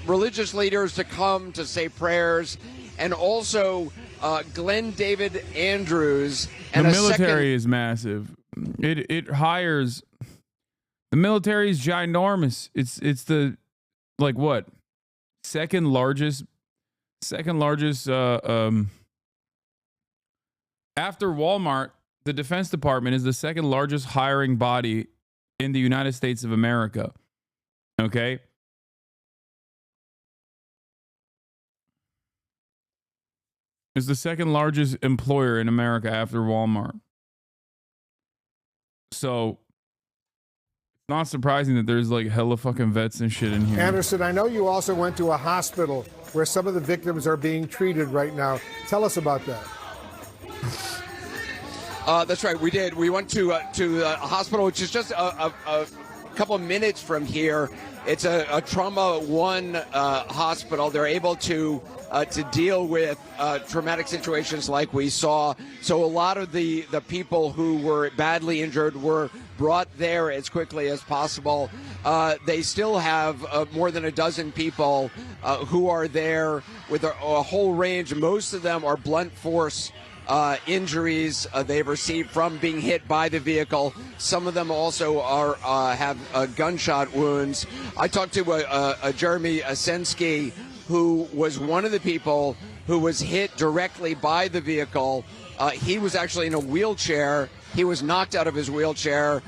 religious leaders to come to say prayers, and also Glenn David Andrews. And the military is massive. It hires... The military is ginormous. It's the, like, what, second largest after Walmart. The Defense Department is the second largest hiring body in the United States of America. Okay. It's the second largest employer in America after Walmart. So not surprising that there's like hella fucking vets and shit in here. Anderson, I know you also went to a hospital where some of the victims are being treated right now. Tell us about that. That's right, we did. We went to a hospital, which is just a couple of minutes from here. It's a Trauma 1 hospital. They're able to to deal with traumatic situations like we saw. So a lot of the people who were badly injured were brought there as quickly as possible. They still have more than a dozen people who are there with a whole range. Most of them are blunt force injuries they've received from being hit by the vehicle. Some of them also have gunshot wounds. I talked to Jeremy Asensky, who was one of the people who was hit directly by the vehicle. He was actually in a wheelchair. He was knocked out of his wheelchair.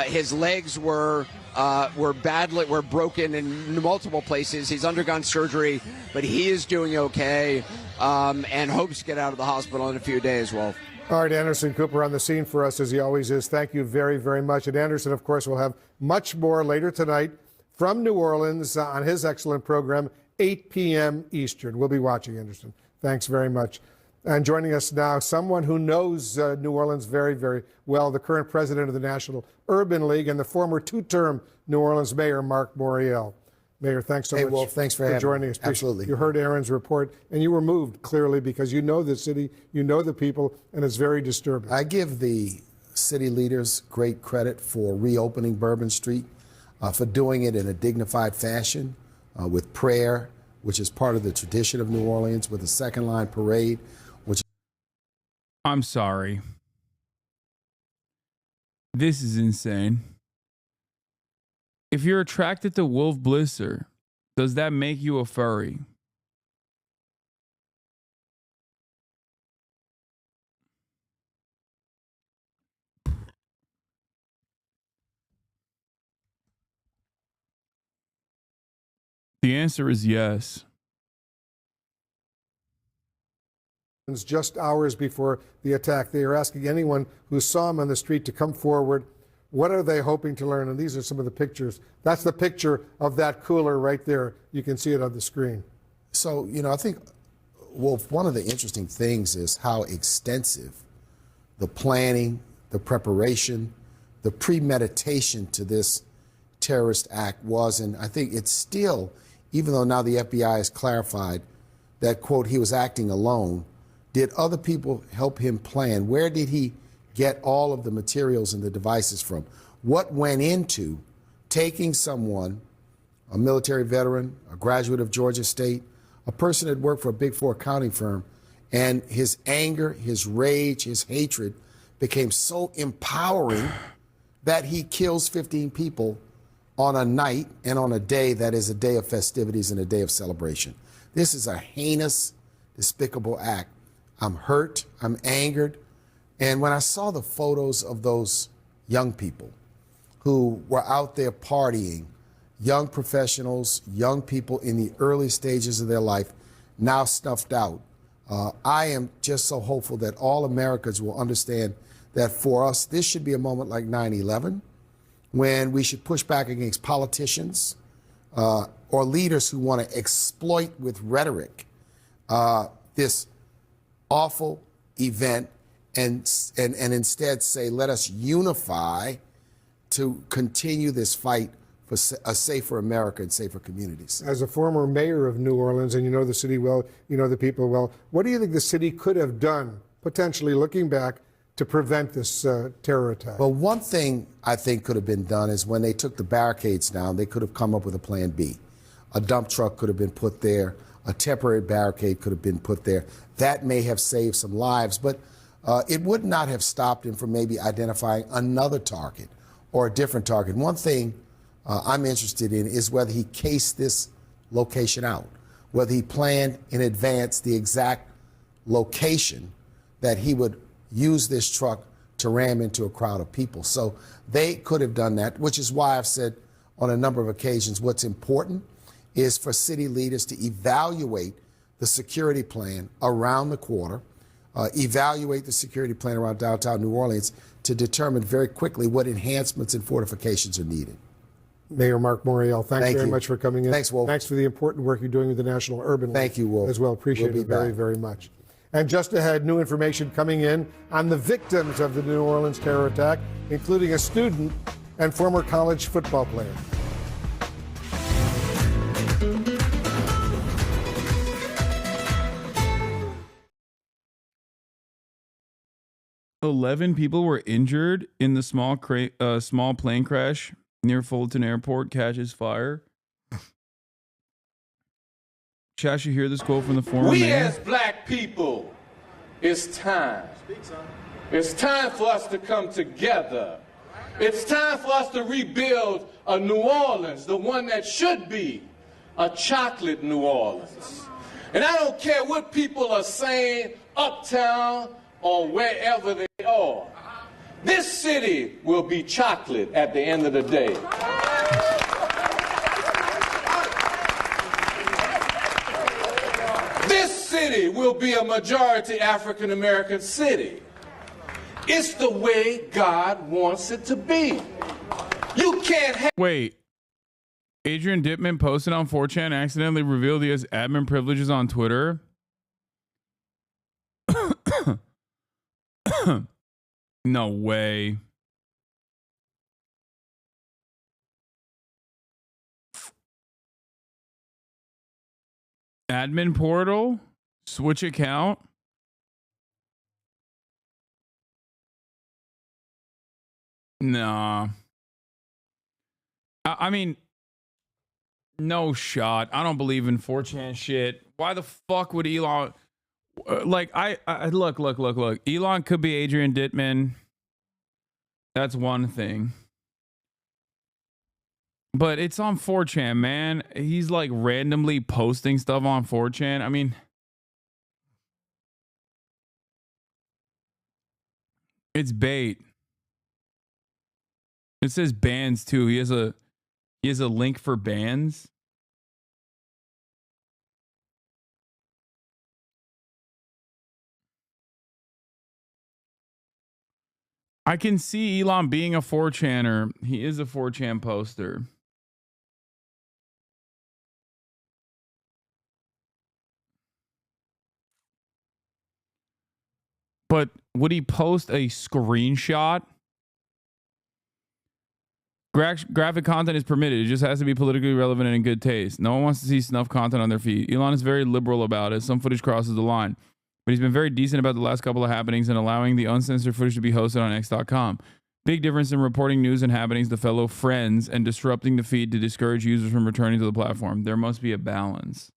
His legs were broken in multiple places. He's undergone surgery, but he is doing okay, and hopes to get out of the hospital in a few days, Wolf. All right, Anderson Cooper on the scene for us, as he always is. Thank you very, very much. And Anderson, of course, will have much more later tonight from New Orleans on his excellent program, 8 p.m. Eastern. We'll be watching, Anderson. Thanks very much. And joining us now, someone who knows New Orleans very, very well, the current president of the National Urban League and the former two-term New Orleans mayor, Mark Morial. Mayor, thanks so much Wolf, thanks for joining us. Absolutely. You heard Aaron's report, and you were moved, clearly, because you know the city, you know the people, and it's very disturbing. I give the city leaders great credit for reopening Bourbon Street, for doing it in a dignified fashion, with prayer, which is part of the tradition of New Orleans, with a second-line parade, which... I'm sorry. This is insane. If you're attracted to Wolf Blitzer, does that make you a furry? The answer is yes. Just hours before the attack, they are asking anyone who saw him on the street to come forward. What are they hoping to learn? And these are some of the pictures. That's the picture of that cooler right there. You can see it on the screen. So, I think, Wolf, one of the interesting things is how extensive the planning, the preparation, the premeditation to this terrorist act was. And I think it's still, even though now the FBI has clarified that, quote, he was acting alone, did other people help him plan? Where did he get all of the materials and the devices from? What went into taking someone, a military veteran, a graduate of Georgia State, a person that worked for a Big Four accounting firm, and his anger, his rage, his hatred became so empowering that he kills 15 people on a night and on a day that is a day of festivities and a day of celebration. This is a heinous, despicable act. I'm hurt, I'm angered. And when I saw the photos of those young people who were out there partying, young professionals, young people in the early stages of their life, now snuffed out, I am just so hopeful that all Americans will understand that for us, this should be a moment like 9/11, when we should push back against politicians or leaders who want to exploit with rhetoric this awful event and instead say, let us unify to continue this fight for a safer America and safer communities. As a former mayor of New Orleans, and you know the city well, you know the people well, what do you think the city could have done, potentially looking back, to prevent this terror attack? Well, one thing I think could have been done is when they took the barricades down, they could have come up with a plan B. A dump truck could have been put there. A temporary barricade could have been put there. That may have saved some lives, but it would not have stopped him from maybe identifying another target or a different target. One thing I'm interested in is whether he cased this location out, whether he planned in advance the exact location that he would use this truck to ram into a crowd of people. So they could have done that, which is why I've said on a number of occasions what's important is for city leaders to evaluate the security plan around the quarter, evaluate the security plan around downtown New Orleans to determine very quickly what enhancements and fortifications are needed. Mayor Mark Morial, thanks very much for coming in. Thanks, Wolf. Thanks for the important work you're doing with the National Urban League. Thank you, Wolf. As well. Appreciate it very, very much. And just ahead, new information coming in on the victims of the New Orleans terror attack, including a student and former college football player. 11 people were injured in the small plane crash near Fulton Airport catches fire. Chad, you hear this quote from the former We mayor? as black people, it's time. It's time for us to come together. It's time for us to rebuild a New Orleans, the one that should be a chocolate New Orleans. And I don't care what people are saying uptown or wherever they are. This city will be chocolate at the end of the day. This city will be a majority African American city. It's the way God wants it to be. You can't have. Wait. Adrian Dittman posted on 4chan and accidentally revealed he has admin privileges on Twitter. No way. Admin portal? Switch account? Nah. I mean, no shot. I don't believe in 4chan shit. Why the fuck would Elon... Like, I look. Elon could be Adrian Dittman. That's one thing. But it's on 4chan, man. He's like randomly posting stuff on 4chan. I mean, it's bait. It says bands too. He has a link for bands. I can see Elon being a 4chaner. He is a 4chan poster. But would he post a screenshot? Graphic content is permitted. It just has to be politically relevant and in good taste. No one wants to see snuff content on their feed. Elon is very liberal about it. Some footage crosses the line. But he's been very decent about the last couple of happenings and allowing the uncensored footage to be hosted on X.com. Big difference in reporting news and happenings to fellow friends and disrupting the feed to discourage users from returning to the platform. There must be a balance.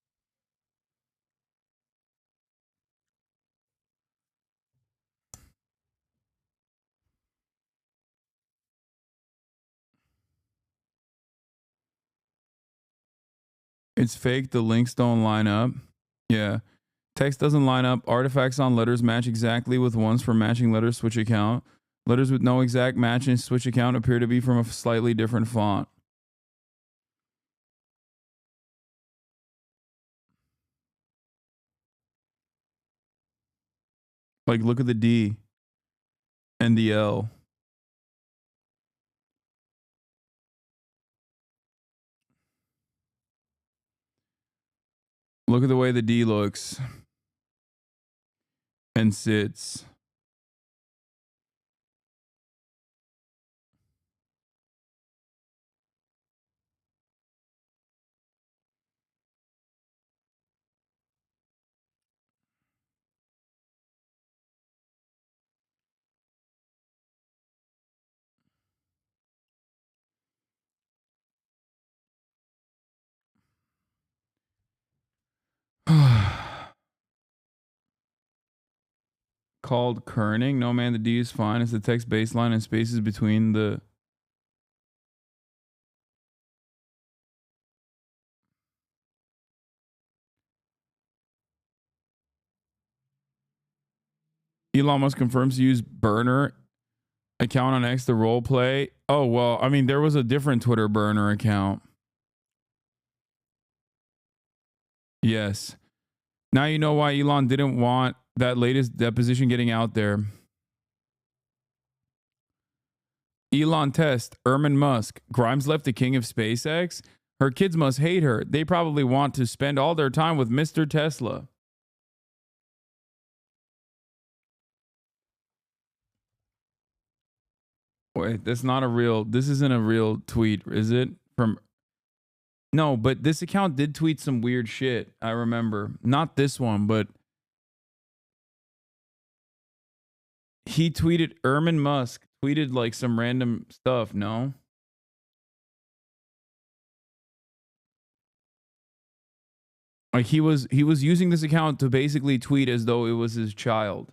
It's fake. The links don't line up. Yeah. Text doesn't line up. Artifacts on letters match exactly with ones from matching letters switch account. Letters with no exact match in switch account appear to be from a slightly different font. Like, look at the D and the L. Look at the way the D looks and sits. Called kerning. No, man, the D is fine. It's the text baseline and spaces between the... Elon Musk confirms to use burner account on X to role play. Oh, well, I mean, there was a different Twitter burner account. Yes. Now you know why Elon didn't want that latest deposition getting out there. Elon test, Erman Musk. Grimes left the king of SpaceX. Her kids must hate her. They probably want to spend all their time with Mr. Tesla. Wait, that's not a real... This isn't a real tweet, is it? From... No, but this account did tweet some weird shit. I remember. Not this one, but... he tweeted, Erman Musk tweeted like some random stuff, no? Like he was using this account to basically tweet as though it was his child.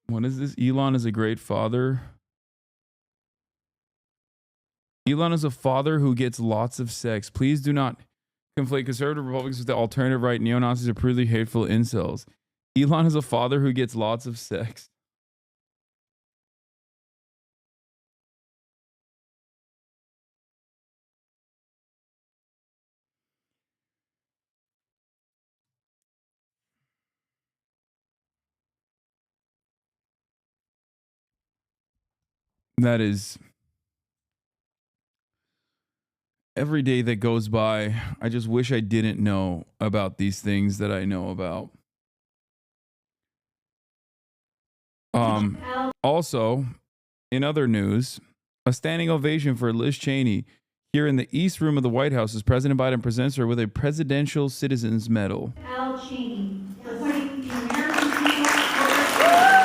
What is this? Elon is a great father. Elon is a father who gets lots of sex. Please do not conflate conservative Republicans with the alternative right. Neo-Nazis are purely hateful incels. Elon is a father who gets lots of sex. That is... Every day that goes by, I just wish I didn't know about these things that I know about. Also, in other news, a standing ovation for Liz Cheney here in the East Room of the White House as President Biden presents her with a Presidential Citizens Medal. Al Cheney, for putting the American people first.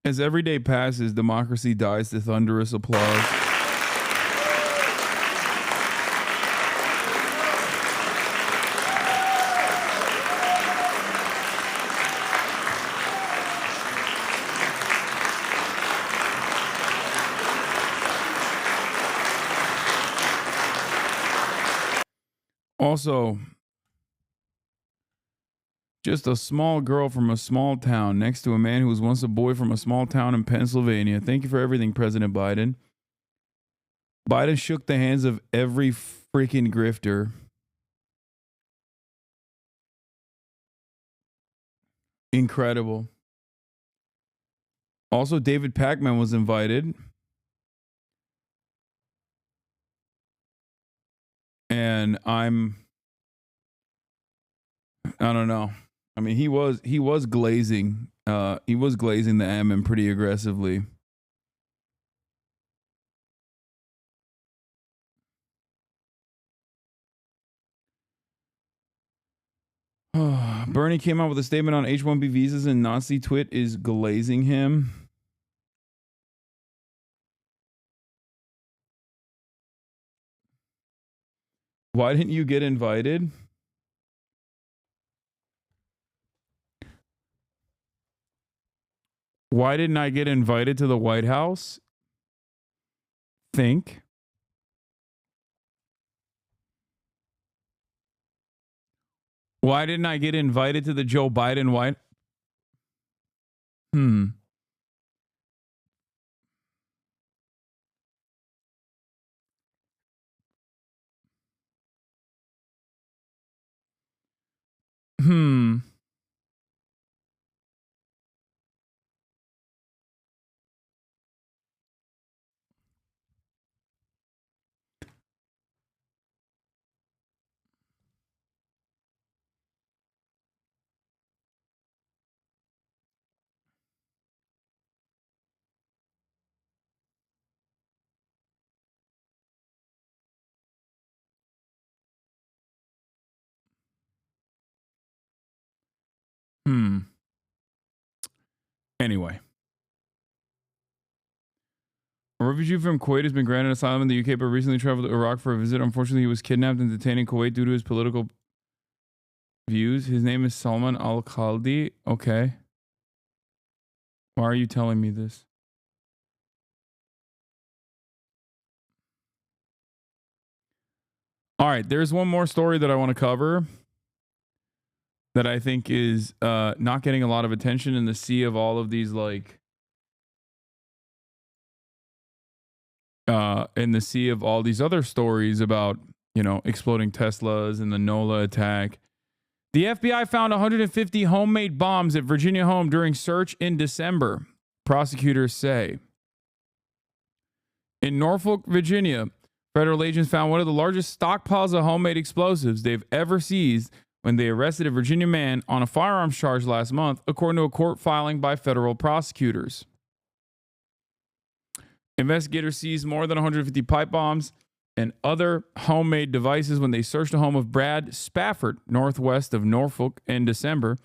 As every day passes, democracy dies to thunderous applause. Also, just a small girl from a small town next to a man who was once a boy from a small town in Pennsylvania. Thank you for everything, President Biden. Biden shook the hands of every freaking grifter. Incredible. Also, David Pacman was invited. And I don't know. I mean, he was glazing. He was glazing the M pretty aggressively. Bernie came out with a statement on H-1B visas, and Nazi Twit is glazing him. Why didn't you get invited? Why didn't I get invited to the White House? Think. Why didn't I get invited to the Joe Biden White? Hmm. Anyway. A refugee from Kuwait has been granted asylum in the UK but recently traveled to Iraq for a visit. Unfortunately, he was kidnapped and detained in Kuwait due to his political views. His name is Salman Al-Khaldi. Okay. Why are you telling me this? All right, there's one more story that I want to cover that I think is not getting a lot of attention in the sea of all of these, like, in the sea of all these other stories about, you know, exploding Teslas and the Nola attack. The FBI found 150 homemade bombs at Virginia home during search in December, prosecutors say. In Norfolk, Virginia, Federal agents found one of the largest stockpiles of homemade explosives they've ever seized when they arrested a Virginia man on a firearms charge last month, according to a court filing by federal prosecutors. Investigators seized more than 150 pipe bombs and other homemade devices when they searched the home of Brad Spafford, northwest of Norfolk, in December,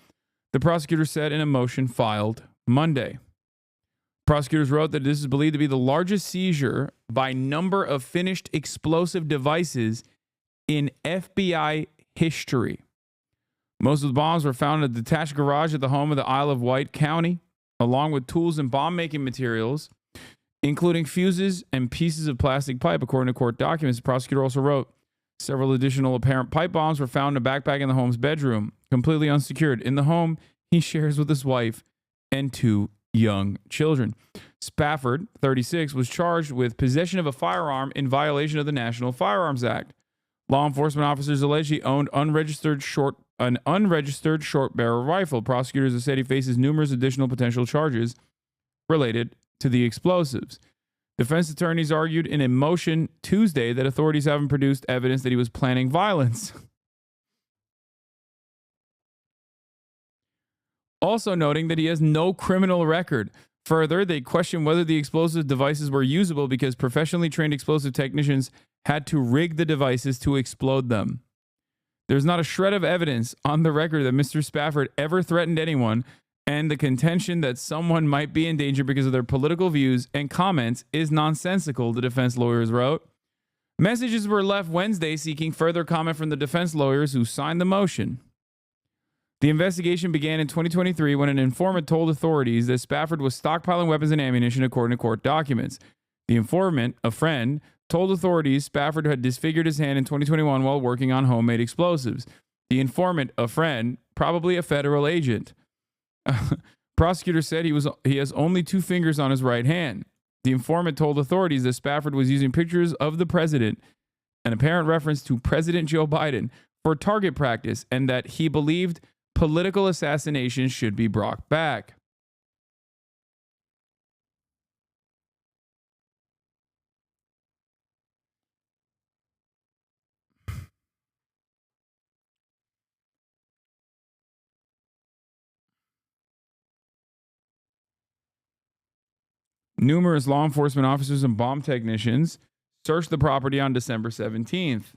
the prosecutor said in a motion filed Monday. Prosecutors wrote that this is believed to be the largest seizure by number of finished explosive devices in FBI history. Most of the bombs were found in a detached garage at the home of the Isle of Wight County, along with tools and bomb-making materials, including fuses and pieces of plastic pipe, according to court documents. The prosecutor also wrote, several additional apparent pipe bombs were found in a backpack in the home's bedroom, completely unsecured. In the home he shares with his wife and 2 young children. Spafford, 36, was charged with possession of a firearm in violation of the National Firearms Act. Law enforcement officers allege he owned an unregistered short barrel rifle. Prosecutors have said he faces numerous additional potential charges related to the explosives. Defense attorneys argued in a motion Tuesday that authorities haven't produced evidence that he was planning violence. Also noting that he has no criminal record. Further, they question whether the explosive devices were usable because professionally trained explosive technicians had to rig the devices to explode them. There's not a shred of evidence on the record that Mr. Spafford ever threatened anyone, and the contention that someone might be in danger because of their political views and comments is nonsensical, the defense lawyers wrote. Messages were left Wednesday seeking further comment from the defense lawyers who signed the motion. The investigation began in 2023 when an informant told authorities that Spafford was stockpiling weapons and ammunition, according to court documents. The informant, a friend, told authorities Spafford had disfigured his hand in 2021 while working on homemade explosives. The informant, a friend, probably a federal agent. Prosecutors said he has only 2 fingers on his right hand. The informant told authorities that Spafford was using pictures of the president, an apparent reference to President Joe Biden, for target practice, and that he believed political assassination should be brought back. Numerous law enforcement officers and bomb technicians searched the property on December 17th.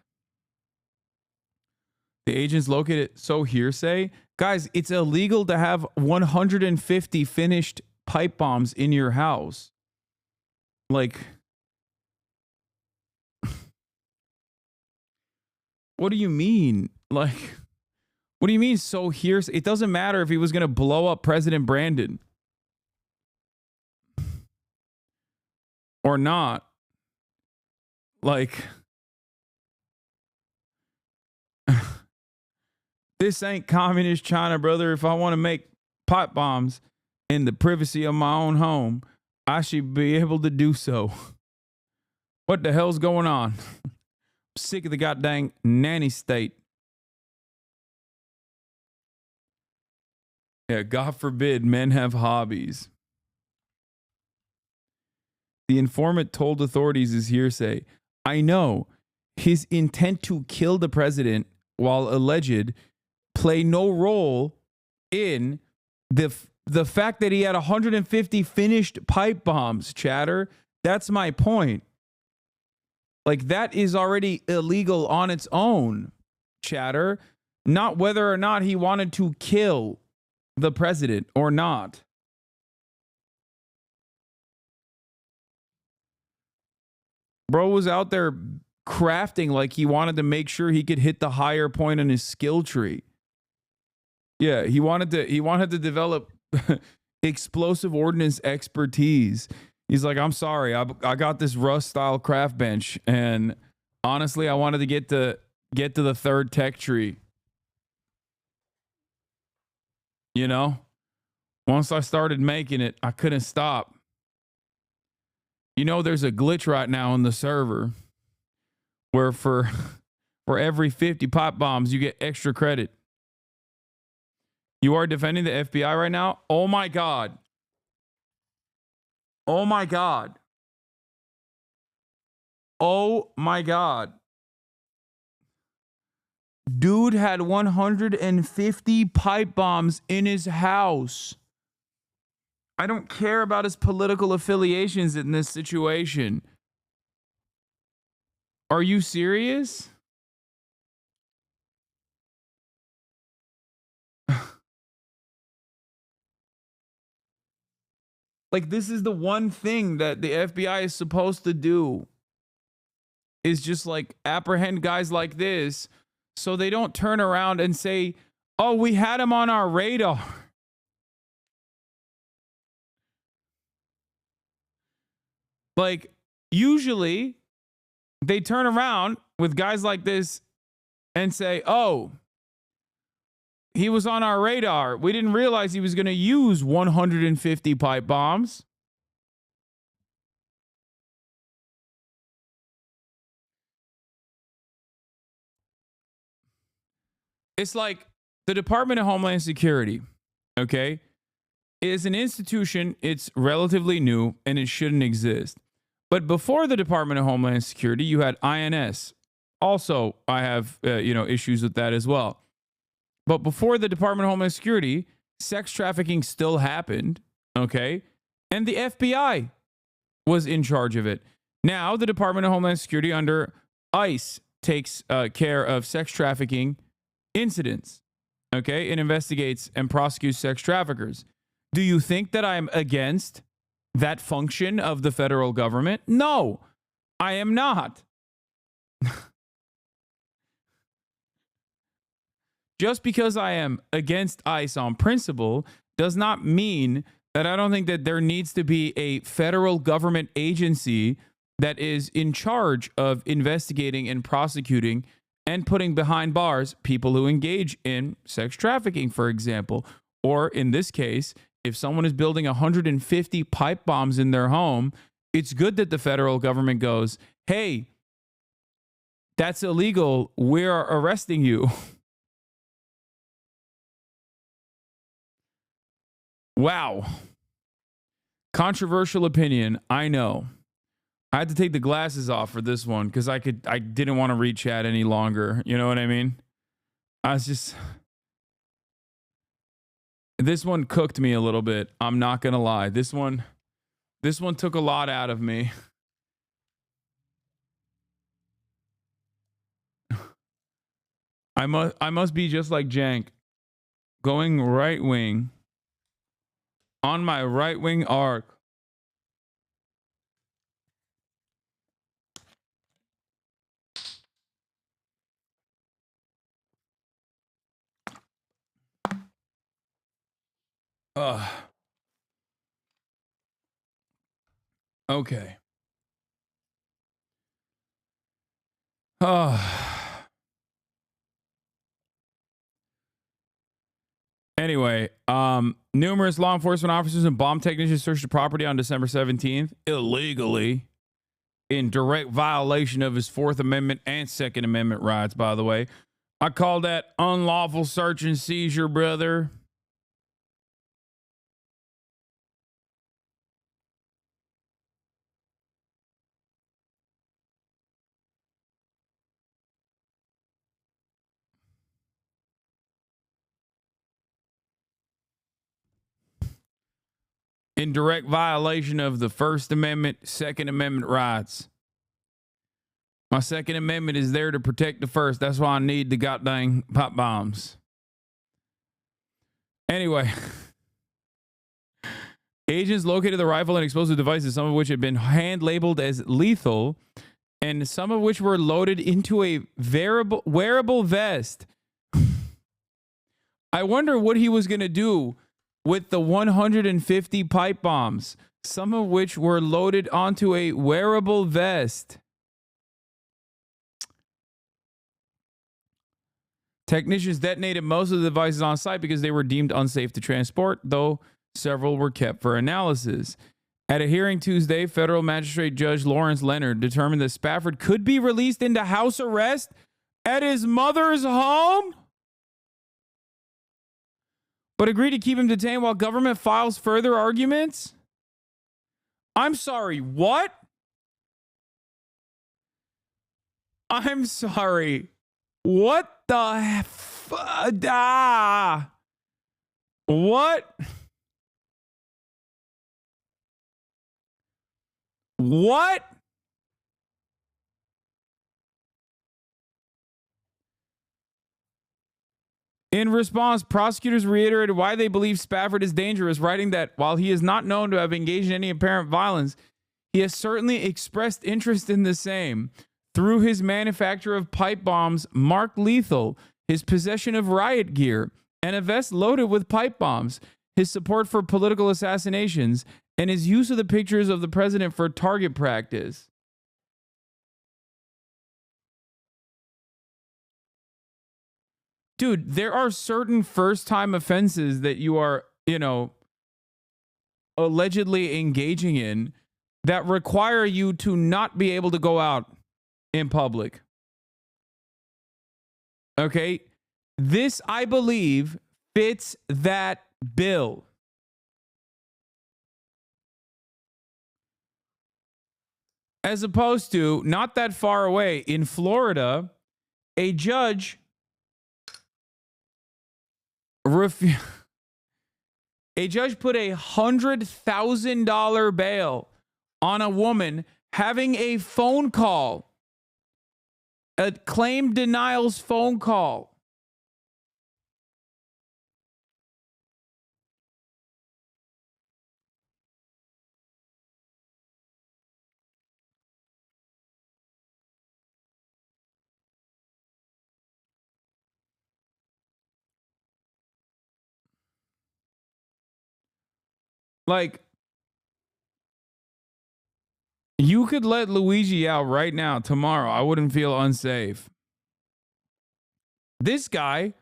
The agents located, so hearsay. Guys, it's illegal to have 150 finished pipe bombs in your house. Like, what do you mean? Like, what do you mean so hearsay? It doesn't matter if he was going to blow up President Brandon or not. Like, this ain't communist China, brother. If I want to make pipe bombs in the privacy of my own home, I should be able to do so. What the hell's going on? I'm sick of the goddamn nanny state. Yeah, God forbid men have hobbies. The informant told authorities is hearsay. I know his intent to kill the president while alleged play no role in the fact that he had 150 finished pipe bombs, chatter. That's my point. Like, that is already illegal on its own, chatter. Not whether or not he wanted to kill the president or not. Bro was out there crafting like he wanted to make sure he could hit the higher point on his skill tree. Yeah, he wanted to develop explosive ordnance expertise. He's like, I'm sorry, I got this Rust style craft bench, and honestly, I wanted to get to the 3rd tech tree. You know, once I started making it, I couldn't stop. You know, there's a glitch right now in the server where for every 50 pipe bombs, you get extra credit. You are defending the FBI right now? Oh my God. Oh my God. Oh my God. Dude had 150 pipe bombs in his house. I don't care about his political affiliations in this situation. Are you serious? Like, this is the one thing that the FBI is supposed to do, is just like apprehend guys like this so they don't turn around and say, oh, we had him on our radar. Like, usually they turn around with guys like this and say, oh, he was on our radar. We didn't realize he was going to use 150 pipe bombs. It's like the Department of Homeland Security, okay, is an institution. It's relatively new and it shouldn't exist. But before the Department of Homeland Security, you had INS. Also, I have issues with that as well. But before the Department of Homeland Security, sex trafficking still happened, okay? And the FBI was in charge of it. Now, the Department of Homeland Security under ICE takes care of sex trafficking incidents, okay? It investigates and prosecutes sex traffickers. Do you think that I'm against that function of the federal government? No, I am not. Just because I am against ICE on principle does not mean that I don't think that there needs to be a federal government agency that is in charge of investigating and prosecuting and putting behind bars people who engage in sex trafficking, for example. Or in this case, if someone is building 150 pipe bombs in their home, it's good that the federal government goes, hey, that's illegal. We're arresting you. Wow. Controversial opinion, I know. I had to take the glasses off for this one because I didn't want to read chat any longer. You know what I mean? This one cooked me a little bit. I'm not gonna lie. This one took a lot out of me. I must be just like Jank, going right wing. On my right wing arc. Okay. Anyway, numerous law enforcement officers and bomb technicians searched the property on December 17th illegally, in direct violation of his Fourth Amendment and Second Amendment rights, by the way. I call that unlawful search and seizure, brother. In direct violation of the First Amendment, Second Amendment rights. My Second Amendment is there to protect the First. That's why I need the goddamn pop bombs. Anyway, agents located the rifle and explosive devices, some of which had been hand labeled as lethal, and some of which were loaded into a wearable vest. I wonder what he was going to do with the 150 pipe bombs, some of which were loaded onto a wearable vest. Technicians detonated most of the devices on site because they were deemed unsafe to transport, though several were kept for analysis. At a hearing Tuesday, federal magistrate Judge Lawrence Leonard determined that Spafford could be released into house arrest at his mother's home, but agreed to keep him detained while government files further arguments? I'm sorry, what? I'm sorry. What the what? What? In response, prosecutors reiterated why they believe Spafford is dangerous, writing that while he is not known to have engaged in any apparent violence, he has certainly expressed interest in the same through his manufacture of pipe bombs marked lethal, his possession of riot gear, and a vest loaded with pipe bombs, his support for political assassinations, and his use of the pictures of the president for target practice. Dude, there are certain first-time offenses that you are, allegedly engaging in that require you to not be able to go out in public. Okay? This, I believe, fits that bill. As opposed to, not that far away, in Florida, a judge put a $100,000 bail on a woman having a phone call, a claim denials phone call. Like, you could let Luigi out right now, tomorrow. I wouldn't feel unsafe. This guy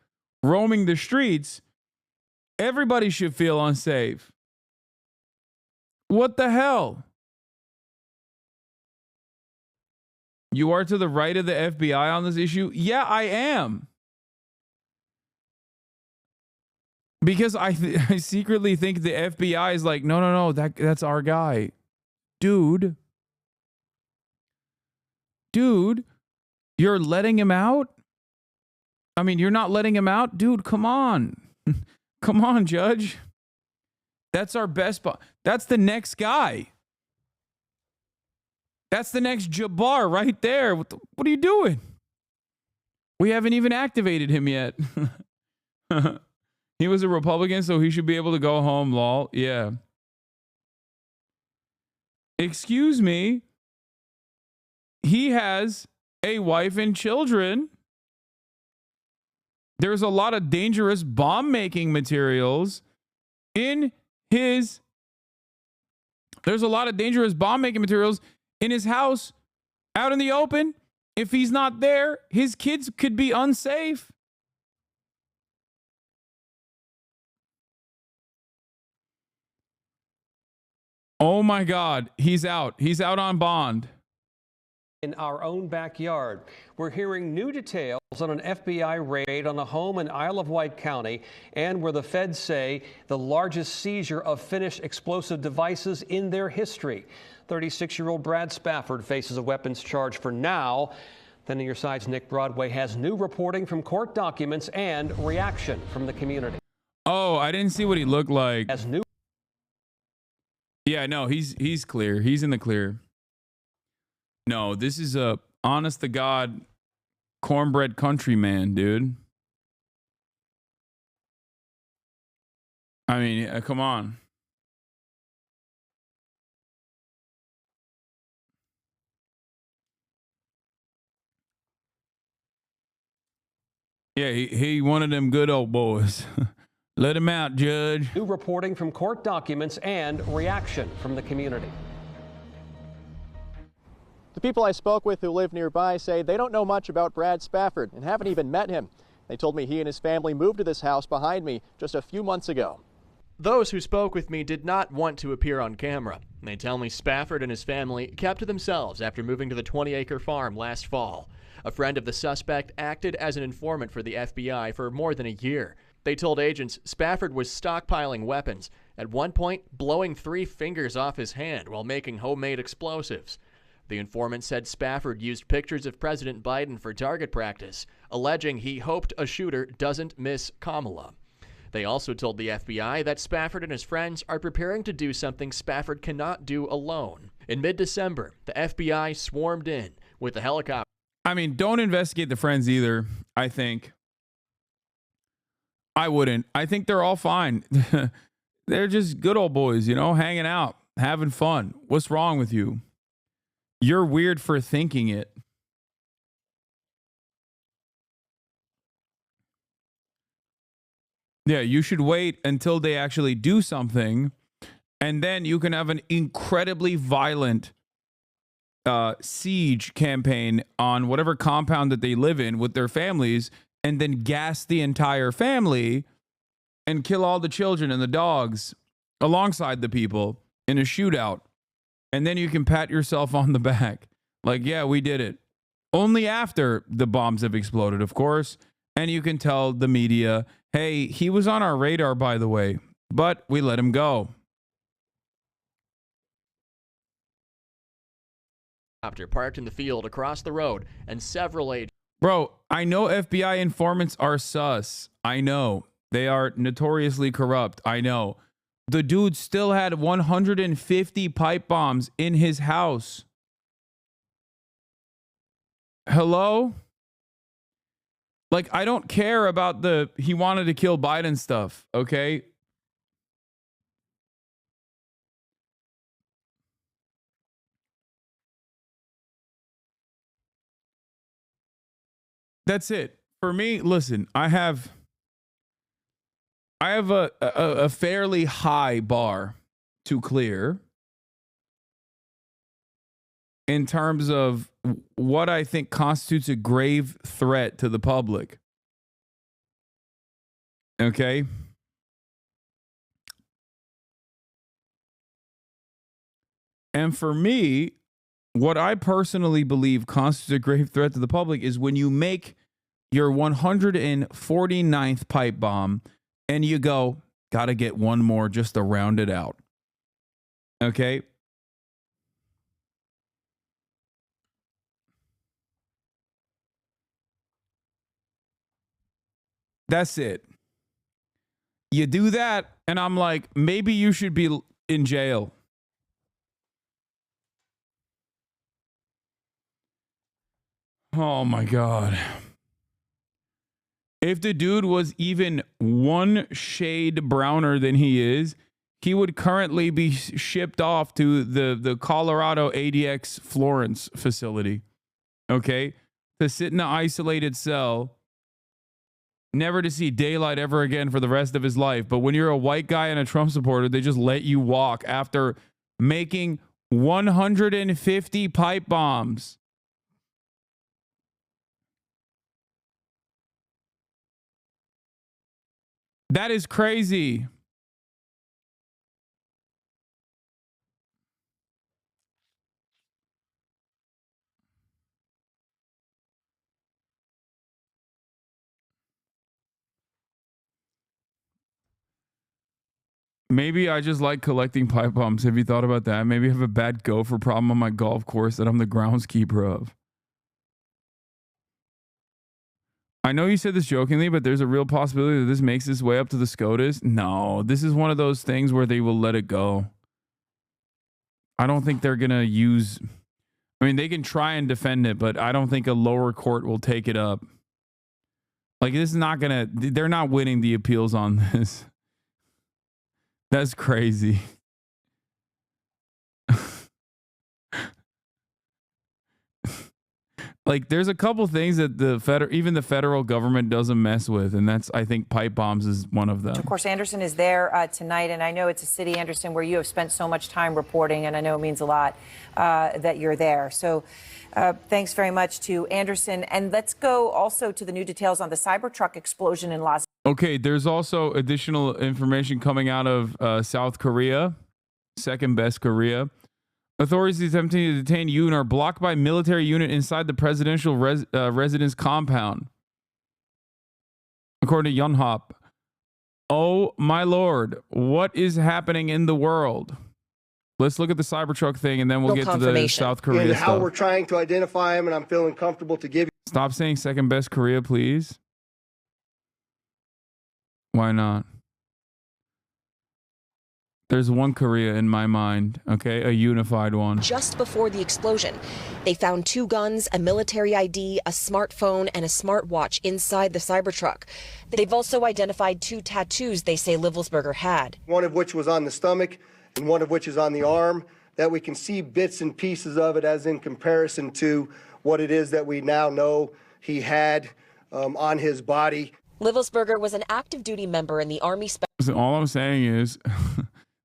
roaming the streets, everybody should feel unsafe. What the hell? You are to the right of the FBI on this issue? Yeah, I am. Because I secretly think the FBI is like, no, that's our guy. Dude, you're letting him out? I mean, you're not letting him out? Dude, come on. Come on, Judge. That's our best. That's the next guy. That's the next Jabbar right there. What are you doing? We haven't even activated him yet. He was a Republican, so he should be able to go home, lol. Yeah. Excuse me. He has a wife and children. There's a lot of dangerous bomb-making materials in his... There's a lot of dangerous bomb-making materials in his house, out in the open. If he's not there, his kids could be unsafe. Oh my God, he's out. He's out on bond. In our own backyard, we're hearing new details on an FBI raid on a home in Isle of Wight County, and where the feds say the largest seizure of finished explosive devices in their history. 36-year-old Brad Spafford faces a weapons charge for now. Then on your side's Nick Broadway has new reporting from court documents and reaction from the community. Oh, I didn't see what he looked like. As new. Yeah, no, he's clear. He's in the clear. No, this is a honest to God cornbread countryman, dude. I mean, come on. Yeah, he one of them good old boys. Let him out, Judge. New reporting from court documents and reaction from the community. The people I spoke with who live nearby say they don't know much about Brad Spafford and haven't even met him. They told me he and his family moved to this house behind me just a few months ago. Those who spoke with me did not want to appear on camera. They tell me Spafford and his family kept to themselves after moving to the 20-acre farm last fall. A friend of the suspect acted as an informant for the FBI for more than a year. They told agents Spafford was stockpiling weapons, at one point blowing 3 fingers off his hand while making homemade explosives. The informant said Spafford used pictures of President Biden for target practice, alleging he hoped a shooter doesn't miss Kamala. They also told the FBI that Spafford and his friends are preparing to do something Spafford cannot do alone. In mid-December, the FBI swarmed in with a helicopter. I mean, don't investigate the friends either, I think. I wouldn't. I think they're all fine. They're just good old boys, you know, hanging out, having fun. What's wrong with you? You're weird for thinking it. Yeah, you should wait until they actually do something, and then you can have an incredibly violent siege campaign on whatever compound that they live in with their families, and then gas the entire family and kill all the children and the dogs alongside the people in a shootout. And then you can pat yourself on the back. Like, yeah, we did it. Only after the bombs have exploded, of course. And you can tell the media, hey, he was on our radar, by the way, but we let him go. Parked in the field across the road, and several agents. Bro, I know FBI informants are sus. I know. They are notoriously corrupt. I know. The dude still had 150 pipe bombs in his house. Hello? Like, I don't care about the he wanted to kill Biden stuff, okay? That's it. For me, listen, I have a fairly high bar to clear in terms of what I think constitutes a grave threat to the public. Okay? And for me, what I personally believe constitutes a grave threat to the public is when you make your 149th pipe bomb and you go, gotta get one more just to round it out. Okay? That's it. You do that, and I'm like, maybe you should be in jail. Oh my God. If the dude was even one shade browner than he is, he would currently be shipped off to the Colorado ADX Florence facility. Okay? To sit in an isolated cell, never to see daylight ever again for the rest of his life. But when you're a white guy and a Trump supporter, they just let you walk after making 150 pipe bombs. That is crazy. Maybe I just like collecting pipe bombs. Have you thought about that? Maybe I have a bad gopher problem on my golf course that I'm the groundskeeper of. I know you said this jokingly, but there's a real possibility that this makes its way up to the SCOTUS. No, this is one of those things where they will let it go. I don't think they're going to use... I mean, they can try and defend it, but I don't think a lower court will take it up. Like, this is not going to... They're not winning the appeals on this. That's crazy. Like, there's a couple things that even the federal government doesn't mess with, and that's, I think, pipe bombs is one of them. Of course, Anderson is there tonight, and I know it's a city, Anderson, where you have spent so much time reporting, and I know it means a lot that you're there. So thanks very much to Anderson. And let's go also to the new details on the Cybertruck explosion in Las Vegas. Okay, there's also additional information coming out of South Korea, second best Korea. Authorities attempting to detain Yoon are blocked by military unit inside the presidential residence compound. According to Yonhap. Oh my lord, what is happening in the world? Let's look at the Cybertruck thing, and then we'll get to the South Korea and how stuff. we're trying to identify him, and I'm feeling comfortable to give you. Stop saying second best Korea, please. Why not? There's one Korea in my mind, okay? A unified one. Just before the explosion, they found 2 guns, a military ID, a smartphone, and a smartwatch inside the Cybertruck. They've also identified 2 tattoos they say Livelsberger had. One of which was on the stomach and one of which is on the arm, that we can see bits and pieces of it as in comparison to what it is that we now know he had on his body. Livelsberger was an active duty member in the Army. Listen, all I'm saying is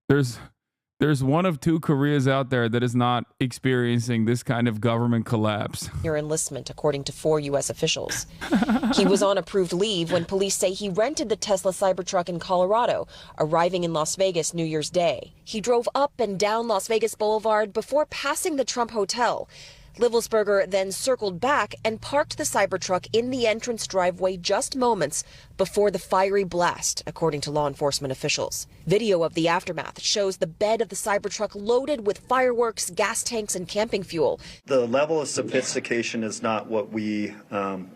there's one of 2 Koreas out there that is not experiencing this kind of government collapse. Your enlistment, according to 4 U.S. officials. He was on approved leave when police say he rented the Tesla Cybertruck in Colorado, arriving in Las Vegas New Year's Day. He drove up and down Las Vegas Boulevard before passing the Trump Hotel. Livelsberger then circled back and parked the Cybertruck in the entrance driveway just moments before the fiery blast, according to law enforcement officials. Video of the aftermath shows the bed of the Cybertruck loaded with fireworks, gas tanks, and camping fuel. The level of sophistication is not what we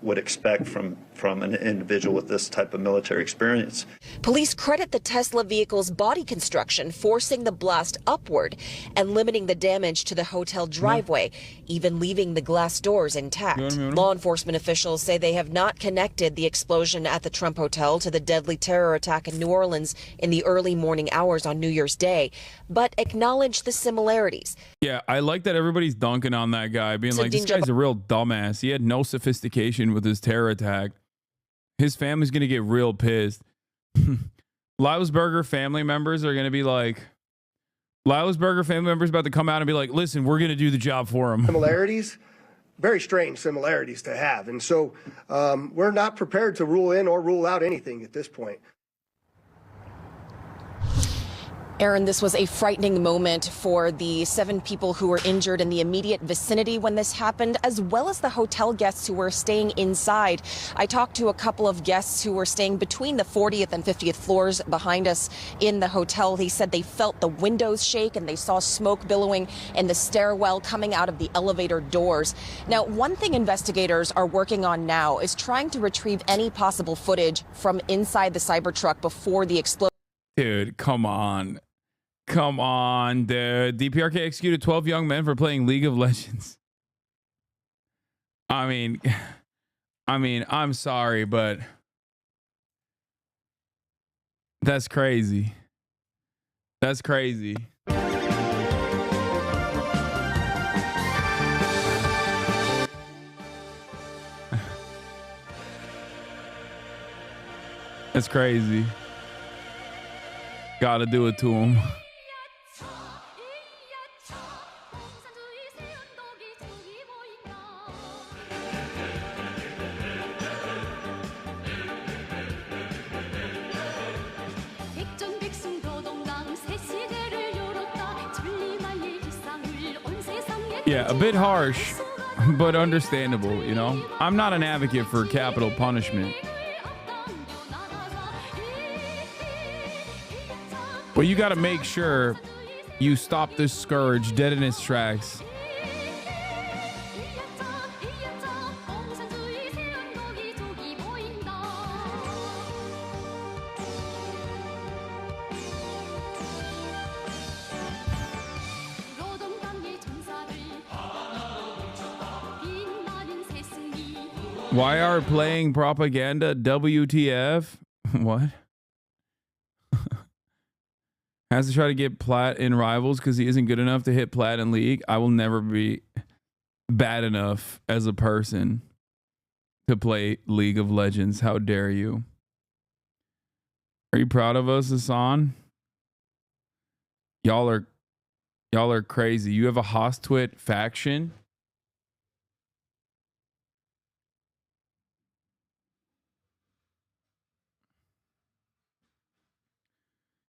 would expect from an individual with this type of military experience. Police credit the Tesla vehicle's body construction, forcing the blast upward and limiting the damage to the hotel driveway, even leaving the glass doors intact. Law enforcement officials say they have not connected the explosion at the Trump Hotel to the deadly terror attack in New Orleans in the early morning hours on New Year's Day, but acknowledge the similarities. Yeah, I like that everybody's dunking on that guy, being like, this guy's a real dumbass. He had no sophistication with his terror attack. His family's going to get real pissed. Livelsberger family members are going to be like, Livelsberger family members about to come out and be like, listen, we're going to do the job for him. Similarities, very strange similarities to have. And so we're not prepared to rule in or rule out anything at this point. Aaron, this was a frightening moment for the 7 people who were injured in the immediate vicinity when this happened, as well as the hotel guests who were staying inside. I talked to a couple of guests who were staying between the 40th and 50th floors behind us in the hotel. They said they felt the windows shake and they saw smoke billowing in the stairwell coming out of the elevator doors. Now, one thing investigators are working on now is trying to retrieve any possible footage from inside the Cybertruck before the explosion. Dude, come on. Come on, dude. DPRK executed 12 young men for playing League of Legends. I mean, I'm sorry, but that's crazy. That's crazy. That's crazy. Gotta do it to him. Yeah, a bit harsh, but understandable, you know? I'm not an advocate for capital punishment. But you got to make sure you stop this scourge dead in its tracks. Why are playing propaganda WTF? What? Has to try to get plat in rivals because he isn't good enough to hit plat in league. I will never be bad enough as a person to play League of Legends. How dare you? Are you proud of us, Hasan? Y'all are crazy. You have a Hostwit faction?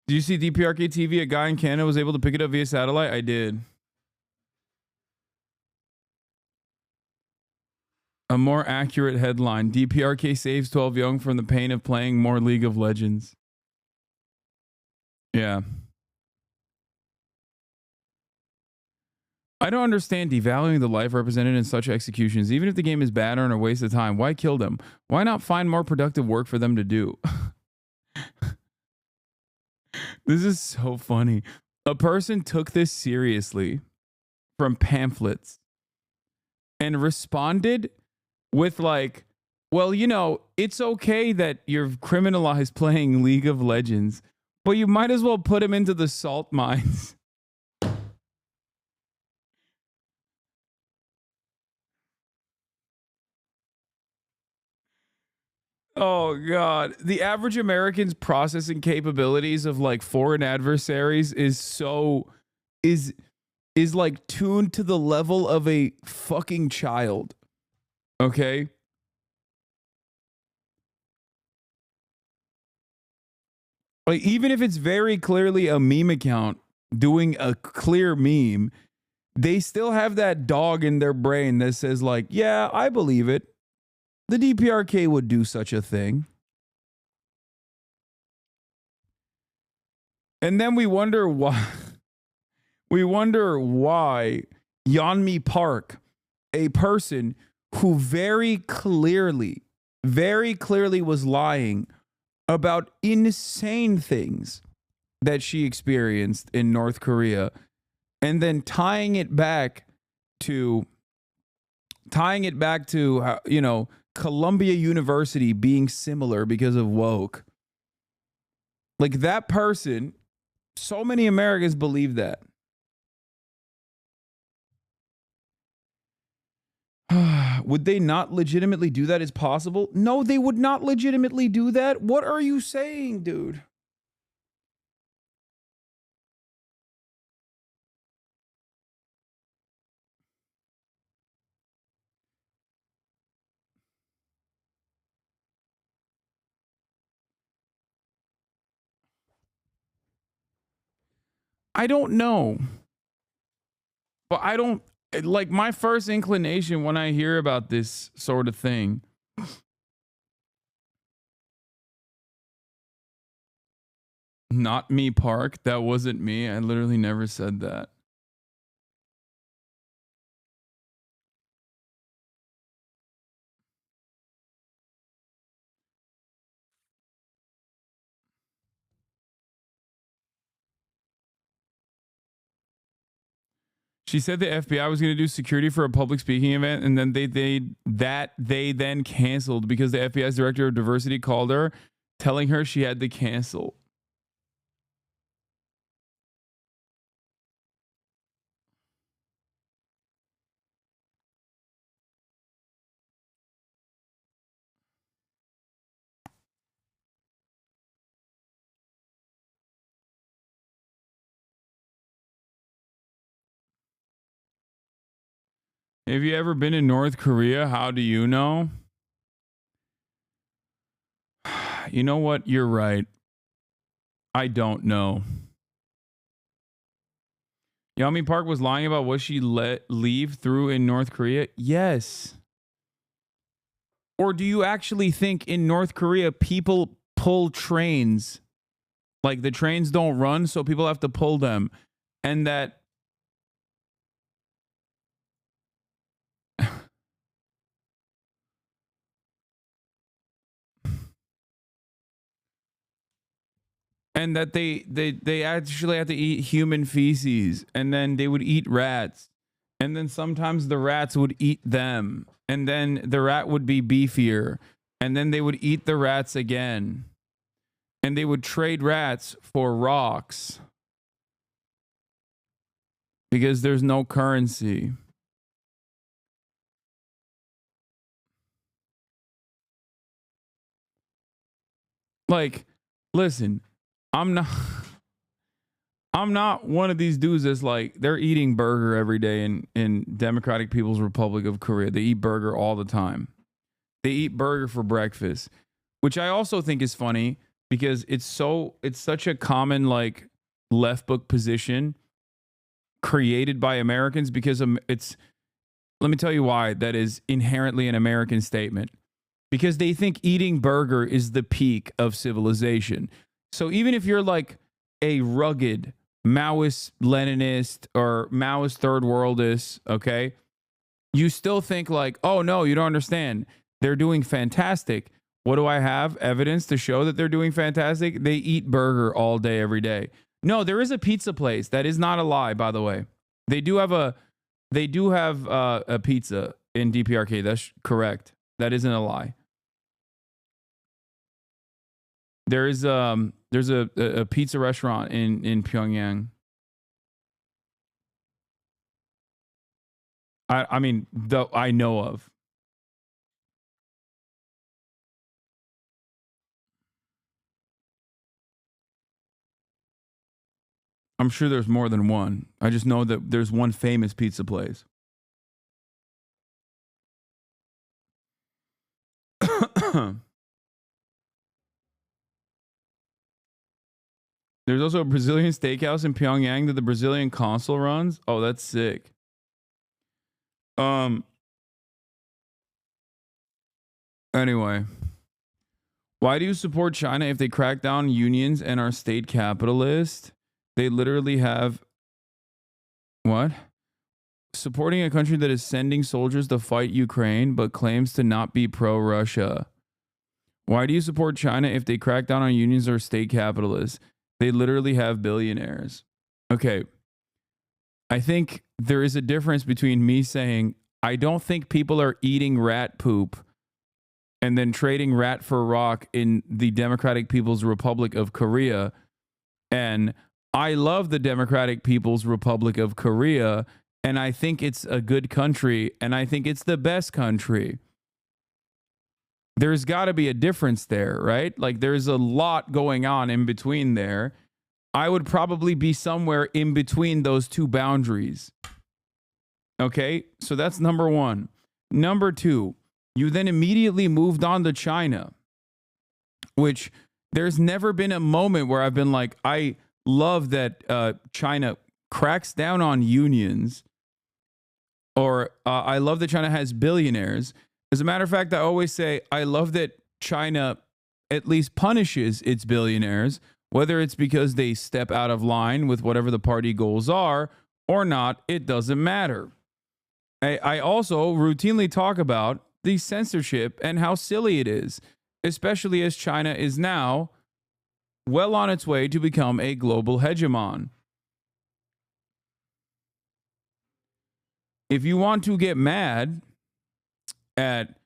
Did you see DPRK TV? A guy in Canada was able to pick it up via satellite? I did. A more accurate headline. DPRK saves 12 young from the pain of playing more League of Legends. Yeah. I don't understand devaluing the life represented in such executions. Even if the game is bad or a waste of time, why kill them? Why not find more productive work for them to do? This is so funny. A person took this seriously from pamphlets and responded with like, well, you know, it's okay that you're criminalized playing League of Legends, but you might as well put him into the salt mines. Oh God. The average American's processing capabilities of like foreign adversaries is like tuned to the level of a fucking child. Okay? Like even if it's very clearly a meme account doing a clear meme, they still have that dog in their brain that says like, yeah, I believe it. The DPRK would do such a thing. And then we wonder why Yeonmi Park, a person who very clearly was lying about insane things that she experienced in North Korea, and then tying it back to you know, Columbia University being similar because of woke. Like that person, so many Americans believe that. Would they not legitimately do that? Is possible? No, they would not legitimately do that. What are you saying, dude? I don't know. But I don't like my first inclination when I hear about this sort of thing. Not me, Park. That wasn't me. I literally never said that. She said the FBI was going to do security for a public speaking event, and then they then canceled because the FBI's director of diversity called her, telling her she had to cancel. Have you ever been in North Korea? How do you know? You know what? You're right. I don't know. Yeonmi Park was lying about what she let leave through in North Korea? Yes. Or do you actually think in North Korea people pull trains? Like the trains don't run, so people have to pull them. And that and that they actually have to eat human feces, and then they would eat rats, and then sometimes the rats would eat them, and then the rat would be beefier, and then they would eat the rats again, and they would trade rats for rocks because there's no currency. Like, listen, I'm not one of these dudes that's like, they're eating burger every day in Democratic People's Republic of Korea. They eat burger all the time. They eat burger for breakfast, which I also think is funny because it's such a common like left book position created by Americans because let me tell you why that is inherently an American statement. Because they think eating burger is the peak of civilization. So even if you're like a rugged Maoist Leninist or Maoist third worldist, okay, you still think like, oh no, you don't understand. They're doing fantastic. What do I have? Evidence to show that they're doing fantastic? They eat burger all day, every day. No, there is a pizza place. That is not a lie, by the way. They do have a pizza in DPRK. That's correct. That isn't a lie. There's a pizza restaurant in Pyongyang. I mean, though I know of. I'm sure there's more than one. I just know that there's one famous pizza place. There's also a Brazilian steakhouse in Pyongyang that the Brazilian consul runs. Oh, that's sick. Anyway, why do you support China if they crack down unions and are state capitalist? They literally have what? Supporting a country that is sending soldiers to fight Ukraine but claims to not be pro-Russia. Why do you support China if they crack down on unions or state capitalists? They literally have billionaires. Okay. I think there is a difference between me saying, I don't think people are eating rat poop and then trading rat for rock in the Democratic People's Republic of Korea. And I love the Democratic People's Republic of Korea, and I think it's a good country, and I think it's the best country. There's got to be a difference there, right? Like there's a lot going on in between there. I would probably be somewhere in between those two boundaries. Okay, so that's number one. Number two, you then immediately moved on to China, which there's never been a moment where I've been like, I love that China cracks down on unions, or I love that China has billionaires. As a matter of fact, I always say I love that China at least punishes its billionaires, whether it's because they step out of line with whatever the party goals are or not, it doesn't matter. I also routinely talk about the censorship and how silly it is, especially as China is now well on its way to become a global hegemon. If you want to get mad at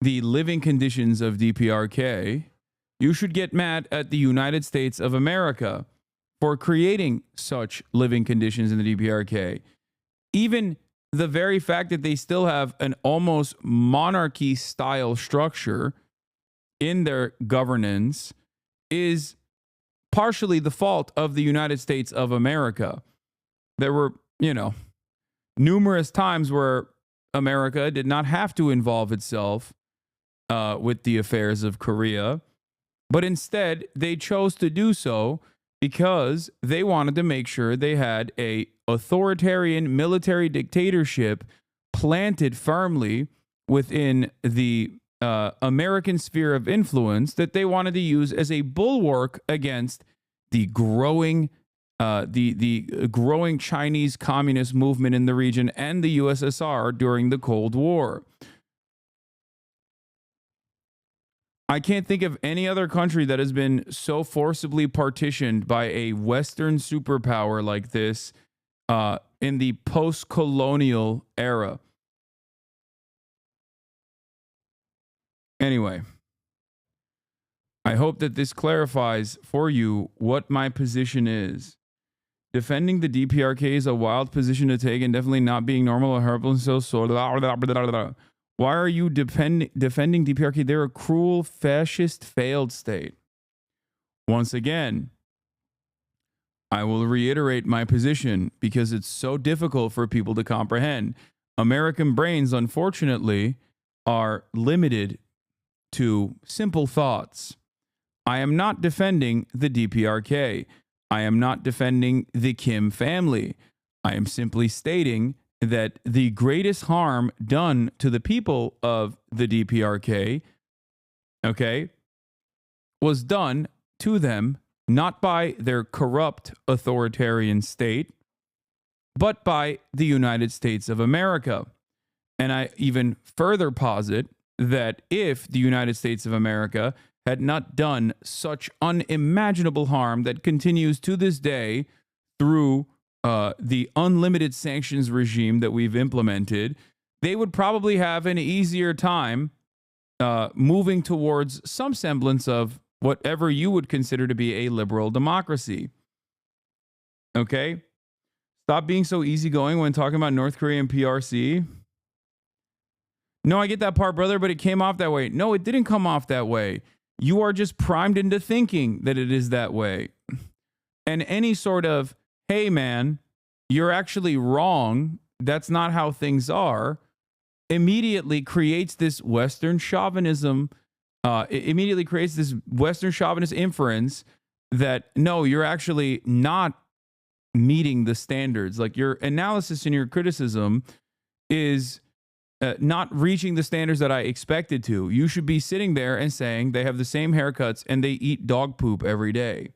the living conditions of DPRK, you should get mad at the United States of America for creating such living conditions in the DPRK. Even the very fact that they still have an almost monarchy-style structure in their governance is partially the fault of the United States of America. There were, numerous times where America did not have to involve itself with the affairs of Korea, but instead they chose to do so because they wanted to make sure they had a authoritarian military dictatorship planted firmly within the American sphere of influence that they wanted to use as a bulwark against the growing growing Chinese communist movement in the region and the USSR during the Cold War. I can't think of any other country that has been so forcibly partitioned by a Western superpower like this in the post-colonial era. Anyway, I hope that this clarifies for you what my position is. Defending the DPRK is a wild position to take and definitely not being normal or horrible. Why are you defending DPRK? They're a cruel, fascist, failed state. Once again, I will reiterate my position because it's so difficult for people to comprehend. American brains, unfortunately, are limited to simple thoughts. I am not defending the DPRK. I am not defending the Kim family. I am simply stating that the greatest harm done to the people of the DPRK, was done to them not by their corrupt authoritarian state, but by the United States of America. And I even further posit that if the United States of America had not done such unimaginable harm that continues to this day through the unlimited sanctions regime that we've implemented, they would probably have an easier time moving towards some semblance of whatever you would consider to be a liberal democracy. Okay? Stop being so easygoing when talking about North Korea and PRC. No, I get that part, brother, but it came off that way. No, it didn't come off that way. You are just primed into thinking that it is that way. And any sort of, hey, man, you're actually wrong, that's not how things are, immediately creates this Western chauvinism. It immediately creates this Western chauvinist inference that, no, you're actually not meeting the standards. Like your analysis and your criticism is not reaching the standards that I expected to. You should be sitting there and saying they have the same haircuts and they eat dog poop every day.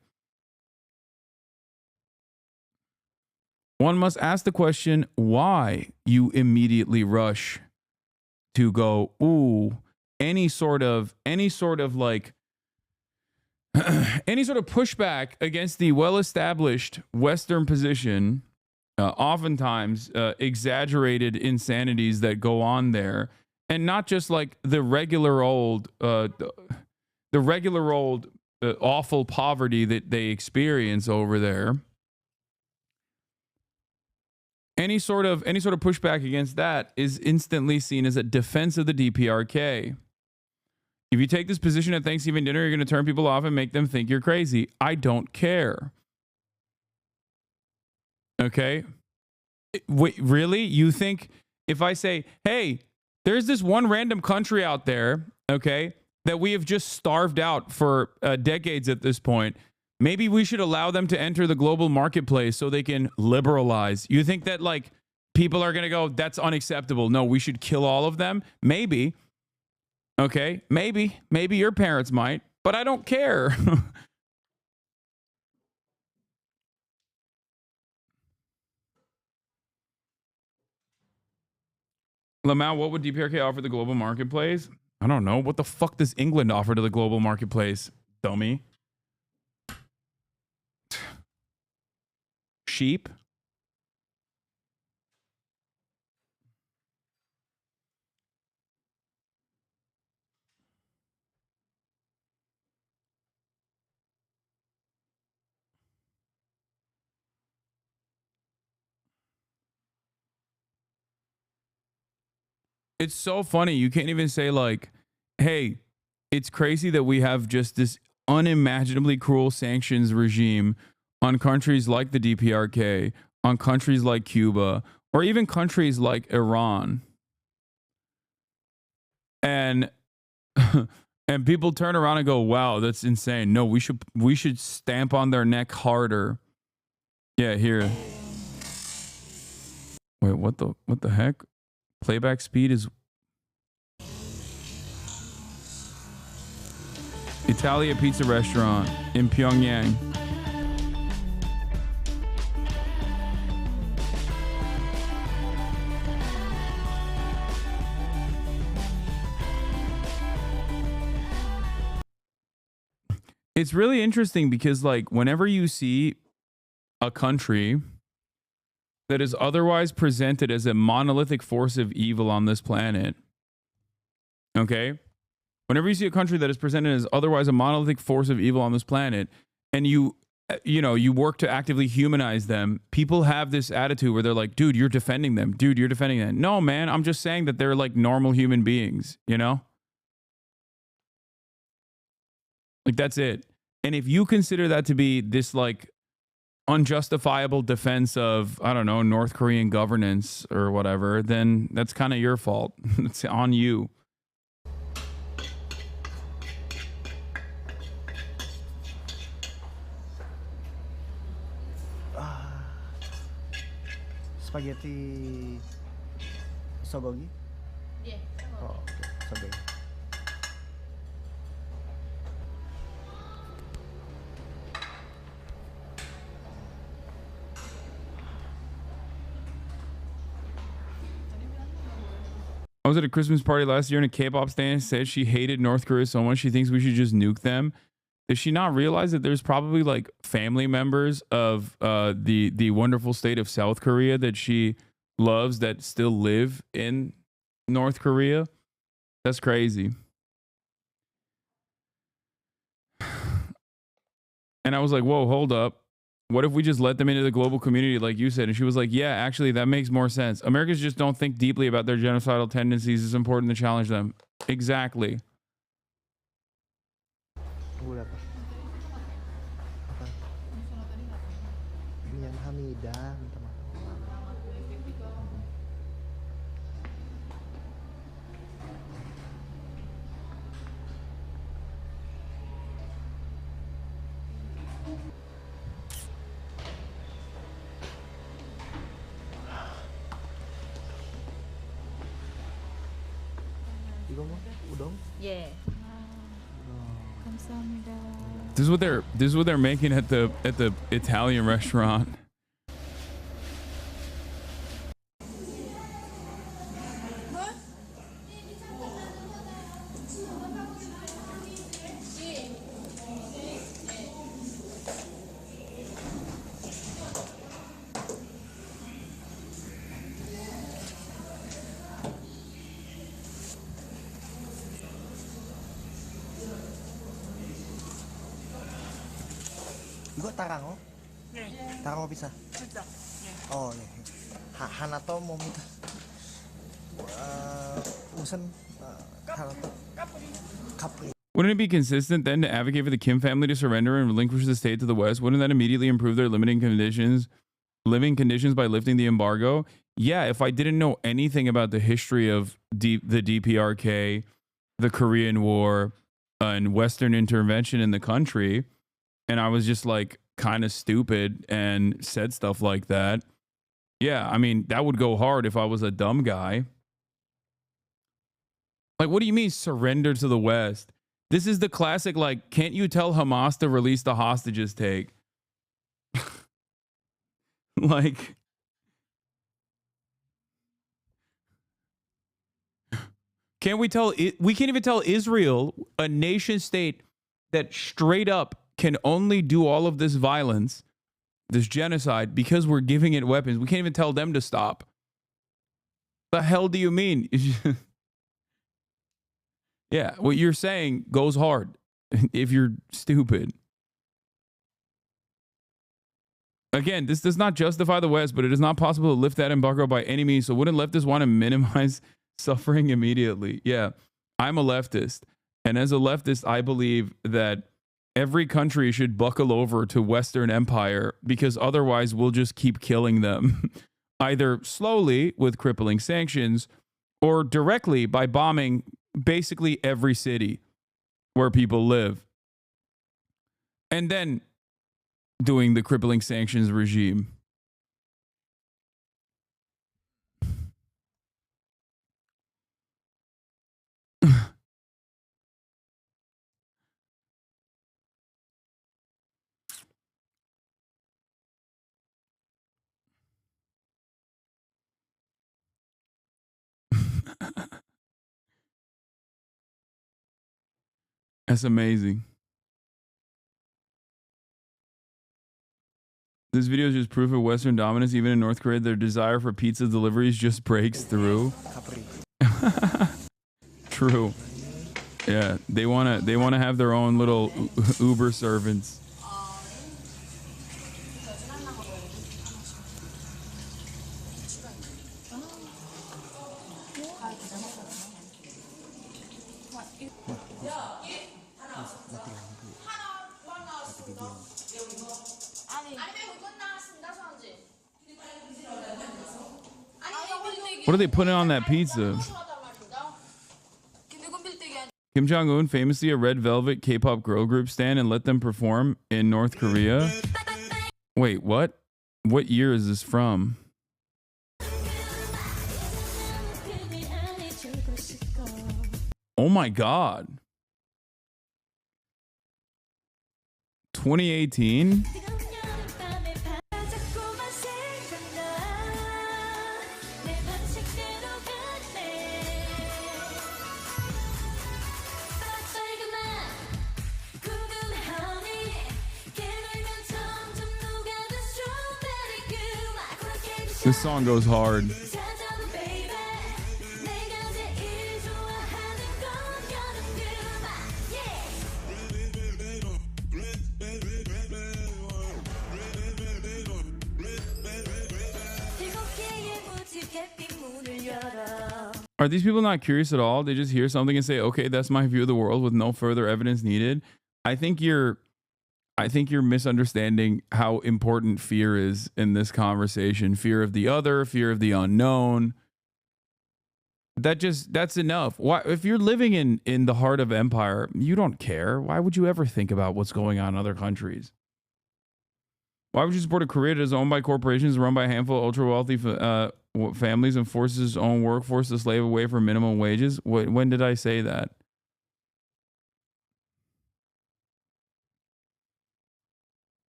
One must ask the question why you immediately rush to go, ooh, any sort of like any sort of pushback against the well-established Western position, oftentimes exaggerated insanities that go on there, and not just like the regular old awful poverty that they experience over there. Any sort of pushback against that is instantly seen as a defense of the DPRK. If you take this position at Thanksgiving dinner, you're going to turn people off and make them think you're crazy. I don't care. Okay? Wait, really? You think if I say, hey, there's this one random country out there, okay, that we have just starved out for decades at this point, maybe we should allow them to enter the global marketplace so they can liberalize. You think that like people are going to go, that's unacceptable. No, we should kill all of them? Maybe. Okay, maybe your parents might, but I don't care. Lamau, what would DPRK offer the global marketplace? I don't know. What the fuck does England offer to the global marketplace, dummy? Sheep? It's so funny. You can't even say like, hey, it's crazy that we have just this unimaginably cruel sanctions regime on countries like the DPRK, on countries like Cuba, or even countries like Iran. And and people turn around and go, wow, that's insane. No, we should stamp on their neck harder. Yeah, here. Wait, what the heck? Playback speed is Italia Pizza Restaurant in Pyongyang. It's really interesting because like whenever you see a country that is otherwise presented as a monolithic force of evil on this planet, okay? Whenever you see a country that is presented as otherwise a monolithic force of evil on this planet, and you work to actively humanize them, people have this attitude where they're like, dude, you're defending them. Dude, you're defending them. No, man, I'm just saying that they're like normal human beings, you know? Like, that's it. And if you consider that to be this like unjustifiable defense of, I don't know, North Korean governance or whatever, then that's kind of your fault. It's on you. Spaghetti sogogi? Yeah. Oh, okay. Sogogi. I was at a Christmas party last year and a K-pop stan said she hated North Korea so much she thinks we should just nuke them. Does she not realize that there's probably like family members of the wonderful state of South Korea that she loves that still live in North Korea? That's crazy. And I was like, whoa, hold up. What if we just let them into the global community like you said? And she was like, yeah, actually, that makes more sense. Americans just don't think deeply about their genocidal tendencies. It's important to challenge them. Exactly. Yeah. This is what they're making at the Italian restaurant. 이거 따라고? 네. 따라고 bisa? Bisa. Oh iya. Hanato mau minta. Hanato. Capri. Wouldn't it be consistent then to advocate for the Kim family to surrender and relinquish the state to the West? Wouldn't that immediately improve their living conditions by lifting the embargo? Yeah, if I didn't know anything about the history of the DPRK, the Korean War, and Western intervention in the country, and I was just like kind of stupid and said stuff like that. Yeah, I mean, that would go hard if I was a dumb guy. Like, what do you mean surrender to the West? This is the classic, like, can't you tell Hamas to release the hostages take? Like, we can't even tell Israel, a nation state that straight up can only do all of this violence, this genocide, because we're giving it weapons. We can't even tell them to stop. The hell do you mean? Yeah, what you're saying goes hard if you're stupid. Again, this does not justify the West, but it is not possible to lift that embargo by any means. So wouldn't leftists want to minimize suffering immediately? Yeah, I'm a leftist. And as a leftist, I believe that every country should buckle over to Western empire, because otherwise we'll just keep killing them, either slowly with crippling sanctions or directly by bombing basically every city where people live, and then doing the crippling sanctions regime. That's amazing. This video is just proof of Western dominance. Even in North Korea, their desire for pizza deliveries just breaks through. True. Yeah, they wanna have their own little Uber servants. What are they putting on that pizza? Kim Jong-un famously a Red Velvet K-pop girl group stan and let them perform in North Korea. Wait, what? What year is this from? Oh my God. 2018? This song goes hard. Are these people not curious at all? They just hear something and say, "Okay, that's my view of the world," with no further evidence needed. I think you're misunderstanding how important fear is in this conversation. Fear of the other, fear of the unknown. That's enough. Why, if you're living in the heart of empire, you don't care. Why would you ever think about what's going on in other countries? Why would you support a Korea that is owned by corporations, run by a handful of ultra wealthy families, and forces its own workforce to slave away for minimum wages? When did I say that?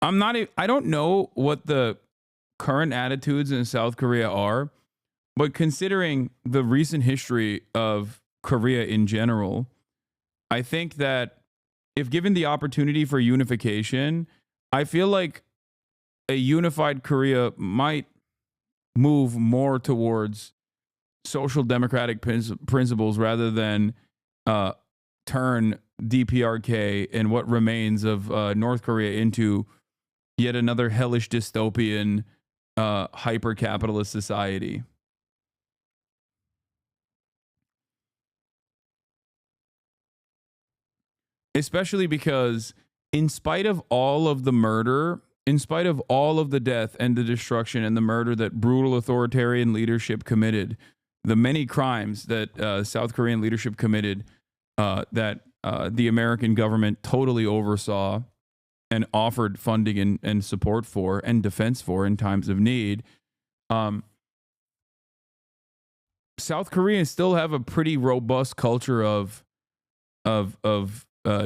I don't know what the current attitudes in South Korea are, but considering the recent history of Korea in general, I think that if given the opportunity for unification, I feel like a unified Korea might move more towards social democratic principles rather than turn DPRK and what remains of North Korea into yet another hellish dystopian hyper-capitalist society. Especially because in spite of all of the murder, in spite of all of the death and the destruction and the murder that brutal authoritarian leadership committed, the many crimes that South Korean leadership committed that the American government totally oversaw and offered funding and support for and defense for in times of need, South Koreans still have a pretty robust culture of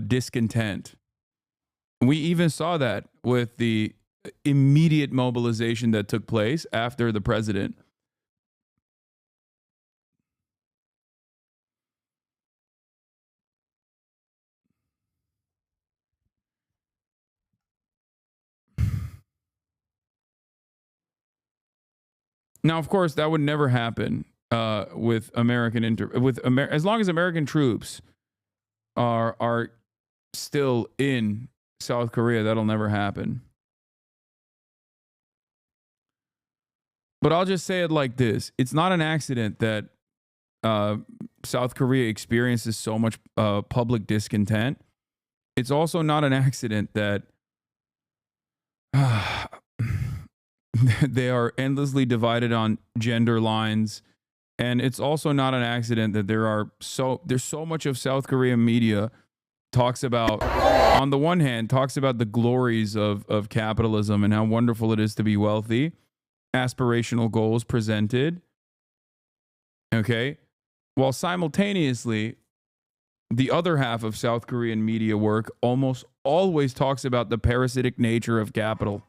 discontent. We even saw that with the immediate mobilization that took place after the president. Now, of course, that would never happen with as long as American troops are still in South Korea. That'll never happen. But I'll just say it like this: it's not an accident that South Korea experiences so much public discontent. It's also not an accident that they are endlessly divided on gender lines. And it's also not an accident that there's so much of South Korean media talks about, on the one hand, talks about the glories of capitalism and how wonderful it is to be wealthy, aspirational goals presented, okay? While simultaneously, the other half of South Korean media work almost always talks about the parasitic nature of capital.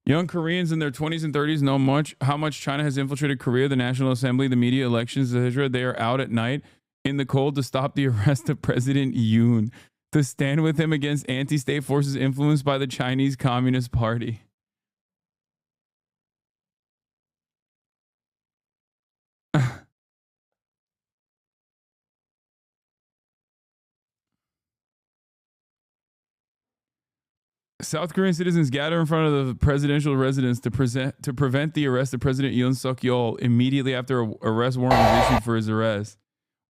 Young Koreans in their 20s and 30s know how much China has infiltrated Korea, the National Assembly, the media, elections, etc. They are out at night in the cold to stop the arrest of President Yoon, to stand with him against anti-state forces influenced by the Chinese Communist Party. South Korean citizens gather in front of the presidential residence to prevent the arrest of President Yoon Suk-yeol immediately after an arrest warrant was issued for his arrest.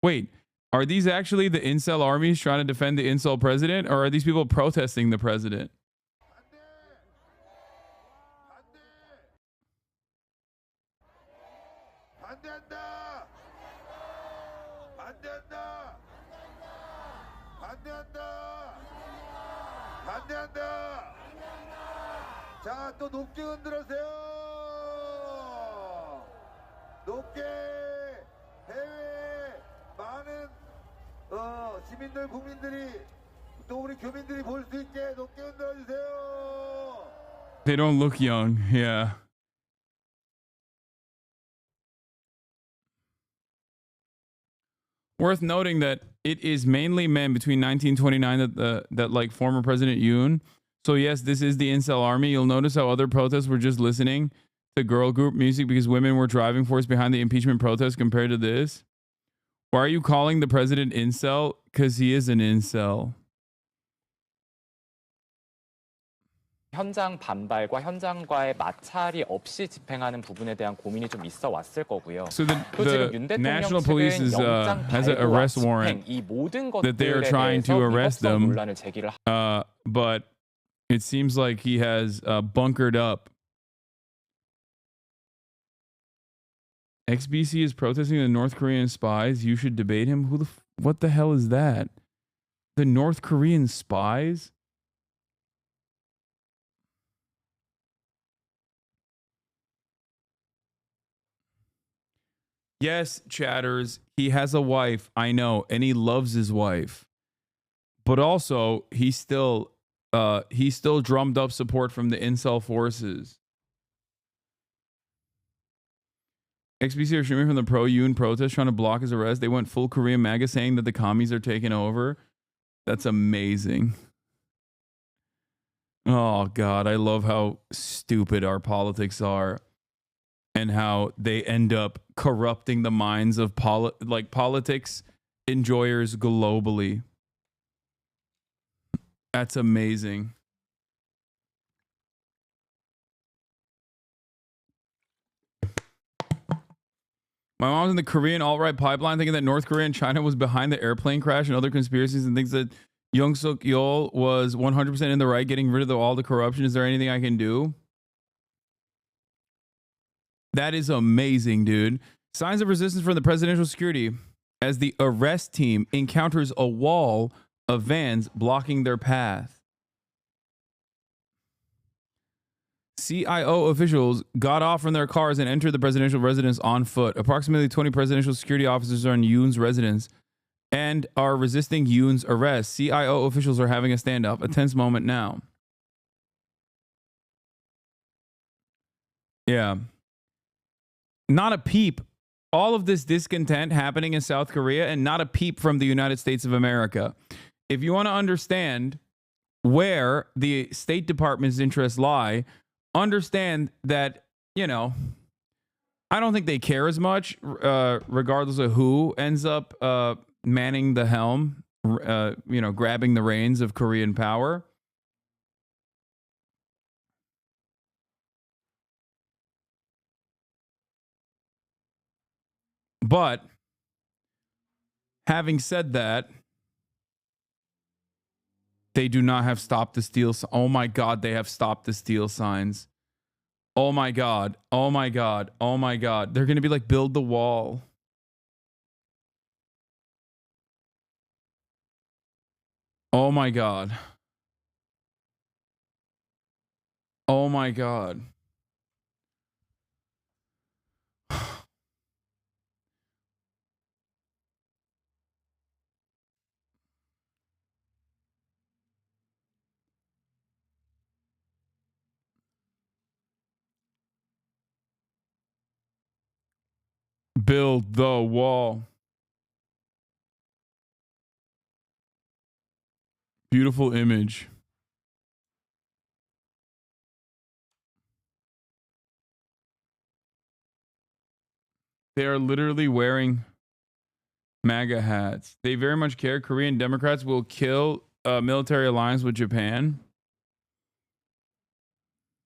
Wait, are these actually the incel armies trying to defend the incel president, or are these people protesting the president? 자, 또 높게 흔들으세요. 높게 해외 많은 시민들, 국민들이 또 우리 교민들이 볼 수 있게 높게 흔들어 주세요. They don't look young. Yeah. Worth noting that it is mainly men between 1929 that like former President Yoon. So yes, this is the incel army. You'll notice how other protests were just listening to girl group music because women were driving force behind the impeachment protest compared to this. Why are you calling the president incel? Because he is an incel. 현장 반발과 현장과의 마찰이 없이 집행하는 부분에 대한 고민이 좀 있어 왔을 거고요. So the National Police is has an arrest warrant that they are trying to arrest them, but it seems like he has bunkered up. XBC is protesting the North Korean spies. You should debate him. What the hell is that? The North Korean spies? Yes, chatters, he has a wife, I know, and he loves his wife. But also, he still drummed up support from the incel forces. XBC are streaming from the pro-Yoon protest trying to block his arrest. They went full Korean MAGA saying that the commies are taking over. That's amazing. Oh, God, I love how stupid our politics are. And how they end up corrupting the minds of politics enjoyers globally. That's amazing. My mom's in the Korean alt-right pipeline thinking that North Korea and China was behind the airplane crash and other conspiracies, and thinks that Young Suk Yeol was 100% in the right, getting rid of all the corruption. Is there anything I can do? That is amazing, dude. Signs of resistance from the presidential security as the arrest team encounters a wall of vans blocking their path. CIO officials got off from their cars and entered the presidential residence on foot. Approximately 20 presidential security officers are in Yoon's residence and are resisting Yoon's arrest. CIO officials are having a standoff. A tense moment now. Yeah. Not a peep. All of this discontent happening in South Korea and not a peep from the United States of America. If you want to understand where the State Department's interests lie, understand that, you know, I don't think they care as much, regardless of who ends up manning the helm, grabbing the reins of Korean power. But having said that, they do not have stop the steal. Oh my God, they have stopped the steal signs. Oh my God. Oh my God. Oh my God. They're going to be like, build the wall. Oh my God. Oh my God. Build the wall. Beautiful image. They are literally wearing MAGA hats. They very much care. Korean Democrats will kill a military alliance with Japan.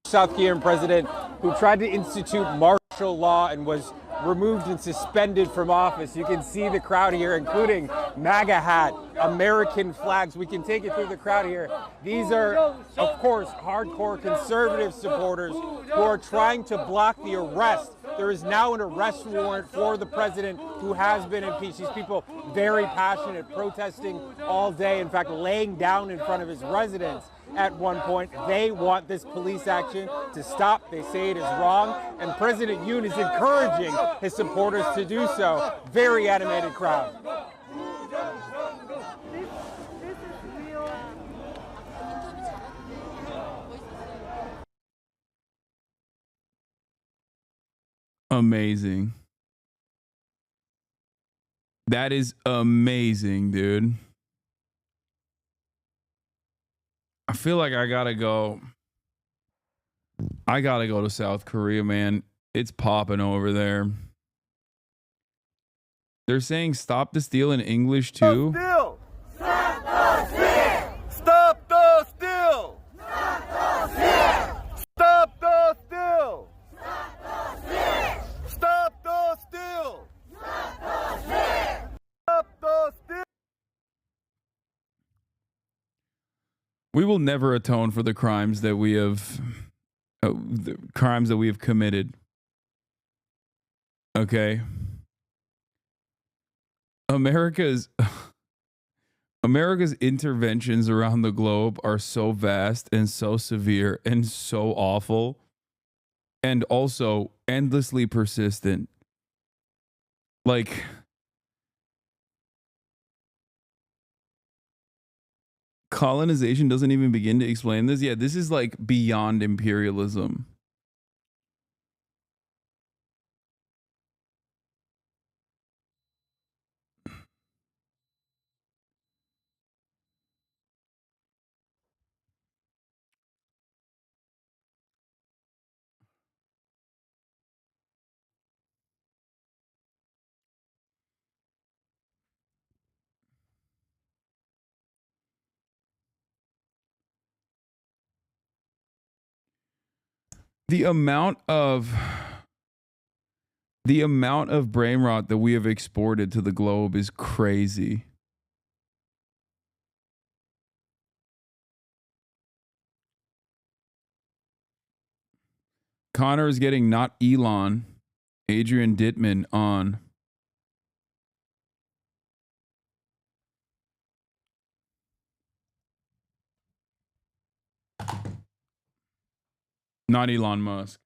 South Korean president who tried to institute martial law and was removed and suspended from office. You can see the crowd here, including MAGA hat, American flags. We can take it through the crowd here. These are, of course, hardcore conservative supporters who are trying to block the arrest. There is now an arrest warrant for the president who has been impeached. These people very passionate, protesting all day, in fact, laying down in front of his residence. At one point, they want this police action to stop. They say it is wrong, and President Yoon is encouraging his supporters to do so. Very animated crowd. Amazing. That is amazing, dude. I feel like I gotta go. I gotta go to South Korea, man. It's popping over there. They're saying stop the steal in English too. Steal! Stop the steal! Stop the steal! Stop the steal! Stop the steal! Stop the steal! We will never atone for the crimes that we have committed. Okay. America's interventions around the globe are so vast and so severe and so awful and also endlessly persistent. Like, colonization doesn't even begin to explain this. Yeah, this is like beyond imperialism. The amount of brain rot that we have exported to the globe is crazy. Connor is getting not Elon, Adrian Dittman on. Not Elon Musk.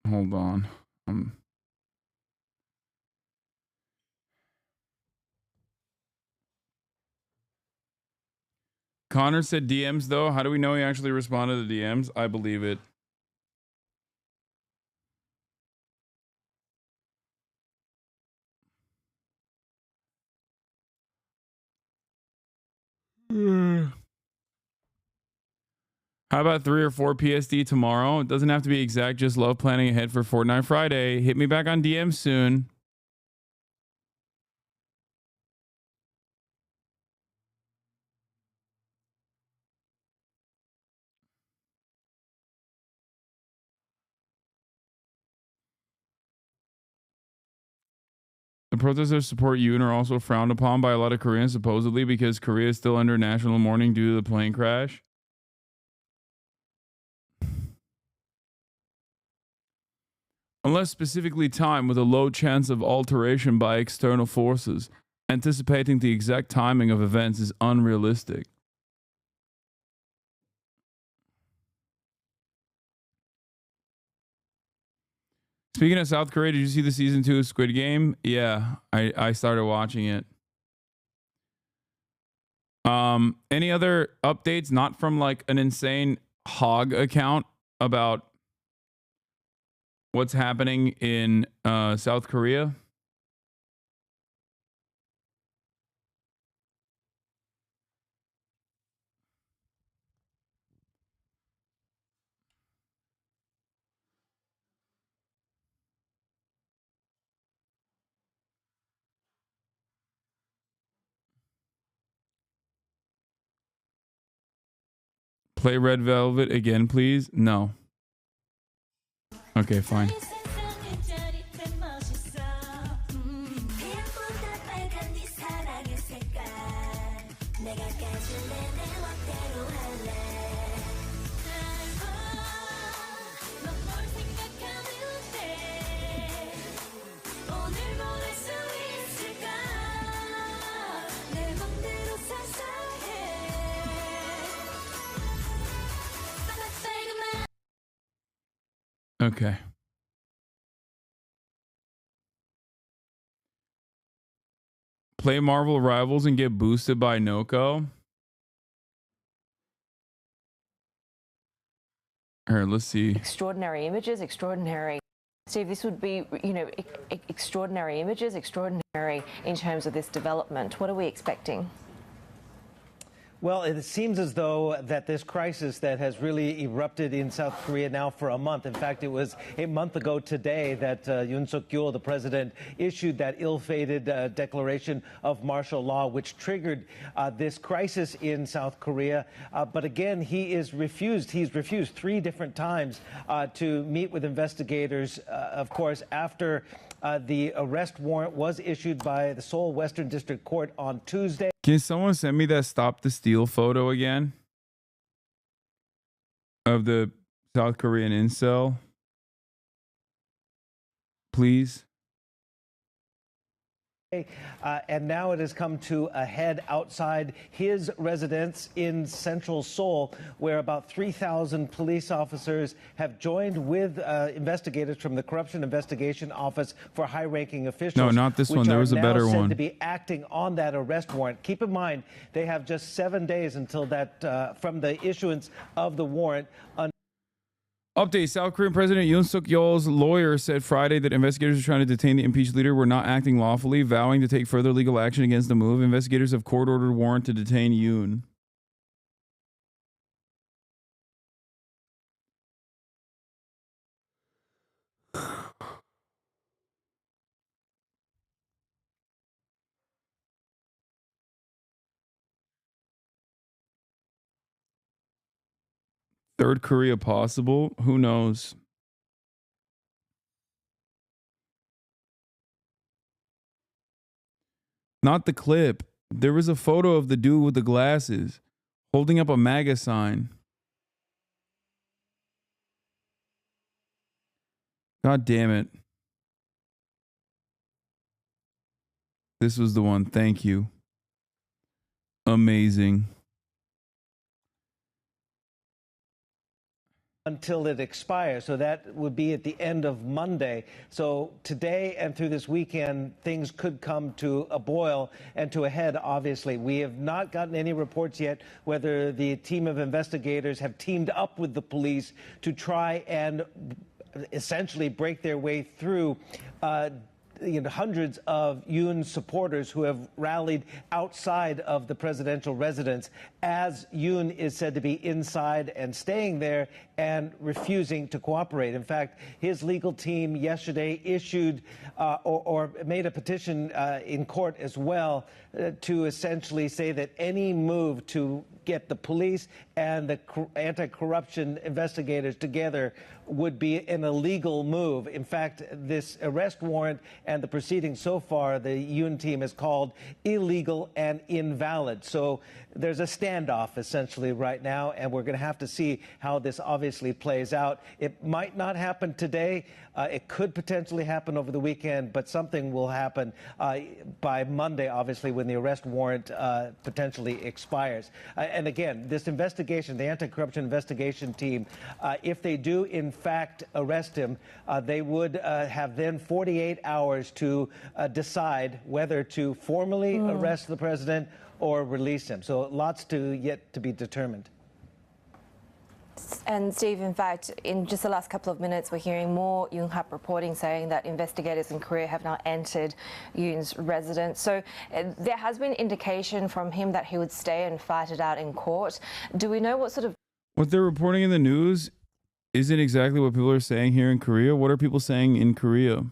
Hold on. Connor said DMs though. How do we know he actually responded to DMs? I believe it. How about 3 or 4 PSD tomorrow? It doesn't have to be exact. Just love planning ahead for Fortnite Friday. Hit me back on DM soon. The protesters support you and are also frowned upon by a lot of Koreans, supposedly because Korea is still under national mourning due to the plane crash. Unless specifically timed with a low chance of alteration by external forces, anticipating the exact timing of events is unrealistic. Speaking of South Korea, did you see the season 2 of Squid Game? Yeah, I started watching it. Any other updates, not from like an insane hog account, about what's happening in South Korea? Play Red Velvet again, please. No. Okay, fine. Okay. Play Marvel Rivals and get boosted by Noco. Here, let's see. Extraordinary images, extraordinary. Steve, this would be, you know, extraordinary images, extraordinary in terms of this development. What are we expecting? Well, it seems as though that this crisis that has really erupted in South Korea now for a month. In fact, it was a month ago today that Yoon Suk-yeol, the president, issued that ill-fated declaration of martial law, which triggered this crisis in South Korea. But again, he's refused 3 different times to meet with investigators, of course, after the arrest warrant was issued by the Seoul Western District Court on Tuesday. Can someone send me that Stop the Steal photo again? Of the South Korean incel? Please? And now it has come to a head outside his residence in central Seoul, where about 3,000 police officers have joined with investigators from the Corruption Investigation Office for high-ranking officials. No, not this one. There was a better said one. To be acting on that arrest warrant. Keep in mind, they have just 7 days until that from the issuance of the warrant. Update. South Korean President Yoon Suk-yeol's lawyer said Friday that investigators are trying to detain the impeached leader were not acting lawfully, vowing to take further legal action against the move. Investigators have court-ordered warrant to detain Yoon. Third Korea possible? Who knows? Not the clip. There was a photo of the dude with the glasses holding up a MAGA sign. God damn it. This was the one. Thank you. Amazing. Until it expires. So that would be at the end of Monday. So today and through this weekend, things could come to a boil and to a head, obviously. We have not gotten any reports yet whether the team of investigators have teamed up with the police to try and essentially break their way through hundreds of Yoon supporters who have rallied outside of the presidential residence as Yoon is said to be inside and staying there and refusing to cooperate. In fact, his legal team yesterday issued or made a petition in court as well to essentially say that any move to get the police and the anti-corruption investigators together would be an illegal move. In fact, this arrest warrant and the proceedings so far, the Yoon team has called illegal and invalid. So there's a standoff essentially right now, and we're going to have to see how this obviously plays out. It might not happen today. It could potentially happen over the weekend, but something will happen by Monday, obviously, when the arrest warrant potentially expires. And again, this investigation, the anti-corruption investigation team, if they do in fact arrest him, they would have then 48 hours to decide whether to formally arrest the president or release him. So lots yet to be determined. And Steve, in fact, in just the last couple of minutes, we're hearing more Yonhap reporting saying that investigators in Korea have now entered Yoon's residence. So there has been indication from him that he would stay and fight it out in court. Do we know what sort of... What they're reporting in the news isn't exactly what people are saying here in Korea. What are people saying in Korea?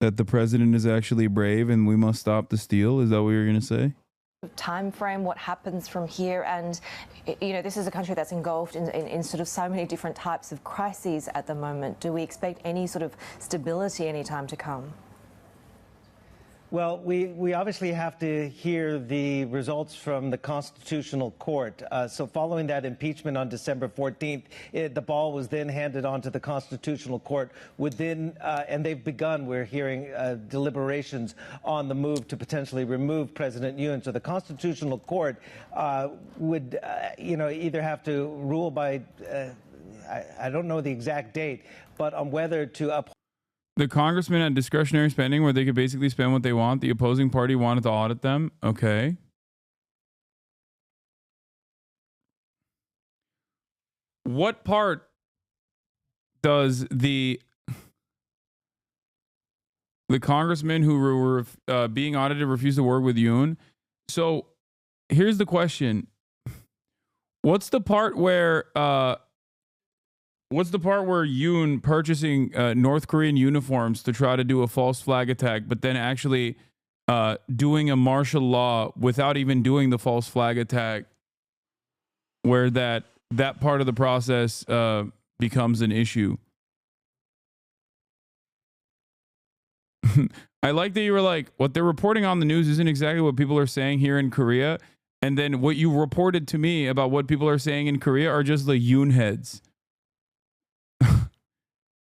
That the president is actually brave and we must stop the steal? Is that what you're going to say? time frame, what happens from here? And, you know, this is a country that's engulfed in sort of so many different types of crises at the moment. Do we expect any sort of stability any time to come? Well, we obviously have to hear the results from the Constitutional Court. So following that impeachment on December 14th, the ball was then handed on to the Constitutional Court and they've begun, we're hearing, deliberations on the move to potentially remove President Yoon. So the Constitutional Court would, either have to rule by, I don't know the exact date, but on whether to uphold. The congressman had discretionary spending where they could basically spend what they want. The opposing party wanted to audit them. Okay. What part does the congressman who were being audited refuse to work with Yoon? So here's the question. What's the part where Yoon purchasing North Korean uniforms to try to do a false flag attack, but then actually doing a martial law without even doing the false flag attack, where that part of the process becomes an issue? I like that you were like, what they're reporting on the news isn't exactly what people are saying here in Korea. And then what you reported to me about what people are saying in Korea are just the Yoon heads.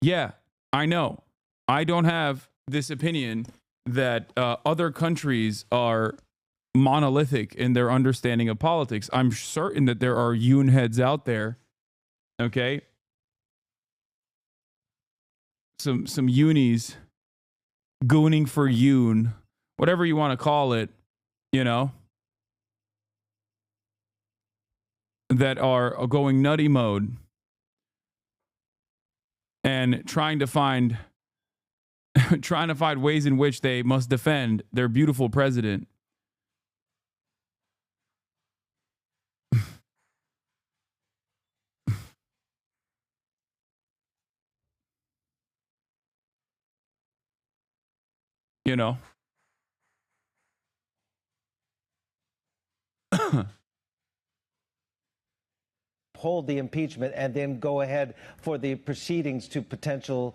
Yeah, I know. I don't have this opinion that other countries are monolithic in their understanding of politics. I'm certain that there are Yoon heads out there. Okay? Some Yoonies gooning for Yoon, whatever you want to call it, that are going nutty mode and trying to find ways in which they must defend their beautiful president. Hold the impeachment and then go ahead for the proceedings to potentially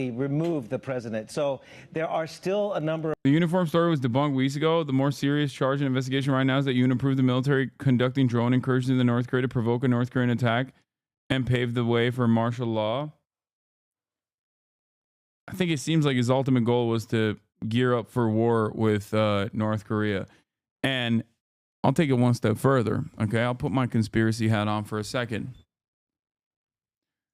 remove the president. So there are still a number of... The uniform story was debunked weeks ago. The more serious charge and investigation right now is that Yoon approved the military conducting drone incursions in the North Korea to provoke a North Korean attack and pave the way for martial law. I think it seems like his ultimate goal was to gear up for war with North Korea. And I'll take it one step further. Okay, I'll put my conspiracy hat on for a second.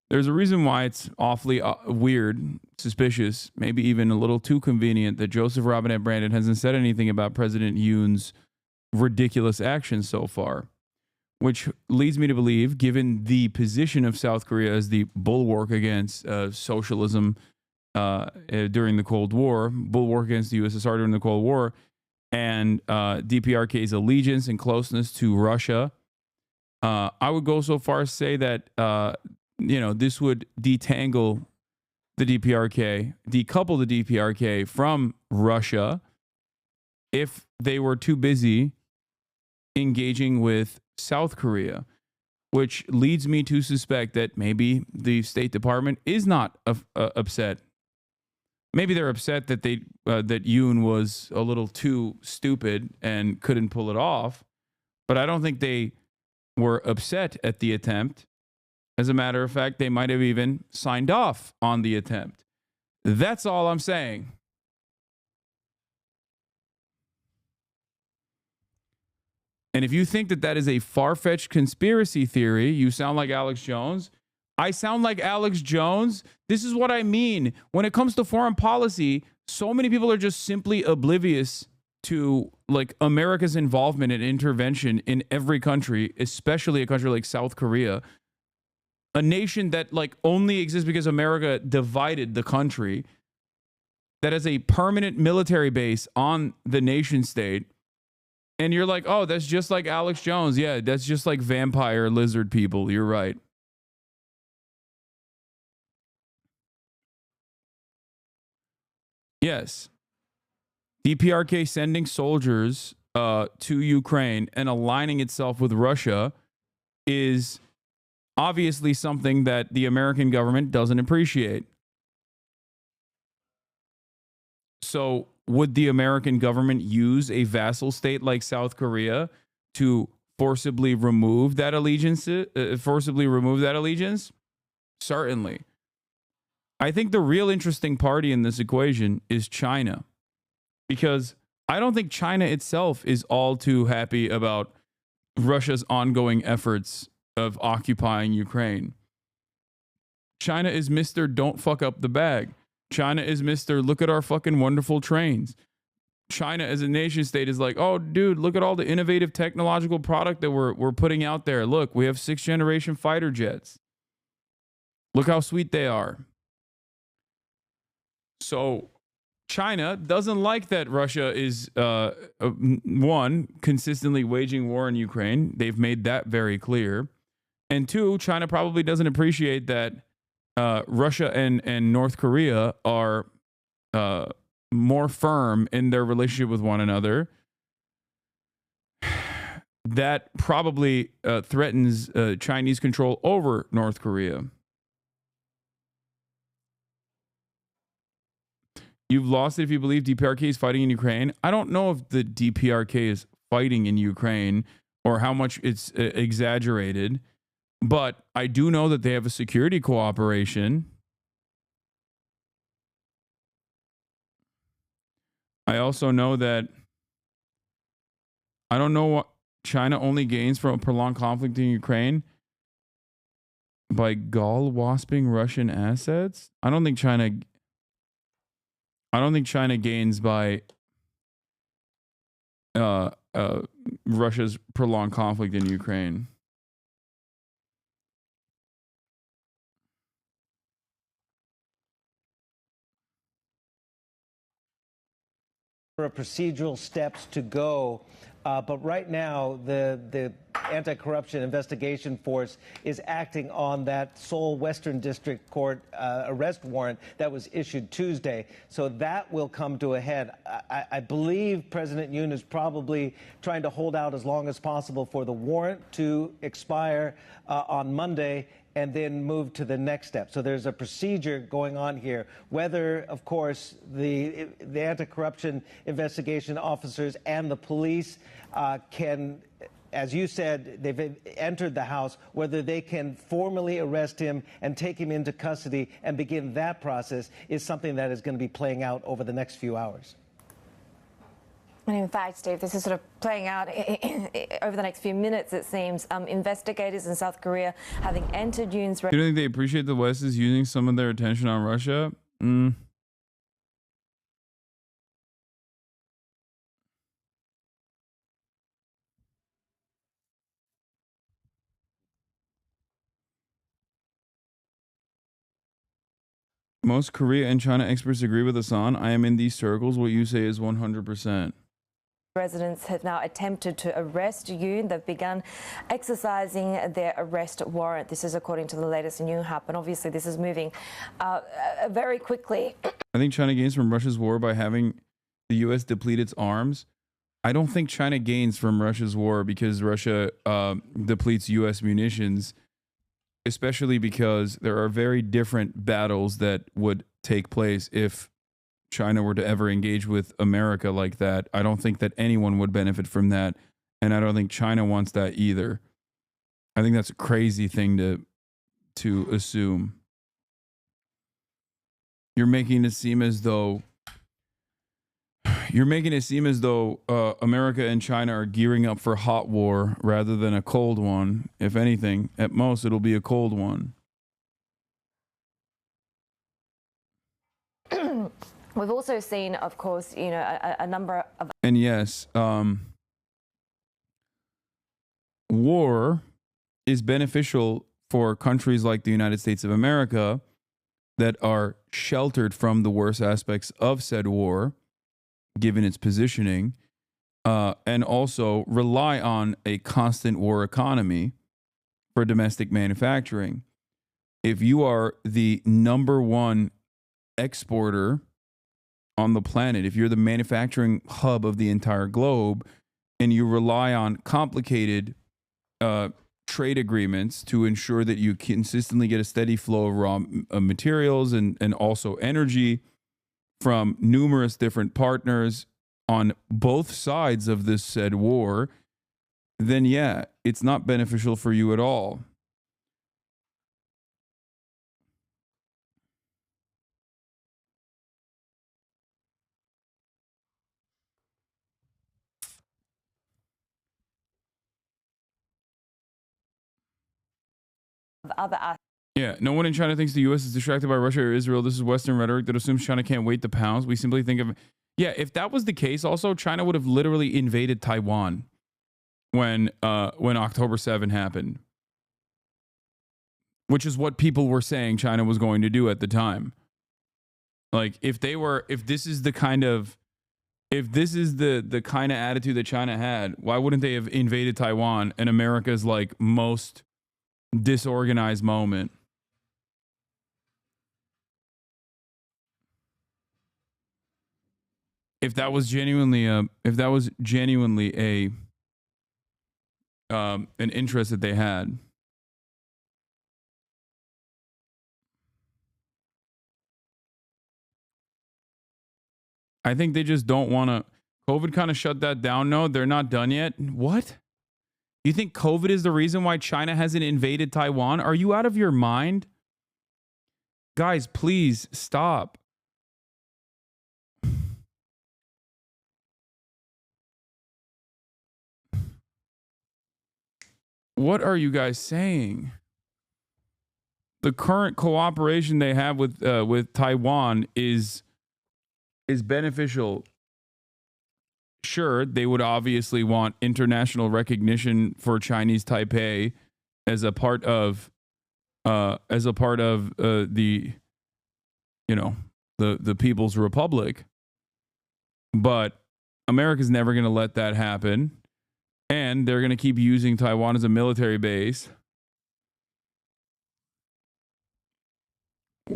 There's a reason why it's awfully weird, suspicious, maybe even a little too convenient that Joseph Robinette Brandon hasn't said anything about President Yoon's ridiculous actions so far, which leads me to believe, given the position of South Korea as the bulwark against socialism during the Cold War, bulwark against the USSR during the Cold War, and DPRK's allegiance and closeness to Russia, I would go so far as to say that, this would detangle the DPRK, decouple the DPRK from Russia if they were too busy engaging with South Korea, which leads me to suspect that maybe the State Department is not upset. Maybe they're upset that that Yoon was a little too stupid and couldn't pull it off, but I don't think they were upset at the attempt. As a matter of fact, they might have even signed off on the attempt. That's all I'm saying. And if you think that that is a far-fetched conspiracy theory, you sound like Alex Jones. I sound like Alex Jones. This is what I mean. When it comes to foreign policy, so many people are just simply oblivious to like America's involvement and intervention in every country, especially a country like South Korea, a nation that like only exists because America divided the country, that has a permanent military base on the nation state. And you're like, oh, that's just like Alex Jones. Yeah, that's just like vampire lizard people. You're right. Yes. DPRK sending soldiers to Ukraine and aligning itself with Russia is obviously something that the American government doesn't appreciate. So would the American government use a vassal state like South Korea to forcibly remove that allegiance? Certainly. I think the real interesting party in this equation is China, because I don't think China itself is all too happy about Russia's ongoing efforts of occupying Ukraine. China is Mr. Don't fuck up the bag. China is Mr. Look at our fucking wonderful trains. China as a nation state is like, oh, dude, look at all the innovative technological product that we're putting out there. Look, we have 6th generation fighter jets. Look how sweet they are. So China doesn't like that Russia is, one, consistently waging war in Ukraine. They've made that very clear. And two, China probably doesn't appreciate that Russia and North Korea are more firm in their relationship with one another. That probably threatens Chinese control over North Korea. You've lost it if you believe DPRK is fighting in Ukraine. I don't know if the DPRK is fighting in Ukraine or how much it's exaggerated, but I do know that they have a security cooperation. I also know that I don't know what China only gains from a prolonged conflict in Ukraine by gall-wasping Russian assets. I don't think China gains by Russia's prolonged conflict in Ukraine. Procedural steps to go. But right now, the Anti-Corruption Investigation Force is acting on that Seoul Western District Court arrest warrant that was issued Tuesday. So that will come to a head. I believe President Yoon is probably trying to hold out as long as possible for the warrant to expire on Monday and then move to the next step. So there's a procedure going on here. Whether, of course, the anti-corruption investigation officers and the police can, as you said, they've entered the house, whether they can formally arrest him and take him into custody and begin that process is something that is going to be playing out over the next few hours. And in fact, Steve, this is sort of playing out over the next few minutes, it seems. Investigators in South Korea having entered Yoon's... Do you think they appreciate the West is using some of their attention on Russia? Most Korea and China experts agree with Hasan. I am in these circles. What you say is 100%. Residents have now attempted to arrest Yoon. They've begun exercising their arrest warrant. This is according to the latest in Yonhap, and obviously this is moving very quickly. I think China gains from Russia's war by having the U.S. deplete its arms. I don't think China gains from Russia's war because Russia depletes U.S. munitions, especially because there are very different battles that would take place if China were to ever engage with America like that. I don't think that anyone would benefit from that, and I don't think China wants that either. I think that's a crazy thing to assume. You're making it seem as though America and China are gearing up for hot war rather than a cold one. If anything, at most it'll be a cold one. We've also seen, of course, a number of... And yes, war is beneficial for countries like the United States of America that are sheltered from the worst aspects of said war, given its positioning, and also rely on a constant war economy for domestic manufacturing. If you are the number one exporter on the planet, if you're the manufacturing hub of the entire globe and you rely on complicated trade agreements to ensure that you consistently get a steady flow of raw materials and also energy from numerous different partners on both sides of this said war, then yeah, it's not beneficial for you at all. Yeah, no one in China thinks the U.S. is distracted by Russia or Israel. This is Western rhetoric that assumes China can't wait the pounds. We simply think of, yeah, if that was the case, also China would have literally invaded Taiwan when October 7 happened, which is what people were saying China was going to do at the time. Like if this is the kind of attitude that China had, why wouldn't they have invaded Taiwan in America's like most disorganized moment? If that was genuinely an interest that they had. I think they just don't want to. COVID kind of shut that down. No, they're not done yet. What? You think COVID is the reason why China hasn't invaded Taiwan? Are you out of your mind? Guys, please stop. What are you guys saying? The current cooperation they have with Taiwan is beneficial. Sure, they would obviously want international recognition for Chinese Taipei as a part of the the People's Republic, but America's never going to let that happen, and they're going to keep using Taiwan as a military base,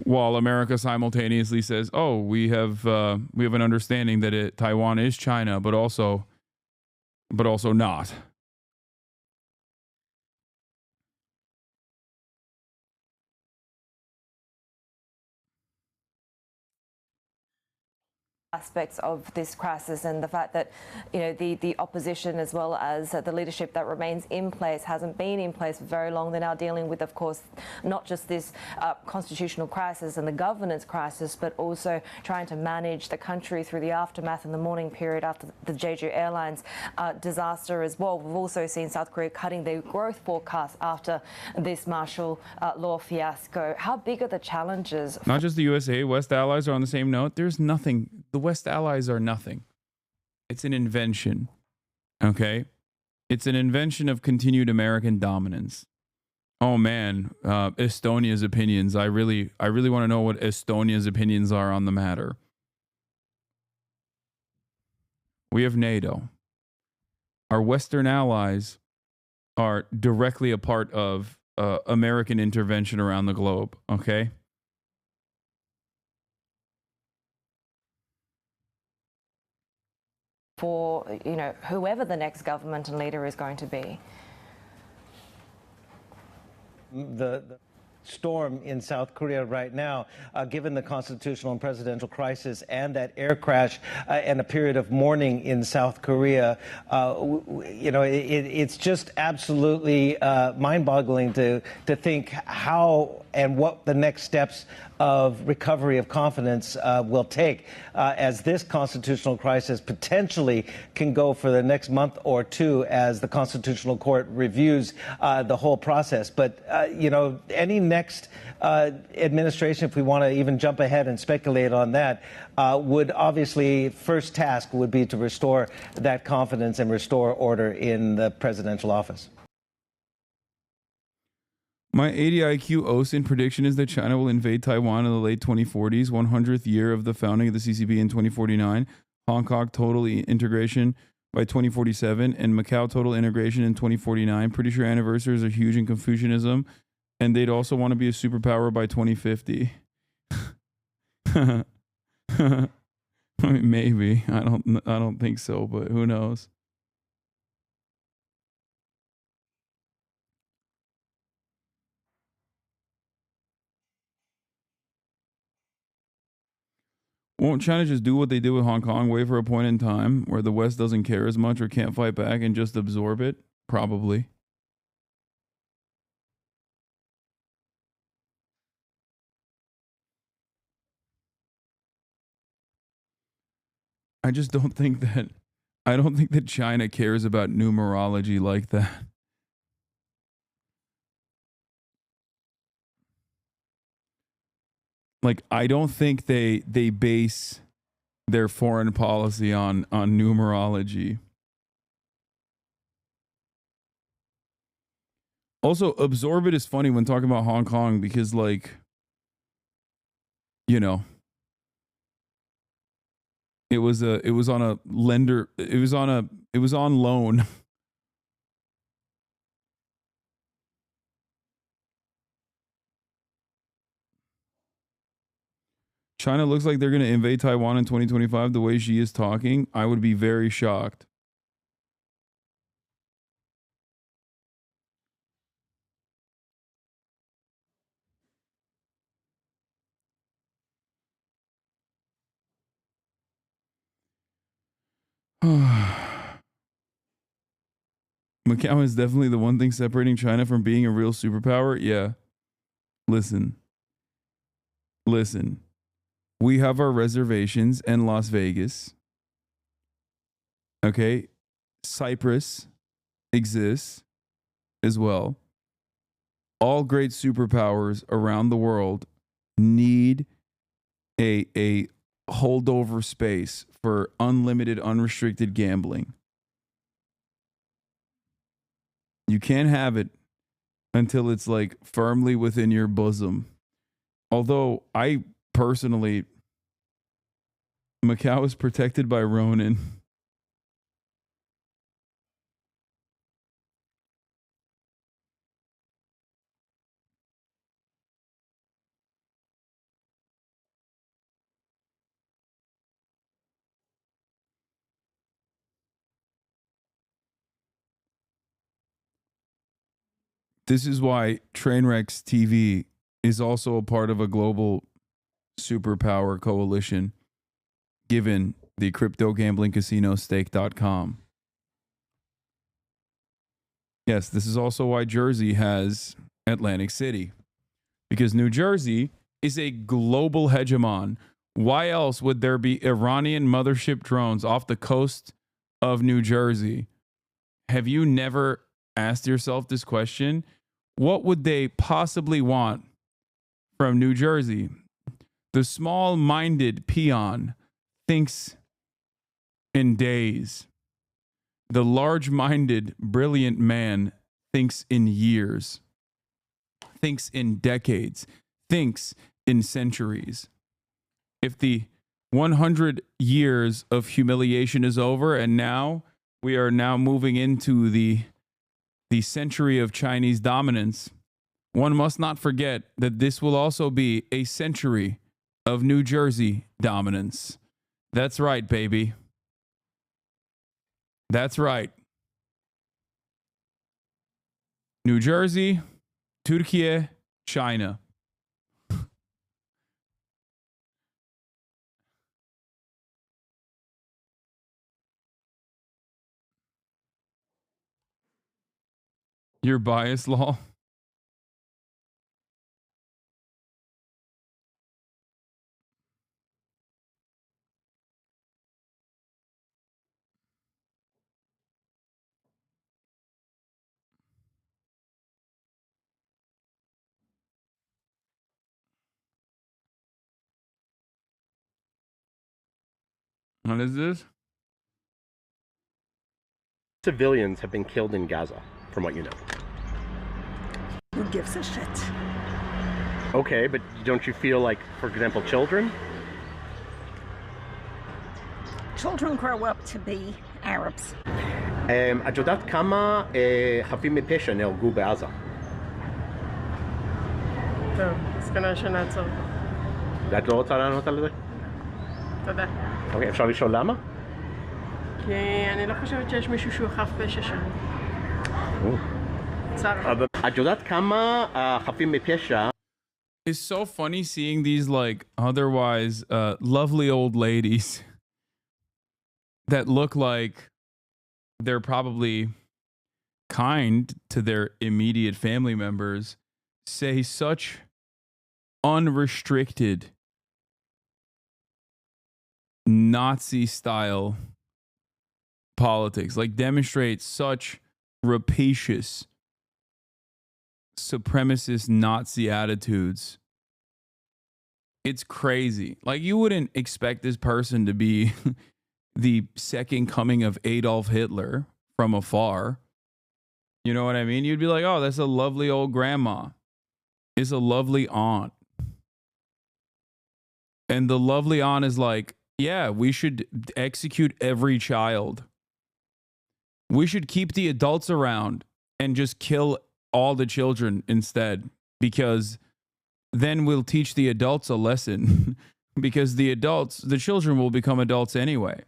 while America simultaneously says, "Oh, we have an understanding that Taiwan is China, but also not." Aspects of this crisis, and the fact that the opposition as well as the leadership that remains in place hasn't been in place for very long. They're now dealing with, of course, not just this constitutional crisis and the governance crisis, but also trying to manage the country through the aftermath in the mourning period after the Jeju Airlines disaster as well. We've also seen South Korea cutting their growth forecast after this martial law fiasco. How big are the challenges? Not just the USA, West allies are on the same note. There's nothing. The West allies are nothing. It's an invention. Okay? It's an invention of continued American dominance. Oh man, Estonia's opinions. I really want to know what Estonia's opinions are on the matter. We have NATO. Our Western allies are directly a part of American intervention around the globe. Okay? For whoever the next government and leader is going to be. The storm in South Korea right now, given the constitutional and presidential crisis and that air crash and a period of mourning in South Korea, it's just absolutely mind-boggling to think how and what the next steps of recovery of confidence will take as this constitutional crisis potentially can go for the next month or two as the Constitutional Court reviews the whole process. But, any next administration, if we want to even jump ahead and speculate on that, would obviously first task would be to restore that confidence and restore order in the presidential office. My 80 IQ OSIN prediction is that China will invade Taiwan in the late 2040s, 100th year of the founding of the CCP in 2049, Hong Kong total integration by 2047, and Macau total integration in 2049. Pretty sure anniversaries are huge in Confucianism, and they'd also want to be a superpower by 2050. I mean, maybe. I don't think so, but who knows? Won't China just do what they did with Hong Kong, wait for a point in time where the West doesn't care as much or can't fight back and just absorb it? Probably. I just don't think that China cares about numerology like that. Like, I don't think they base their foreign policy on numerology. Also, absorb it is funny when talking about Hong Kong because, like, you know, it was on a lender, it was on loan. China looks like they're going to invade Taiwan in 2025 the way she is talking. I would be very shocked. Macau is definitely the one thing separating China from being a real superpower. Yeah. Listen. We have our reservations in Las Vegas. Okay. Cyprus exists as well. All great superpowers around the world need a holdover space for unlimited, unrestricted gambling. You can't have it until it's like firmly within your bosom. Although I personally, Macau is protected by Ronin. This is why Trainwrecks TV is also a part of a global superpower coalition, given the crypto gambling casino stake.com. Yes, this is also why Jersey has Atlantic City, because New Jersey is a global hegemon. Why else would there be Iranian mothership drones off the coast of New Jersey? Have you never asked yourself this question? What would they possibly want from New Jersey? The small-minded peon thinks in days. The large-minded, brilliant man thinks in years, thinks in decades, thinks in centuries. If the 100 years of humiliation is over and now we are now moving into the century of Chinese dominance, one must not forget that this will also be a century of New Jersey dominance. That's right, baby. That's right. New Jersey, Turkey, China. Your bias law? What is this? Civilians have been killed in Gaza, from what you know. Who gives a shit? Okay, but don't you feel like, for example, children? Children grow up to be Arabs. את יודעת כמה חפים מפשע נהרגו בעזה? טוב, אז כנראה שנעצור. ואת לא רוצה לענות על זה? תודה. אוקיי, אפשר לשאול למה? כי אני לא חושבת שיש מישהו שהוא חף פשע שם. צר. את יודעת כמה חפים מפשע It's so funny seeing these like otherwise lovely old ladies that look like they're probably kind to their immediate family members say such unrestricted Nazi style politics, like demonstrate such rapacious supremacist Nazi attitudes. It's crazy. Like, you wouldn't expect this person to be the second coming of Adolf Hitler from afar. You know what I mean? You'd be like, oh, that's a lovely old grandma. It's a lovely aunt. And the lovely aunt is like, yeah, we should execute every child. We should keep the adults around and just kill all the children instead, because then we'll teach the adults a lesson because the children will become adults anyway.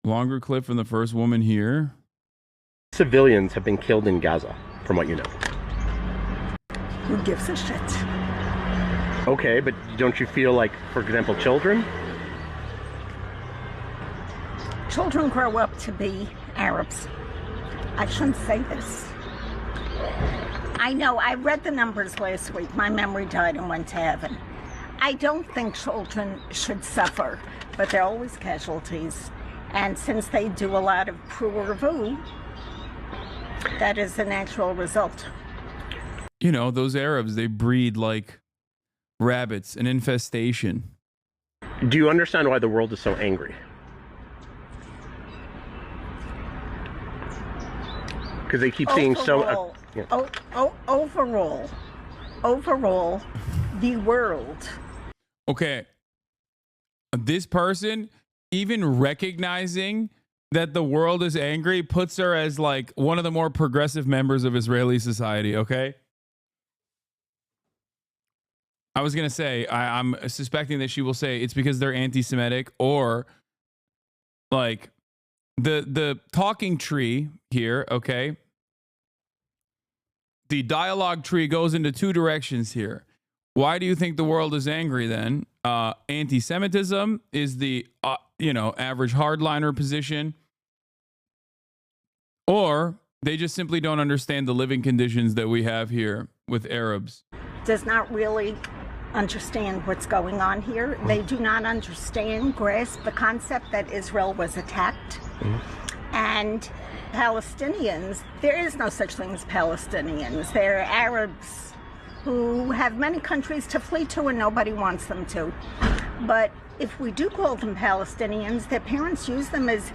Longer clip from the first woman here. Civilians have been killed in Gaza, from what you know. Who gives a shit? Okay, but don't you feel like, for example, children? Children grow up to be Arabs. I shouldn't say this. I know, I read the numbers last week. My memory died and went to heaven. I don't think children should suffer, but they're always casualties. And since they do a lot of pour-vu, that is the natural result. You know, those Arabs, they breed like rabbits, an infestation. Do you understand why the world is so angry? Because they keep seeing so... yeah. Overall, the world. Okay. This person, even recognizing that the world is angry, puts her as like one of the more progressive members of Israeli society, okay? I was going to say, I'm suspecting that she will say it's because they're anti-Semitic, or like the talking tree here, okay? The dialogue tree goes into two directions here. Why do you think the world is angry then? Anti-Semitism is the, average hardliner position. Or they just simply don't understand the living conditions that we have here with Arabs. Does not really understand what's going on here. They do not grasp the concept that Israel was attacked. And Palestinians, there is no such thing as Palestinians. They're Arabs who have many countries to flee to and nobody wants them to. But if we do call them Palestinians, their parents use them as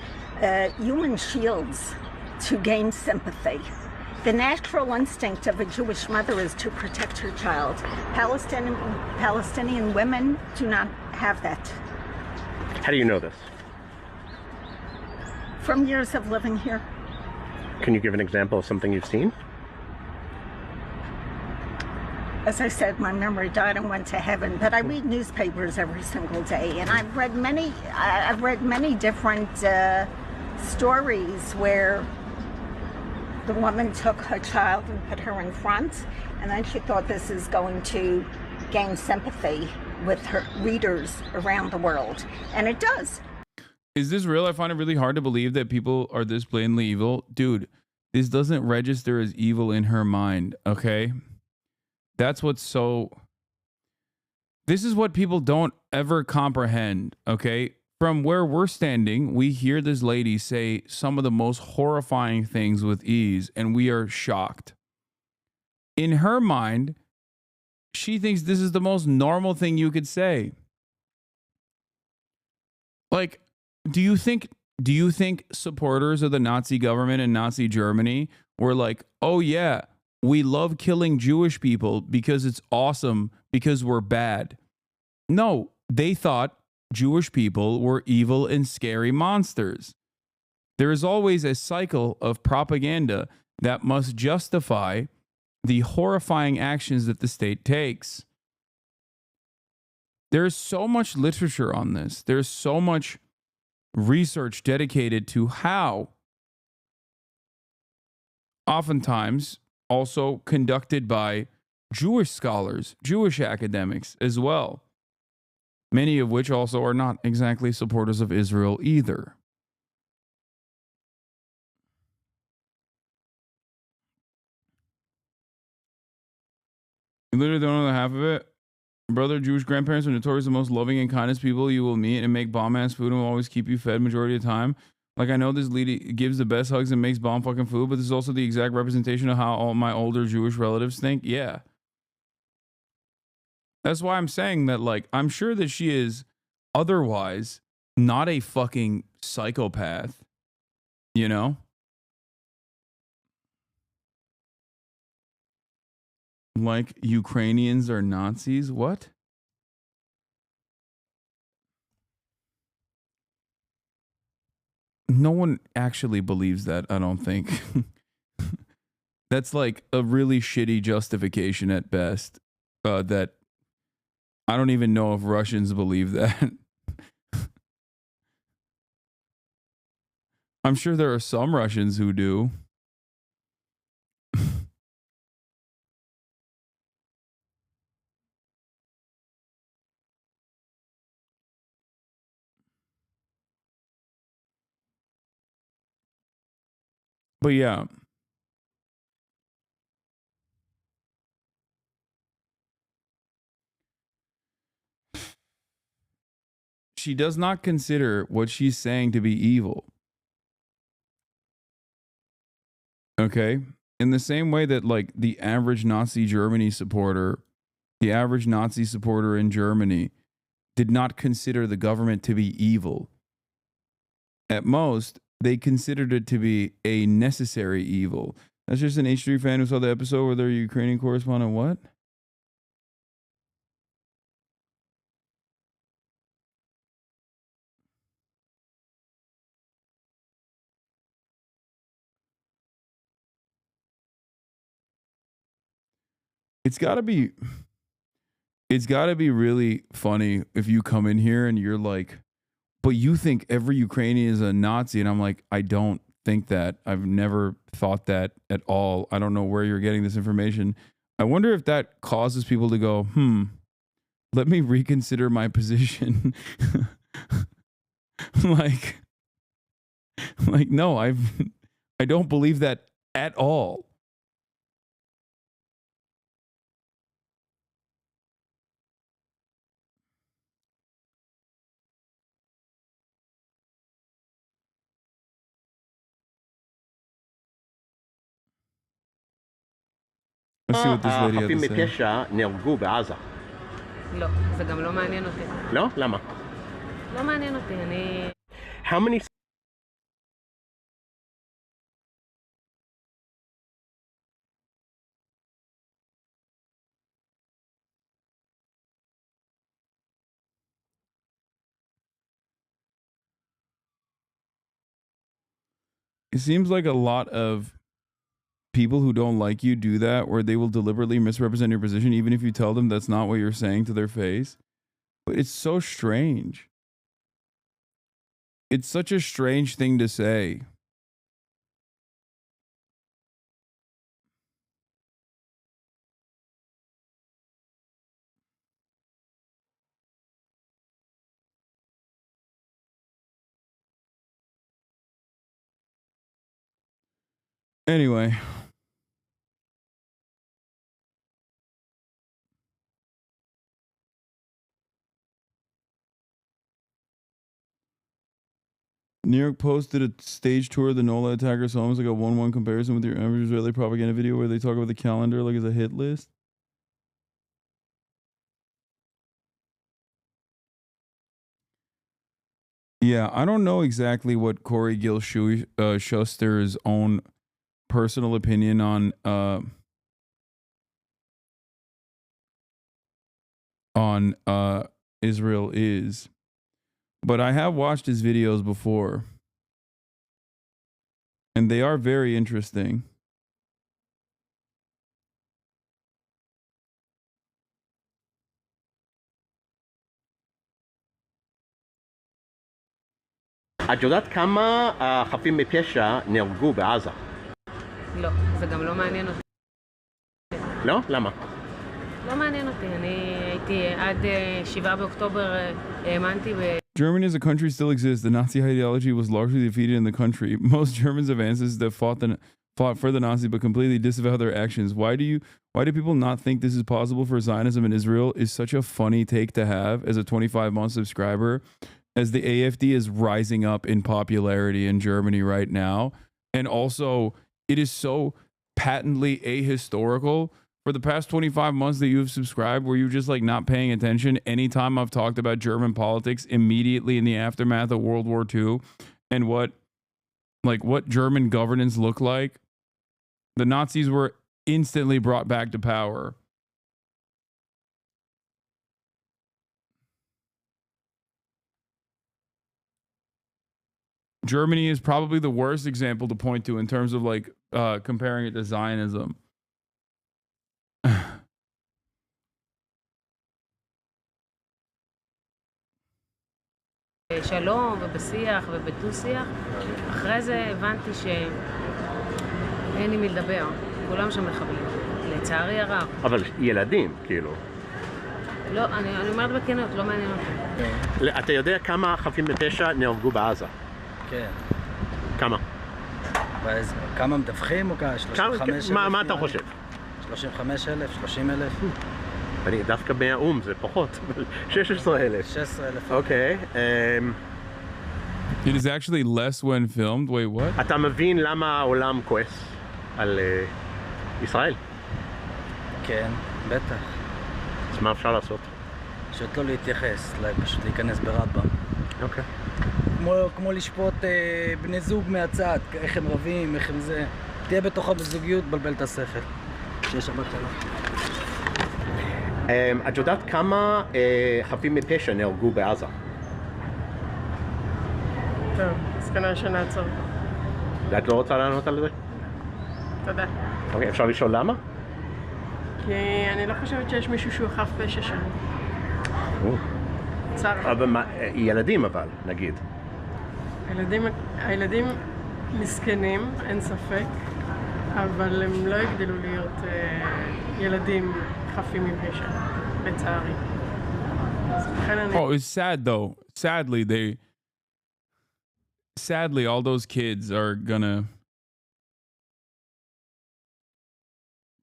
human shields to gain sympathy. The natural instinct of a Jewish mother is to protect her child. Palestinian women do not have that. How do you know this? From years of living here. Can you give an example of something you've seen? As I said, my memory died and went to heaven, but I read newspapers every single day, and I've read many different stories where the woman took her child and put her in front, and then she thought this is going to gain sympathy with her readers around the world, and it does. Is this real? I find it really hard to believe that people are this blatantly evil. Dude, this doesn't register as evil in her mind, okay? That's what's so... This is what people don't ever comprehend, okay? From where we're standing, we hear this lady say some of the most horrifying things with ease, and we are shocked. In her mind, she thinks this is the most normal thing you could say. Like, do you think supporters of the Nazi government in Nazi Germany were like, oh yeah, we love killing Jewish people because it's awesome because we're bad? No, they thought Jewish people were evil and scary monsters. There is always a cycle of propaganda that must justify the horrifying actions that the state takes. There's so much literature on this. There's so much research dedicated to how oftentimes also conducted by Jewish scholars, Jewish academics as well, many of which also are not exactly supporters of Israel either. You literally don't know the half of it. Brother, Jewish grandparents are notoriously the most loving and kindest people you will meet and make bomb-ass food and will always keep you fed majority of the time. Like, I know this lady gives the best hugs and makes bomb fucking food, but this is also the exact representation of how all my older Jewish relatives think. Yeah. That's why I'm saying that, like, I'm sure that she is otherwise not a fucking psychopath, you know? Like, Ukrainians are Nazis? What? No one actually believes that, I don't think. That's like a really shitty justification at best. That I don't even know if Russians believe that. I'm sure there are some Russians who do. But yeah. She does not consider what she's saying to be evil. Okay? In the same way that, like, the average Nazi Germany supporter, the average Nazi supporter in Germany did not consider the government to be evil. At most, they considered it to be a necessary evil. That's just an H3 fan who saw the episode where their Ukrainian correspondent, what? It's got to be really funny if you come in here and you're like, but you think every Ukrainian is a Nazi. And I'm like, I don't think that. I've never thought that at all. I don't know where you're getting this information. I wonder if that causes people to go, let me reconsider my position. like, no, I don't believe that at all. Let's see what this lady had to say. מפשע נהרגו בעזה. לא, זה גם לא מעניין אותי. לא? למה? לא מעניין אותי, אני... How many... It seems like a lot of people who don't like you do that, where they will deliberately misrepresent your position, even if you tell them that's not what you're saying to their face. But it's so strange. It's such a strange thing to say. Anyway. New York Post did a stage tour of the Nola attackers' homes, like a 1-1 comparison with your average Israeli propaganda video where they talk about the calendar like as a hit list. Yeah, I don't know exactly what Corey Gil Schuster's own personal opinion on Israel is, but I have watched his videos before, and they are very interesting. את יודעת כמה חפים מפשע נהרגו בעזה? לא, זה גם לא מעניין אותי. לא? למה? לא מעניין אותי, אני הייתי עד 7 באוקטובר האמנתי ב... Germany as a country still exists. The Nazi ideology was largely defeated in the country. Most Germans have ancestors that fought for the Nazis but completely disavow their actions. Why do people not think this is possible for Zionism in Israel is such a funny take to have as a 25-month subscriber, as the AfD is rising up in popularity in Germany right now. And also, it is so patently ahistorical. For the past 25 months that you've subscribed, were you just like not paying attention? Anytime I've talked about German politics immediately in the aftermath of World War II and what German governance looked like, the Nazis were instantly brought back to power. Germany is probably the worst example to point to in terms of like comparing it to Zionism. שלום ובשיח ובדו-שיח. אחרי זה הבנתי שאין עם מי לדבר. כולם שם מחבלים. לצערי הרב. אבל ילדים, כאילו. לא, אני אומרת בכנות, לא מעניין אותי. אתה יודע כמה חפים מפשע נהרגו בעזה? כן. כמה? כמה מדווחים או כמה? 35,000? מה אתה חושב? 35,000, 30,000. אני דווקא מהאום, זה פחות. 16,000. 16,000. אוקיי. It is actually less when filmed. Wait, what? אתה מבין למה העולם כועס על ישראל? כן, בטח. אז מה אפשר לעשות? פשוט לא להתייחס, פשוט להיכנס ברמב"ם. אוקיי. כמו לשפוט בני זוג מהצד, איך הם רבים, איך הם זה. תהיה בתוכו בזוגיות, בלבל את השכל. שיש שבת שלום. את יודעת כמה חפים מפשע נהרגו בעזה? טוב, אז כנראה שנעצור. ואת לא רוצה לענות על זה? תודה. אוקיי, אפשר לשאול למה? כי אני לא חושבת שיש מישהו שהוא חף פשע שם. צר. אבל ילדים אבל, נגיד. הילדים מסכנים, אין ספק, אבל הם לא יגדלו להיות ילדים חפים מפשע, לצערי. Oh, it's sad though. Sadly, all those kids are gonna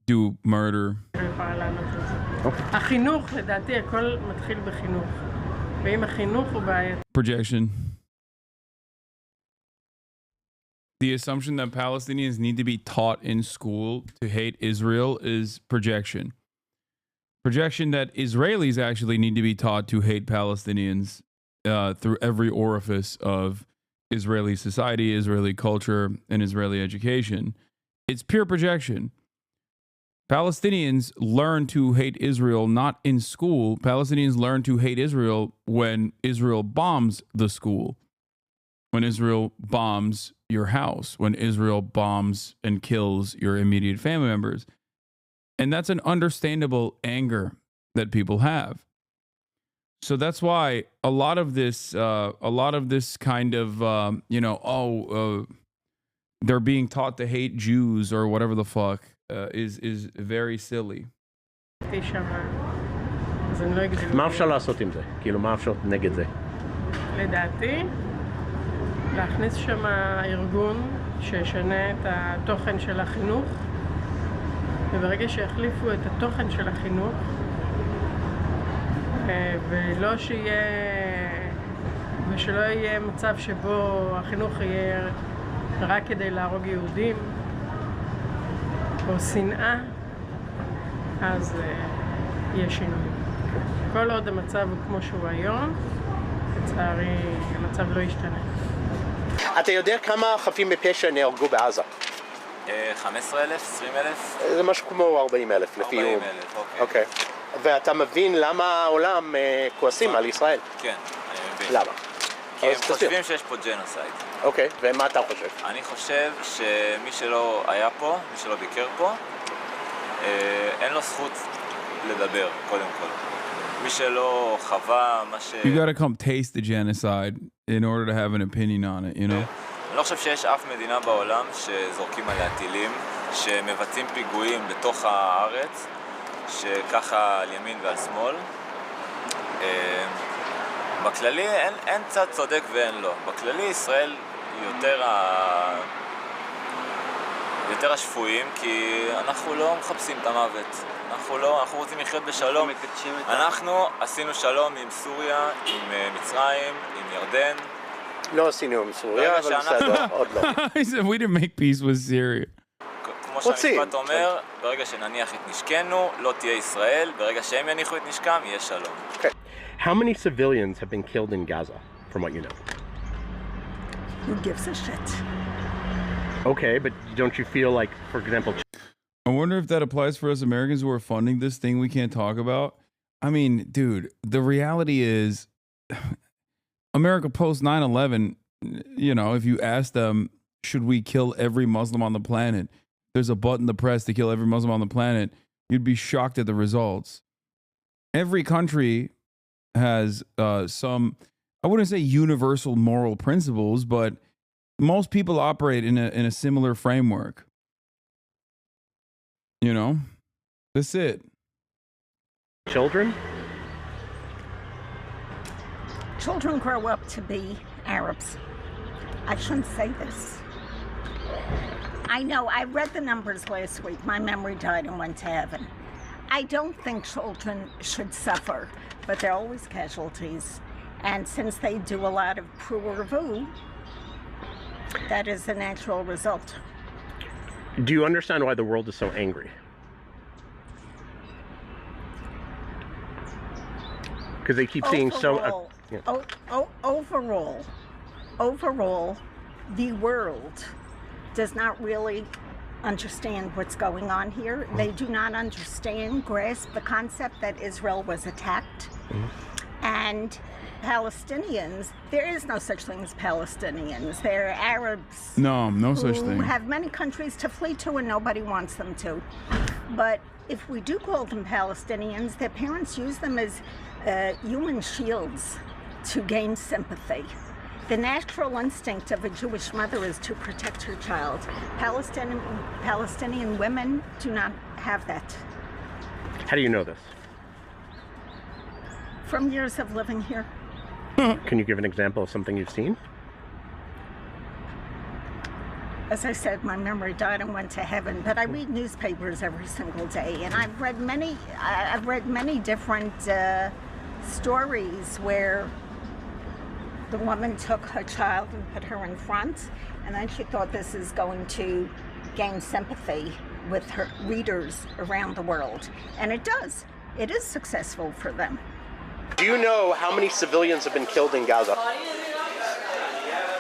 do murder. החינוך, לדעתי, הכל מתחיל בחינוך. ואם החינוך הוא בעייתי. Projection. The assumption that Palestinians need to be taught in school to hate Israel is projection. Projection that Israelis actually need to be taught to hate Palestinians through every orifice of Israeli society, Israeli culture, and Israeli education. It's pure projection. Palestinians learn to hate Israel not in school. Palestinians learn to hate Israel when Israel bombs the school, when Israel bombs your house, when Israel bombs and kills your immediate family members. And that's an understandable anger that people have. So that's why a lot of this kind of, they're being taught to hate Jews or whatever the fuck is very silly. מה אפשר לעשות עם זה? כאילו, מה אפשר נגד זה? לדעתי, להכניס שם ארגון שישנה את התוכן של החינוך, וברגע שיחליפו את התוכן של החינוך, ושלא יהיה מצב שבו החינוך יהיה רק כדי להרוג יהודים, או שנאה, אז יהיה שינוי. כל עוד המצב הוא כמו שהוא היום, לצערי המצב לא ישתנה. אתה יודע כמה חפים מפשע נהרגו בעזה? 15,000, 20,000? זה משהו כמו 40,000 לפי... 40,000, אוקיי. ואתה מבין למה העולם כועסים על ישראל? כן, אני מבין. למה? כי הם חושבים שיש פה ג'נוסייד. אוקיי, ומה אתה חושב? אני חושב שמי שלא היה פה, מי שלא ביקר פה, אין לו זכות לדבר, קודם כל. מי שלא חווה מה ש... You gotta come taste the genocide in order to have an opinion on it, you know? אני לא חושב שיש אף מדינה בעולם שזורקים עליה טילים, שמבצעים פיגועים בתוך הארץ, שככה על ימין ועל שמאל. בכללי אין צד צודק ואין לא. בכללי ישראל היא יותר השפויים, כי אנחנו לא מחפשים את המוות. אנחנו רוצים לחיות בשלום. אנחנו עשינו שלום עם סוריה, עם מצרים, עם ירדן. לא עשינו עם סוריה, אבל בסדר, עוד לא. He said we didn't make peace with Syria. כמו שהמשפט אומר, ברגע שנניח את נשקנו, לא תהיה ישראל, ברגע שהם יניחו את נשקם, יהיה שלום. How many civilians have been killed in Gaza, from what you know? Who gives a shit? Okay, but don't you feel like, for example... I wonder if that applies for us Americans who are funding this thing we can't talk about. I mean, dude, the reality is America post 9/11, you know, if you ask them, should we kill every Muslim on the planet? There's a button to press to kill every Muslim on the planet. You'd be shocked at the results. Every country has some, I wouldn't say universal moral principles, but most people operate in a similar framework. You know, that's it. Children? Children grow up to be Arabs. I shouldn't say this. I know, I read the numbers last week. My memory died and went to heaven. I don't think children should suffer, but they're always casualties. And since they do a lot of pru-rvu, that is the natural result. Do you understand why the world is so angry? Because they keep seeing so... Overall, the world does not really understand what's going on here. They do not understand, grasp the concept that Israel was attacked. And Palestinians, there is no such thing as Palestinians. They're Arabs. No such thing. Who have many countries to flee to and nobody wants them to. But if we do call them Palestinians, their parents use them as human shields to gain sympathy. The natural instinct of a Jewish mother is to protect her child. Palestinian women do not have that. How do you know this? From years of living here. Can you give an example of something you've seen? As I said, my memory died and went to heaven, but I read newspapers every single day, and I've read many different stories where the woman took her child and put her in front, and then she thought this is going to gain sympathy with her readers around the world. And it does. It is successful for them. Do you know how many civilians have been killed in Gaza?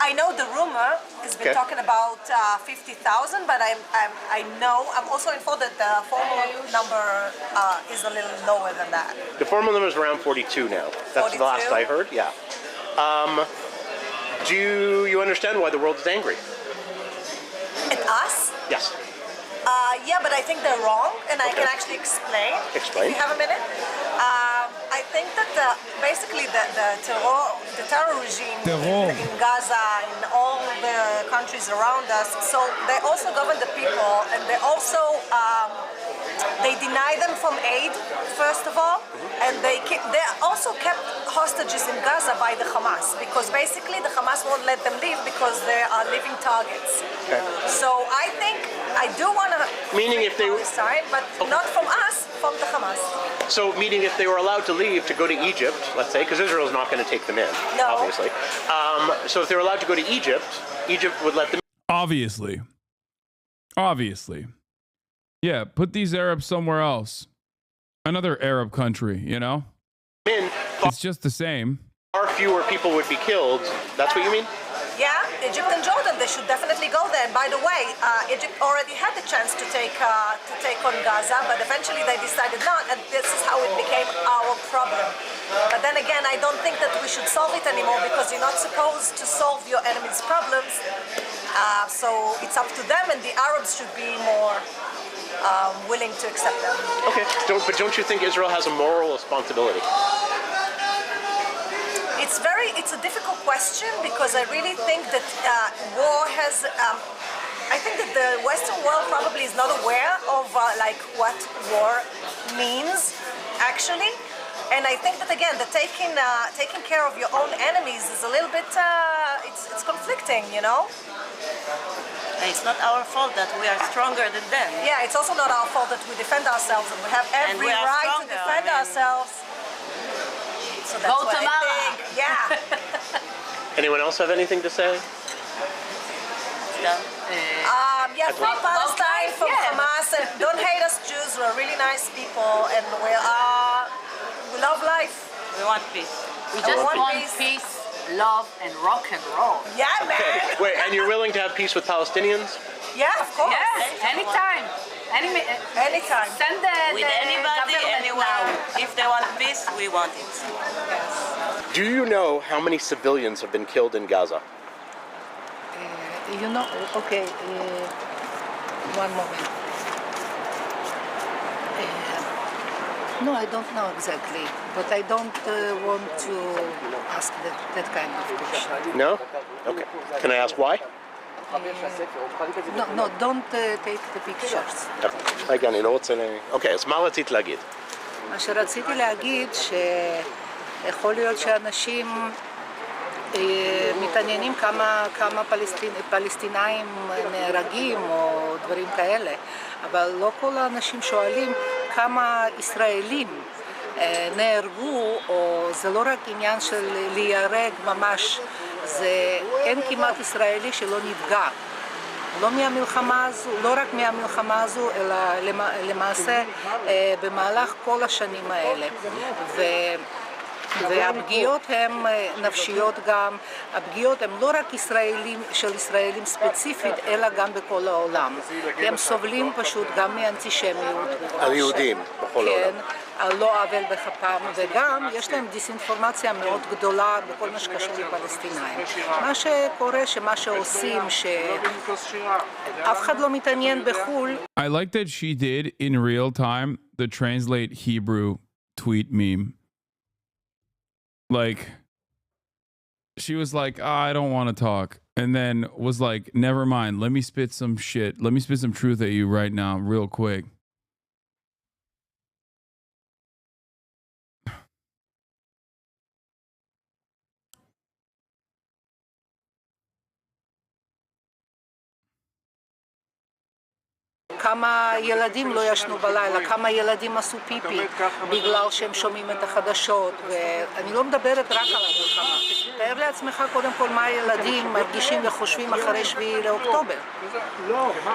I know the rumor has been talking about 50,000, but I'm also informed that the formal number is a little lower than that. The formal number is around 42 now. That's 42? The last I heard, yeah. Do you understand why the world is angry? At us? Yes. Yeah, but I think they're wrong, and I can actually explain. Explain. If you have a minute. I think that basically the terror regime in Gaza, in all the countries around us, so they also govern the people, and they also they deny them from aid, first of all, and they also kept hostages in Gaza by the Hamas, because basically the Hamas won't let them leave because they are living targets. Okay. So I think I do want to meaning if they side, but not from us, from the Hamas. So meaning if they were allowed to leave to go to Egypt, let's say, because Israel's not going to take them in, obviously. So if they were allowed to go to Egypt, Egypt would let them. Obviously. Yeah, put these Arabs somewhere else. Another Arab country, you know? It's just the same. Far fewer people would be killed. That's what you mean? Yeah, Egypt and Jordan, they should definitely go there. And by the way, Egypt already had the chance to take on Gaza, but eventually they decided not, and this is how it became our problem. But then again, I don't think that we should solve it anymore, because you're not supposed to solve your enemy's problems. So it's up to them, and the Arabs should be more willing to accept them. Okay, but don't you think Israel has a moral responsibility? It's a difficult question, because I really think that war has, I think that the Western world probably is not aware of like what war means, actually. And I think that again, the taking care of your own enemies is a little bit it's conflicting, you know. It's not our fault that we are stronger than them. Yeah, it's also not our fault that we defend ourselves and we have every right to defend ourselves. So that's what I think. Yeah. Anyone else have anything to say? Yeah, free Palestine from Hamas, and don't hate us Jews. We're really nice people, and we love life. We want peace. We just want peace, love, and rock and roll. Yeah, man. Okay. Wait, and you're willing to have peace with Palestinians? Yeah, of course. Yes, anytime. Anytime. Send with anybody, anywhere. If they want peace, we want it. Yes. Do you know how many civilians have been killed in Gaza? You know, okay, one moment. No, I don't know exactly, but I don't want to ask that kind of question. No? Okay. Can I ask why? No, don't take the pictures. רגע, אני לא רוצה אוקיי, אז מה רצית להגיד? מה שרציתי להגיד שיכול להיות שאנשים מתעניינים כמה פלסטינאים נהרגים או דברים כאלה, אבל לא כל האנשים שואלים כמה ישראלים נהרגו, או זה לא רק עניין של להיהרג ממש, אין כמעט ישראלי שלא נפגע. לא מהמלחמה הזו, לא רק מהמלחמה הזו, אלא למעשה במהלך כל השנים האלה. והפגיעות הן נפשיות גם, הפגיעות הן לא רק של ישראלים ספציפית, אלא גם בכל העולם. כי הם סובלים פשוט גם מאנטישמיות. היהודים בכל העולם. כן, על לא עוול בכפם, וגם יש להם דיסאינפורמציה מאוד גדולה בכל מה שקשור לפלסטינאים. מה שקורה, שמה שעושים, שאף אחד לא מתעניין בחו"ל. I like that she did in real time the translate Hebrew tweet meme. Like, she was like, I don't want to talk. And then was like, never mind. Let me spit some shit. Let me spit some truth at you right now, real quick. כמה ילדים לא ישנו בלילה, כמה ילדים עשו פיפי בגלל שהם שומעים את החדשות, ואני לא מדברת רק על המלחמה. תאר לעצמך קודם כל מה הילדים מרגישים וחושבים אחרי 7 לאוקטובר.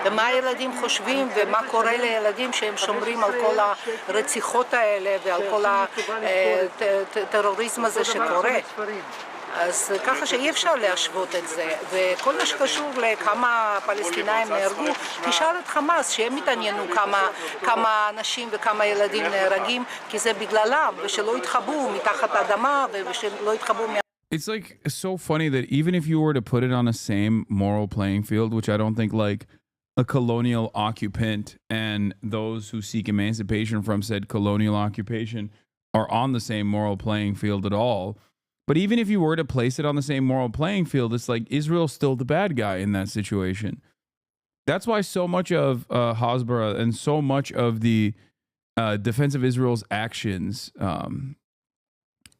ומה הילדים חושבים ומה קורה לילדים שהם שומרים על כל הרציחות האלה ועל כל הטרוריזם הזה שקורה. אז ככה שאי אפשר להשוות את זה, וכל מה שקשור לכמה פלסטינאים נהרגו, תשאל את חמאס שהם התעניינו כמה אנשים וכמה ילדים נהרגים, כי זה בגללם, ושלא יתחבאו מתחת האדמה ושלא יתחבאו It's like so funny that even if you were to put it on the same moral playing field, which I don't think like a colonial occupant and those who seek emancipation from said colonial occupation are on the same moral playing field at all. But even if you were to place it on the same moral playing field, it's like Israel's still the bad guy in that situation. That's why so much of Hasbara and so much of the defense of Israel's actions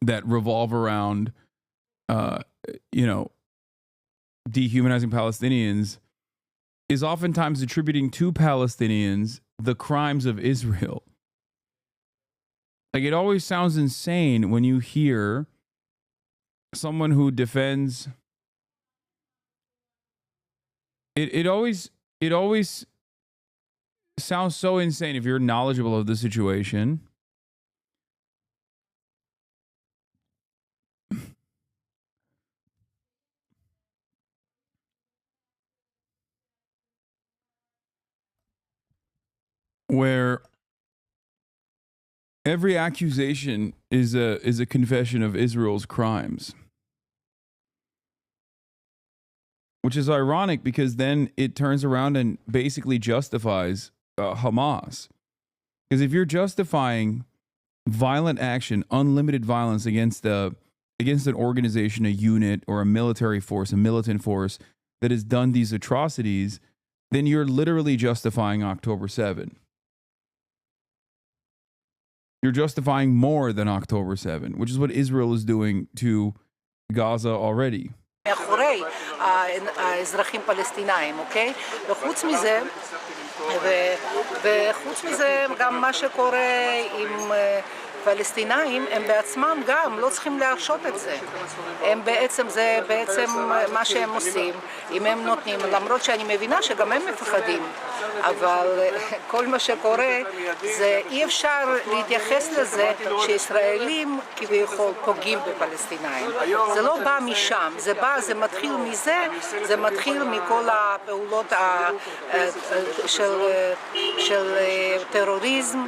that revolve around, dehumanizing Palestinians is oftentimes attributing to Palestinians the crimes of Israel. Like, it always sounds insane when you hear someone who defends it always sounds so insane if you're knowledgeable of the situation. Where every accusation is a confession of Israel's crimes. Which is ironic because then it turns around and basically justifies Hamas. Because if you're justifying violent action, unlimited violence against an organization, a unit, or a military force, a militant force that has done these atrocities, then you're literally justifying October 7. You're justifying more than October 7, which is what Israel is doing to Gaza already. מאחורי האזרחים פלסטינאים, אוקיי? וחוץ מזה גם מה שקורה עם פלסטינאים, הם בעצמם גם לא צריכים להרשות את זה. זה בעצם מה שהם עושים, אם הם נותנים, למרות שאני מבינה שגם הם מפחדים, אבל כל מה שקורה זה אי אפשר להתייחס לזה שישראלים כביכול פוגעים בפלסטינאים. זה לא בא משם, זה מתחיל מזה, זה מתחיל מכל הפעולות של טרוריזם,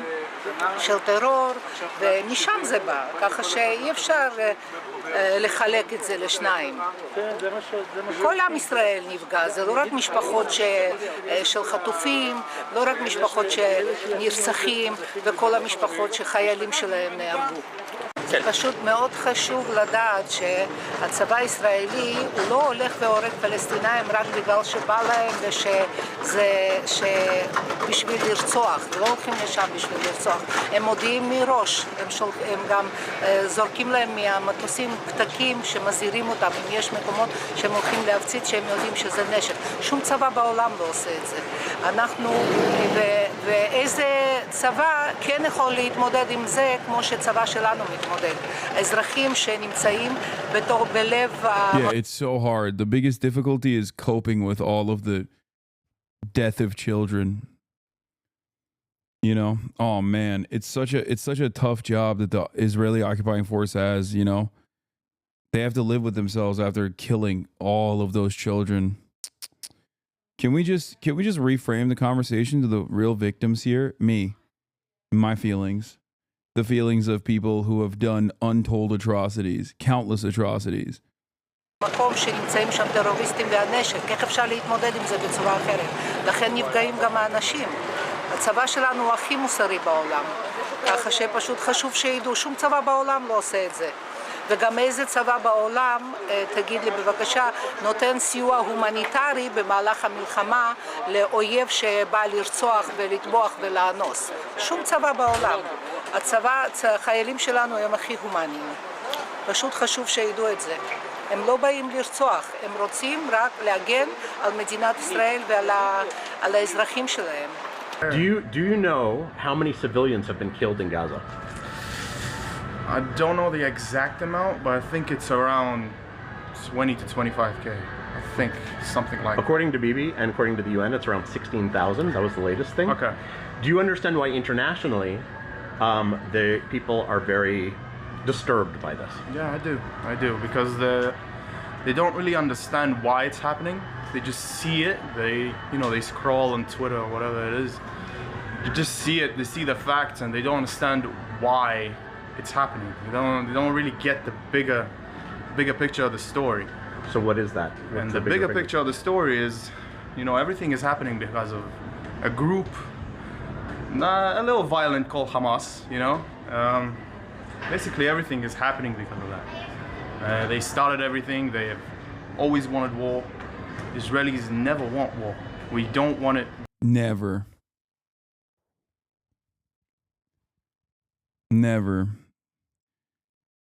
של טרור, ומשם זה בא, ככה שאי אפשר לחלק את זה לשניים. כל עם ישראל נפגע, זה לא רק משפחות של חטופים, לא רק משפחות שנרצחים, וכל המשפחות שחיילים שלהם נהרגו. זה פשוט מאוד חשוב לדעת שהצבא הישראלי הוא לא הולך והורג פלסטינאים רק בגלל שבא להם בשביל לרצוח, לא הולכים לשם בשביל לרצוח. הם מודיעים מראש, הם גם זורקים להם מהמטוסים פתקים שמזהירים אותם, אם יש מקומות שהם הולכים להפציץ שהם יודעים שזה נשק. שום צבא בעולם לא עושה את זה. ואיזה צבא כן יכול להתמודד עם זה כמו שצבא שלנו מתמודד. האזרחים שנמצאים בלב Yeah, it's so hard. The biggest difficulty is coping with all of the death of children. You know, oh man, it's such a tough job that the Israeli occupying force has, you know. They have to live with themselves after killing all of those children. Can we just reframe the conversation to the real victims here? Me, my feelings, the feelings of people who have done untold atrocities, countless atrocities. מקום שנמצאים שם טרוריסטים והנשק, איך אפשר להתמודד עם זה בצורה אחרת? לכן נפגעים גם האנשים. הצבא שלנו הוא הכי מוסרי בעולם, ככה שפשוט חשוב שידעו, שום צבא בעולם לא עושה את זה. וגם איזה צבא בעולם, תגיד לי בבקשה, נותן סיוע הומניטרי במהלך המלחמה לאויב שבא לרצוח ולטבוח ולאנוס. שום צבא בעולם. החיילים שלנו הם הכי הומניים. פשוט חשוב שידעו את זה. הם לא באים לרצוח, הם רוצים רק להגן על מדינת ישראל ועל האזרחים שלהם. Do you know how many civilians have been killed in Gaza? I don't know the exact amount, but I think it's around 20 to 25K. I think something like. According to Bibi and according to the UN, it's around 16,000. That was the latest thing. Okay. Do you understand why internationally the people are very disturbed by this? Yeah, I do, because they don't really understand why it's happening. They just see it. They scroll on Twitter or whatever it is. They just see it. They see the facts, and they don't understand why it's happening. They don't really get the bigger picture of the story. So what is that? What's and the bigger picture of the story is, everything is happening because of a group, a little violent, called Hamas. Basically everything is happening because of that. They started everything. They have always wanted war. Israelis never want war. We don't want it. Never.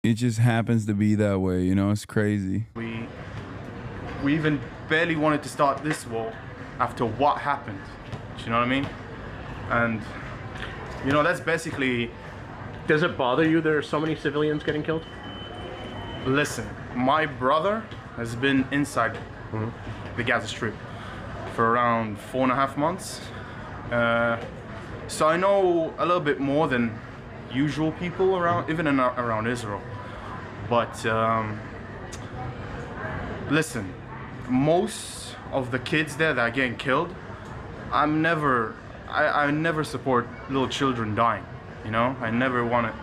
It just happens to be that way, it's crazy. We even barely wanted to start this war after what happened. Do you know what I mean? And that's basically. Does it bother you there are so many civilians getting killed? Listen, my brother has been inside the Gaza Strip for around 4.5 months. So I know a little bit more than usual people around, even around Israel. But listen, most of the kids there that are getting killed, I never support little children dying. I never want it.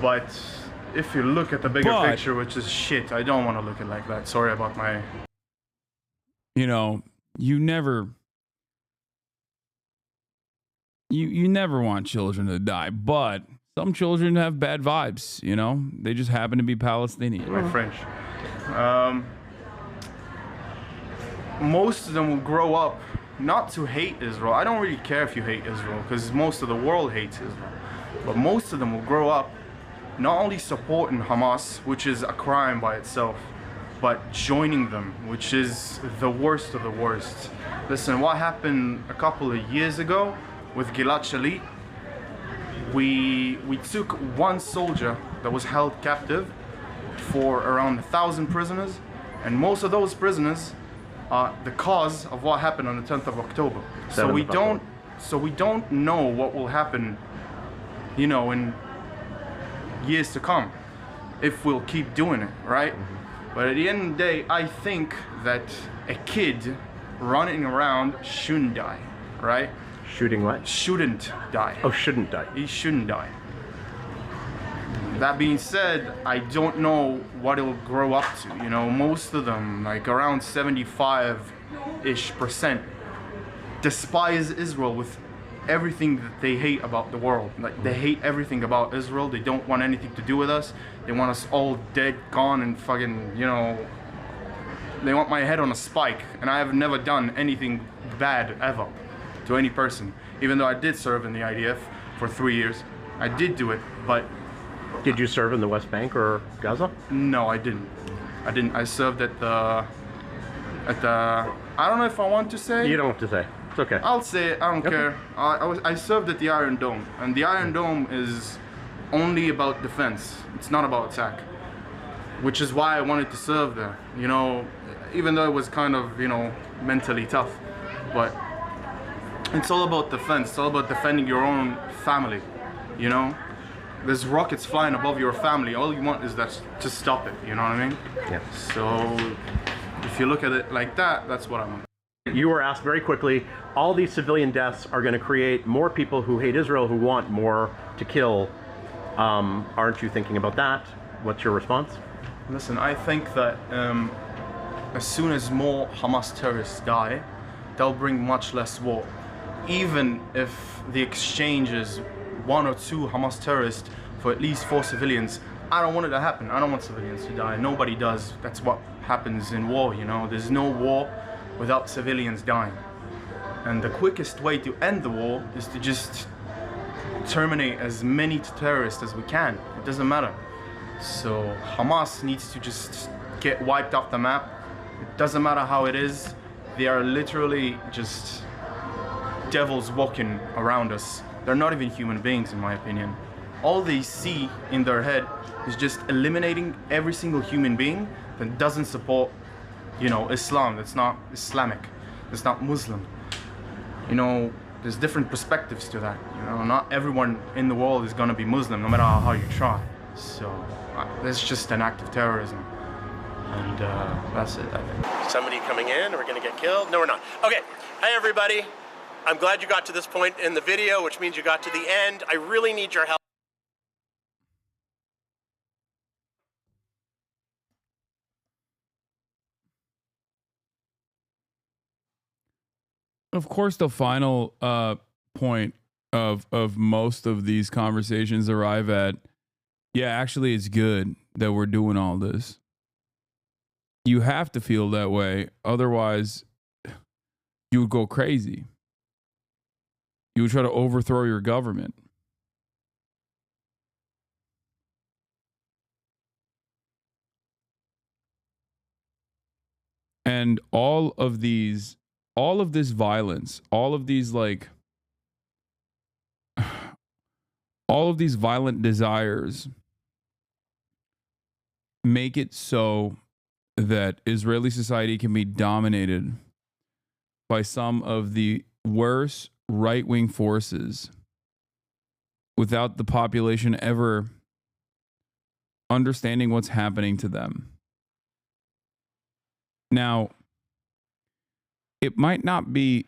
But if you look at the bigger picture, which is shit, I don't want to look at it like that. Sorry about my. You never want children to die, but some children have bad vibes, they just happen to be Palestinian. My French. Most of them will grow up not to hate Israel. I don't really care if you hate Israel, because most of the world hates Israel. But most of them will grow up not only supporting Hamas, which is a crime by itself, but joining them, which is the worst of the worst. Listen, what happened a couple of years ago with Gilad Shalit, we took one soldier that was held captive for around 1,000 prisoners, and most of those prisoners are the cause of what happened on the 10th of October. So we don't know what will happen, you know, in years to come, if we'll keep doing it, right? But at the end of the day, I think that a kid running around shouldn't die, right? Shooting what? Shouldn't die. Oh, shouldn't die. He shouldn't die. That being said, I don't know what it'll grow up to. You know, most of them, like around 75-ish%, despise Israel with everything that they hate about the world. Like, they hate everything about Israel. They don't want anything to do with us. They want us all dead, gone, and fucking, you know, they want my head on a spike. And I have never done anything bad ever to any person. Even though I did serve in the IDF for 3 years. I did do it, but... Did you serve in the West Bank or Gaza? No, I didn't. I served at the... I don't know if I want to say. You don't have to say. It's okay. I'll say it, I don't care. I served at the Iron Dome, and the Iron Dome is only about defense. It's not about attack, which is why I wanted to serve there. You know, even though it was kind of, you know, mentally tough, but it's all about defense. It's all about defending your own family. You know, there's rockets flying above your family. All you want is that to stop it. You know what I mean? Yeah. So if you look at it like that, that's what I want. You were asked very quickly, all these civilian deaths are going to create more people who hate Israel, who want more to kill. Aren't you thinking about that? What's your response? Listen, I think that as soon as more Hamas terrorists die, they'll bring much less war. Even if the exchange is 1 or 2 Hamas terrorists for at least 4 civilians, I don't want it to happen. I don't want civilians to die. Nobody does. That's what happens in war, you know. There's no war without civilians dying. And the quickest way to end the war is to just terminate as many terrorists as we can. It doesn't matter. So Hamas needs to just get wiped off the map. It doesn't matter how it is. They are literally just devils walking around us. They're not even human beings, in my opinion. All they see in their head is just eliminating every single human being that doesn't support, you know, Islam, that's not Islamic, that's not Muslim. You know, there's different perspectives to that. You know, not everyone in the world is gonna be Muslim, no matter how you try. So that's just an act of terrorism. And that's it, I think. Somebody coming in, are we gonna get killed? No, we're not. Okay, hi everybody. I'm glad you got to this point in the video, which means you got to the end. I really need your help. Of course, the final point of most of these conversations arrive at, yeah, actually, it's good that we're doing all this. You have to feel that way. Otherwise, you would go crazy. You would try to overthrow your government. And all of this violence, all of these violent desires make it so that Israeli society can be dominated by some of the worst right-wing forces without the population ever understanding what's happening to them. Now, it might not be,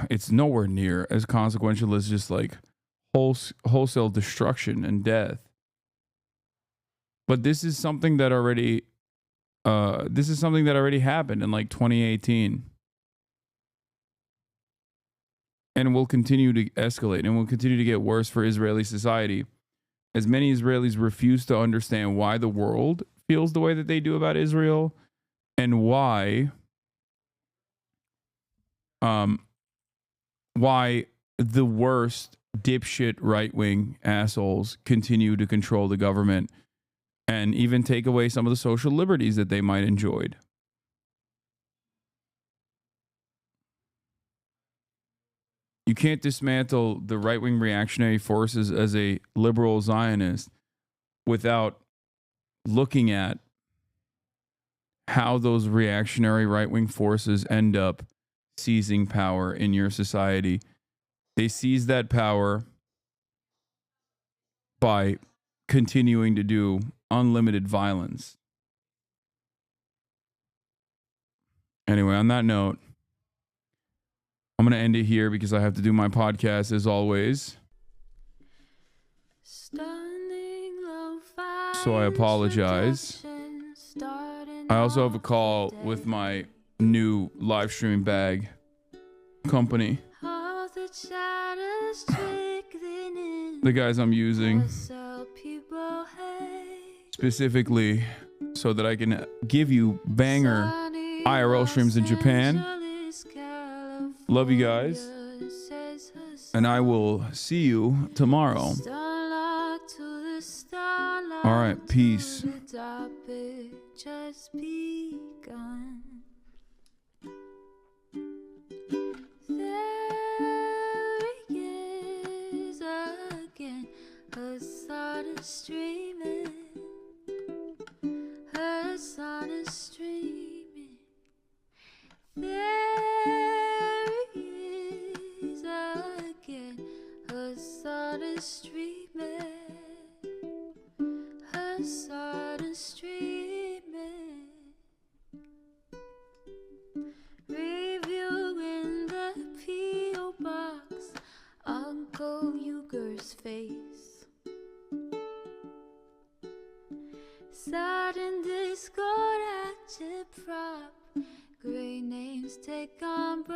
it's nowhere near as consequential as just like wholesale destruction and death. But this is something that already happened in like 2018. And will continue to escalate and will continue to get worse for Israeli society, as many Israelis refuse to understand why the world feels the way that they do about Israel, and why why the worst dipshit right-wing assholes continue to control the government and even take away some of the social liberties that they might enjoyed. You can't dismantle the right-wing reactionary forces as a liberal Zionist without looking at how those reactionary right-wing forces end up seizing power in your society. They seize that power by continuing to do unlimited violence. Anyway, on that note, I'm going to end it here because I have to do my podcast as always. So I apologize. I also have a call with my new live streaming bag company. The guys I'm using specifically so that I can give you banger IRL streams in Japan. Love you guys. And I will see you tomorrow. All right, peace. Hasan is streaming. Hasan is streaming. There he is again. Hasan is streaming. Hasan is streaming. Review in the P.O. box. Uncle Uyghur's face. Sudden Discord agitprop. Great names take embrace.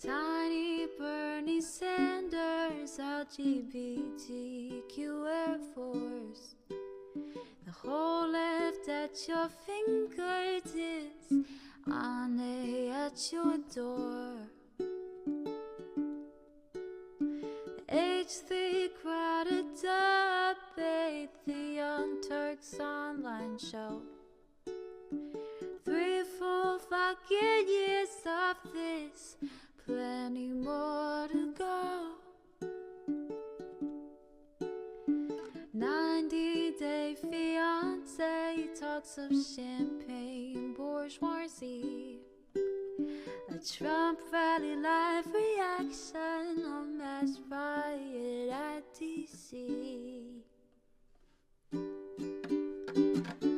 Tiny Bernie Sanders, LGBTQ Air Force. The whole left at your fingertips, on at your door. H3 crowded debate, the Young Turks online show. 3 full fucking years of this, plenty more to go. 90-day fiance talks of champagne bourgeoisie. A Trump rally live reaction on mass riot at DC.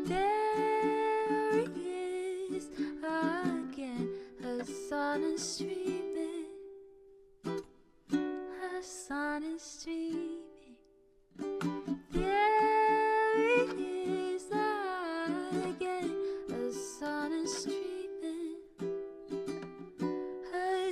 There he is again. Hasan is streaming. Hasan is streaming. There he is again.